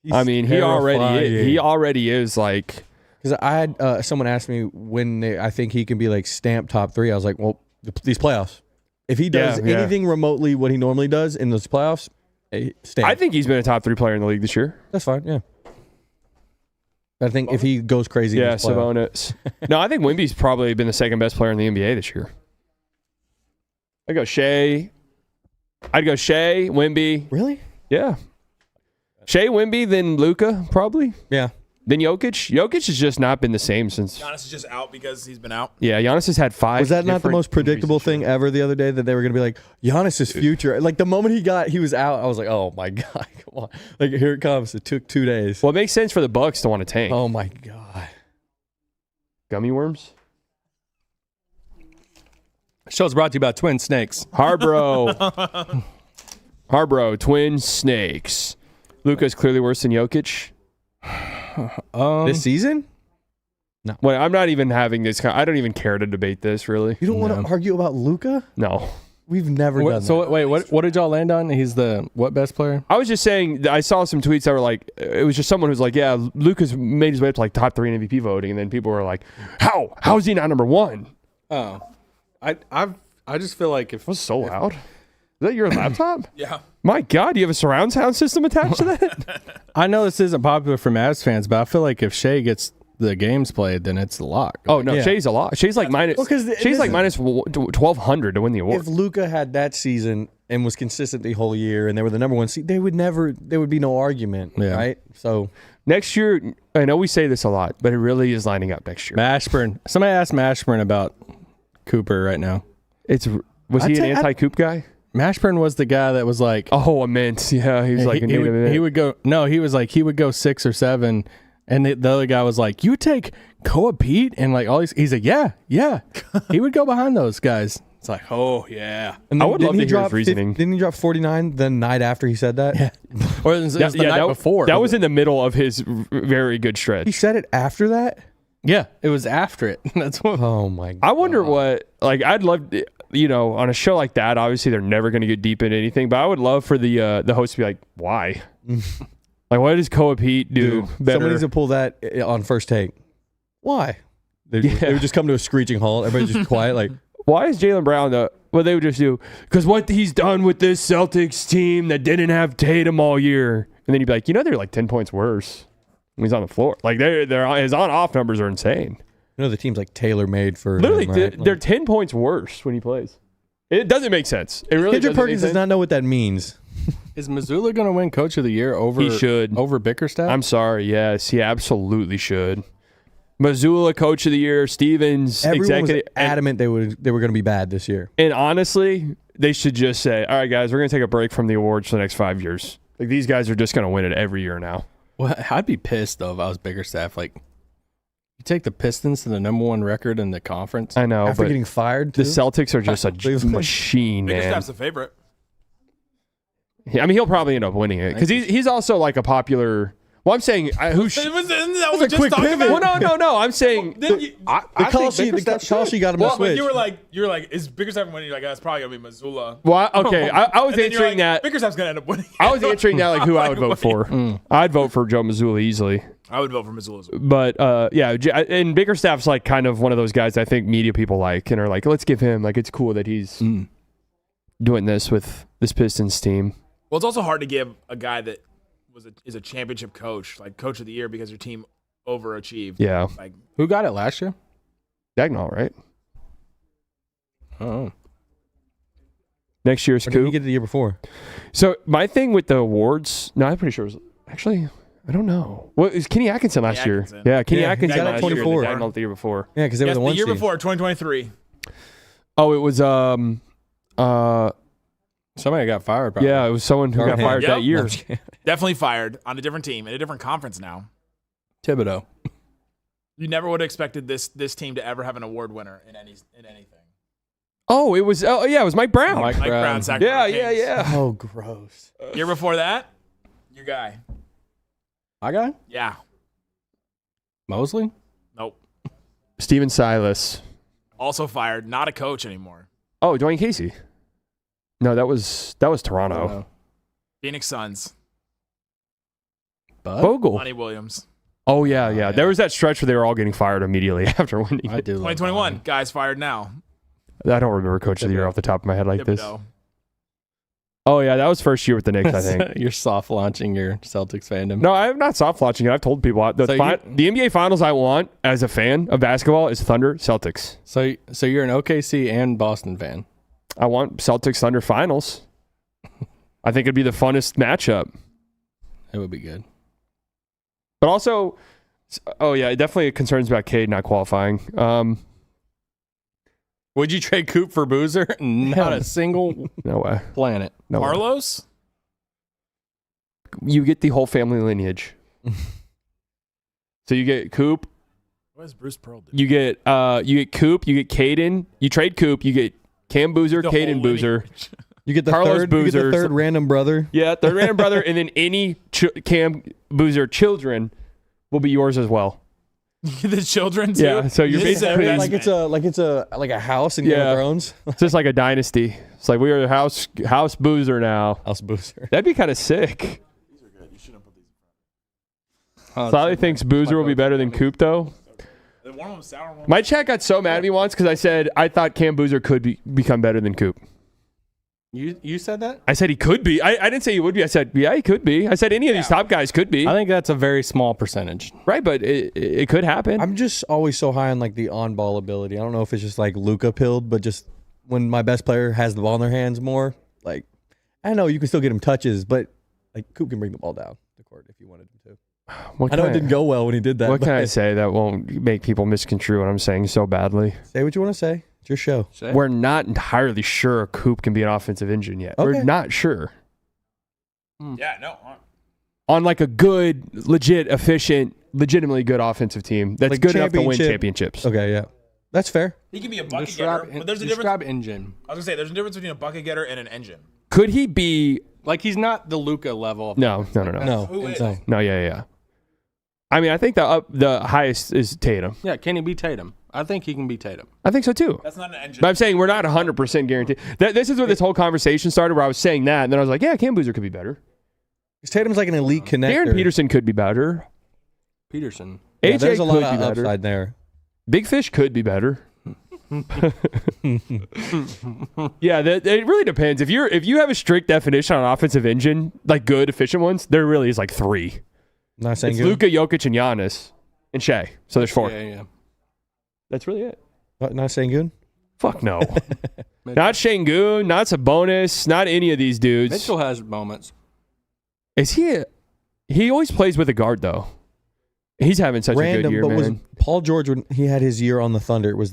he's I mean, he terrifying. already is like. Because I had someone ask me when I think he can be like stamped top 3. I was like, well, these playoffs. If he does Yeah. anything remotely what he normally does in those playoffs, stamp. I think he's been a top 3 player in the league this year. That's fine. Yeah. I think if he goes crazy, in Yeah, this playoff- Sabonis. No, I think Wemby's probably been the second best player in the NBA this year. I'd go Shea, Wemby. Really? Yeah. Shea, Wemby, then Luka, probably. Yeah. Then Jokic. Jokic has just not been the same since. Giannis is just out because he's been out. Yeah, Giannis has had 5. Was that not the different most predictable injuries this thing year. ever the other day that they were going to be like, Giannis's future? Like the moment he was out, I was like, oh my God, come on. Like here it comes. It took 2 days. Well, it makes sense for the Bucks to want to tank. Oh my God. Gummy worms? Show's brought to you by Twin Snakes. Harbro. Twin Snakes. Luka's clearly worse than Jokic. This season? Well, I'm not even having this. I don't even care to debate this, really. You don't want to argue about Luka? No. We've never done that. So wait, what did y'all land on? He's the what best player? I was just saying, I saw some tweets that were like, it was just someone who's like, yeah, Luka's made his way up to like top 3 in MVP voting, and then people were like, how is he not number 1? Oh, I just feel like if It was so loud. Is that your laptop? Yeah. My God, do you have a surround sound system attached to that? I know this isn't popular for Mavs fans, but I feel like if Shea gets the games played, then it's a lock. Oh no, Yeah. Shay's a lot. Shay's like minus. Well, 'cause Shay's like this- minus 1,200 to win the award. If Luka had that season and was consistent the whole year, and they were the number 1 seed, there would be no argument, Yeah. right? So Next year, I know we say this a lot, but it really is lining up next year. Mashburn. Somebody asked Mashburn about Cooper right now. Was he I'd an say- anti-Coop guy? Mashburn was the guy that was like, Oh, immense. Yeah, he was like a he native. would, he would go. No, he was like he would go 6 or 7, and the other guy was like, "You take Koa Pete," and like all these. He's like, "Yeah." He would go behind those guys. It's like, oh yeah. and I then would didn't love he to hear his drop reasoning. Didn't he drop 49 the night after he said that? Yeah. Or it was the night before. That was in the middle of his very good stretch. He said it after that? Yeah, it was after it. That's what. Oh my God. I wonder what, like, I'd love, on a show like that, obviously they're never going to get deep into anything, but I would love for the host to be like, why? Like, what does Koa Pete do better? Somebody needs to pull that on First Take. Why? They would just come to a screeching halt. Everybody's just quiet, like, Why is Jaylen Brown what they would just do? Because what he's done with this Celtics team that didn't have Tatum all year. And then you'd be like, they're like 10 points worse when he's on the floor. Like, his on-off numbers are insane. the team's like tailor-made for Literally, him, right? they're 10 points worse when he plays. It doesn't make sense. It really Kendrick doesn't Perkins make does sense. not know what that means. Is Missoula going to win Coach of the Year over? He should. Over Bickerstaff. I'm sorry. Yes, he absolutely should. Missoula Coach of the Year, Stevens Everyone executive. was adamant they were going to be bad this year. And honestly, they should just say, all right, guys, we're going to take a break from the awards for the next 5 years. Like, these guys are just going to win it every year now. Well, I'd be pissed though if I was Bickerstaff. Like, you take the Pistons to the #1 record in the conference. I know, After but getting fired, the too? Celtics are just a machine, man. Bickerstaff's the favorite. Yeah, I mean, he'll probably end up winning it because he's also like a popular. Well, I'm saying Isn't that what we a just quick talked pivot. about? Well, no. I'm saying Then you, The call sheet got him to but switch. you were like, is Bickerstaff winning? You're like, that's probably gonna be Missoula. Well, okay. I was And then you're answering like, that. Bickerstaff's gonna end up winning. I was answering that like who I would vote for. I'd vote for Joe Mazzulla easily. I would vote for Missoula as well. But yeah, and Bickerstaff's like kind of one of those guys I think media people like and are like, let's give him like it's cool that he's doing this with this Pistons team. Well, it's also hard to give a guy that is a championship coach, like Coach of the Year, because your team overachieved. Yeah, Like, Who got it last year? Dagnall, right? Oh, Next year's Or did he Coop. get it the year before? So my thing with the awards, no, I'm pretty sure it was actually. I don't know. What is Kenny Atkinson last year? Atkinson. Yeah, Kenny Yeah, he Atkinson got it last year. 24. Dagnall the year before. Yeah, because they were yes, the the one year seed. before, 2023. Oh, it was somebody got fired. Probably. yeah, it was someone who got Garham. fired Yep. that year. Definitely fired on a different team in a different conference now. Thibodeau. You never would have expected this team to ever have an award winner in anything. Oh, it was. Oh, yeah, it was Mike Brown. Mike Mike Brown, Brown. Sacramento Yeah. Kings. Oh, gross. Year before that, your guy. My guy Yeah. Mosley. Nope. Steven Silas. Also fired. Not a coach anymore. Oh, Dwayne Casey. No, that was Toronto. Phoenix Suns. Bud. Bogle. Monty Williams. Oh yeah. yeah. There was that stretch where they were all getting fired immediately after winning. I do. love 2021. Bud. Guys fired now. I don't remember Coach of the Year off the top of my head like this. Thibodeau. Oh yeah, that was first year with the Knicks, I think. You're soft launching your Celtics fandom. No, I'm not soft launching it. I've told people the So the NBA Finals I want as a fan of basketball is Thunder Celtics. So you're an OKC and Boston fan. I want Celtics Thunder Finals. I think it'd be the funnest matchup. It would be good. But also, oh yeah, it definitely concerns about Cade not qualifying. Would you trade Coop for Boozer? Not a single No way. planet. No way. Carlos? You get the whole family lineage. So you get Coop, What does Bruce Pearl do? you get Coop, you get Caden, you trade Coop, you get Cam Boozer, The whole Caden Boozer. lineage. You get the Carlos third. You get the Boozer. third random brother. Yeah, third random brother, and then any Cam Boozer children will be yours as well. The children too. Yeah, so you're This is basically like it's a house in Game of Thrones. It's just like a dynasty. It's like we are the house boozer now. House boozer. That'd be kind of sick. Sally thinks Boozer will be better than Coop, though. My chat got so mad at me once because I said I thought Cam Boozer could become better than Coop. You said that? I said he could be. I didn't say he would be. I said, yeah, he could be. I said any of these top guys could be. I think that's a very small percentage. Right, but it could happen. I'm just always so high on like the on-ball ability. I don't know if it's just like Luka pilled, but just when my best player has the ball in their hands more, like I know you can still get him touches, but like Coop can bring the ball down the court if you wanted him to. I know it didn't go well when he did that. What can I say that won't make people misconstrue what I'm saying so badly? Say what you want to say. It's your show. We're not entirely sure Coop can be an offensive engine yet. Okay. We're not sure. Yeah, no. On like a good, legit, efficient, legitimately good offensive team that's Like good enough to win championships. Okay, yeah. That's fair. He can be a bucket getter, but there's a difference. Describe engine. I was gonna say there's a difference between a bucket getter and an engine. Could he be? Like he's not the Luka level. No. No, insane. No, yeah. I mean, I think the highest is Tatum. Yeah, can he be Tatum? I think he can be Tatum. I think so too. That's not an engine. But I'm saying we're not 100% guaranteed. This is where this whole conversation started, where I was saying that, and then I was like, yeah, Cam Boozer could be better. Tatum's like an elite connector. Aaron Peterson could be better. Peterson. AJ there's a lot could of be better. upside there. Big Fish could be better. Yeah, it really depends. If you have a strict definition on offensive engine, like good, efficient ones, there really is like three. Not saying It's good. Luka, Jokic, and Giannis, and Shea. So there's four. Yeah. That's really it. Not saying good. Fuck no. Not Şengün, not Sabonis, not any of these dudes. Mitchell has moments. Is he? He always plays with a guard though. He's having such a good year, but man. was Paul George when he had his year on the Thunder? Was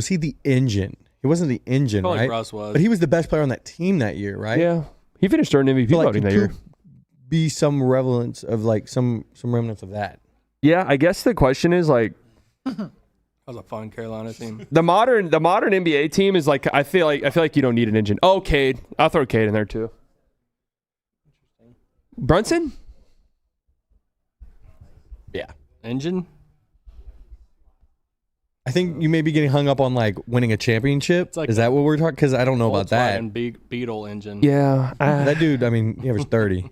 he the engine? He wasn't the engine, Probably right? Russ was. But he was the best player on that team that year, right? Yeah, he finished third in MVP voting that year. Be some relevance of like some remnants of that. Yeah, I guess the question is like That was a fun Carolina team. the modern NBA team is like I feel like you don't need an engine. Oh, Cade, I'll throw Cade in there too. Brunson? Yeah. Engine? I think you may be getting hung up on like winning a championship. like is that what we're talking? Because I don't know about that. Beetle engine. Yeah. That dude, I mean, he averaged 30.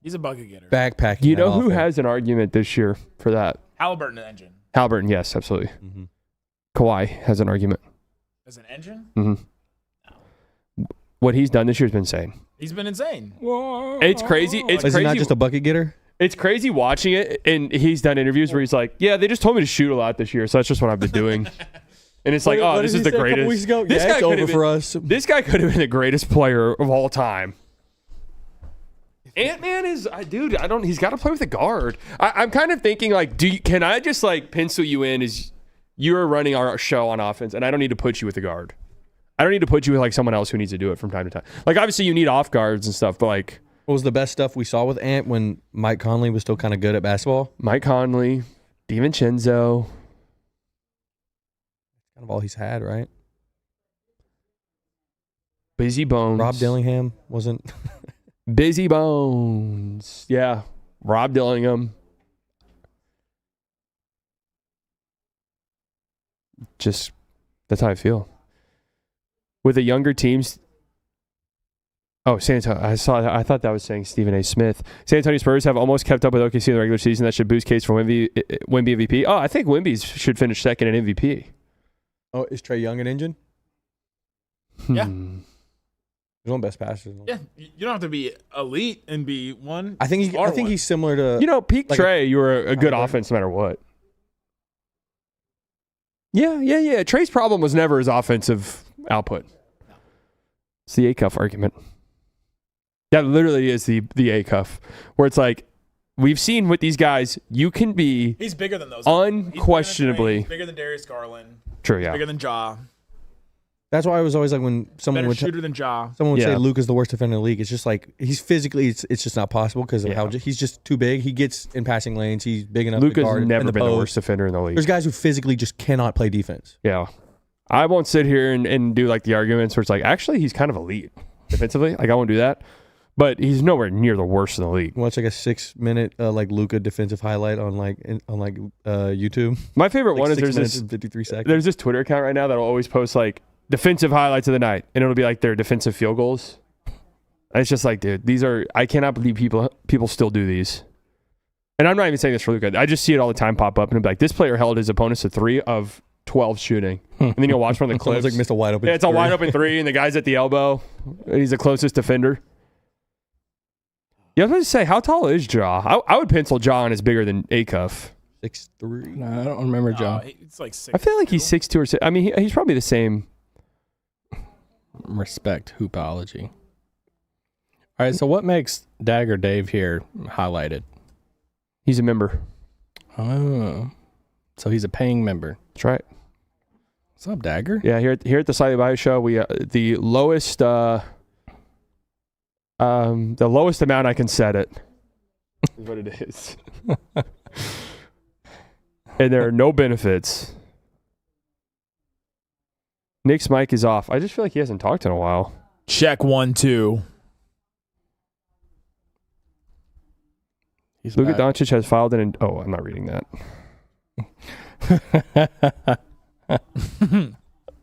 He's a bucket getter. Backpacking. You know that who offense. has an argument this year for that? Halliburton an engine. Halliburton, yes, absolutely. Mhm. Kawhi has an argument. As an engine? Mm-hmm. What he's done this year has been insane. He's been insane. It's crazy. It's Is crazy. he not just a bucket getter? It's crazy watching it, and he's done interviews where he's like, "Yeah, they just told me to shoot a lot this year, so that's just what I've been doing." And it's like, What "Oh, this did is he the say a couple greatest." weeks ago? This Yeah, guy it's could over have for been- us. This guy could have been the greatest player of all time. Ant-Man is, dude. I don't. He's got to play with a guard. I'm kind of thinking like, can I just like pencil you in as you're running our show on offense, and I don't need to put you with a guard. I don't need to put you with like someone else who needs to do it from time to time. Like obviously you need off guards and stuff, but like. What was the best stuff we saw with Ant when Mike Conley was still kind of good at basketball? Mike Conley, DiVincenzo. Kind of all he's had, right? Busy Bones. Rob Dillingham wasn't. Busy Bones. Yeah. Rob Dillingham. Just, that's how I feel. With the younger teams. Oh, San Antonio. I thought that was saying Stephen A. Smith. San Antonio Spurs have almost kept up with OKC in the regular season. That should boost case for Wemby MVP. Oh, I think Wemby should finish second in MVP. Oh, is Trae Young an engine? Yeah. He's one of the best passers. Yeah, you don't have to be elite and be one. I think he's similar to. You know, peak like Trae, you were a good Halliburton. offense no matter what. Yeah. Trae's problem was never his offensive output. It's the A-cuff argument. That literally is the A-cuff, where it's like, we've seen with these guys, you can be He's bigger than those. unquestionably. He's bigger than Darius Garland. True, yeah. Bigger than Ja. That's why I was always like when someone Better would shooter than Ja. someone would Yeah. say Luke is the worst defender in the league. It's just like he's physically, it's just not possible because of how he's just too big. He gets in passing lanes. He's big enough. Luka's to guard never in the been the post. worst defender in the league. There's guys who physically just cannot play defense. Yeah. I won't sit here and do like the arguments where it's like, actually, he's kind of elite defensively. Like, I won't do that. but he's nowhere near the worst in the league. Watch like a 6-minute like Luka defensive highlight on YouTube. My favorite Like one is 6 there's minutes this and 53 seconds. there's this Twitter account right now that'll always post like defensive highlights of the night, and it'll be like their defensive field goals. And it's just like, dude, I cannot believe people still do these. And I'm not even saying this for Luka. I just see it all the time pop up, and it'll be like, this player held his opponents to 3 of 12 shooting. And then you'll watch one of the clips. Someone's like missed a wide open. Yeah, it's a wide open 3, and the guy's at the elbow, and he's the closest defender. Yeah, I was going to say, how tall is Ja? I would pencil Ja in as bigger than Acuff. 6'3". No, I don't remember Ja. It's like 6. I feel like he's 6'2" or 6. I mean, he's probably the same. Respect hoopology. All right, so what makes Dagger Dave here highlighted? He's a member. Oh, so he's a paying member. That's right. What's up, Dagger? Yeah, here at the Slightly Biased Show, we the lowest amount I can set it is what it is. And there are no benefits. Nick's mic is off. I just feel like he hasn't talked in a while. Check 1, 2. He's Luka back. Doncic has filed I'm not reading that.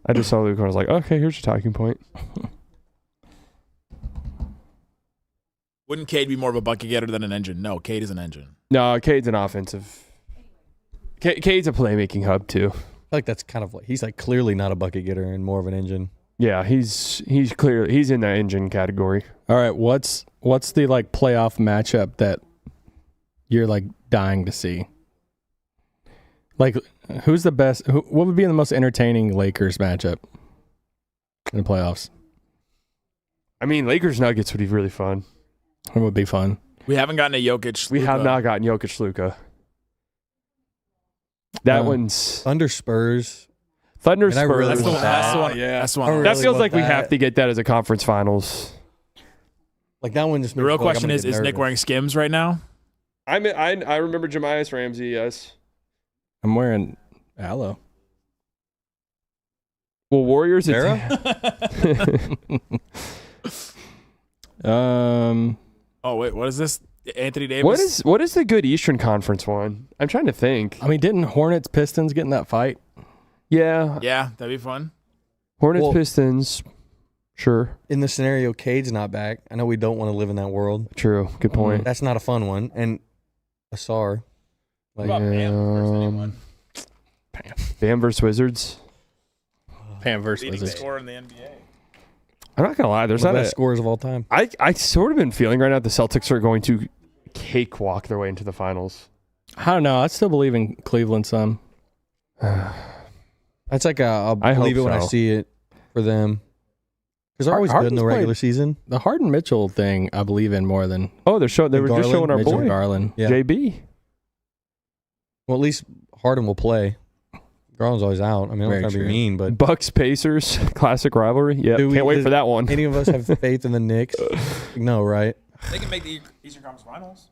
I just saw Luka and I was like, okay, here's your talking point. Wouldn't Cade be more of a bucket getter than an engine? No, Cade is an engine. No, Cade's an offensive. Cade's a playmaking hub too. I feel like that's kind of like he's like clearly not a bucket getter and more of an engine. Yeah, he's clearly he's in the engine category. All right, what's the like playoff matchup that you're like dying to see? Like, who's the best? What would be the most entertaining Lakers matchup in the playoffs? I mean, Lakers Nuggets would be really fun. It would be fun. We haven't gotten a Jokic. We have Luka. not gotten Jokic Luka. That one's Thunder Spurs. Thunder And I Spurs. really That's the want one. That's the that. one. Yeah. That's the I one. really That feels want like we that. have to get that as a conference finals. Like that one just. The real question is Nick wearing Skims right now? I remember Jemias Ramsey. Yes. I'm wearing Aloe. Well, Warriors. Sarah? Oh wait, what is this? Anthony Davis. What is the good Eastern Conference one? I'm trying to think. I mean, didn't Hornets Pistons get in that fight? Yeah. Yeah, that'd be fun. Hornets Well- Pistons. Sure. In the scenario, Cade's not back. I know we don't want to live in that world. True. Good point. That's not a fun one. And Asar. Like, What about Bam versus anyone? Bam versus Wizards. Pam versus Leading Wizards. scorer in the NBA. I'm not gonna lie. There's one of not the a. best scorers of all time. I sort of been feeling right now the Celtics are going to cakewalk their way into the finals. I don't know. I still believe in Cleveland some. That's like I'll I hope believe it when I so. see it for them. Because they're always good in Harden's the regular played- season. The Harden Mitchell thing, I believe in more than Oh, they were just Garland, showing our Mitchell boy Garland. Yeah. JB. Well, at least Harden will play. Garland's always out. I mean, I'm Very not trying to be true. mean, but Bucks Pacers classic rivalry. Yeah, Do we- can't wait does for that one. any of us have faith in the Knicks? No, right? They can make the Eastern Conference Finals.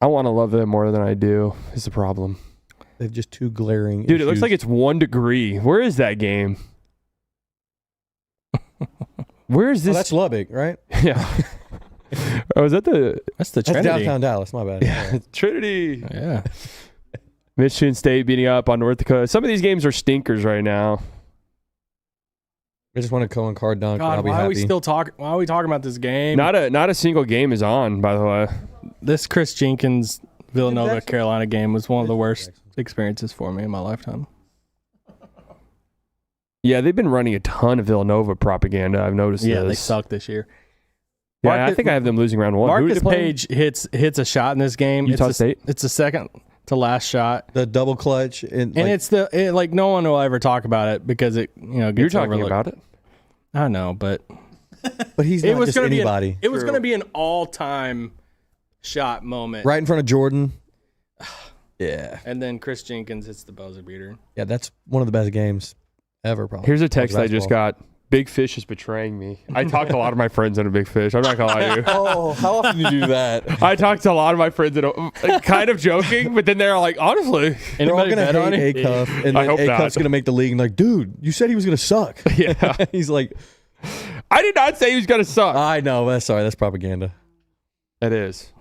I want to love them more than I do. Is the problem, They have just two glaring dude? It looks issues. like it's 1 degree. Where is that game? Where is Oh, this? that's Lubbock, right? Yeah. Oh, is that the That's the That's Trinity. downtown Dallas. My bad. yeah. Trinity? Yeah. Michigan State beating up on North Dakota. Some of these games are stinkers right now. I just want to Cohen card dunk. and God, I'll be why are we happy. still talking? Why are we talking about this game? Not a single game is on, by the way. This Chris Jenkins Villanova Jackson. Carolina game was one of the worst experiences for me in my lifetime. Yeah, they've been running a ton of Villanova propaganda. I've noticed Yeah, this. they suck this year. Yeah, I Marcus- think I have them losing round 1. Who did Marcus they play? Page hits a shot in this game. Utah it's State? It's the second to last shot, The double clutch. And like, it's like no one will ever talk about it because it You're gets talking overlooked. about it. I know, but but he's it not was just going to be anybody. it was going to be an all-time shot moment, Right in front of Jordan. Yeah. And then Chris Jenkins hits the buzzer beater. Yeah, that's one of the best games ever, probably. Here's a text I College just basketball. got. Big Fish is betraying me. I talked to a lot of my friends in a Big Fish. I'm not going to lie to you. Oh, how often do you do that? I talked to a lot of my friends that kind of joking, but then they're like, honestly. They're all Anybody going to bet on hate it? A-Cuff, and I then hope A-Cuff's not. going to make the league and like, dude, you said he was going to suck. Yeah. He's like, I did not say he was going to suck. I know. That's sorry. That's propaganda. It is.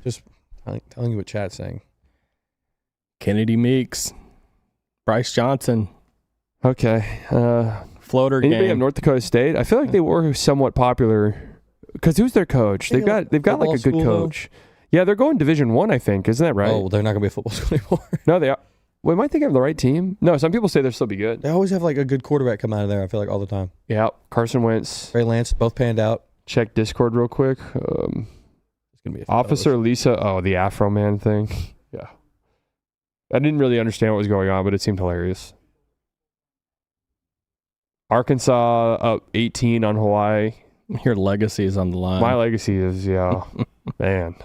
Just telling you what chat's saying. Kennedy Meeks, Bryce Johnson, Okay. floater Anybody game. have North Dakota State? I feel like they were somewhat popular. Because who's their coach? They've got like football a good school, though? coach. Yeah, they're going Division 1, I think. Isn't that right? Oh, well, they're not gonna be a football school anymore. No, they are. Well, might think I have the right team. No, some people say they'll still be good. They always have like a good quarterback come out of there. I feel like all the time. Yeah, Carson Wentz. Trey Lance, both panned out. Check Discord real quick. It's gonna be a Officer Lisa. Oh, the Afro Man thing. Yeah. I didn't really understand what was going on, but it seemed hilarious. Arkansas up 18 on Hawaii. Your legacy is on the line. My legacy is, yeah, man.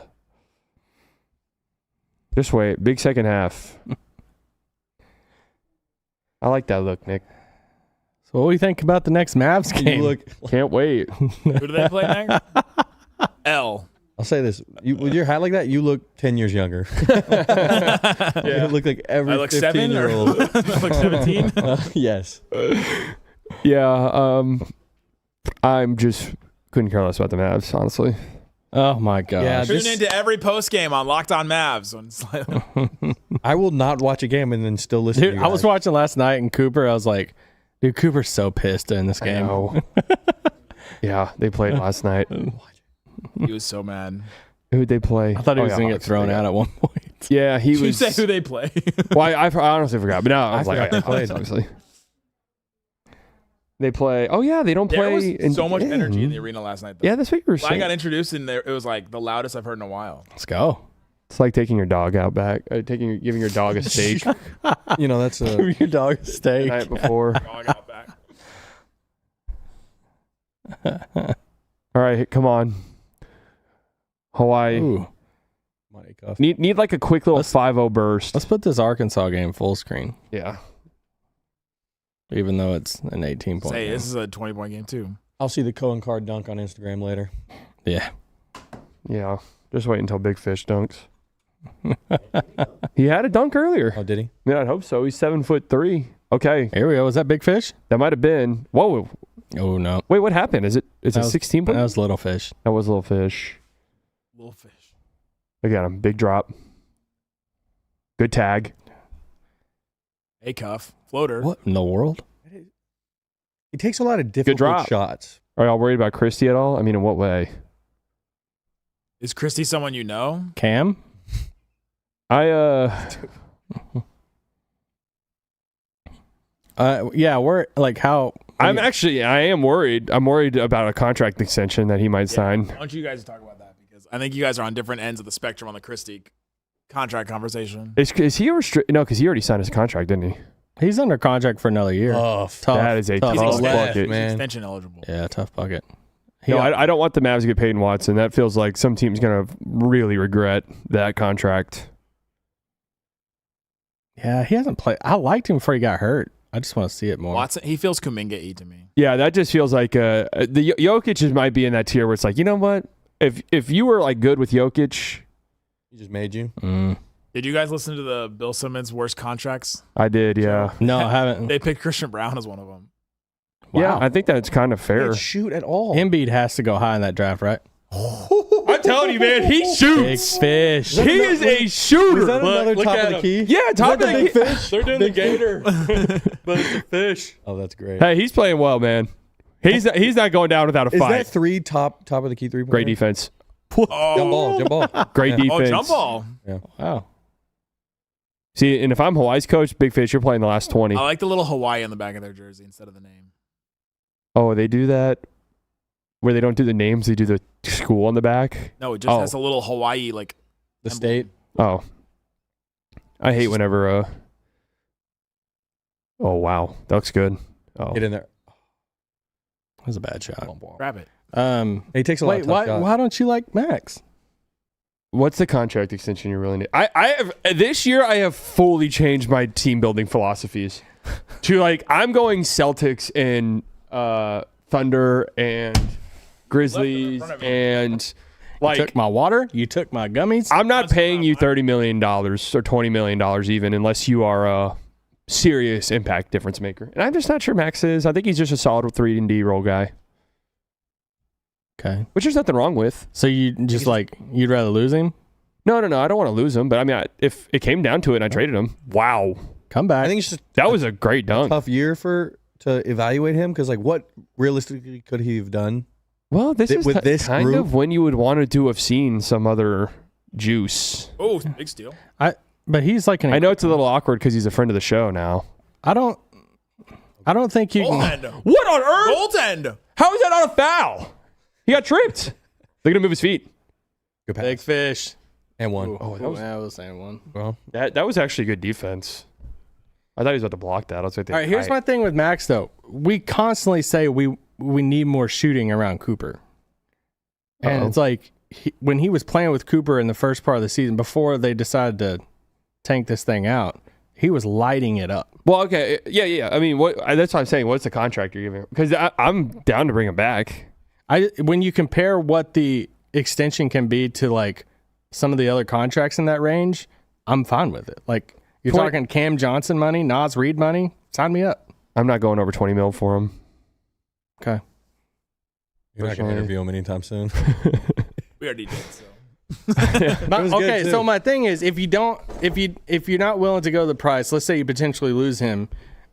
Just wait. Big second half. I like that look, Nick. So what do you think about the next Mavs game? Can't wait. Who do they play next? L. I'll say this: with your hat like that, you look 10 years younger. You look like every I look 7 or 15-year-old. I look 17. Yes. Yeah, I'm just couldn't care less about the Mavs, honestly. Oh my god! Yeah, Tune into every post game on Locked On Mavs. When it's like, I will not watch a game and then still listen. Dude, to you I was guys. watching last night and Cooper. I was like, dude, Cooper's so pissed in this game. know. Yeah, they played last night. he was so mad. Who'd they play? I thought he was yeah, gonna get Hawks, thrown yeah. out at one point. Yeah, he Did you was. say who they play? Well, I honestly forgot, but now I was like, forgot they played. obviously. They play. Oh yeah, they don't There play. was so much yeah. energy in the arena last night. Though. Yeah, that's what you were I saying. got introduced in there. It was like the loudest I've heard in a while. Let's go. It's like taking your dog out back, giving your dog a steak the You know, that's a. Give your dog a steak. night before. Dog out back. All right, come on, Hawaii. Ooh, Money cuff. Need like a quick little 5-0 burst. let's put this Arkansas game full screen, Yeah. even though it's an 18-point Say, game. this is a 20-point game too. I'll see the Cohen card dunk on Instagram later. Yeah. Yeah. Just wait until Big Fish dunks. He had a dunk earlier. Oh, did he? Yeah, I'd hope so. He's 7'3". Okay, Here we go. Was that Big Fish? that might have been. Whoa. Oh no. Wait, what happened? Is it That was- 16 point? That was Little Fish. That was Little Fish. Little fish. I got him. Big drop. Good tag. A cuff. Floater. What in the world? He takes a lot of difficult drop. shots. Are y'all worried about Christie at all? I mean, in what way? Is Christy someone you know? Cam? Yeah, we're like how I am worried. I'm worried about a contract extension that he might sign. I want you guys to talk about that because I think you guys are on different ends of the spectrum on the Christy contract conversation. Is he a no, because he already signed his contract, didn't he? he's under contract for another year. Tough. That is a tough He's bucket. man. extension eligible. Yeah, tough bucket. No, I don't want the Mavs to get paid in Watson. That feels like some team's going to really regret that contract. Yeah, he hasn't played. I liked him before he got hurt. I just want to see it more. Watson, he feels Kuminga-y to me. Yeah, that just feels like the Jokic might be in that tier where it's like, you know what? If you were like good with Jokic, He just made you. Did you guys listen to the Bill Simmons worst contracts? I did, yeah. No, I haven't. They picked Christian Brown as one of them. Yeah, I think that's kind of fair. Can't shoot at all. Embiid has to go high in that draft, right? I'm telling you, man, he Big shoots. Fish. He is a shooter. Is that another Look top at of the him. key? Yeah, top of the big key. fish. They're doing the gator, but it's a fish. Oh, that's great. Hey, he's playing well, man. He's not going down without a Is fight. that three top of the key 3-pointer? Great defense. Jump ball. Great defense. Oh, jump ball. Wow. See, and if I'm Hawaii's coach, Big Fish, you're playing the last 20. I like the little Hawaii on the back of their jersey instead of the name. Oh, they do that where they don't do the names, they do the school on the back. No, it just has a little Hawaii like The state. Oh, I hate whenever. Oh wow, that looks good. Oh, Get in there. That was a bad shot. grab it. He takes a lot of tough shots. Why don't you like Max? what's the contract extension you really need? I have this year. I have fully changed my team building philosophies to like I'm going Celtics and Thunder and Grizzlies and. Like, you took my water, you took my gummies. I'm not paying you $30 million or $20 million even unless you are serious impact difference maker. And I'm just not sure Max is. I think he's just a solid 3-and-D role guy. Okay. Which there's nothing wrong with. So you just you'd rather lose him? No. I don't want to lose him. But I mean, if it came down to it and I traded him, wow. Come back. I think it's just That was a great dunk. tough year to evaluate him because what realistically could he have done? Well, this is with this kind group? of when you would want to have seen some other juice. Oh, big steal. But he's like I know it's a little awkward because he's a friend of the show now. I don't think you can. Goaltend. What on earth? Goaltend. How is that not a foul? He got tripped. They're going to move his feet. Good pass. Big fish. And one. Oh, that was, I was saying one. Well, that was actually good defense. I thought he was about to block that. I was like, All right, here's my thing with Max though. We constantly say we need more shooting around Cooper. And Uh-oh. it's like when he was playing with Cooper in the first part of the season before they decided to tank this thing out, he was lighting it up. Well, okay. Yeah. I mean, that's what I'm saying. What's the contract you're giving? Because I'm down to bring him back. When you compare what the extension can be to like some of the other contracts in that range, I'm fine with it. Like you're talking Cam Johnson money, Nas Reed money, sign me up. I'm not going over 20 mil for him. Okay. you're not going to interview him anytime soon. We already did, so. Okay, so my thing is if you're not willing to go the price, let's say you potentially lose him,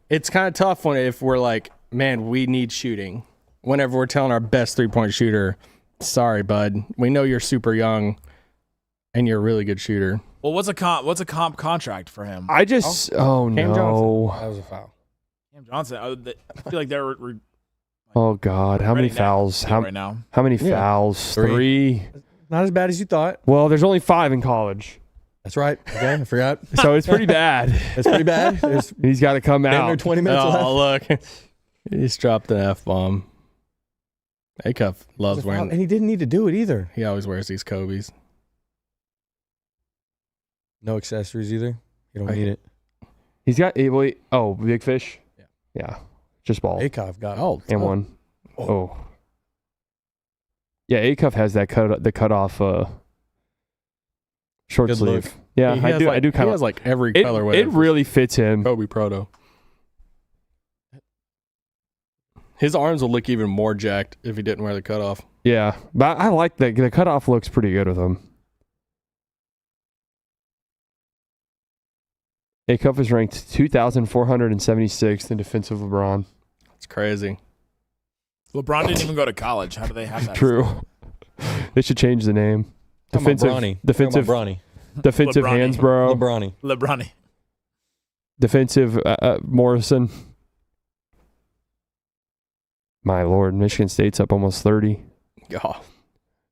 it's kind of tough if we're like, man, we need shooting. Whenever we're telling our best 3-point shooter, sorry, bud, we know you're super young and you're a really good shooter. Well, what's a comp contract for him? I just Cam no. Johnson. That was a foul. Cam Johnson. I feel like they're Oh God, how many Ready now. fouls? right now. How many fouls? Three. 3. Not as bad as you thought. Well, there's only 5 in college, That's right. Okay, I forgot. so it's pretty bad. That's pretty bad. There's He's got to come damn near out. 20 minutes left. Oh, look. He's dropped an F-bomb. A-Cuff loves And wearing he didn't need to do it either. He always wears these Kobe's. No accessories either. You don't Right. need it. He's got big fish. Yeah, just ball Akov got it. Oh, and one. Oh. Yeah, Acuff has that cut off short Good sleeve. look. Yeah, I do He kind has of. like every It colorway. it really fits him. Kobe Proto. His arms will look even more jacked if he didn't wear the cutoff. Yeah, but I like the cutoff looks pretty good with him. Acuff is ranked 2,476th in defensive LeBron. It's crazy. LeBron didn't even go to college. How do they have that? True. They should change the name. Defensive Bronny. defensive LeBron. hands, bro. LeBronny. LeBron. Defensive Morrison. My Lord, Michigan State's up almost 30. Oh,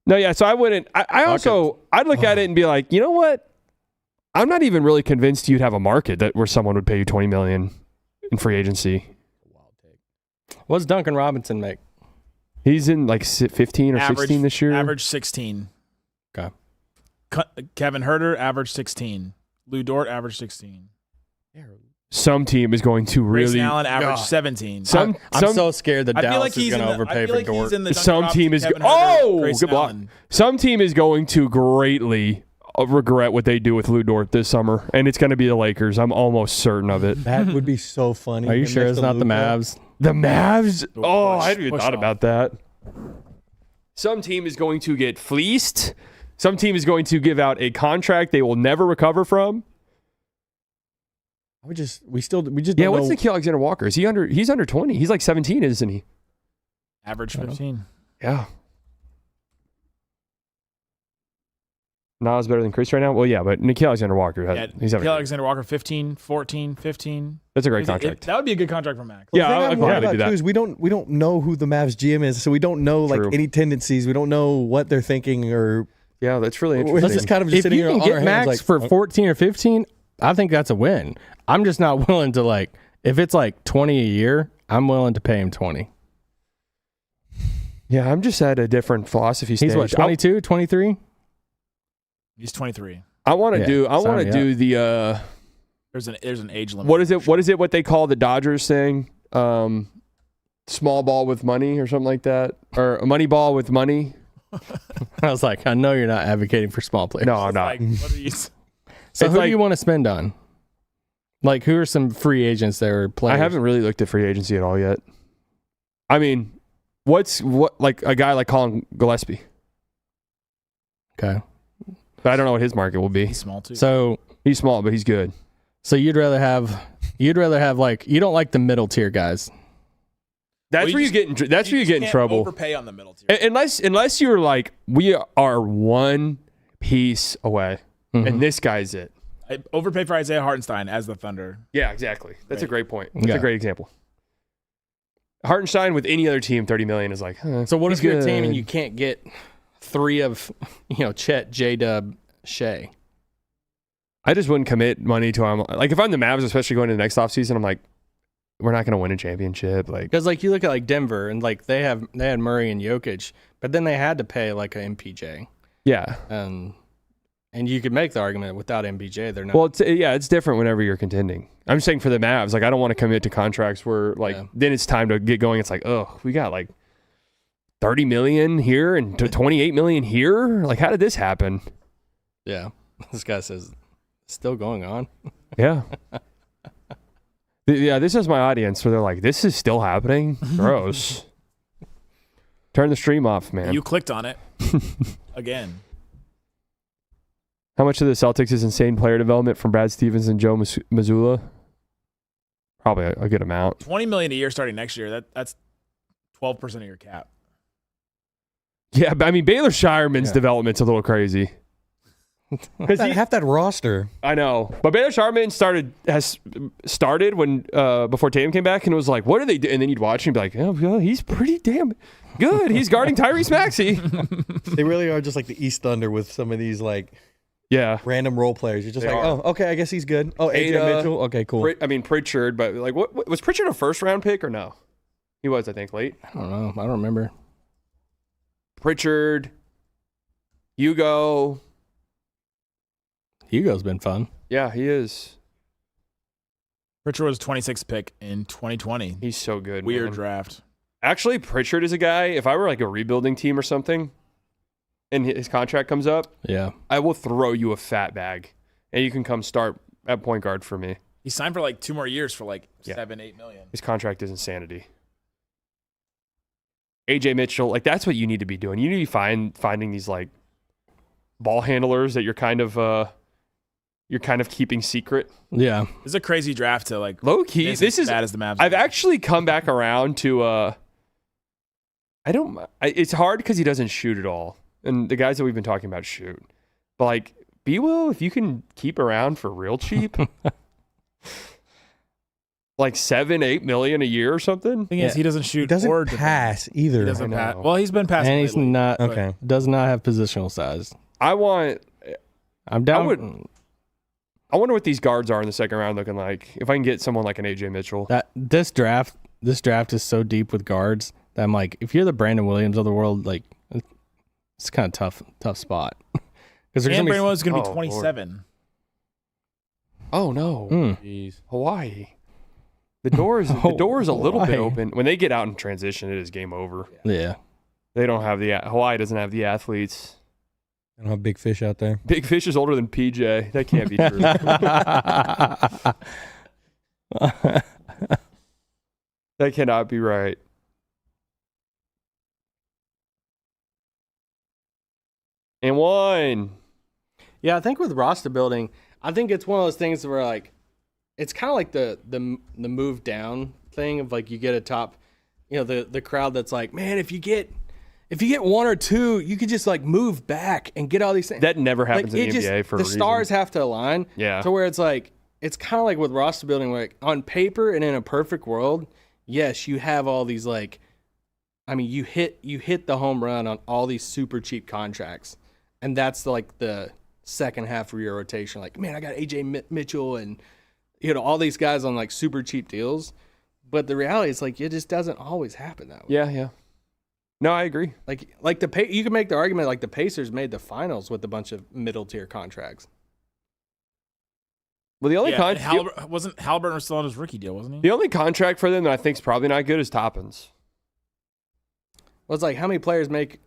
No, yeah, so I wouldn't. I'd look at it and be like, you know what? I'm not even really convinced you'd have a market where someone would pay you $20 million in free agency. what's Duncan Robinson make? He's in like 15 or 16 this year. Average 16. Okay. Kevin Herter, average 16. Lou Dort, average 16. Some team is going to Grayson really. Allen, average God. 17. Some I'm so scared that I feel Dallas like is he's going in to the, overpay I feel for like Dort. he's in the Duncan Some Robinson, team is. Kevin Herter, Good Grayson block. Allen. Some team is going to greatly regret what they do with Lou Dort this summer, and it's going to be the Lakers. I'm almost certain of it. That would be so funny. Are you Him sure next it's to not the Luka. Mavs? The Mavs? Oh, I hadn't even push thought off. about that. Some team is going to get fleeced. Some team is going to give out a contract they will never recover from. We just don't Yeah, know. what's Nikhil Alexander Walker? Is he under? He's under 20. He's like 17, isn't he? Average 15. Yeah. Nas better than Chris right now? Well, yeah, but Nikhil Alexander Walker, he's Nikhil Alexander Walker, 15, 14, 15. That's a great contract. That would be a good contract for Max. Yeah, The thing I'd I'm worried gladly about do that. too is we don't know who the Mavs GM is, so we don't know like True. any tendencies. We don't know what they're thinking, or Yeah, that's really we're interesting. just kind of just If sitting you here can on get our Max hands, like, for 14 or 15, I think that's a win. I'm just not willing to like, if it's like 20 a year, I'm willing to pay him 20. Yeah, I'm just at a different philosophy stage. He's what, 22, 23? He's 23. I want to Yeah, do. I sign want me to do the. There's an age limit. What is it? What is it? What they call the Dodgers thing? Small ball with money or something like that, or a money ball with money. I was like, I know you're not advocating for small players. No, I'm not. Like, what are you? So It's who like- do you want to spend on? Like, who are some free agents that are players? I haven't really looked at free agency at all yet. I mean, what like a guy like Colin Gillespie? Okay. But I don't know what his market will be. He's small too. So He's small, but he's good. So you'd rather have like, you don't like the middle tier guys. That's Well, where you get in trouble. Overpay on the middle tier. Unless you're like, we are one piece away, Mm-hmm. and this guy's it. I overpay for Isaiah Hartenstein as the Thunder. Yeah, exactly. That's a Right. great point. That's Yeah. a great example. Hartenstein with any other team, $30 million is like. So what he's if you're a team good. and you can't get 3 of, Chet, J-Dub, Shea? I just wouldn't commit money to him. Like if I'm the Mavs, especially going into the next offseason, I'm like, we're not going to win a championship. Like Because like you look at like Denver and like they had Murray and Jokic, but then they had to pay like an MPJ, yeah. and you could make the argument without MPJ they're not. Well, it's different whenever you're contending. I'm just saying for the Mavs, like I don't want to commit to contracts where like then it's time to get going. It's like, oh, we got like $30 million here and $28 million here. Like, how did this happen? Yeah, this guy says it's still going on. Yeah. Yeah, this is my audience where they're like, this is still happening? Gross. Turn the stream off, man. You clicked on it again. How much of the Celtics is insane player development from Brad Stevens and Joe Mazzulla? Probably a good amount. $20 million a year starting next year. That's 12% of your cap. Yeah, but I mean, Baylor Shireman's development's a little crazy. Half that roster. I know, but Baylor Shireman has started when before Tatum came back, and it was like, what do they do? And then you'd watch and be like, oh, yeah, he's pretty damn good. He's guarding Tyrese Maxey. They really are just like the East Thunder with some of these like random role players. You're just They like, are. oh, okay, I guess he's good. Oh, AJ Ada, Mitchell. Okay, cool. Pritchard, but like, what was Pritchard a first round pick or no? He was, I think, late. I don't know. I don't remember. Pritchard, Hugo's been fun. Yeah, he is. Pritchard was 26th pick in 2020. He's so good. Weird man. draft. Actually, Pritchard is a guy, if I were like a rebuilding team or something and his contract comes up, I will throw you a fat bag and you can come start at point guard for me. He signed for like 2 more years for like $7-8 million. His contract is insanity. AJ Mitchell, like that's what you need to be doing. You need to be finding these like ball handlers that you're kind of keeping secret. Yeah. It's a crazy draft to like low key. This is bad as the Mavs. I've actually come back around to it's hard because he doesn't shoot at all. And the guys that we've been talking about shoot. But like B-Will, if you can keep around for real cheap, like $7-8 million a year or something. Thing is, he doesn't shoot. He doesn't or pass either. He doesn't pass. Well, he's been passing. And he's lately, not okay. Does not have positional size. I'm down. I wonder what these guards are in the second round looking like. If I can get someone like an AJ Mitchell. This draft is so deep with guards that I'm like, if you're the Brandon Williams of the world, like it's kind of tough spot. Because Brandon Williams is going to be 27. Lord. Oh no, Jeez. Hawaii. The door is a little bit open. When they get out in transition, it is game over. Yeah. They don't have Hawaii doesn't have the athletes. I don't have Big Fish out there. Big Fish is older than PJ. That can't be true. That cannot be right. And one. Yeah, I think with roster building, I think it's one of those things where like it's kind of like the move down thing of like you get a top, the crowd that's like, man, if you get 1 or 2, you could just like move back and get all these things. That never happens in the NBA for a reason. The stars have to align. Yeah. To where it's like it's kind of like with roster building, where like on paper and in a perfect world, yes, you have all these like, I mean, you hit the home run on all these super cheap contracts, and that's like the second half of your rotation. Like, man, I got AJ Mitchell and all these guys on like super cheap deals, but the reality is like it just doesn't always happen that way. Yeah. No, I agree. Like you can make the argument like the Pacers made the finals with a bunch of middle tier contracts. Well, the only wasn't Halliburton still on his rookie deal, wasn't he? The only contract for them that I think is probably not good is Toppins. Well, it's like how many players make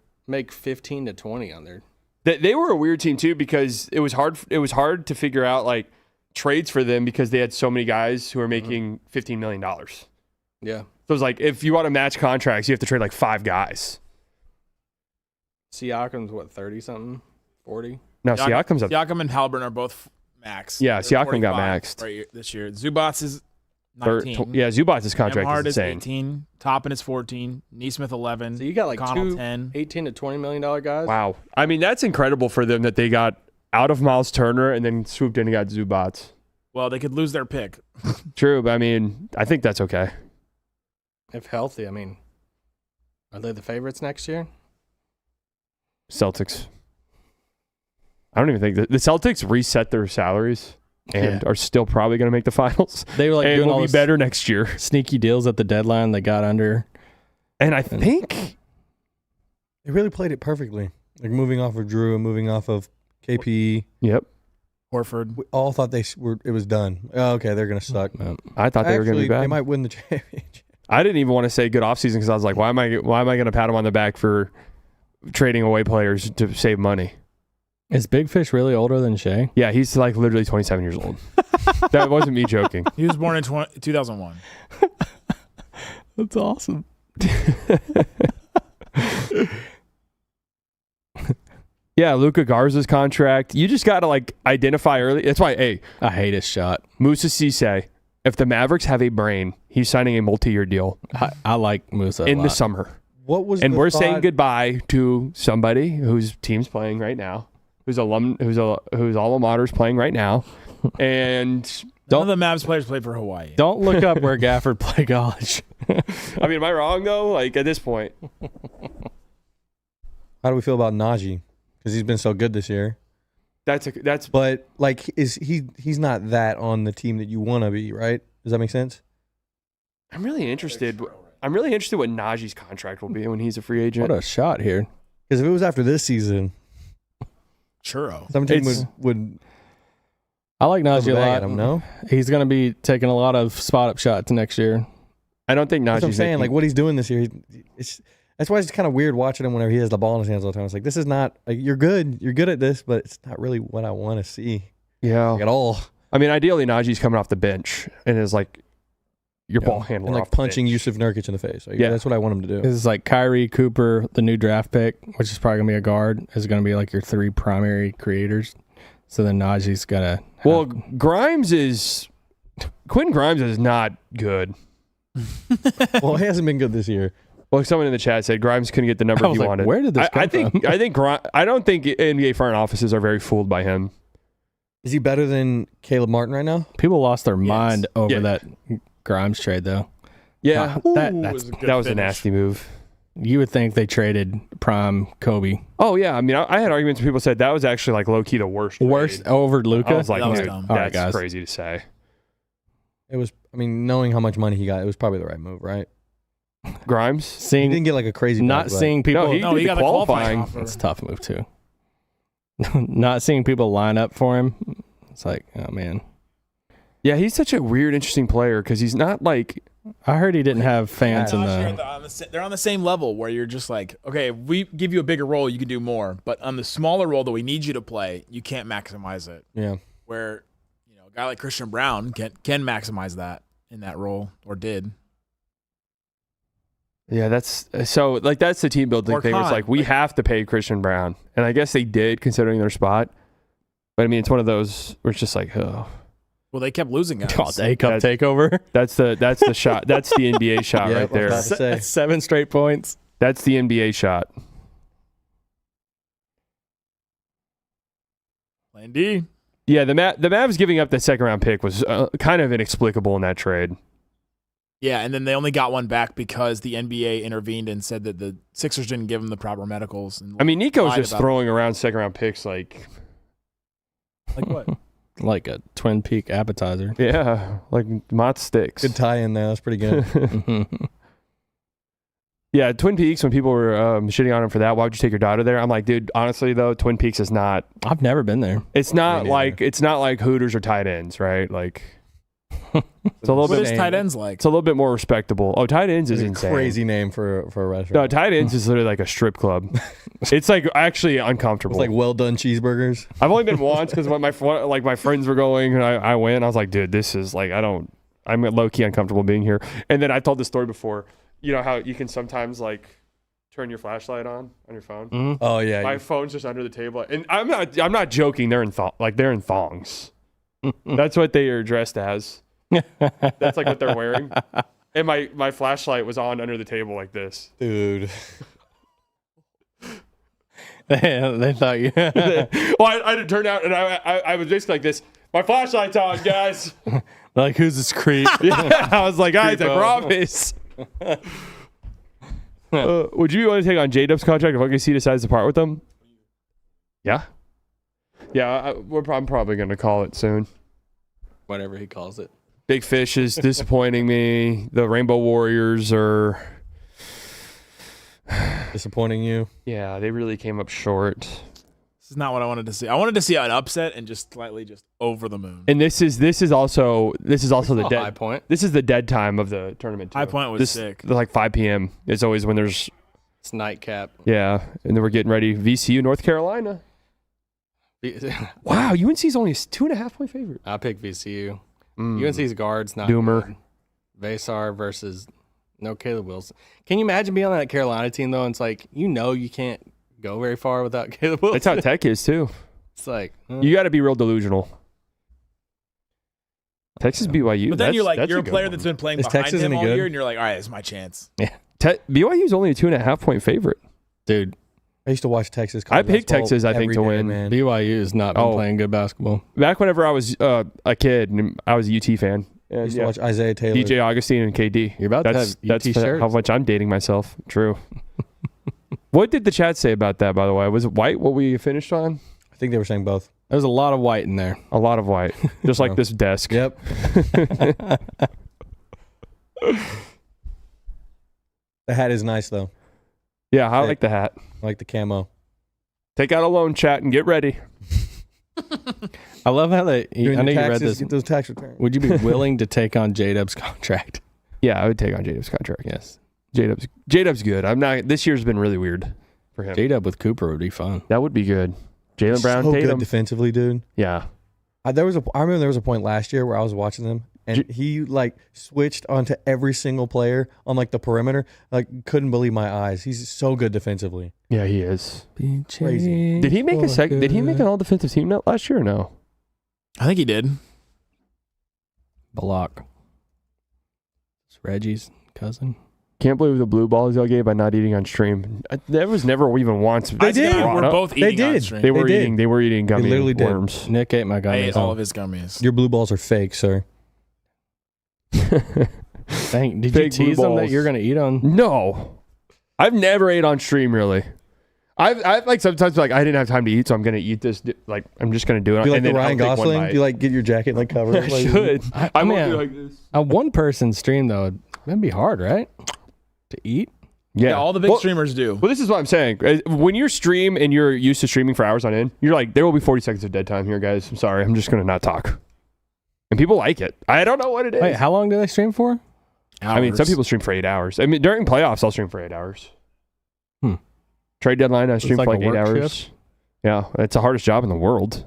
15 to 20 on there? They were a weird team too because it was hard to figure out like trades for them because they had so many guys who are making $15 million. Yeah. So it's like, if you want to match contracts, you have to trade like 5 guys. Siakam's what, 30-something? 40? No, Siakam's up. Siakam and Halliburton are both max. Yeah, They're Siakam got 45 maxed. right this year. Zubats is 19. Yeah, Zubats' contract Hard is is insane. 18. Toppin is 14. Neesmith 11. So you got like Connell two 10. $18 to $20 million guys? Wow. I mean, that's incredible for them that they got out of Miles Turner and then swooped in and got Zubats. Well, they could lose their pick. True, but I mean, I think that's okay. If healthy, I mean, are they the favorites next year? Celtics. I don't even think the Celtics reset their salaries and are still probably going to make the finals. They were like and doing will all be this better next year. sneaky deals at the deadline. They got under. And I think They really played it perfectly. Like moving off of Drew and moving off of KP. Yep. Horford. We all thought it was done. Oh, okay, they're gonna suck. I thought they were going to be bad. They might win the championship. I didn't even want to say good offseason because I was like, why am I going to pat them on the back for trading away players to save money? Is Big Fish really older than Shea? Yeah, he's like literally 27 years old. That wasn't me joking. He was born in 2001. That's awesome. Yeah, Luka Garza's contract. You just got to like identify early. That's why, I hate his shot. Musa Cisse, if the Mavericks have a brain, he's signing a multi-year deal I like Musa in a the lot. summer. What was And the we're thought- saying goodbye to somebody whose team's playing right now, whose alma mater's playing right now, and None of the Mavs players played for Hawaii. Don't look up where Gafford played college. I mean, am I wrong though? Like at this point, How do we feel about Najee? Because he's been so good this year. that's But like, he's not that on the team that you want to be, right? Does that make sense? I'm really interested. I'm really interested what Najee's contract will be when he's a free agent. What a shot here. Because if it was after this season, Churro. some team It's- would I like throw Najee the a bag lot. at him, no? He's going to be taking a lot of spot-up shots next year. I don't think Najee's That's what I'm saying. making- Like what he's doing this year, that's why it's kind of weird watching him whenever he has the ball in his hands all the time. It's like, this is not, like, you're good at this, but it's not really what I want to see yeah. at all. I mean, ideally Najee's coming off the bench and is like your ball handler, And like off the punching bench. Yusuf Nurkic in the face. Like, Yeah. that's what I want him to do. This is like Kyrie, Cooper, the new draft pick, which is probably going to be a guard, is going to be like your 3 primary creators. So then Najee's got to... Well, Quinn Grimes is not good. Well, he hasn't been good this year. Well, someone in the chat said Grimes couldn't get the number I he was like, wanted. where did this come I think from? I don't think NBA front offices are very fooled by him. Is he better than Caleb Martin right now? People lost their mind over Yeah. that Grimes trade, though. Yeah, That was a nasty move. You would think they traded prime Kobe. Oh yeah, I mean, I had arguments where people said that was actually like low key the worst. Worst trade. over Luka. I was like, That was dude, dumb. All right, that's guys. crazy to say. It was, I mean, knowing how much money he got, it was probably the right move, right? Grimes. He Seeing, didn't get like a crazy not bag, but- seeing people. No, he did the got qualifying. offer. It's a tough move too. Not seeing people line up for him. It's like, oh man. Yeah, he's such a weird, interesting player because he's not like. I heard he didn't have fans in They're on the same level where you're just like, okay, if we give you a bigger role, you can do more. But on the smaller role that we need you to play, you can't maximize it. Yeah. Where, a guy like Christian Brown can maximize that in that role, or did. Yeah, that's so like that's the team building Or thing. It's Khan, like we like- have to pay Christian Brown, and I guess they did considering their spot. But I mean, it's one of those where it's just like, oh, Well, they kept losing guys. Oh, the A-Cup takeover. that's the shot. That's the NBA shot Yeah, right I was there. about to say. 7 straight points. That's the NBA shot. Lane D. Yeah, the Mavs giving up the second round pick was kind of inexplicable in that trade. Yeah, and then they only got one back because the NBA intervened and said that the Sixers didn't give them the proper medicals. And I mean, Nico's lied just about throwing around second round picks like Like what? Like a Twin Peak appetizer. yeah, like Mott sticks. Good tie in there. That's pretty good. Yeah, Twin Peaks, when people were shitting on him for that, why would you take your daughter there? I'm like, dude, honestly though, Twin Peaks is not. I've never been there. It's not Me like neither. it's not like Hooters or tight ends, right? Like It's a little What bit. is tight ends like? It's a little bit more respectable. Oh, tight ends is It's a insane. crazy name for a No, restaurant. tight ends is literally like a strip club. It's like actually uncomfortable. It's like well done cheeseburgers. I've only been once because when my friends were going and I went. I was like, dude, this is like I'm low key uncomfortable being here. And then I told this story before. You know how you can sometimes like turn your flashlight on your phone. Oh yeah. My phone's just under the table, and I'm not joking. They're in thongs. That's what they are dressed as. That's like what they're wearing. And my flashlight was on under the table like this. Dude. They thought you. Well, I turned out and I was basically like this. My flashlight's on, guys. Like, who's this creep? Yeah, I was like, guys, I promise. Would you want to take on J-Dub's contract if OKC decides to part with them? Yeah. Yeah, I'm probably going to call it soon. Whatever he calls it. Big Fish is disappointing me. The Rainbow Warriors are... Disappointing you. Yeah, they really came up short. This is not what I wanted to see. I wanted to see an upset and just slightly just over the moon. And this is also the dead high point. This is the dead time of the tournament too. High point was sick. Like 5 p.m. It's always when there's It's nightcap. and then we're getting ready. VCU, North Carolina. Wow, UNC's only a 2.5 point favorite. I pick VCU. UNC's guards not Doomer. good. Vasar versus no Caleb Wilson. Can you imagine being on that Carolina team though? And it's like you can't go very far without Caleb Wilson. That's how Tech is too. It's like You got to be real delusional. Texas BYU. But then that's you're a a good player one. that's been playing Is behind Texas him any all good? year, and you're like, all right, this is my chance. BYU's only a 2.5 point favorite. dude, I used to watch Texas. I picked basketball Texas, I think, every to day, win. Man. BYU has not been Oh. playing good basketball. Back whenever I was a kid, and I was a UT fan. I And used to watch Isaiah Taylor. DJ Augustine and KD. You're about to that's have UT that's shirts. how much I'm dating myself. True. What did the chat say about that, by the way? Was it white what we finished on? I think they were saying both. There's a lot of white in there. A lot of white. Just like this desk. Yep. The hat is nice though. Yeah, I like the hat. I like the camo. Take out a loan chat and get ready. I love how I Doing know the you read taxes, this. get those tax returns. Would you be willing to take on J-Dub's contract? Yeah, I would take on J-Dub's contract. Yes. J-Dub's good. I'm not. This year's been really weird for him. J-Dub with Cooper would be fun. That would be good. Jalen Brown, so good Tatum. defensively, dude. Yeah. I remember there was a point last year where I was watching them and he like switched onto every single player on like the perimeter. Like couldn't believe my eyes. He's so good defensively. Yeah, he is. Crazy. Did he make a second? Did he make an all-defensive team last year or no? I think he did. Block. It's Reggie's cousin. Can't believe the blue balls y'all gave by not eating on stream. That was never even once. They did. We're both eating They on did. stream. They were They did. eating. They were eating gummy literally did. worms. Nick ate my I gummies. ate all of his gummies. Your blue balls are fake, sir. Dang, did you Fake blue tease them that balls. you're going to eat on? No, I've never ate on stream really. I've like sometimes like I didn't have time to eat, so I'm gonna eat this. Like I'm just gonna do it. Do you like and the then I'll Ryan take one Gosling? bite. Do you like get your jacket like covered? I should. I won't mean, do like this. A one-person stream, though, that'd be hard, right? To eat? Yeah, All the big streamers do. Well, this is what I'm saying. When you stream and you're used to streaming for hours on end, you're like, there will be 40 seconds of dead time here, guys. I'm sorry. I'm just going to not talk. And people like it. I don't know what it is. Wait, how long do they stream for? I mean, some people stream for 8 hours. I mean, during playoffs, I'll stream for 8 hours. Trade deadline, I stream like for a like 8 work hours. shift? Yeah, it's the hardest job in the world.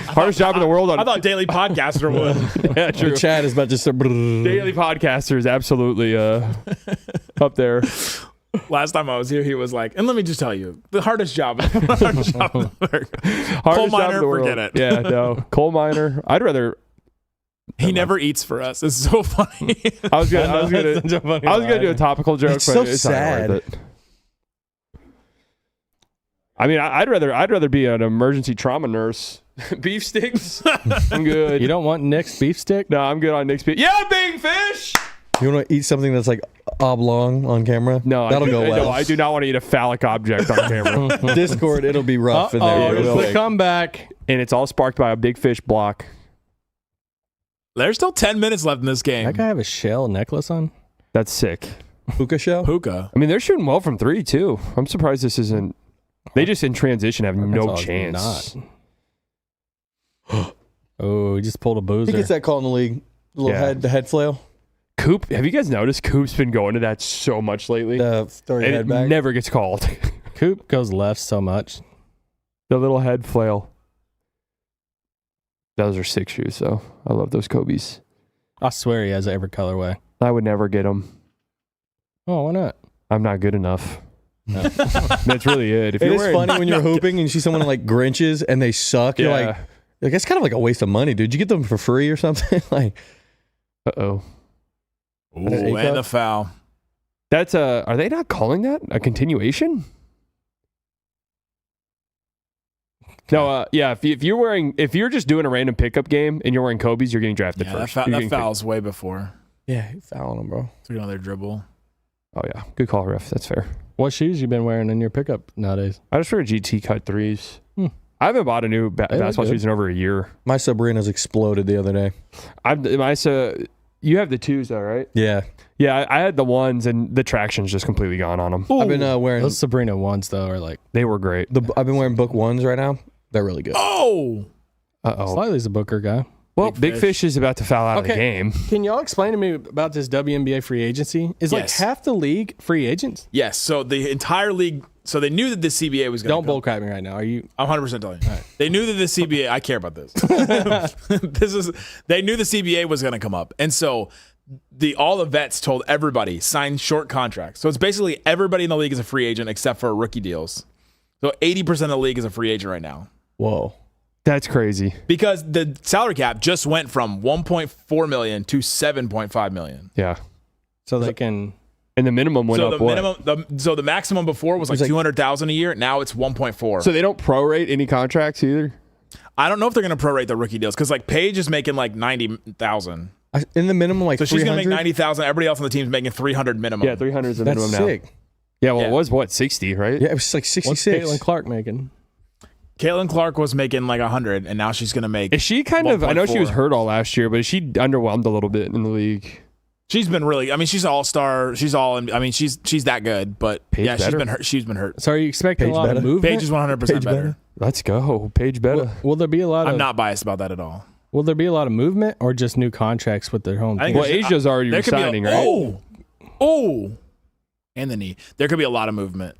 Hardest job in the world. I thought Daily Podcaster would. Yeah, true. The chat is about to start. Daily podcaster is absolutely up there. Last time I was here, he was like, and let me just tell you, the hardest job. Hardest job in America. Hardest Coal job in miner, the world. forget it. Yeah, no. Coal miner. I'd rather. He never eats for us. It's so funny. I was gonna do a topical joke, It's but so it's sad. not worth it. I mean, I'd rather be an emergency trauma nurse. Beef sticks. I'm good. You don't want Nick's beef stick? No, I'm good on Nick's beef. Yeah, big fish. You want to eat something that's like oblong on camera? No, that'll go well. No, I do not want to eat a phallic object on camera. Discord, it'll be rough in there. Oh, It it's will. the comeback. And it's all sparked by a big fish block. There's still 10 minutes left in this game. That guy have a shell necklace on? That's sick. Hookah shell? Hookah. I mean, they're shooting well from 3 too. I'm surprised this isn't. They just in transition have no Arkansas is chance. not. Oh, he just pulled a boozer. He gets that call in the league. The head flail. Coop, have you guys noticed Coop's been going to that so much lately? Throw your And head it back. never gets called. Coop goes left so much. The little head flail. Those are sick shoes, though. I love those Kobe's. I swear he has every colorway. I would never get them. Oh, why not? I'm not good enough. No. That's really it. If It you're is wearing, funny when you're hooping and you see someone like Grinches and they suck. You're like, it's kind of like a waste of money, dude. You get them for free or something? Like, uh-oh. Ooh, and the foul. That's are they not calling that a continuation? No, yeah. If you're just doing a random pickup game and you're wearing Kobe's, you're getting drafted first. That foul's way before. yeah, you fouling them, bro. Took another dribble. Oh yeah, good call, ref. That's fair. What shoes you been wearing in your pickup nowadays? I just wear GT cut 3s. I haven't bought a new basketball good. shoes in over a year. My Sabrina's exploded the other day. You have the 2s though, right? Yeah. Yeah, I had the 1s and the traction's just completely gone on them. I've been wearing Those Sabrina ones though are like They were great. I've been wearing Book 1s right now. They're really good. Oh! Slightly's a Booker guy. Well, Big Fish is about to foul out of the game. Can y'all explain to me about this WNBA free agency? Is like Yes. half the league free agents? Yes. So the entire league. So they knew that the CBA was going to Don't bullcrap me right now. Are you? I'm 100% telling you. They knew that the CBA. I care about this. They knew the CBA was going to come up, and so all the vets told everybody sign short contracts. So it's basically everybody in the league is a free agent except for rookie deals. So 80% of the league is a free agent right now. Whoa. That's crazy. Because the salary cap just went from 1.4 million to 7.5 million. Yeah. So they can. And the minimum went So up the what? minimum, so the maximum before was like 200,000 a year. Now it's 1.4. So they don't prorate any contracts either? I don't know if they're going to prorate the rookie deals because like Paige is making like 90,000. In the minimum, like So she's going to 300? make 90,000. Everybody else on the team is making 300 minimum. Yeah, 300 is the That's minimum sick. now. Yeah, well, Yeah. it was what, 60, right? Yeah, it was like What's 66. Caitlin Clark making? Caitlin Clark was making like 100, and now she's going to make. Is she kind of, I know she was 1.4. hurt all last year, but is she underwhelmed a little bit in the league? She's been really. I mean, she's an all-star. She's all. I mean, she's that good. But Paige yeah, she's better. been hurt. She's been hurt. So are you expecting Paige a lot better. of movement? Paige is 100% Paige better. better. Let's go. Paige Betta. Will there be a lot of? I'm not biased about that at all. Will there be a lot of movement or just new contracts with their home I team? think Well, Asia's already There could be resigning, right? Oh, and the knee. There could be a lot of movement,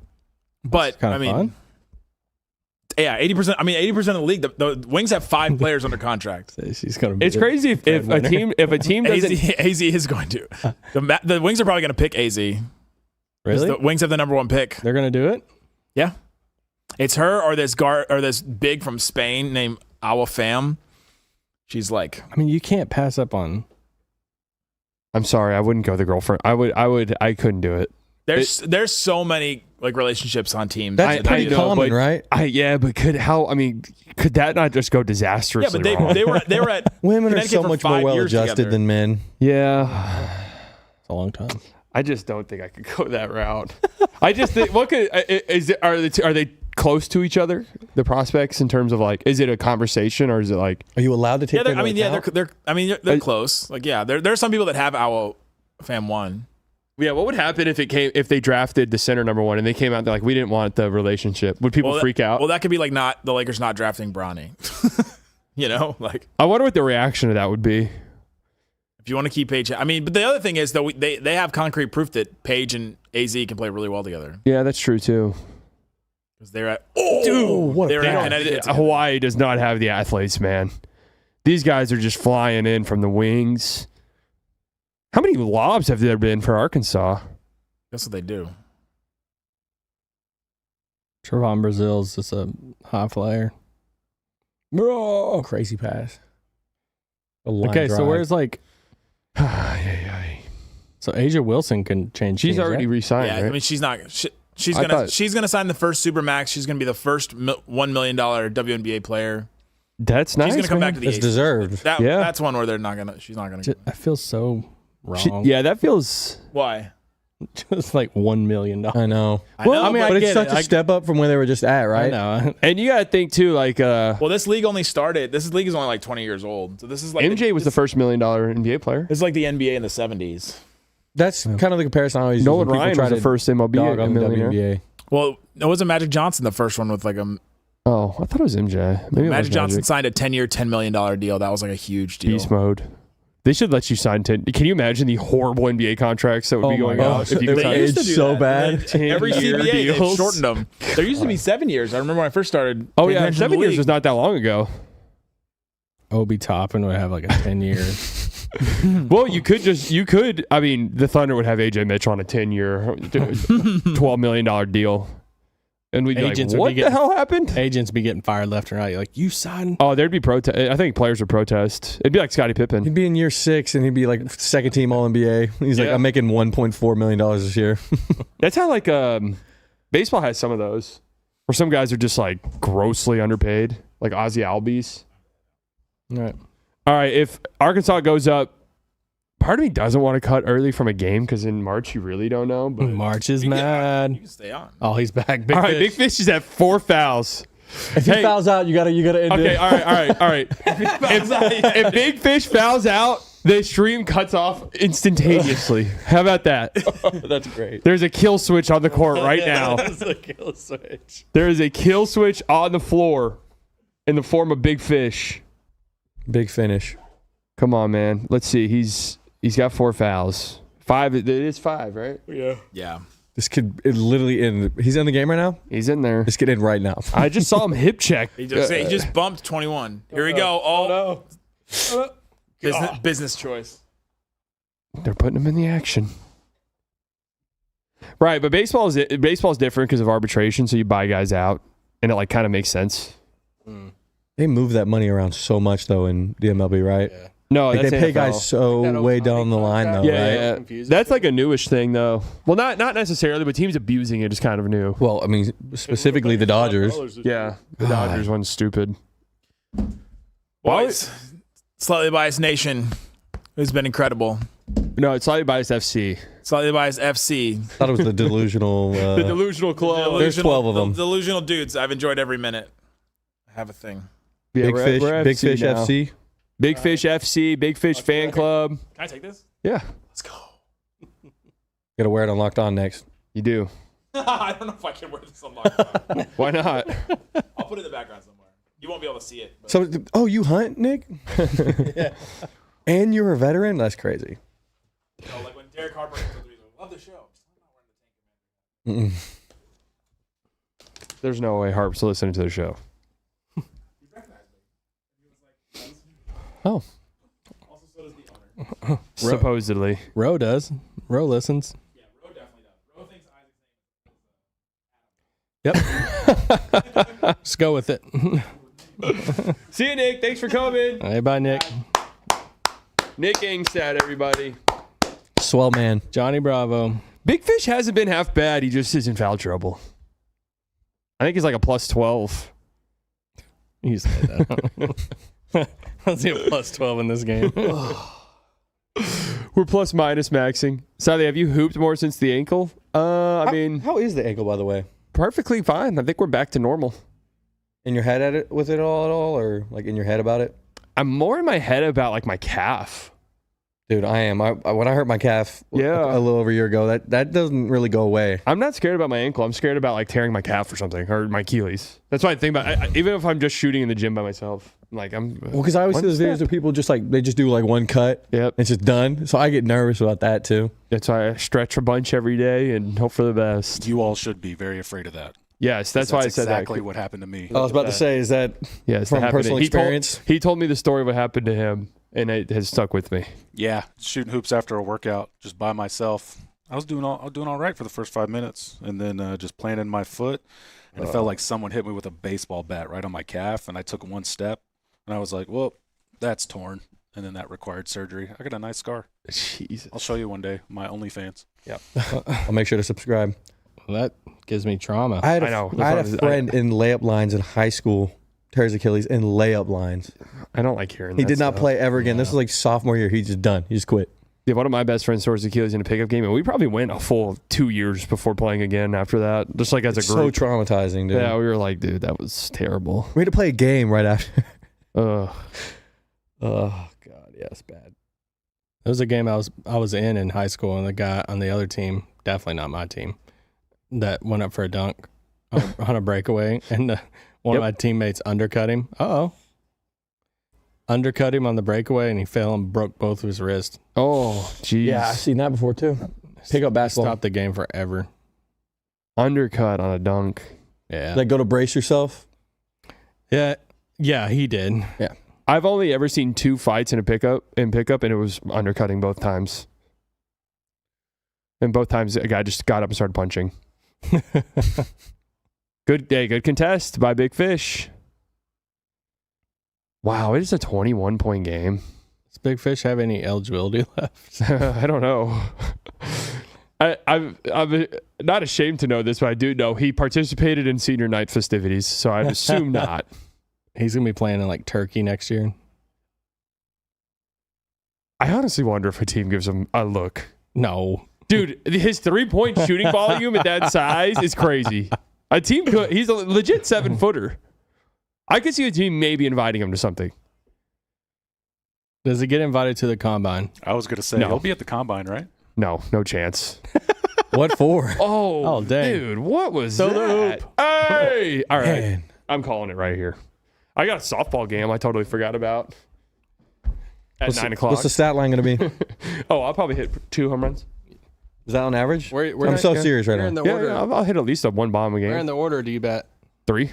but Kinda I mean, fun. yeah, 80%. I mean, 80% of the league. The Wings have 5 players under contract. She's gonna. Be It's crazy if a team doesn't. AZ is going to. The Wings are probably going to pick AZ. Really? The Wings have the number 1 pick. They're gonna do it. Yeah, it's her or this big from Spain named Awa Pham. She's like, I mean, you can't pass up on. I'm sorry, I wouldn't go the girlfriend. I couldn't do it. there's so many like relationships on teams. That's I pretty know, common, but- right? But could that not just go Yeah, disastrously but wrong? they were at Women are Connecticut so for much more 5 well years adjusted together. than men. Yeah. It's a long time. I just don't think I could go that route. I just think are they close to each other, the prospects, in terms of like, is it a conversation or is it like, Are you allowed to take? Yeah, that into account? they're close. Like, yeah, there are some people that have Awa Pham 1. yeah, what would happen if they drafted the center number 1 and they came out, they're like, we didn't want the relationship? Would people freak out? Well, that could be like not the Lakers not drafting Bronny. You know, like I wonder what the reaction to that would be. if you want to keep Paige. I mean, but the other thing is though they have concrete proof that Paige and AZ can play really well together Yeah, that's true too. because they're at what a they're in pass. Connecticut. together. Hawaii does not have the athletes, man. These guys are just flying in from the wings. How many lobs have there been for Arkansas? That's what they do. Trevon Brazil's just a high flyer. Oh, crazy pass. A line Okay, so drive. where's like? So Asia Wilson can change. She's teams, already right? re-signed, Yeah, right? I mean she's not. She's I gonna thought- she's gonna sign the first Supermax. She's gonna be the first $1 million WNBA player. That's nice. She's gonna come man. back to the It's A's. deserved. Yeah. That's one where they're not gonna. She's not gonna. I feel so wrong. Yeah, that feels. Why? Just like $1 million. I know. I know, I mean, but- But it's get such it. a step up from where they were just at, I right? know. And you got to think too, like well, this league only started. This league is only like 20 years old. So this is like MJ was the first $1 million NBA player. This is like the NBA in the 70s. That's kind of the comparison I always use Nolan when people Ryan try was the to first MLB dog on the millionaire. WNBA. Well, it wasn't Magic Johnson the first one with like a Oh, I thought it was MJ. Maybe it was Magic Johnson Magic. signed a 10-year, $10 million deal. That was like a huge deal. Beast mode. They should let you sign 10. Can you imagine the horrible NBA contracts that would be going out if you could They sign aged to do so that. bad. 10 Every year CBA, they've deals? shortened them. There used to be 7 years. I remember when I first started. Oh, paying yeah. attention to 7 the years league. was not that long ago. Obi Toppin would have like a 10-year. Well, you could. I mean, the Thunder would have AJ Mitchell on a 10-year, $12 million deal. And we'd be Agents like, would what be the getting- hell happened? Agents be getting fired left and right. You're like, you signed. Oh, there'd be protest. I think players would protest. It'd be like Scottie Pippen. He'd be in year 6 and he'd be like second team All NBA. He's like, Yeah. I'm making $1.4 million this year. That's how like baseball has some of those where some guys are just like grossly underpaid, like Ozzy Albies. Right. All right, if Arkansas goes up, part of me doesn't want to cut early from a game because in March you really don't know. But March is You mad. can stay on. Oh, he's back. Big all right, Fish. Big Fish is at 4 fouls. If he Hey. fouls out, you gotta end Okay, it. all right. If Big Fish fouls out, the stream cuts off instantaneously. How about that? That's great. There's a kill switch on the court right now. That's a kill switch. There is a kill switch on the floor in the form of Big Fish. Big finish. Come on, man. Let's see. He's got 4 fouls. 5. It is 5, right? Yeah. This kid is literally in. He's in the game right now. He's in there. This kid in right now. I just saw him hip check. He just bumped 21. Here we go. Oh, no. Business choice. They're putting him in the action. Right, but baseball's different because of arbitration, so you buy guys out, and it like kind of makes sense. They move that money around so much though in the MLB, right? Yeah. No, Like that's they pay NFL. guys so way down the line though, Yeah, right? yeah. Confusing. That's like a newish thing, though. Well, not necessarily, but teams abusing it is kind of new. Well, I mean, specifically the Dodgers. Yeah, the Dodgers one's stupid. Boys, Slightly Biased Nation has been incredible. No, it's slightly biased FC. Slightly Biased FC. Thought it was the delusional. The delusional club. There's 12 of them. Delusional dudes. I've enjoyed every minute. I have a thing. Yeah, Big we're Fish, we're Big FC Fish now. FC. Big Fish FC, Big Fish fan club. Can I take this? Yeah, Let's go. Gotta wear it on Locked On next. you do. I don't know if I can wear this on lockdown. Why not? I'll put it in the background somewhere. You won't be able to see it. But So, you hunt, Nick? And you're a veteran? That's crazy. like when Derek Harper comes up to me, he's like, love the show. Mm-mm. There's no way Harp's listening to the show. Oh, Also, so does the owner. Supposedly. Ro does. Ro listens. Yeah, Ro definitely does. Ro thinks Isaac's name. Yep. Let's go with it. See you, Nick. Thanks for coming. Hey, bye, Nick. Nick Angstadt, everybody. Swell man. Johnny Bravo. Big Fish hasn't been half bad. He just is in foul trouble. I think he's like a plus 12. You said that. Let's see a plus 12 in this game. We're plus minus maxing. Sally, have you hooped more since the ankle? I mean, How is the ankle, by the way? perfectly fine. I think we're back to normal. In your head at it with it all at all, or like in your head about it? I'm more in my head about like my calf. Dude, I am. When I hurt my calf Yeah. a little over a year ago, that doesn't really go away. I'm not scared about my ankle. I'm scared about like tearing my calf or something or my Achilles. That's why I think about even if I'm just shooting in the gym by myself. I'm Well, because I always see those videos of people just like, they just do like one cut. Yep. And it's just done. So I get nervous about that too. That's why I stretch a bunch every day and hope for the best. You all should be very afraid of that. Yes, that's why I said exactly that. what happened to me. I was about to say, is that Yes, from that happened. personal experience? He told me the story of what happened to him, and it has stuck with me. Yeah, shooting hoops after a workout just by myself. I was doing all right for the first 5 minutes, and then just planted my foot, and it felt like someone hit me with a baseball bat right on my calf, and I took one step, and I was like, well, that's torn, and then that required surgery. I got a nice scar. Jesus. I'll show you one day, my OnlyFans. Yep. I'll make sure to subscribe. Well, that gives me trauma. I had I know. I had a friend in layup lines in high school, tear his Achilles in layup lines. I don't like hearing He that did not stuff. play ever again. This was like sophomore year. He's just done. He just quit. Yeah, one of my best friends tore his Achilles in a pickup game, and we probably went a full 2 years before playing again after that. Just like as a So group. traumatizing, dude. Yeah, we were like, dude, that was terrible. We had to play a game right after. Ugh. Oh God, yeah, it's bad. It was a game I was in high school, and the guy on the other team, definitely not my team, that went up for a dunk on a breakaway, and One of my teammates undercut him. Undercut him on the breakaway, and he fell and broke both of his wrists. Oh, geez. Yeah, I've seen that before too. Pick up basketball. Stopped the game forever. Undercut on a dunk. Yeah. Like go to brace yourself. Yeah, he did. Yeah. I've only ever seen 2 fights in pickup, and it was undercutting both times. And both times a guy just got up and started punching. Good contest by Big Fish. Wow, it is a 21-point game. Does Big Fish have any eligibility left? I don't know. I'm not ashamed to know this, but I do know he participated in senior night festivities, so I'd assume not. He's going to be playing in like Turkey next year. I honestly wonder if a team gives him a look. No. Dude, his 3-point shooting volume at that size is crazy. A team could, he's a legit 7-footer. I could see a team maybe inviting him to something. Does he get invited to the combine? I was going to say, No. he'll be at the combine, right? No chance. What for? Oh, dang. Dude, what was Throw the that? hoop. Hey! All right. Man. I'm calling it right here. I got a softball game I totally forgot about at 9 o'clock. What's the stat line going to be? Oh, I'll probably hit 2 home runs. Is that on average? We're I'm so serious right We're in now. the Yeah, order. I'll hit at least one bomb a game. Where in the order do you bet? 3.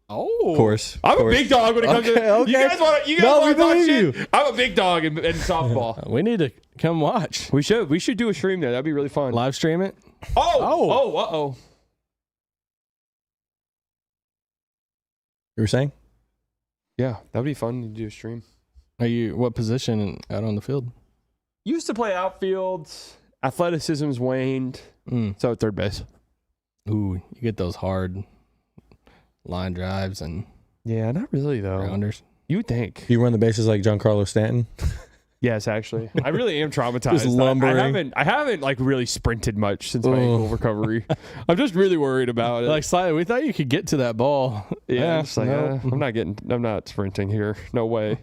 Oh. Of course. I'm a big dog when it comes to Okay. You guys want to No, we talk believe shit? you. I'm a big dog in softball. We need to come watch. We should do a stream there. That'd be really fun. Live stream it. Oh. You were saying? Yeah, that'd be fun to do a stream. Are you what position out on the field? Used to play outfield. Athleticism's waned. So third base. Ooh, you get those hard line drives and Yeah, not really though. rounders. You would think. You run the bases like Giancarlo Stanton? Yes, actually. I really am traumatized. Just lumbering. I haven't like really sprinted much since my ankle recovery. I'm just really worried about it. Like slightly, we thought you could get to that ball. yeah, it's like, no. I'm not sprinting here. No way.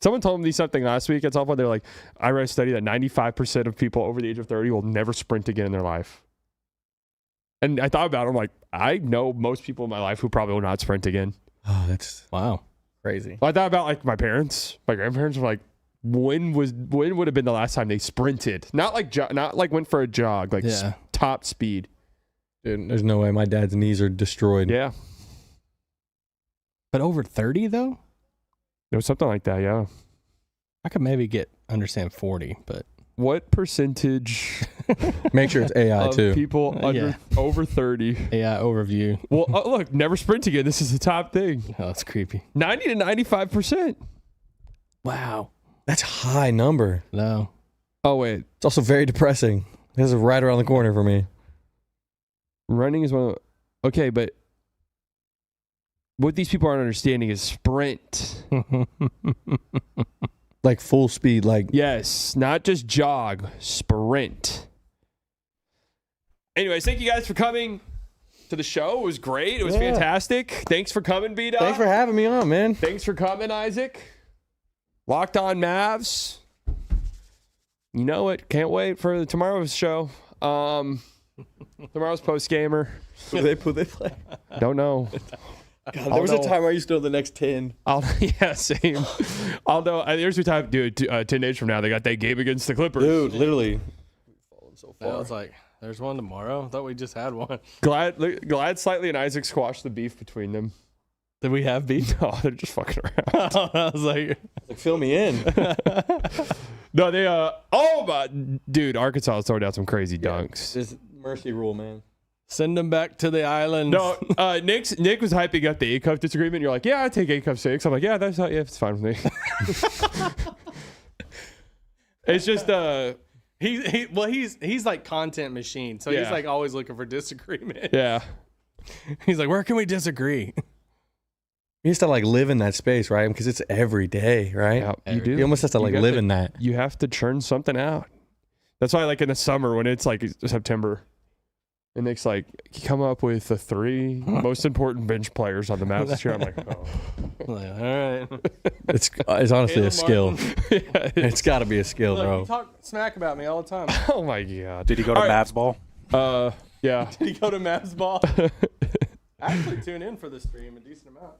Someone told me something last week at softball. They're like, I read a study that 95% of people over the age of 30 will never sprint again in their life. And I thought about it. I'm like, I know most people in my life who probably will not sprint again. Oh, that's Wow. crazy. I thought about like my parents, my grandparents were like, when would have been the last time they sprinted? Not like went for a jog, like Yeah. top speed. Dude, there's no way. My dad's knees are destroyed. Yeah. But over 30 though? It was something like that, yeah. I could maybe understand 40, but What percentage Make sure it's AI of too. people over 30? yeah, overview. Well, look, never sprint again. This is the top thing. Oh, that's creepy. 90 to 95%. Wow. That's a high number. No. Oh, wait. It's also very depressing. This is right around the corner for me. Running is one of... Okay, but what these people aren't understanding is sprint. Like full speed, like Yes, not just jog, sprint. Anyways, thank you guys for coming to the show. It was great. It was fantastic. Thanks for coming, B-Dog. thanks for having me on, man. Thanks for coming, Isaac. Locked on Mavs. You know it. Can't wait for tomorrow's show. Tomorrow's post gamer. Who they play? Don't know. God, there was a time where I used to know the next 10. Yeah, same. Although there's a time, dude. 10 days from now, they got that game against the Clippers. Dude, literally. So I was like, there's one tomorrow. I thought we just had one. Glad Slightly and Isaac squashed the beef between them. Did we have beef? No, they're just fucking around. I was like, fill me in. No, they oh my dude, Arkansas is throwing out some crazy dunks. This mercy rule, man. send them back to the island. No, Nick was hyping up the A-Cup disagreement. You're like, yeah, I take A-Cup 6. I'm like, yeah, it's fine with me. It's just he's like content machine, so he's Yeah. like always looking for disagreement. yeah. He's like, where can we disagree? You used to like live in that space, right? Because it's every day, right? Yeah, you do. You almost have to You like got live to- in that. You have to churn something out. That's why, like in the summer when it's like September, and Nick's like, come up with the 3 most important bench players on the Mavs this year. I'm like, oh. Like, all right. It's honestly a Caleb skill. Martin. Yeah, It's got to be a skill, Look, bro. you talk smack about me all the time. oh my god. Did he go to All right. Mavs ball? Yeah. Did he go to Mavs ball? I actually tune in for the stream a decent amount.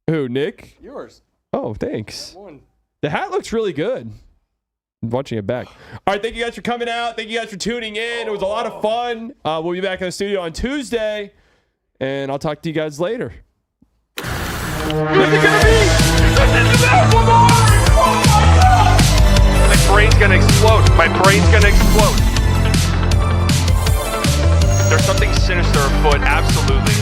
Who, Nick? Yours. Oh, thanks. One. The hat looks really good. I'm watching it back. All right, thank you guys for coming out. Thank you guys for tuning in. It was a lot of fun. We'll be back in the studio on Tuesday, and I'll talk to you guys later. This is gonna be. My brain's gonna explode. My brain's gonna explode. There's something sinister afoot. Absolutely.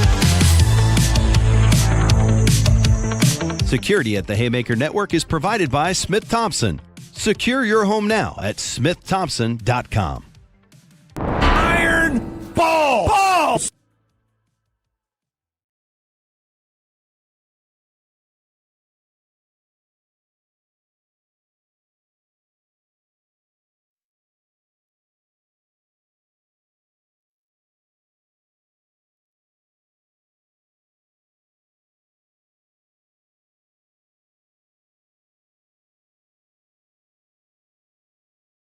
Security at the Haymaker Network is provided by Smith Thompson. Secure your home now at smiththompson.com. Iron Ball!